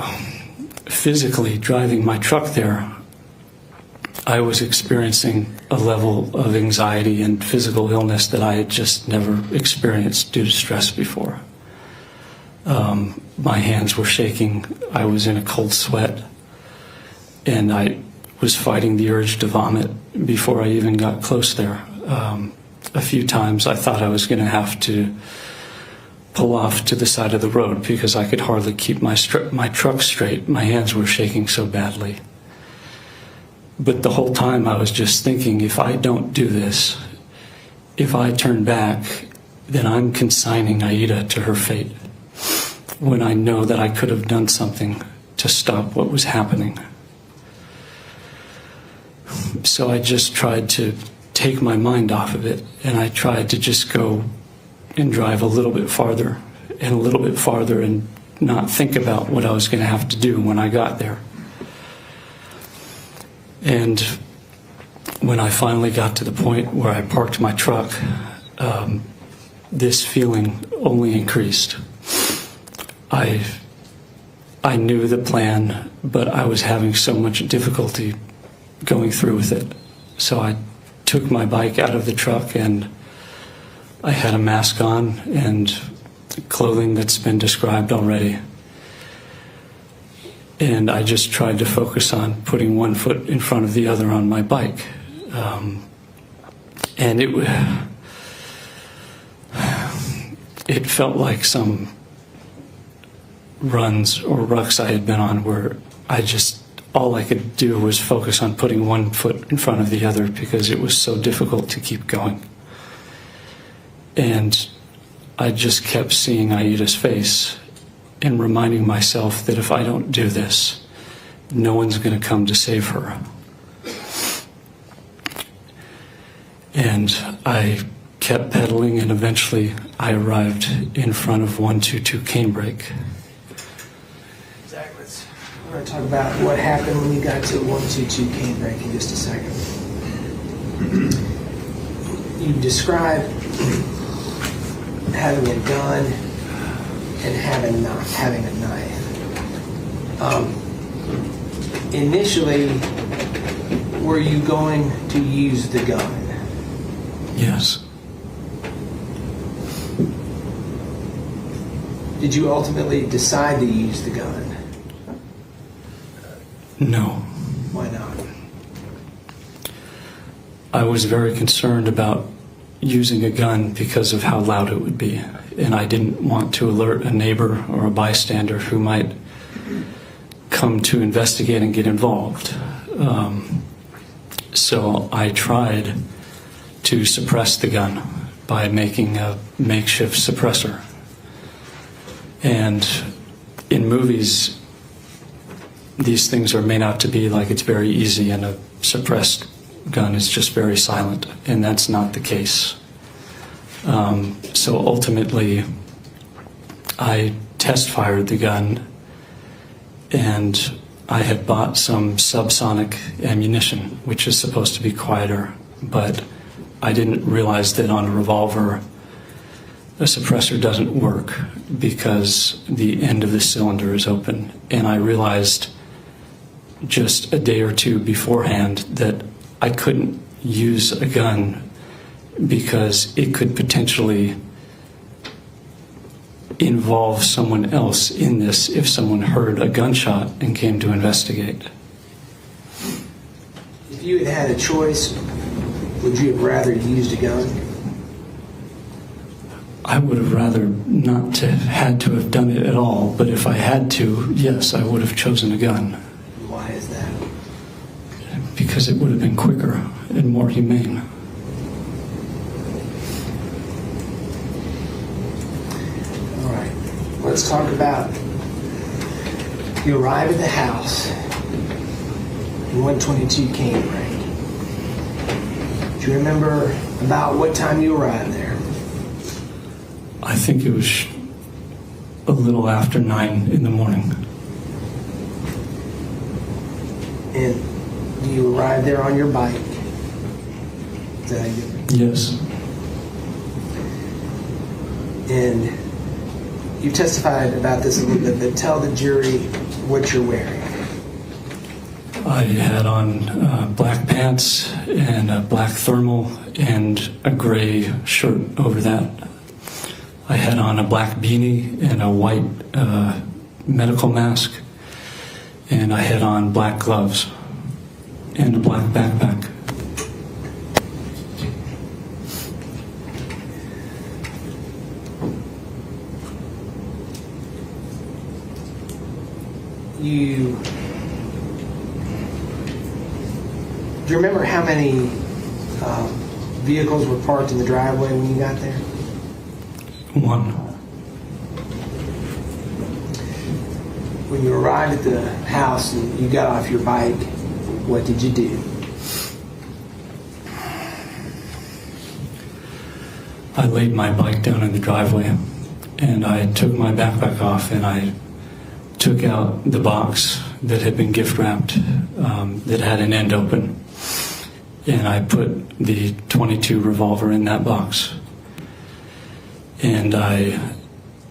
physically driving my truck there, I was experiencing a level of anxiety and physical illness that I had just never experienced due to stress before. My hands were shaking, I was in a cold sweat, and I was fighting the urge to vomit before I even got close there. A few times I thought I was going to have to pull off to the side of the road because I could hardly keep my truck straight. My hands were shaking so badly. But the whole time I was just thinking, if I don't do this, if I turn back, then I'm consigning Aida to her fate, when I know that I could have done something to stop what was happening. So I just tried to take my mind off of it, and I tried to just go and drive a little bit farther and a little bit farther and not think about what I was going to have to do when I got there. And when I finally got to the point where I parked my truck, this feeling only increased. I knew the plan, but I was having so much difficulty going through with it. So I took my bike out of the truck, and I had a mask on and clothing that's been described already. And I just tried to focus on putting one foot in front of the other on my bike. And it felt like some runs or rucks I had been on where all I could do was focus on putting one foot in front of the other because it was so difficult to keep going. And I just kept seeing Aida's face and reminding myself that if I don't do this, no one's going to come to save her. And I kept pedaling, and eventually I arrived in front of 122 Canebrake. Zach, we're going to talk about what happened when you got to 122 Canebrake in just a second. You described having a gun and having a knife. Initially, were you going to use the gun? Yes. Did you ultimately decide to use the gun? No. Why not? I was very concerned about using a gun because of how loud it would be, and I didn't want to alert a neighbor or a bystander who might come to investigate and get involved. So I tried to suppress the gun by making a makeshift suppressor. And in movies, these things are made out to be like it's very easy, and a suppressed gun is just very silent, and that's not the case. So ultimately, I test fired the gun, and I had bought some subsonic ammunition, which is supposed to be quieter, but I didn't realize that on a revolver, a suppressor doesn't work because the end of the cylinder is open. And I realized just a day or two beforehand that I couldn't use a gun because it could potentially involve someone else in this if someone heard a gunshot and came to investigate. If you had had a choice, would you have rather used a gun? I would have rather not had to have done it at all, but if I had to, yes, I would have chosen a gun. Why is that? Because it would have been quicker and more humane. All right, let's talk about, you arrive at the house in 122 Canebrake. Do you remember about what time you arrived there? I think it was a little after 9 in the morning. And you arrived there on your bike. Is that how you Yes. And you testified about this a little bit, but tell the jury what you're wearing. I had on black pants and a black thermal and a gray shirt over that. I had on a black beanie and a white medical mask, and I had on black gloves and a black backpack. Do you remember how many vehicles were parked in the driveway when you got there? 1. When you arrived at the house and you got off your bike, what did you do? I laid my bike down in the driveway, and I took my backpack off, and I took out the box that had been gift wrapped that had an end open, and I put the .22 revolver in that box, and I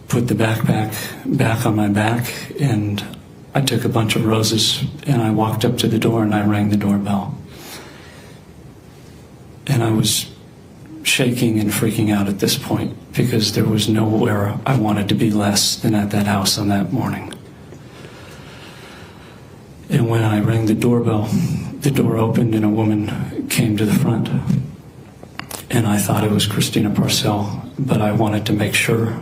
put the backpack back on my back, and I took a bunch of roses, and I walked up to the door and I rang the doorbell, and I was shaking and freaking out at this point because there was nowhere I wanted to be less than at that house on that morning. And when I rang the doorbell, the door opened and a woman came to the front. And I thought it was Christina Parcell, but I wanted to make sure.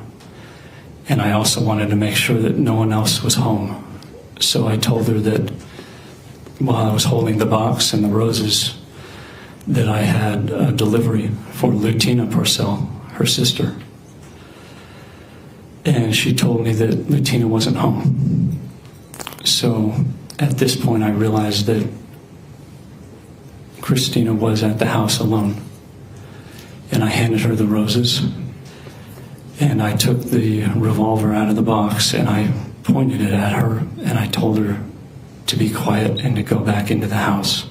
And I also wanted to make sure that no one else was home. So I told her that while I was holding the box and the roses, that I had a delivery for Lutina Parcell, her sister. And she told me that Lutina wasn't home. So at this point, I realized that Christina was at the house alone. And I handed her the roses, and I took the revolver out of the box, and I pointed it at her, and I told her to be quiet and to go back into the house,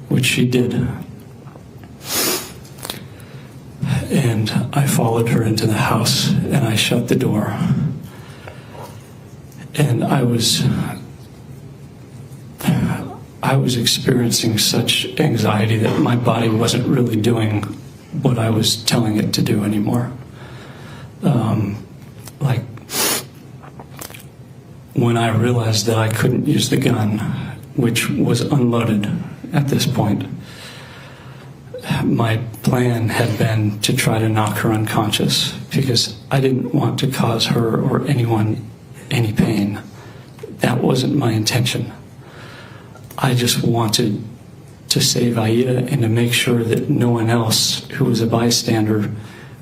which she did. And I followed her into the house, and I shut the door. And I was experiencing such anxiety that my body wasn't really doing what I was telling it to do anymore. Like when I realized that I couldn't use the gun, which was unloaded at this point, my plan had been to try to knock her unconscious because I didn't want to cause her or anyone any pain. That wasn't my intention. I just wanted to save Aida and to make sure that no one else who was a bystander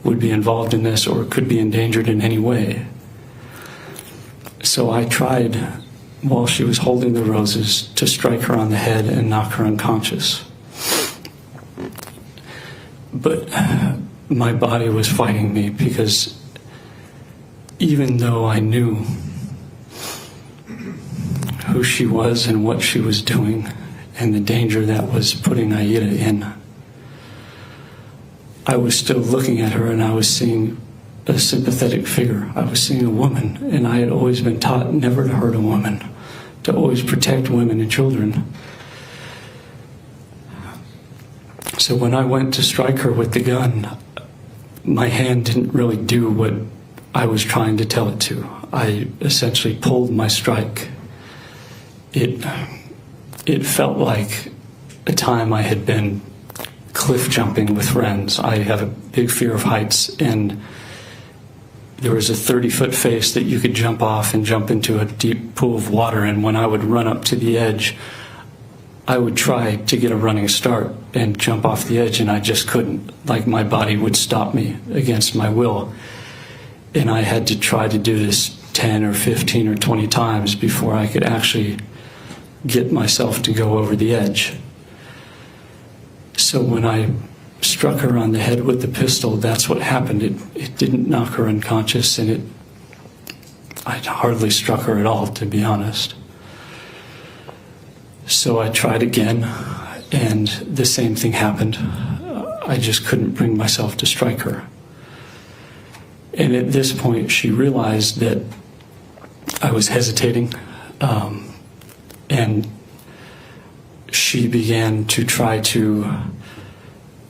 would be involved in this or could be endangered in any way. So I tried, while she was holding the roses, to strike her on the head and knock her unconscious. But my body was fighting me because even though I knew who she was and what she was doing and the danger that was putting Aida in, I was still looking at her and I was seeing a sympathetic figure. I was seeing a woman, and I had always been taught never to hurt a woman, to always protect women and children. So when I went to strike her with the gun, my hand didn't really do what I was trying to tell it to. I essentially pulled my strike. It felt like a time I had been cliff jumping with friends. I have a big fear of heights, and there was a 30-foot face that you could jump off and jump into a deep pool of water, and when I would run up to the edge, I would try to get a running start and jump off the edge, and I just couldn't. Like my body would stop me against my will. And I had to try to do this 10 or 15 or 20 times before I could actually get myself to go over the edge. So when I struck her on the head with the pistol, that's what happened. It didn't knock her unconscious, and I hardly struck her at all, to be honest. So I tried again, and the same thing happened. I just couldn't bring myself to strike her. And at this point, she realized that I was hesitating, and she began to try to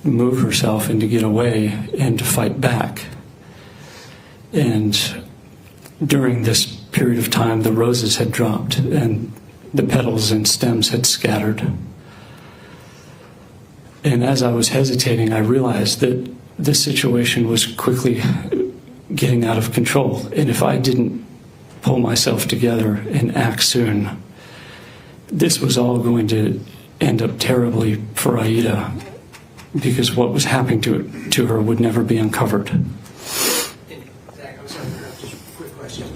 move herself and to get away and to fight back. And during this period of time, the roses had dropped and the petals and stems had scattered. And as I was hesitating, I realized that the situation was quickly getting out of control. And if I didn't pull myself together and act soon, this was all going to end up terribly for Aida, because what was happening to her would never be uncovered. Zach, I'm sorry to interrupt, just a quick question.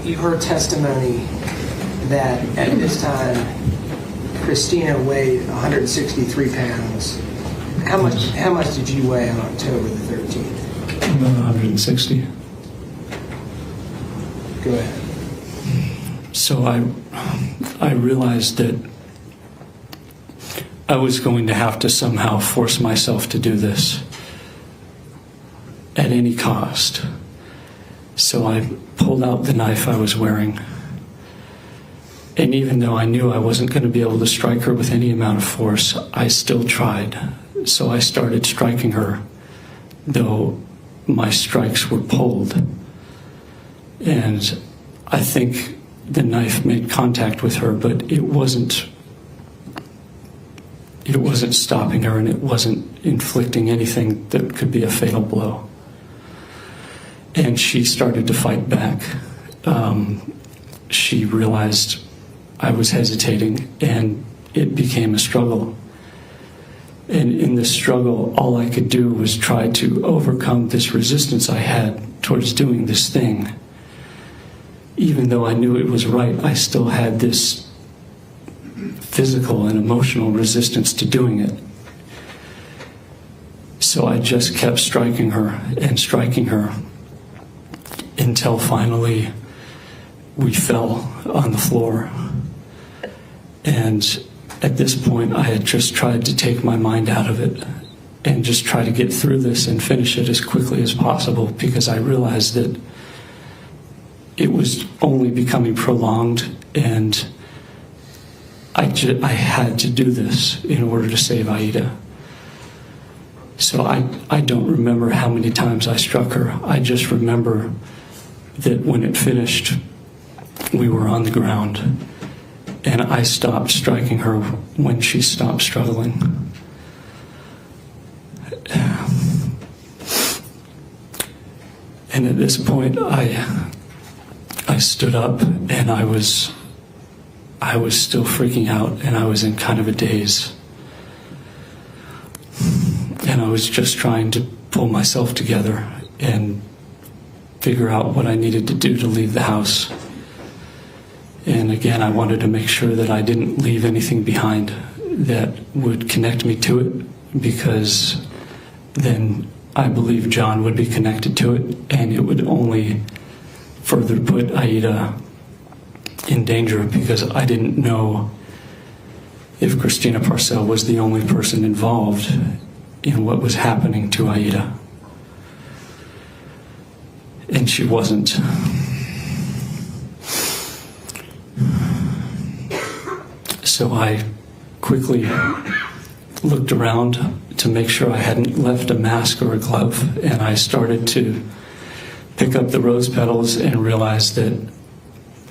You heard testimony that at this time, Christina weighed 163 pounds. How much did you weigh on October the 13th? About 160. Go ahead. So I realized that I was going to have to somehow force myself to do this at any cost. So I pulled out the knife I was wearing. And even though I knew I wasn't going to be able to strike her with any amount of force, I still tried. So I started striking her, though my strikes were pulled. And I think the knife made contact with her, but it wasn't stopping her, and it wasn't inflicting anything that could be a fatal blow. And she started to fight back. She realized I was hesitating, and it became a struggle. And in this struggle, all I could do was try to overcome this resistance I had towards doing this thing. Even though I knew it was right, I still had this physical and emotional resistance to doing it. So I just kept striking her until finally we fell on the floor. And at this point, I had just tried to take my mind out of it and just try to get through this and finish it as quickly as possible, because I realized that it was only becoming prolonged, and I had to do this in order to save Aida. So I don't remember how many times I struck her. I just remember that when it finished, we were on the ground, and I stopped striking her when she stopped struggling. And at this point, I stood up, and I was still freaking out, and I was in kind of a daze. And I was just trying to pull myself together and figure out what I needed to do to leave the house. And again, I wanted to make sure that I didn't leave anything behind that would connect me to it, because then I believe John would be connected to it, and it would only further put Aida in danger, because I didn't know if Christina Parcell was the only person involved in what was happening to Aida. And she wasn't. So I quickly looked around to make sure I hadn't left a mask or a glove, and I started to pick up the rose petals and realized that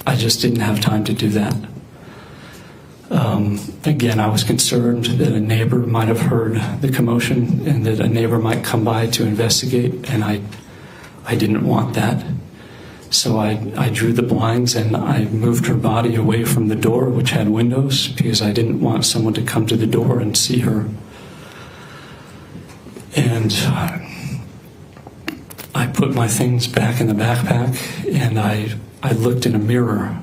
I just didn't have time to do that. Again, I was concerned that a neighbor might have heard the commotion and that a neighbor might come by to investigate, and I didn't want that. So I drew the blinds and I moved her body away from the door, which had windows, because I didn't want someone to come to the door and see her. And I put my things back in the backpack, and I looked in a mirror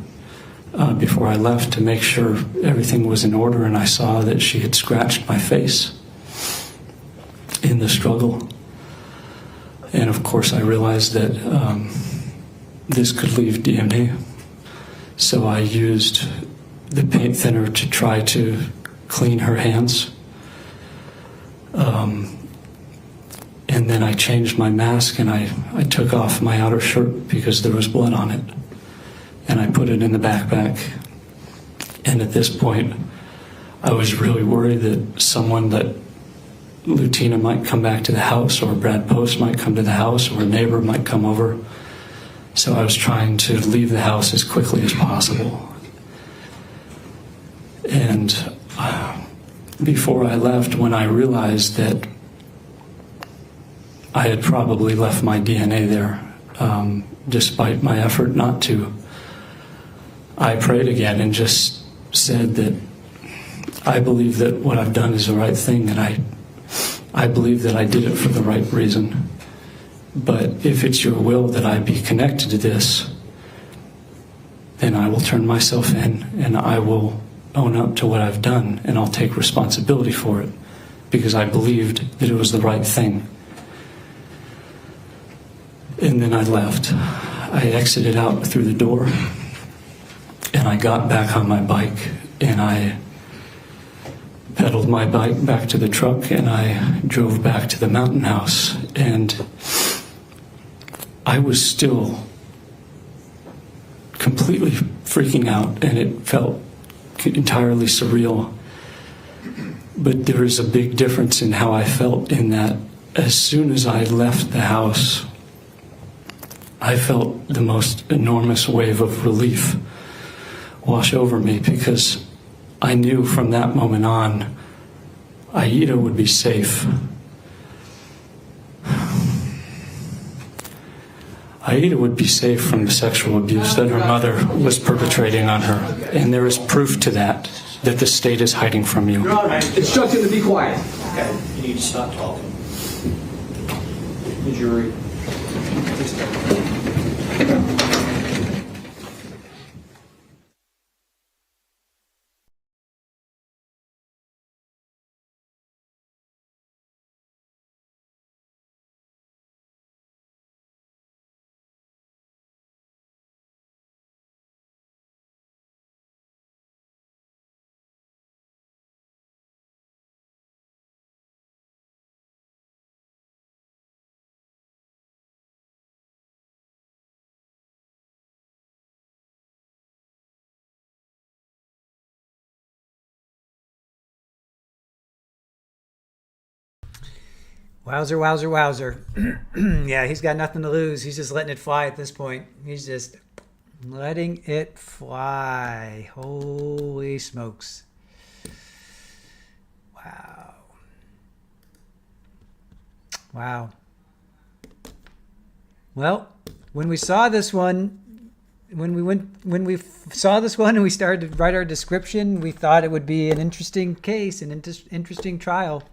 before I left to make sure everything was in order, and I saw that she had scratched my face. in the struggle. And of course, I realized that this could leave DNA. So I used the paint thinner to try to clean her hands. And then I changed my mask and I took off my outer shirt because there was blood on it. And I put it in the backpack. And at this point, I was really worried that someone that Lutina might come back to the house, or Brad Post might come to the house, or a neighbor might come over. So I was trying to leave the house as quickly as possible. And before I left, when I realized that I had probably left my DNA there, despite my effort not to, I prayed again and just said that I believe that what I've done is the right thing, and I believe that I did it for the right reason. But if it's your will that I be connected to this, then I will turn myself in and I will own up to what I've done, and I'll take responsibility for it because I believed that it was the right thing. And then I left. I exited out through the door and I got back on my bike and I pedaled my bike back to the truck and I drove back to the mountain house, and I was still completely freaking out and it felt entirely surreal. But there is a big difference in how I felt, in that as soon as I left the house, I felt the most enormous wave of relief wash over me, because I knew from that moment on, Aida would be safe. Aida would be safe from the sexual abuse that her mother was perpetrating on her. And there is proof to that the state is hiding from you. Your Honor, instruct him to be quiet. Okay, you need to stop talking. The jury. Wowzer, wowzer, wowzer. Yeah, he's got nothing to lose. He's just letting it fly at this point. He's just letting it fly. Holy smokes. Wow. Wow. Well, when we saw this one, when we saw this one and we started to write our description, we thought it would be an interesting case, an interesting trial.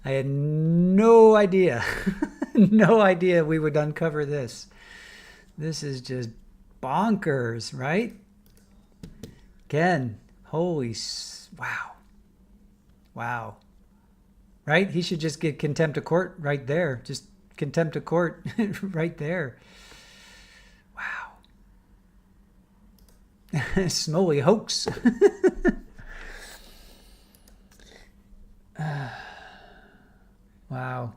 I had no idea, no idea we would uncover this. This is just bonkers, right? Again, wow. Wow. Right? He should just get contempt of court right there. Just contempt of court right there. Wow. Snowy hoax. Wow.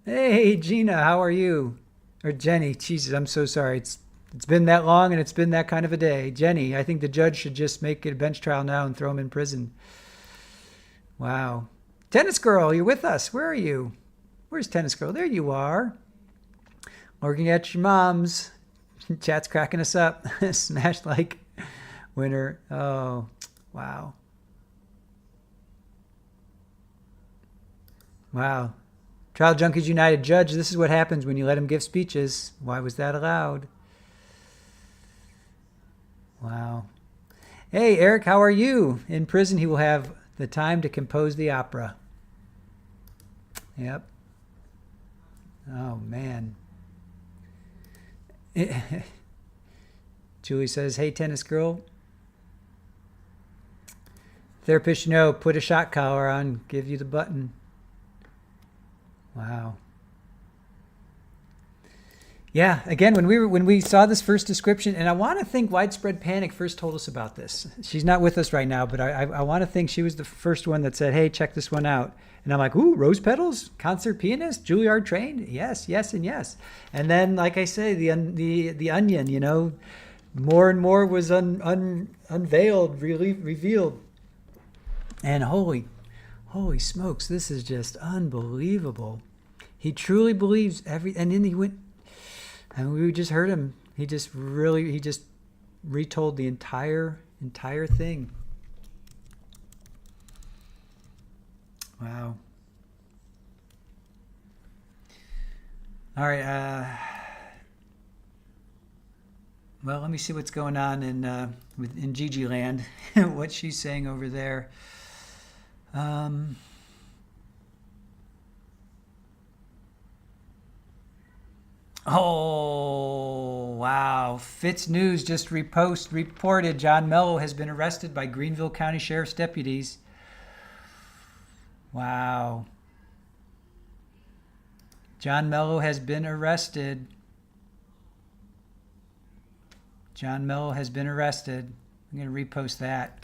Hey, Gina, how are you? Or Jenny. Jesus, I'm so sorry. It's been that long and it's been that kind of a day. Jenny, I think the judge should just make it a bench trial now and throw him in prison. Wow. Tennis Girl, you're with us. Where are you? Where's Tennis Girl? There you are. Working at your mom's. Chat's cracking us up. Smash like winner. Oh, wow. Wow. Trial Junkies United judge, this is what happens when you let him give speeches. Why was that allowed? Wow. Hey, Eric, how are you? In prison, he will have the time to compose the opera. Yep. Oh, man. Julie says, hey, Tennis Girl. Therapist, put a shock collar on, give you the button. Wow. Yeah, again, when we saw this first description, and I want to think Widespread Panic first told us about this. She's not with us right now, but I want to think she was the first one that said, hey, check this one out. And I'm like, ooh, rose petals, concert pianist, Juilliard trained, yes, yes, and yes. And then, like I say, the onion, more and more was unveiled, really revealed. And holy smokes, this is just unbelievable. He truly believes and then he went, and we just heard him. He just retold the entire thing. Wow. All right. Well, let me see what's going on in Gigi land. What she's saying over there. Oh, wow. Fitz News just reported John Mello has been arrested by Greenville County Sheriff's deputies. Wow. John Mello has been arrested. John Mello has been arrested. I'm going to repost that.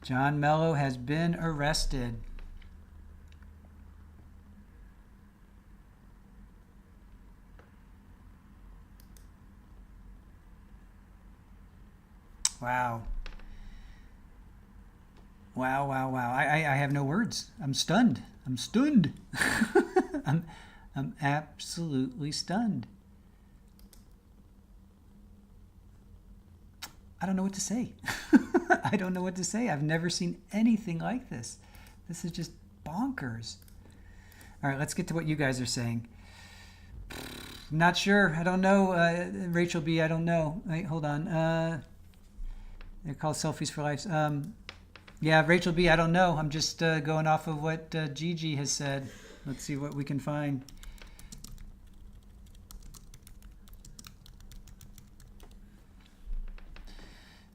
John Mello has been arrested. Wow. Wow. I have no words. I'm stunned. I'm absolutely stunned. I don't know what to say. I don't know what to say. I've never seen anything like this. This is just bonkers. All right, let's get to what you guys are saying. Not sure. I don't know. Rachel B., I don't know. Wait, hold on. They're called Selfies for Life. Yeah, Rachel B., I don't know. I'm just going off of what Gigi has said. Let's see what we can find.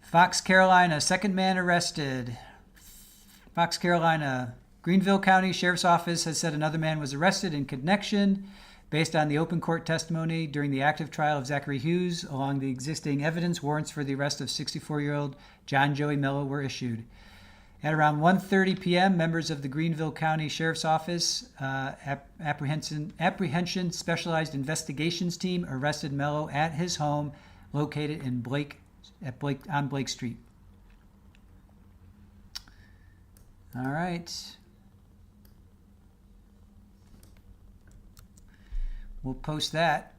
Fox, Carolina, second man arrested. Fox, Carolina, Greenville County Sheriff's Office has said another man was arrested in connection based on the open court testimony during the active trial of Zachary Hughes. Along the existing evidence, warrants for the arrest of 64-year-old John Joey Mello were issued. At around 1:30 p.m., members of the Greenville County Sheriff's Office Apprehension Specialized Investigations Team arrested Mello at his home located in on Blake Street. All right. We'll post that.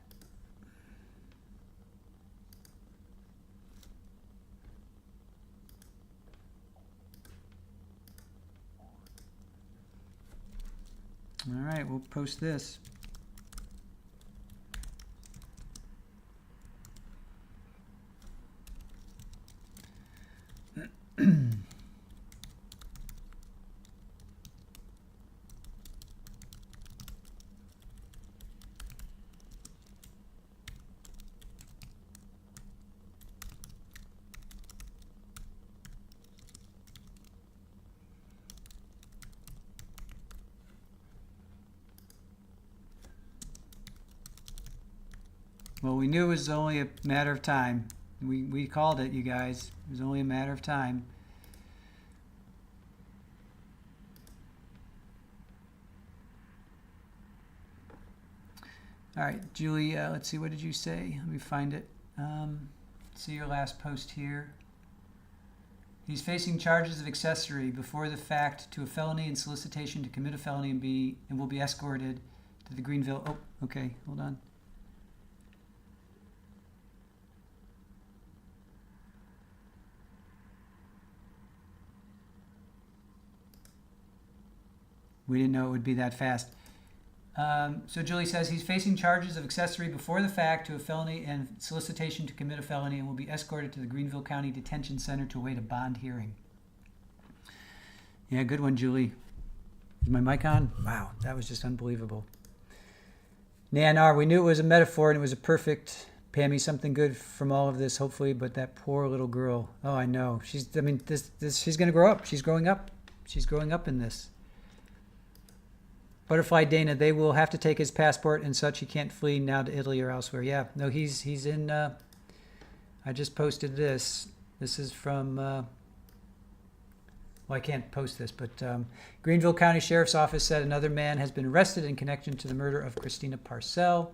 All right, we'll post this. Well, we knew it was only a matter of time. We called it, you guys. It was only a matter of time. All right, Julie, let's see, what did you say? Let me find it. See your last post here. He's facing charges of accessory before the fact to a felony and solicitation to commit a felony and will be escorted to the Greenville. Oh, okay, hold on. We didn't know it would be that fast. So Julie says he's facing charges of accessory before the fact to a felony and solicitation to commit a felony and will be escorted to the Greenville County Detention Center to await a bond hearing. Yeah, good one, Julie. Is my mic on? Wow, that was just unbelievable. Nanar, we knew it was a metaphor and it was a perfect, Pammy, something good from all of this, hopefully, but that poor little girl. Oh, I know. She's going to grow up. She's growing up. She's growing up in this. Butterfly Dana, they will have to take his passport and such. He can't flee now to Italy or elsewhere. Yeah, no, he's in, I just posted this. This is from, well, I can't post this, but Greenville County Sheriff's Office said another man has been arrested in connection to the murder of Christina Parcell.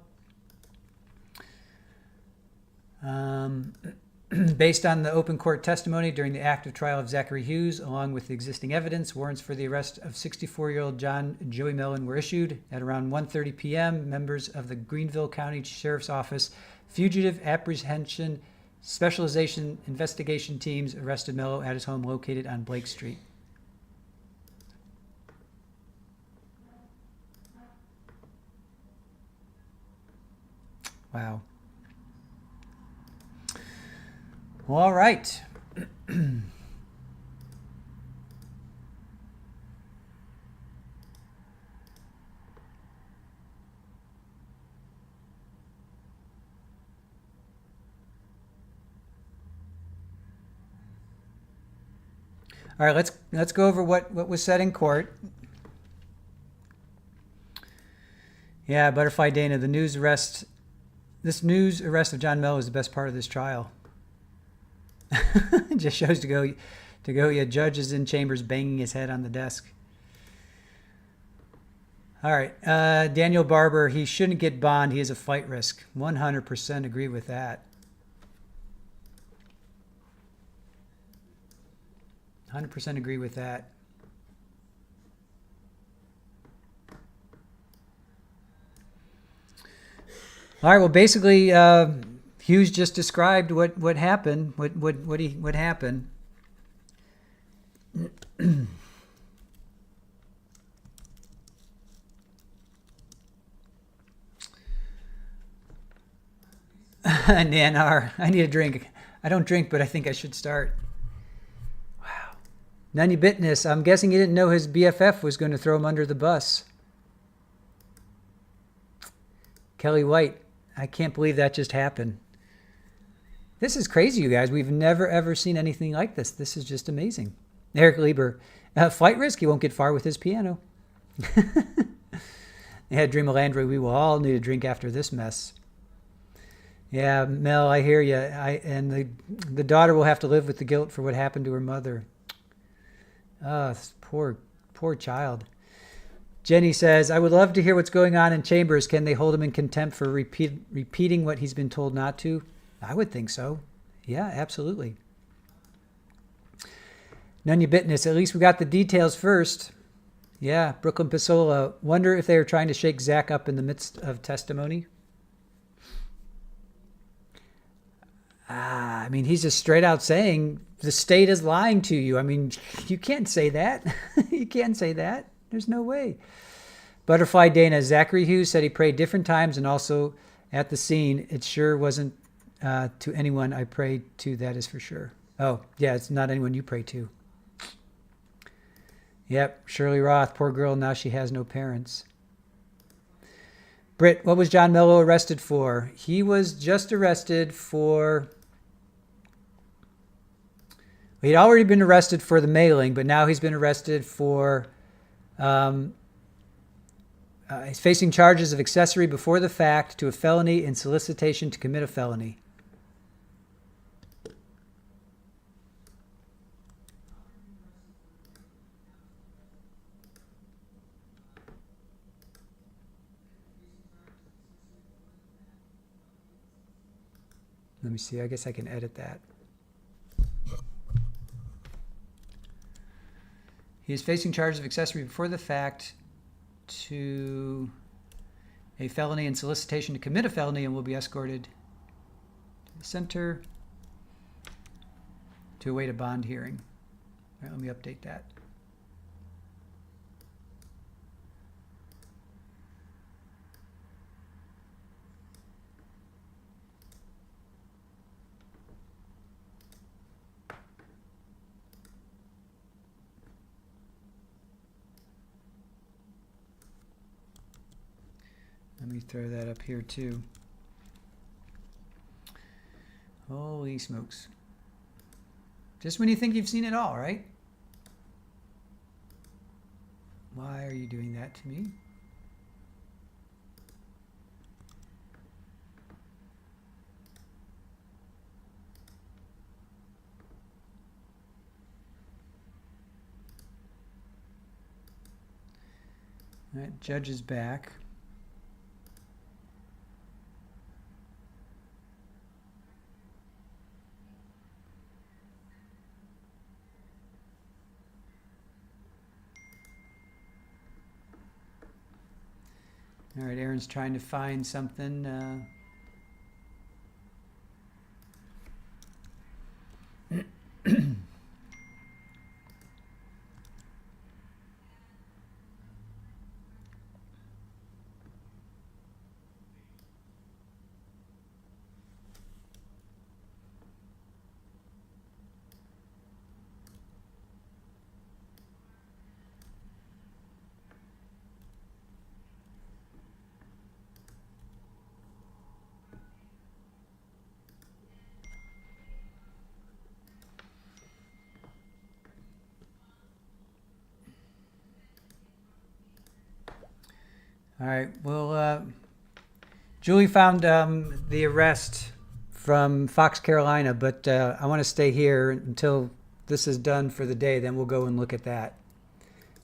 Based on the open court testimony during the active trial of Zachary Hughes, along with the existing evidence, warrants for the arrest of 64-year-old John Joey Mellon were issued. At around 1:30 p.m., members of the Greenville County Sheriff's Office Fugitive Apprehension Specialization Investigation Teams arrested Mello at his home located on Blake Street. Wow. Well, all right. All right, let's go over what was said in court. Yeah, Butterfly Dana, this news arrest of John Mello is the best part of this trial. It just shows to go. Yeah, judge is in chambers banging his head on the desk. All right, Daniel Barber, he shouldn't get bond. He is a flight risk. 100% agree with that. 100% agree with that. All right. Well, basically, Hughes just described what happened. What happened. Nanar, I need a drink. I don't drink, but I think I should start. Wow. Nunny Bitness, I'm guessing he didn't know his BFF was going to throw him under the bus. Kelly White, I can't believe that just happened. This is crazy, you guys. We've never, ever seen anything like this. This is just amazing. Eric Lieber, flight risk, he won't get far with his piano. Yeah, Dream of Landry, we will all need a drink after this mess. Yeah, Mel, I hear you. And the daughter will have to live with the guilt for what happened to her mother. Oh, poor child. Jenny says, I would love to hear what's going on in chambers. Can they hold him in contempt for repeating what he's been told not to? I would think so. Yeah, absolutely. Nunya Bitness, at least we got the details first. Yeah, Brooklyn Pasola, wonder if they were trying to shake Zach up in the midst of testimony. I mean, he's just straight out saying the state is lying to you. I mean, you can't say that. You can't say that. There's no way. Butterfly Dana, Zachary Hughes said he prayed different times and also at the scene. It sure wasn't to anyone I prayed to, that is for sure. Oh, yeah, it's not anyone you pray to. Yep, Shirley Roth, poor girl, now she has no parents. Britt, what was John Mello arrested for? He was just arrested for... He'd already been arrested for the mailing, but now he's been arrested for... he's facing charges of accessory before the fact to a felony and solicitation to commit a felony. Let me see. I guess I can edit that. He is facing charges of accessory before the fact to a felony and solicitation to commit a felony and will be escorted to the center to await a bond hearing. All right, let me update that. Let me throw that up here too. Holy smokes. Just when you think you've seen it all, right? Why are you doing that to me? All right, judge is back. All right, Aaron's trying to find something. All right, well, Julie found the arrest from Fox, Carolina, but I want to stay here until this is done for the day. Then we'll go and look at that.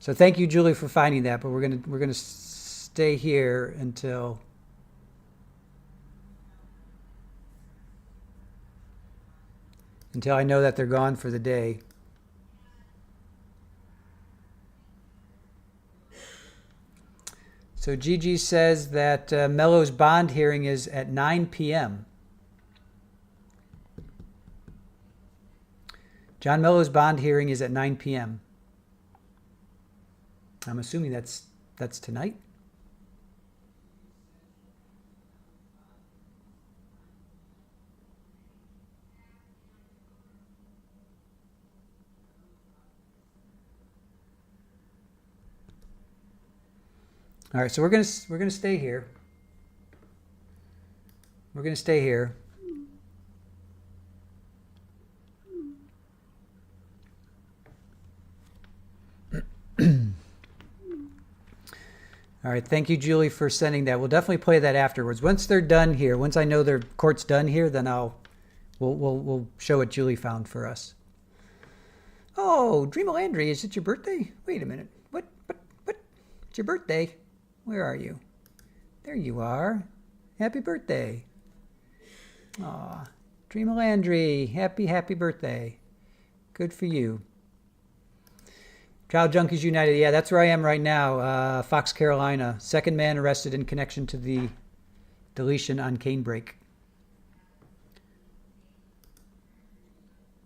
So thank you, Julie, for finding that. But we're gonna stay here until I know that they're gone for the day. So Gigi says that Mello's bond hearing is at 9 p.m. John Mello's bond hearing is at 9 p.m. I'm assuming that's tonight. All right, so we're gonna stay here. We're gonna stay here. All right, thank you, Julie, for sending that. We'll definitely play that afterwards. Once they're done here, once I know their court's done here, then we'll show what Julie found for us. Oh, Dreamer Landry, is it your birthday? Wait a minute. What? It's your birthday. Where are you? There you are. Happy birthday. Aw, Dreamer Landry, happy birthday. Good for you. Trial Junkies United. Yeah, that's where I am right now. Fox, Carolina. Second man arrested in connection to the deletion on Canebrake.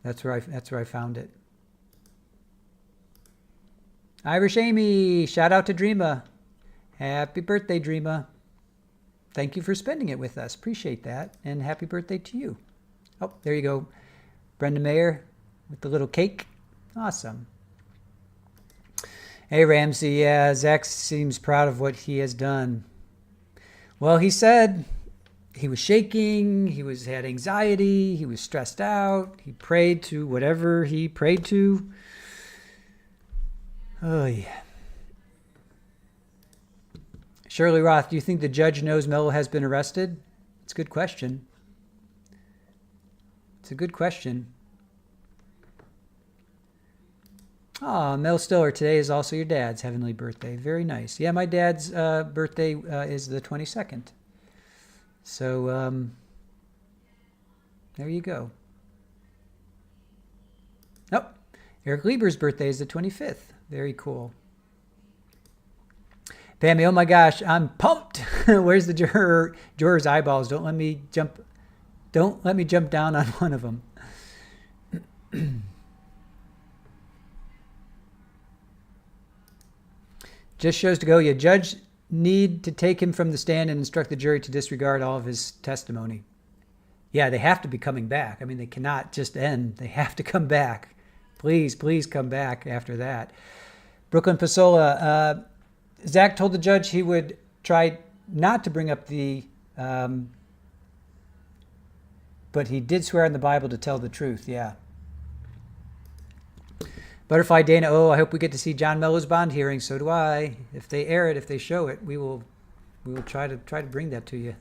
That's where I found it. Irish Amy, shout out to Dreama. Happy birthday, Dreama. Thank you for spending it with us. Appreciate that. And happy birthday to you. Oh, there you go. Brenda Mayer with the little cake. Awesome. Hey, Ramsey. Yeah, Zach seems proud of what he has done. Well, he said he was shaking. He had anxiety. He was stressed out. He prayed to whatever he prayed to. Oh, yeah. Shirley Roth, do you think the judge knows Mello has been arrested? It's a good question. It's a good question. Oh, Mel Stiller, today is also your dad's heavenly birthday. Very nice. Yeah, my dad's birthday is the 22nd. So, there you go. Oh, Eric Lieber's birthday is the 25th. Very cool. Pammy, oh my gosh, I'm pumped. Where's the juror's eyeballs? Don't let me jump down on one of them. Just shows to go. You judge need to take him from the stand and instruct the jury to disregard all of his testimony. Yeah, they have to be coming back. I mean, they cannot just end. They have to come back. Please come back after that. Brooklyn Pasola, Zach told the judge he would try not to bring up the, but he did swear in the Bible to tell the truth. Yeah. Butterfly Dana, oh, I hope we get to see John Mello's bond hearing. So do I. If they air it, if they show it, we will try to bring that to you.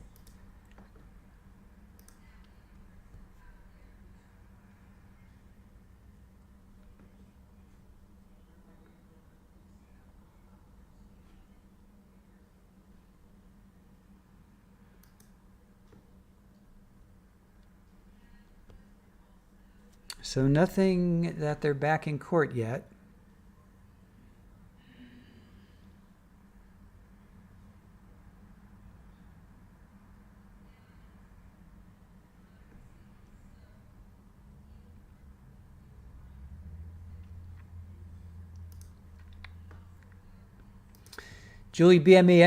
So nothing that they're back in court yet. Julie BME,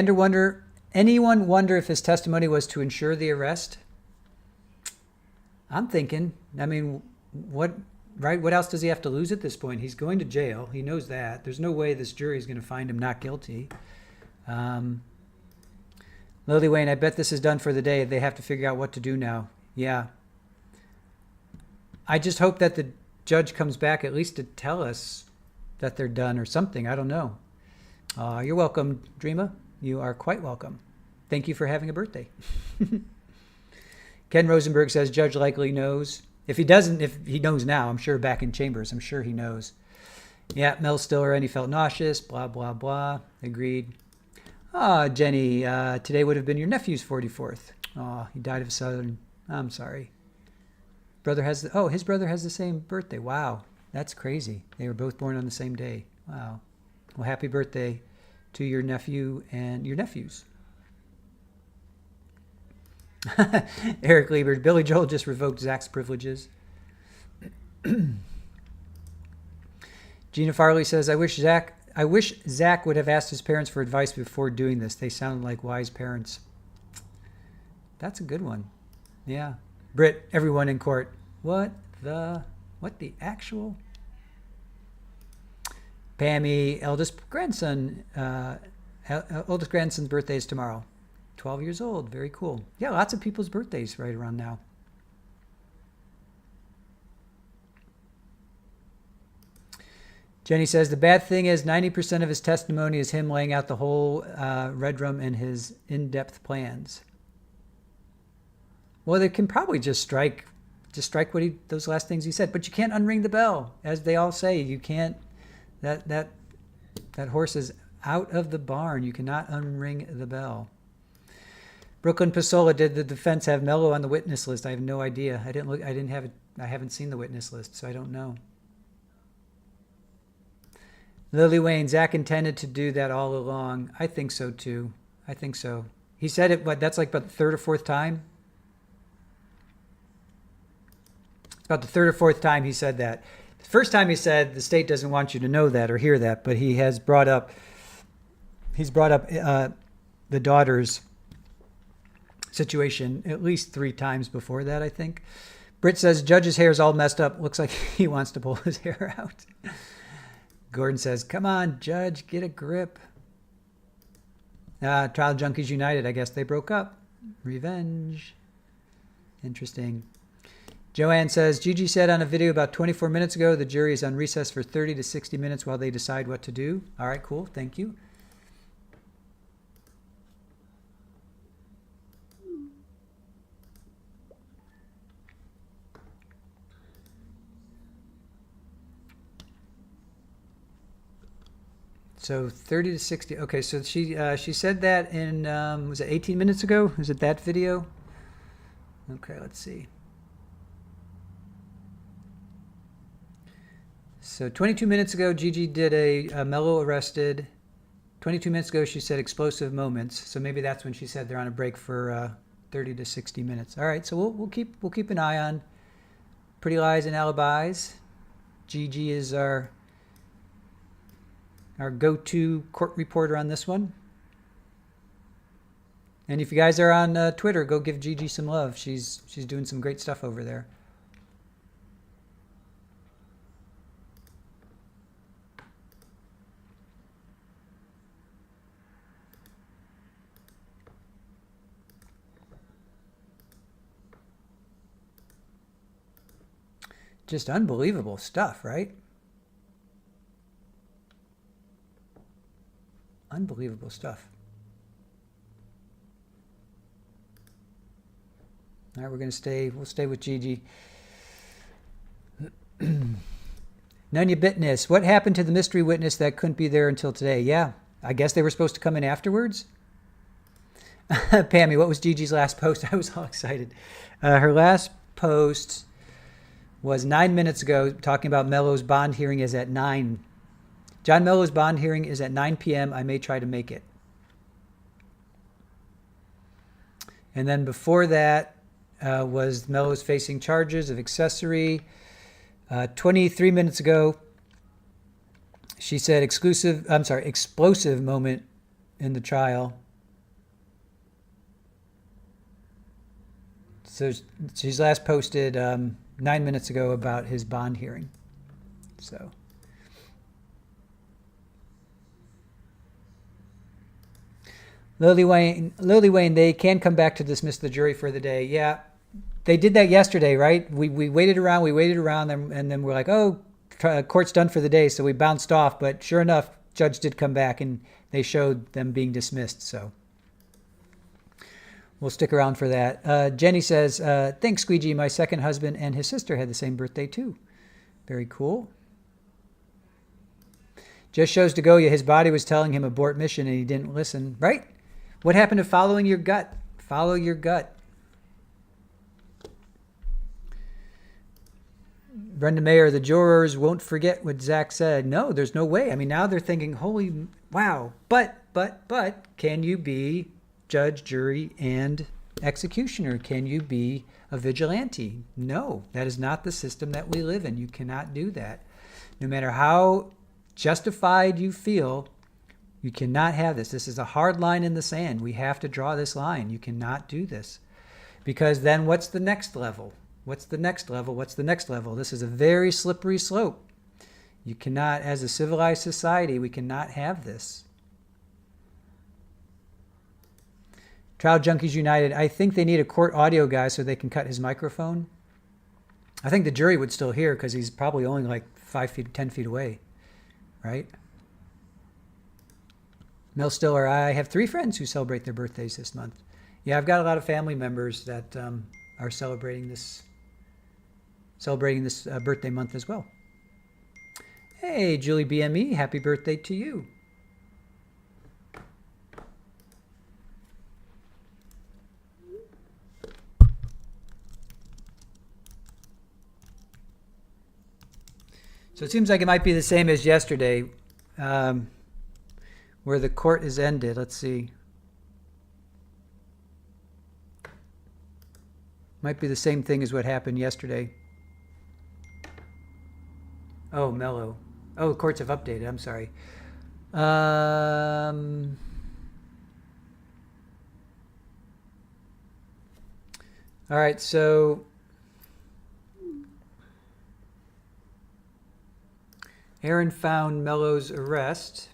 anyone wonder if his testimony was to ensure the arrest? I'm thinking, I mean, what else does he have to lose at this point? He's going to jail. He knows that. There's no way this jury is going to find him not guilty. Lily Wayne, I bet this is done for the day. They have to figure out what to do now. Yeah. I just hope that the judge comes back at least to tell us that they're done or something. I don't know. You're welcome, Dreama. You are quite welcome. Thank you for having a birthday. Ken Rosenberg says judge likely knows. If he doesn't, if he knows now, I'm sure back in chambers, I'm sure he knows. Yeah, Mel Stiller, and he felt nauseous, blah, blah, blah. Agreed. Jenny, today would have been your nephew's 44th. He died of a sudden. I'm sorry. His brother has the same birthday. Wow, that's crazy. They were both born on the same day. Wow. Well, happy birthday to your nephew and your nephews. Eric Liebert, Billy Joel just revoked Zach's privileges. Gina Farley says, I wish Zach would have asked his parents for advice before doing this. They sounded like wise parents. That's a good one. Yeah. Britt, everyone in court. What the actual? Pammy, oldest grandson's birthday is tomorrow. 12 years old. Very cool. Yeah, lots of people's birthdays right around now. Jenny says, the bad thing is 90% of his testimony is him laying out the whole Red Room and his in-depth plans. Well, they can probably just strike those last things he said. But you can't unring the bell. As they all say, you can't. That horse is out of the barn. You cannot unring the bell. Brooklyn Pasola, did the defense have Mello on the witness list? I have no idea. I haven't seen the witness list, so I don't know. Lily Wayne, Zach intended to do that all along. I think so too. I think so. He said it, that's like about the third or fourth time? It's about the third or fourth time he said that. The first time he said the state doesn't want you to know that or hear that, but he has brought up the daughter's situation at least 3 times before that, I think. Britt says, judge's hair is all messed up. Looks like he wants to pull his hair out. Gordon says, come on, judge, get a grip. Trial Junkies United, I guess they broke up. Revenge. Interesting. Joanne says, Gigi said on a video about 24 minutes ago, the jury is on recess for 30 to 60 minutes while they decide what to do. All right, cool. Thank you. So 30 to 60. Okay, so she said that in, was it 18 minutes ago? Was it that video? Okay, let's see. So 22 minutes ago, Gigi did a Mello arrested. 22 minutes ago, she said explosive moments. So maybe that's when she said they're on a break for 30 to 60 minutes. All right, so we'll keep an eye on Pretty Lies and Alibis. Gigi is our go-to court reporter on this one. And if you guys are on Twitter, go give Gigi some love. She's doing some great stuff over there. Just unbelievable stuff, right? Unbelievable stuff. All right, we'll stay with Gigi. None you bitness. What happened to the mystery witness that couldn't be there until today? Yeah, I guess they were supposed to come in afterwards. Pammy, what was Gigi's last post? I was all excited. Her last post was 9 minutes ago, talking about Mello's bond hearing is at 9. John Mello's bond hearing is at 9 p.m. I may try to make it. And then before that was Mello's facing charges of accessory. 23 minutes ago, she said explosive moment in the trial. So she's last posted 9 minutes ago about his bond hearing. So. Lily Wayne, they can come back to dismiss the jury for the day. Yeah, they did that yesterday, right? We waited around, and then we're like, oh, court's done for the day, so we bounced off. But sure enough, judge did come back, and they showed them being dismissed. So we'll stick around for that. Jenny says, thanks, Squeegee. My second husband and his sister had the same birthday, too. Very cool. Just shows to Goya, his body was telling him abort mission, and he didn't listen, right? What happened to following your gut? Follow your gut. Brenda Mayer, the jurors won't forget what Zach said. No, there's no way. I mean, now they're thinking, holy, wow. But, can you be judge, jury, and executioner? Can you be a vigilante? No, that is not the system that we live in. You cannot do that. No matter how justified you feel, you cannot have this. This is a hard line in the sand. We have to draw this line. You cannot do this. Because then what's the next level? What's the next level? What's the next level? This is a very slippery slope. You cannot, as a civilized society, we cannot have this. Trial Junkies United, I think they need a court audio guy so they can cut his microphone. I think the jury would still hear because he's probably only like 5 feet, 10 feet away, right? Mel Stiller, I have 3 friends who celebrate their birthdays this month. Yeah, I've got a lot of family members that are celebrating this birthday month as well. Hey, Julie BME, happy birthday to you. So it seems like it might be the same as yesterday, where the court is ended. Let's see. Might be the same thing as what happened yesterday. Oh, Mello. Oh, courts have updated. I'm sorry. All right, so Aaron found Mello's arrest.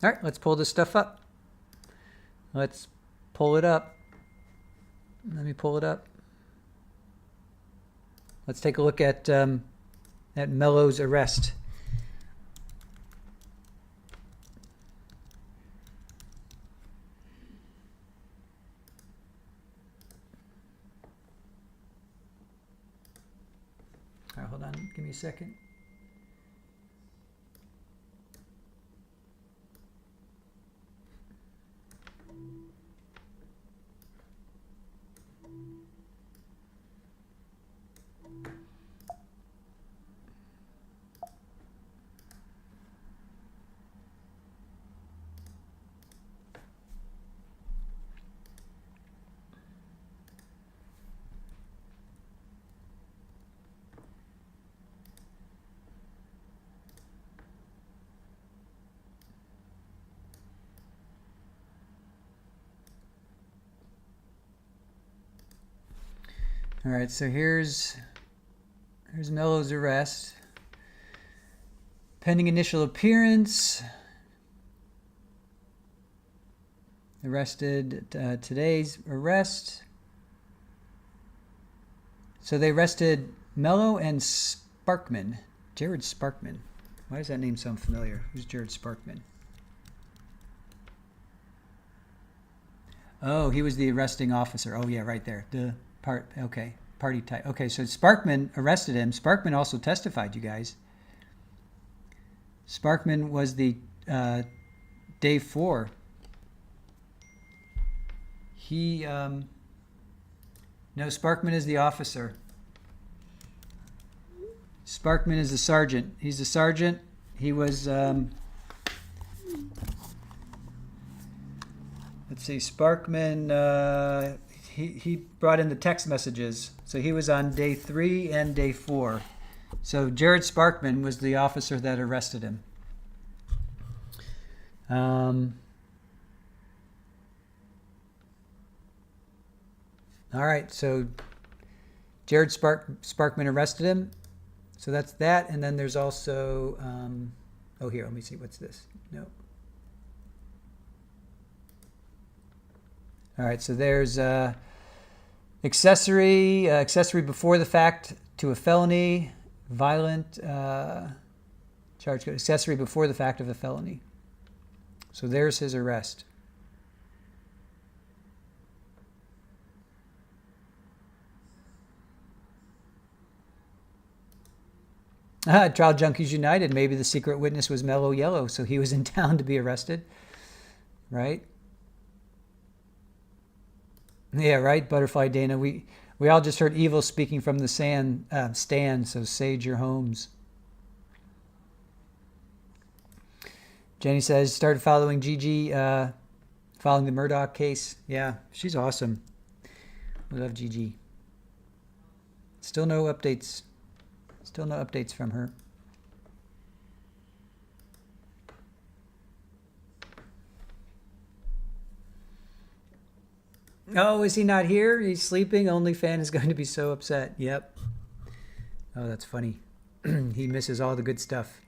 All right, let's pull this stuff up. Let's pull it up. Let me pull it up. Let's take a look at Mello's arrest. All right, hold on. Give me a second. All right, so here's Mello's arrest. Pending initial appearance. Arrested, today's arrest. So they arrested Mello and Sparkman. Jared Sparkman. Why does that name sound familiar? Who's Jared Sparkman? Oh, he was the arresting officer. Oh, yeah, right there. Okay, party type. Okay, so Sparkman arrested him. Sparkman also testified, you guys. Sparkman was the day 4. No, Sparkman is the officer. Sparkman is the sergeant. He's the sergeant. He was, let's see, Sparkman, he brought in the text messages. So he was on day 3 and day 4. So Jared Sparkman was the officer that arrested him. All right, so Jared Sparkman arrested him. So that's that. And then there's also, here, let me see. What's this? No. All right, so there's accessory before the fact to a felony, violent charge, accessory before the fact of a felony. So there's his arrest. Trial Junkies United. Maybe the secret witness was Mello Yellow, so he was in town to be arrested, right? Yeah, right. Butterfly Dana. We all just heard evil speaking from the stand. So sage your homes. Jenny says started following Gigi, following the Murdoch case. Yeah, she's awesome. We love Gigi. Still no updates. Still no updates from her. Oh, is he not here? He's sleeping. OnlyFan is going to be so upset. Yep. Oh, that's funny. He misses all the good stuff.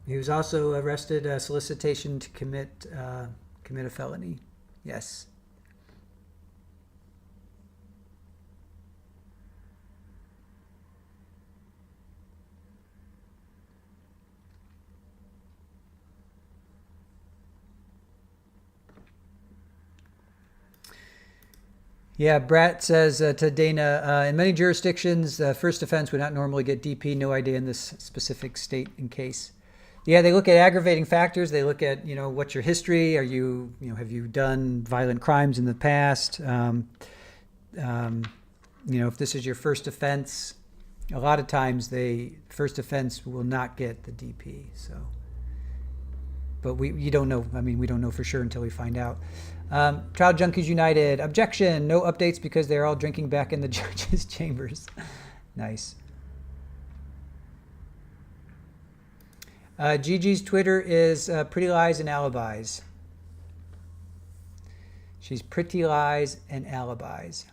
He was also arrested, solicitation to commit a felony. Yes. Yeah, Brat says to Dana, in many jurisdictions, first offense would not normally get DP. No idea in this specific state and case. Yeah, they look at aggravating factors. They look at, what's your history? Have you done violent crimes in the past? If this is your first offense, a lot of times first offense will not get the DP. So, but you don't know. I mean, we don't know for sure until we find out. Trial Junkies United. Objection. No updates because they're all drinking back in the judge's chambers. Nice. Gigi's Twitter is Pretty Lies and Alibis. She's Pretty Lies and Alibis.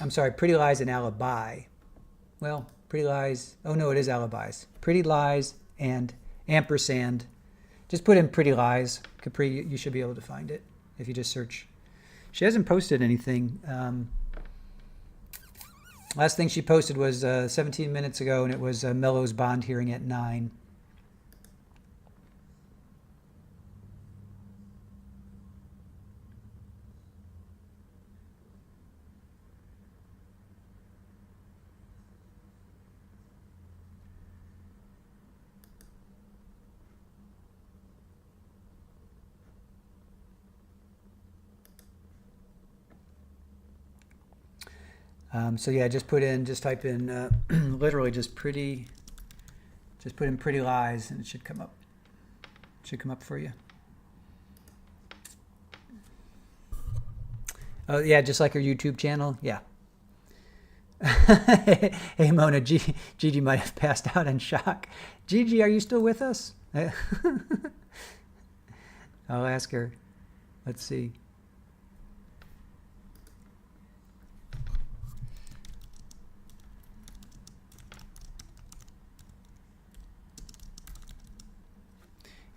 I'm sorry, Pretty Lies and Alibi. Well, Pretty Lies. Oh, no, it is Alibis. Pretty Lies and ampersand. Just put in Pretty Lies. Capri, you should be able to find it if you just search. She hasn't posted anything. Last thing she posted was 17 minutes ago, and it was Mello's bond hearing at 9. So yeah, just type in, literally just put in Pretty Lies and it should come up. It should come up for you. Oh yeah, just like her YouTube channel. Yeah. Hey Mona, Gigi might have passed out in shock. Gigi, are you still with us? I'll ask her. Let's see.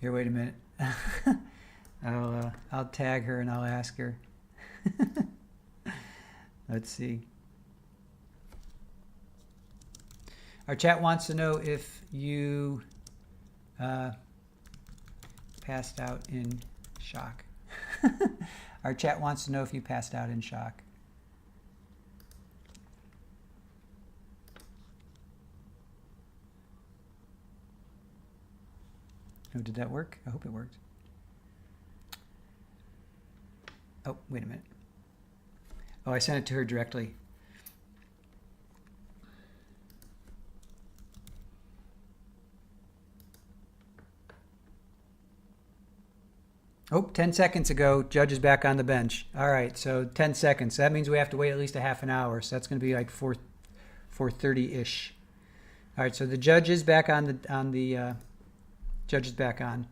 Here, wait a minute. I'll tag her and I'll ask her. Let's see. Our chat wants to know if you passed out in shock. Our chat wants to know if you passed out in shock. Oh, did that work? I hope it worked. Oh, wait a minute. Oh, I sent it to her directly. Oh, 10 seconds ago, judge is back on the bench. All right, so 10 seconds. That means we have to wait at least a half an hour. So that's going to be like 4:30-ish. All right, so the judge is back on the judge is back on.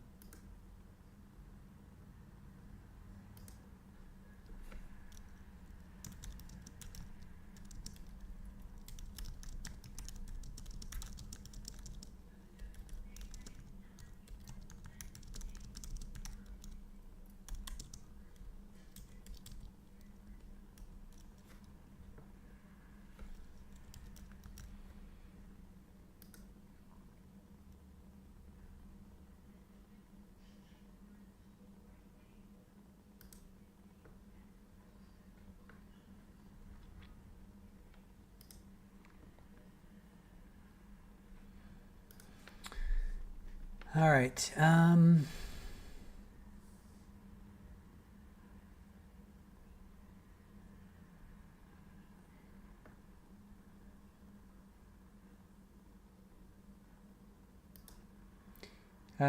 All right.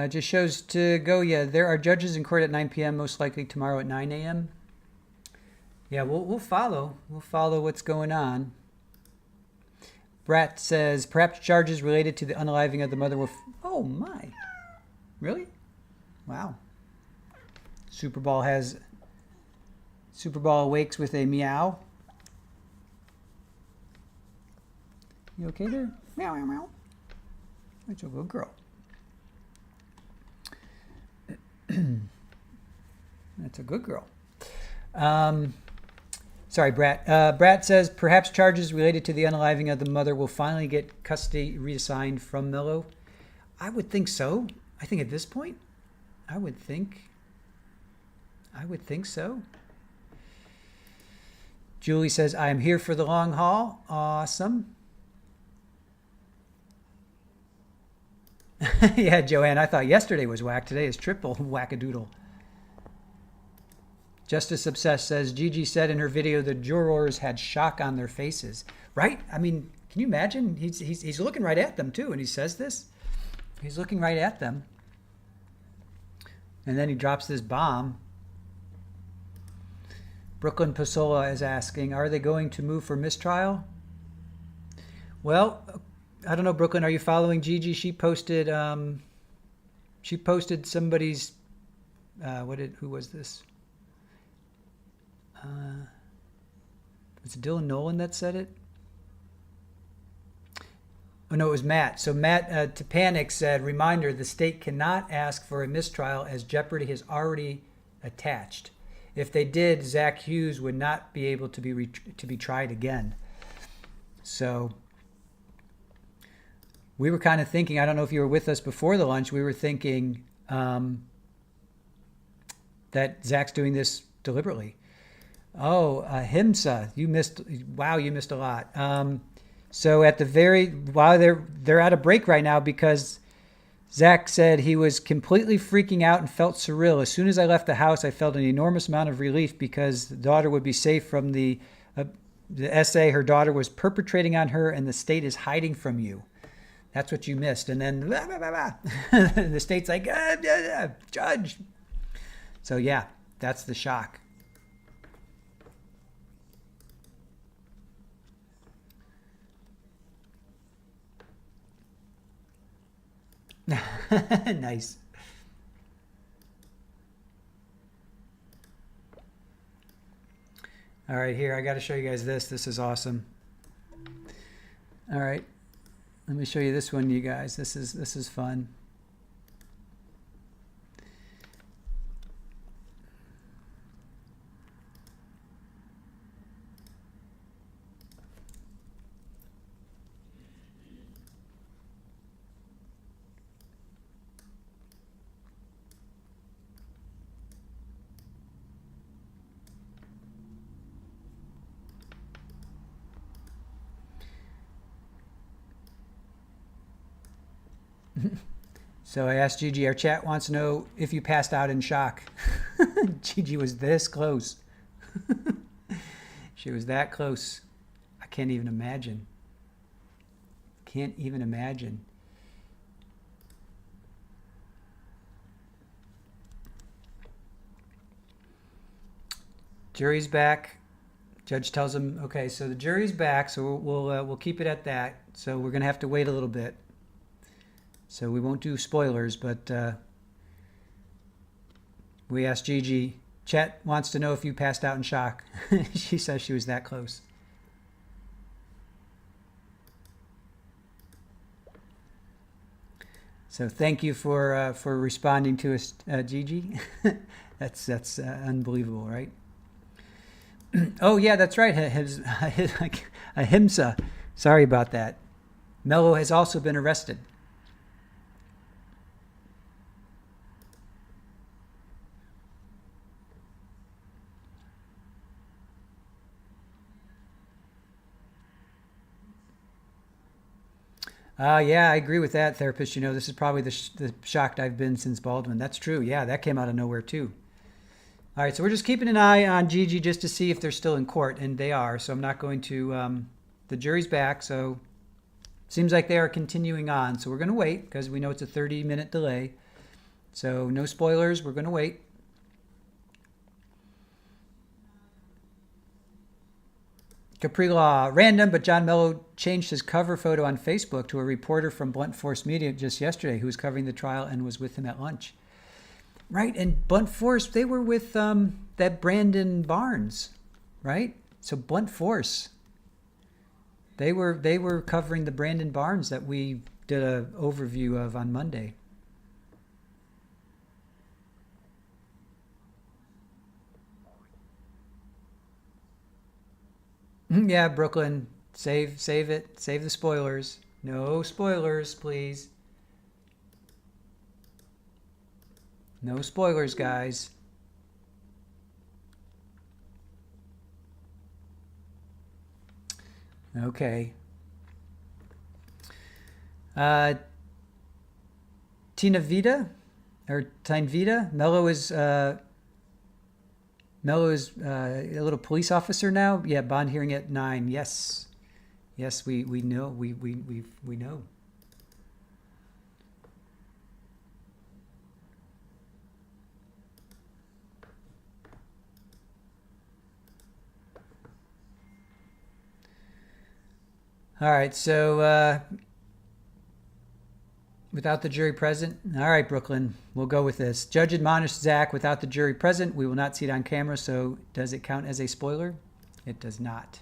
Just shows to go. Yeah, there are judges in court at 9 p.m. Most likely tomorrow at 9 a.m. Yeah, we'll follow. We'll follow what's going on. Brat says perhaps charges related to the unaliving of the mother will. Oh my. Really? Wow. Super Ball awakes with a meow. You okay there? Meow, meow, meow. That's a good girl. That's a good girl. Sorry, Brat. Brat says perhaps charges related to the unaliving of the mother will finally get custody reassigned from Mello. I would think so. I think at this point, I would think so. Julie says, I am here for the long haul. Awesome. Yeah, Joanne, I thought yesterday was whack. Today is triple wackadoodle. Justice Obsessed says, Gigi said in her video the jurors had shock on their faces. Right? I mean, can you imagine? He's looking right at them, too, and he says this. He's looking right at them. And then he drops this bomb. Brooklyn Pasola is asking, are they going to move for mistrial? Well, I don't know, Brooklyn, are you following Gigi? She posted somebody's, who was this? Was it Dylan Nolan that said it? Oh, no, it was Matt. So Matt to Panic said, reminder, the state cannot ask for a mistrial as jeopardy has already attached. If they did, Zach Hughes would not be able to be tried again. So we were kind of thinking, I don't know if you were with us before the lunch, we were thinking that Zach's doing this deliberately. Oh, Himsa, you missed a lot. So while they're at a break right now because Zach said he was completely freaking out and felt surreal. As soon as I left the house, I felt an enormous amount of relief because the daughter would be safe from the essay her daughter was perpetrating on her and the state is hiding from you. That's what you missed. And then blah, blah, blah, blah. The state's like, judge. So yeah, that's the shock. Nice. All right, here, I got to show you guys this. This is awesome. All right, let me show you this one, you guys. This is fun. So I asked Gigi, our chat wants to know if you passed out in shock. Gigi was this close. She was that close. I can't even imagine. Can't even imagine. Jury's back. Judge tells him, okay, so the jury's back, so we'll keep it at that. So we're going to have to wait a little bit. So we won't do spoilers, but we asked Gigi. Chet wants to know if you passed out in shock. She says she was that close. So thank you for responding to us, Gigi. That's unbelievable, right? Oh yeah, that's right. Ahimsa. Sorry about that. Mello has also been arrested. Yeah, I agree with that, therapist. You know, this is probably the shocked I've been since Baldwin. That's true. Yeah, that came out of nowhere too. All right, so we're just keeping an eye on Gigi just to see if they're still in court, and they are. So I'm not going to. The jury's back, so seems like they are continuing on. So we're going to wait because we know it's a 30-minute delay. So no spoilers. We're going to wait. Capri Law, random, but John Mello changed his cover photo on Facebook to a reporter from Blunt Force Media just yesterday who was covering the trial and was with him at lunch. Right, and Blunt Force, they were with that Brandon Barnes, right? So Blunt Force, they were covering the Brandon Barnes that we did an overview of on Monday. Yeah, Brooklyn, save it, save the spoilers. No spoilers, please. No spoilers, guys. Okay. Tina Vida, or Tine Vida, Mello is a little police officer now. Yeah, bond hearing at 9. Yes, we know. We know. All right, so without the jury present. All right, Brooklyn, we'll go with this. Judge admonished Zach without the jury present. We will not see it on camera, so does it count as a spoiler? It does not.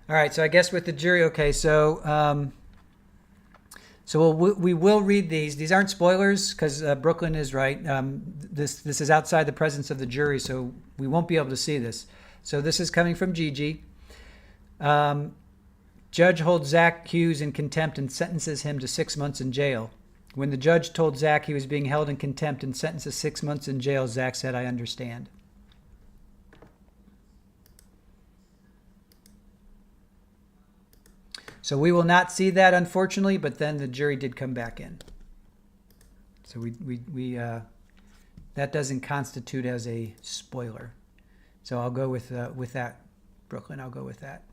All right, so I guess with the jury, okay, so we will read these. These aren't spoilers because Brooklyn is right. This is outside the presence of the jury, so we won't be able to see this. So this is coming from Gigi. Judge holds Zach Hughes in contempt and sentences him to 6 months in jail. When the judge told Zach he was being held in contempt and sentenced to 6 months in jail, Zach said, "I understand." So we will not see that, unfortunately, but then the jury did come back in. So we that doesn't constitute as a spoiler. So I'll go with that, Brooklyn. I'll go with that.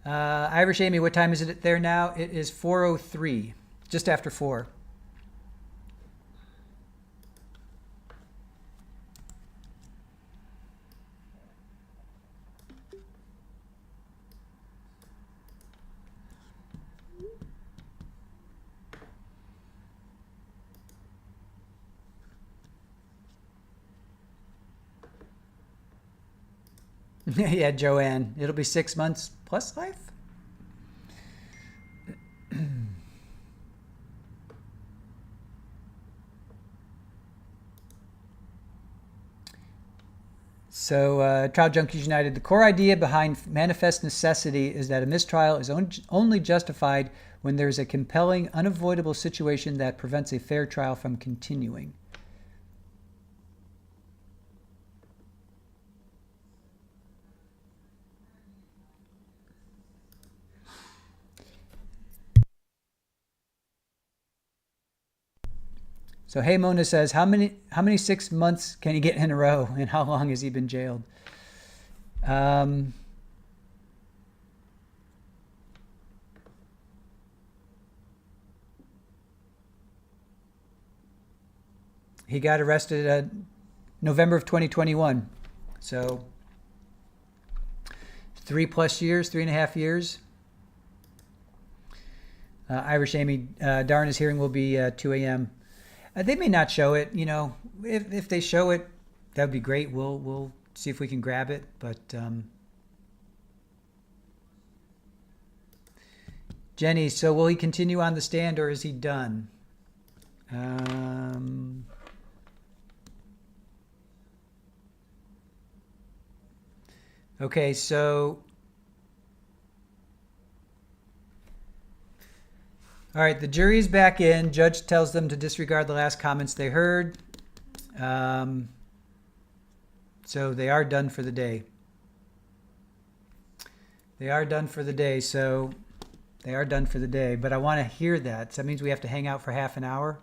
Irish Amy, what time is it there now? It is 4:03, just after 4. Yeah, Joanne. It'll be 6 months plus life? So, Trial Junkies United, the core idea behind manifest necessity is that a mistrial is only justified when there is a compelling, unavoidable situation that prevents a fair trial from continuing. So Hey Mona says, how many 6 months can he get in a row, and how long has he been jailed? He got arrested November of 2021. So 3+ years, 3.5 years. Irish Amy, Darna's hearing will be 2 a.m. They may not show it, you know. If they show it, that would be great. We'll see if we can grab it. But Jenny, so will he continue on the stand or is he done? Okay, so all right, the jury is back in. Judge tells them to disregard the last comments they heard. So they are done for the day. They are done for the day. So they are done for the day. But I want to hear that. So that means we have to hang out for half an hour.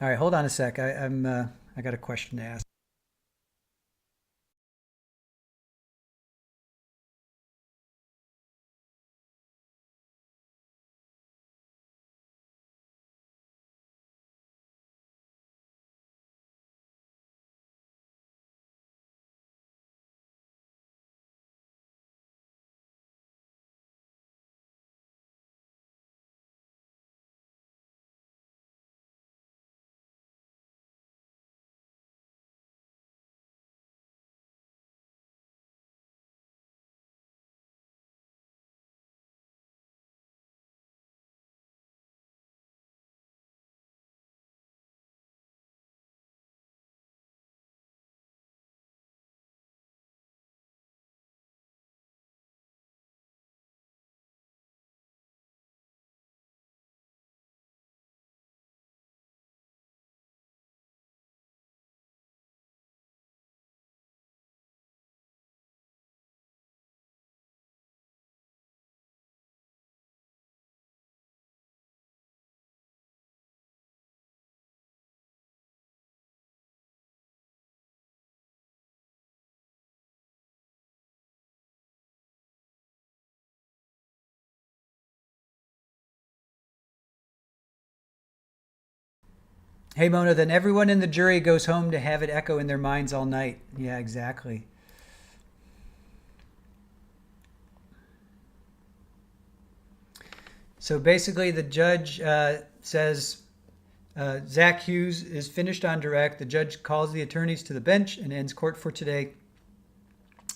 All right, hold on a sec. I got a question to ask. Hey, Mona, then everyone in the jury goes home to have it echo in their minds all night. Yeah, exactly. So basically, the judge says Zach Hughes is finished on direct. The judge calls the attorneys to the bench and ends court for today.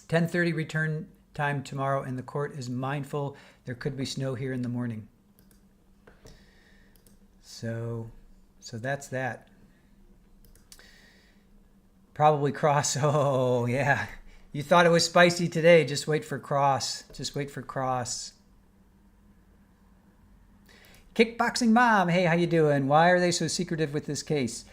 10:30 return time tomorrow, and the court is mindful there could be snow here in the morning. So that's that. Probably Cross. Oh, yeah. You thought it was spicy today. Just wait for Cross. Just wait for Cross. Kickboxing Mom. Hey, how you doing? Why are they so secretive with this case?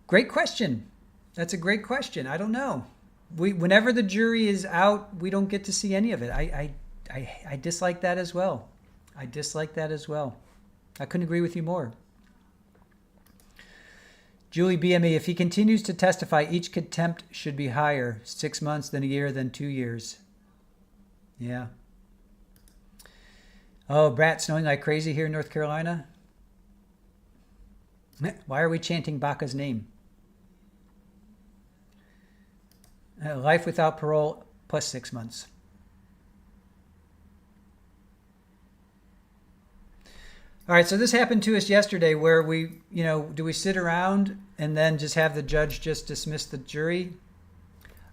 Great question. That's a great question. I don't know. Whenever the jury is out, we don't get to see any of it. I dislike that as well. I dislike that as well. I couldn't agree with you more. Julie BME, if he continues to testify, each contempt should be higher. 6 months, then a year, then 2 years. Yeah. Oh, Brat, snowing like crazy here in North Carolina. Why are we chanting Baca's name? Life without parole plus 6 months. All right, so this happened to us yesterday where we, do we sit around and then just have the judge just dismiss the jury?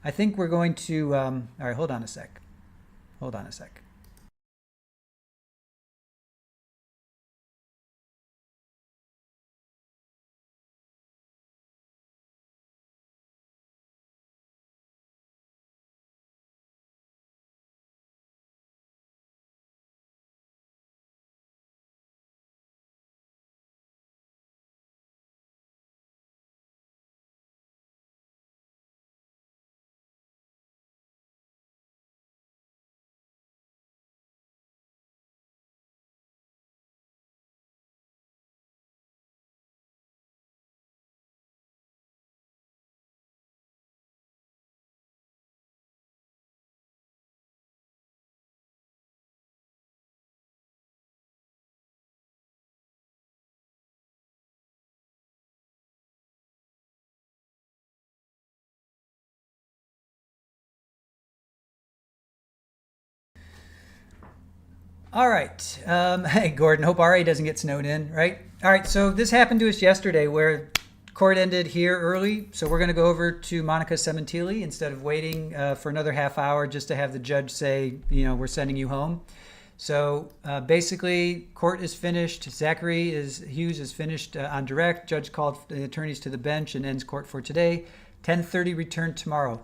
I think we're going to, all right, hold on a sec. Hold on a sec. All right. Hey, Gordon, hope RA doesn't get snowed in, right? All right, so this happened to us yesterday where court ended here early, so we're going to go over to Monica Cementili instead of waiting for another half hour just to have the judge say, we're sending you home. So basically, court is finished. Zachary Hughes is finished on direct. Judge called the attorneys to the bench and ends court for today. 10:30 return tomorrow.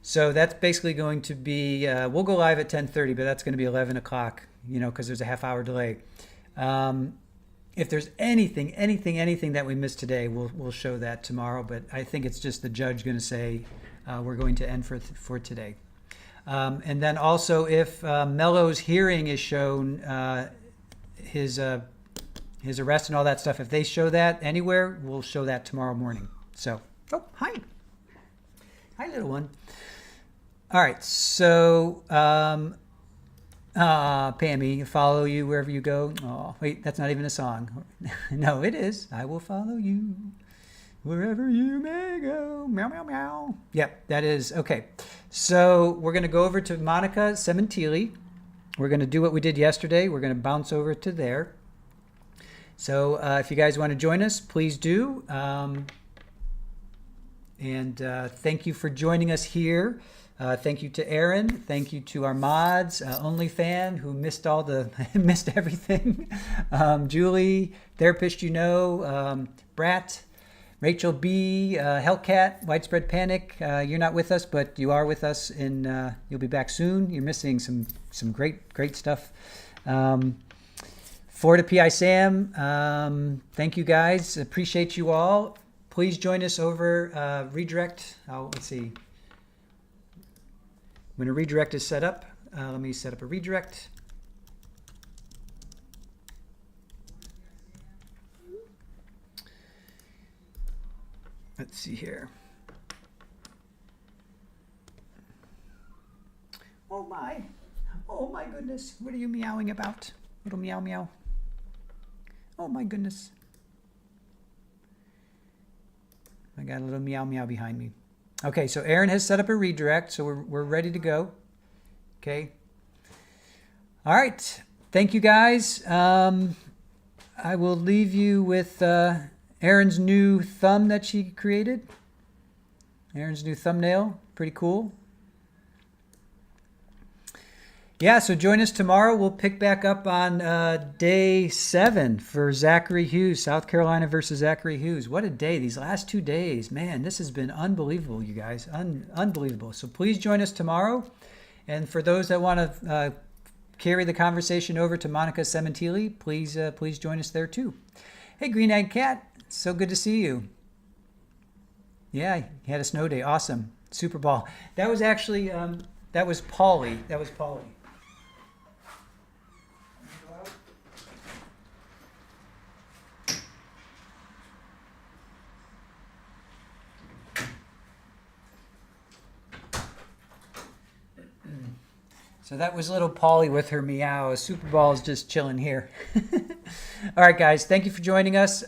So that's basically going to be, we'll go live at 10:30, but that's going to be 11 o'clock, because there's a half hour delay. If there's anything that we missed today, we'll show that tomorrow. But I think it's just the judge going to say we're going to end for today. And then also, if Mello's hearing is shown, his arrest and all that stuff, if they show that anywhere, we'll show that tomorrow morning. So, hi, little one. All right, so Pammy, follow you wherever you go. Oh, wait, that's not even a song. No, it is. I will follow you wherever you may go. Meow, meow, meow. Yep, that is. Okay, so we're going to go over to Monica Cementili. We're going to do what we did yesterday. We're going to bounce over to there. So if you guys want to join us, please do. And thank you for joining us here. Thank you to Aaron. Thank you to our mods, OnlyFan, who missed missed everything. Julie, Therapist, Brat, Rachel B, Hellcat, Widespread Panic. You're not with us, but you are with us, and you'll be back soon. You're missing some great stuff. Florida PI Sam, thank you guys. Appreciate you all. Please join us over redirect. Let's see. When a redirect is set up, let me set up a redirect. Let's see here. Oh my goodness. What are you meowing about? Little meow meow. Oh my goodness. I got a little meow meow behind me. Okay, so Aaron has set up a redirect, so we're ready to go. Okay. All right. Thank you, guys. I will leave you with Aaron's new thumb that she created. Aaron's new thumbnail. Pretty cool. Yeah, so join us tomorrow. We'll pick back up on day 7 for Zachary Hughes, South Carolina versus Zachary Hughes. What a day. These last 2 days. Man, this has been unbelievable, you guys. Unbelievable. So please join us tomorrow. And for those that want to carry the conversation over to Monica Cementili, please join us there too. Hey, Green-Eyed Cat. So good to see you. Yeah, you had a snow day. Awesome. Super Ball. That was actually, that was Paulie. So that was little Polly with her meow. Super Ball is just chilling here. All right, guys. Thank you for joining us.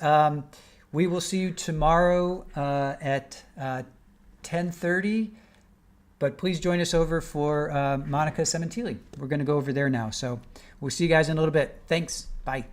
We will see you tomorrow at 10:30. But please join us over for Monica Cementili. We're going to go over there now. So we'll see you guys in a little bit. Thanks. Bye.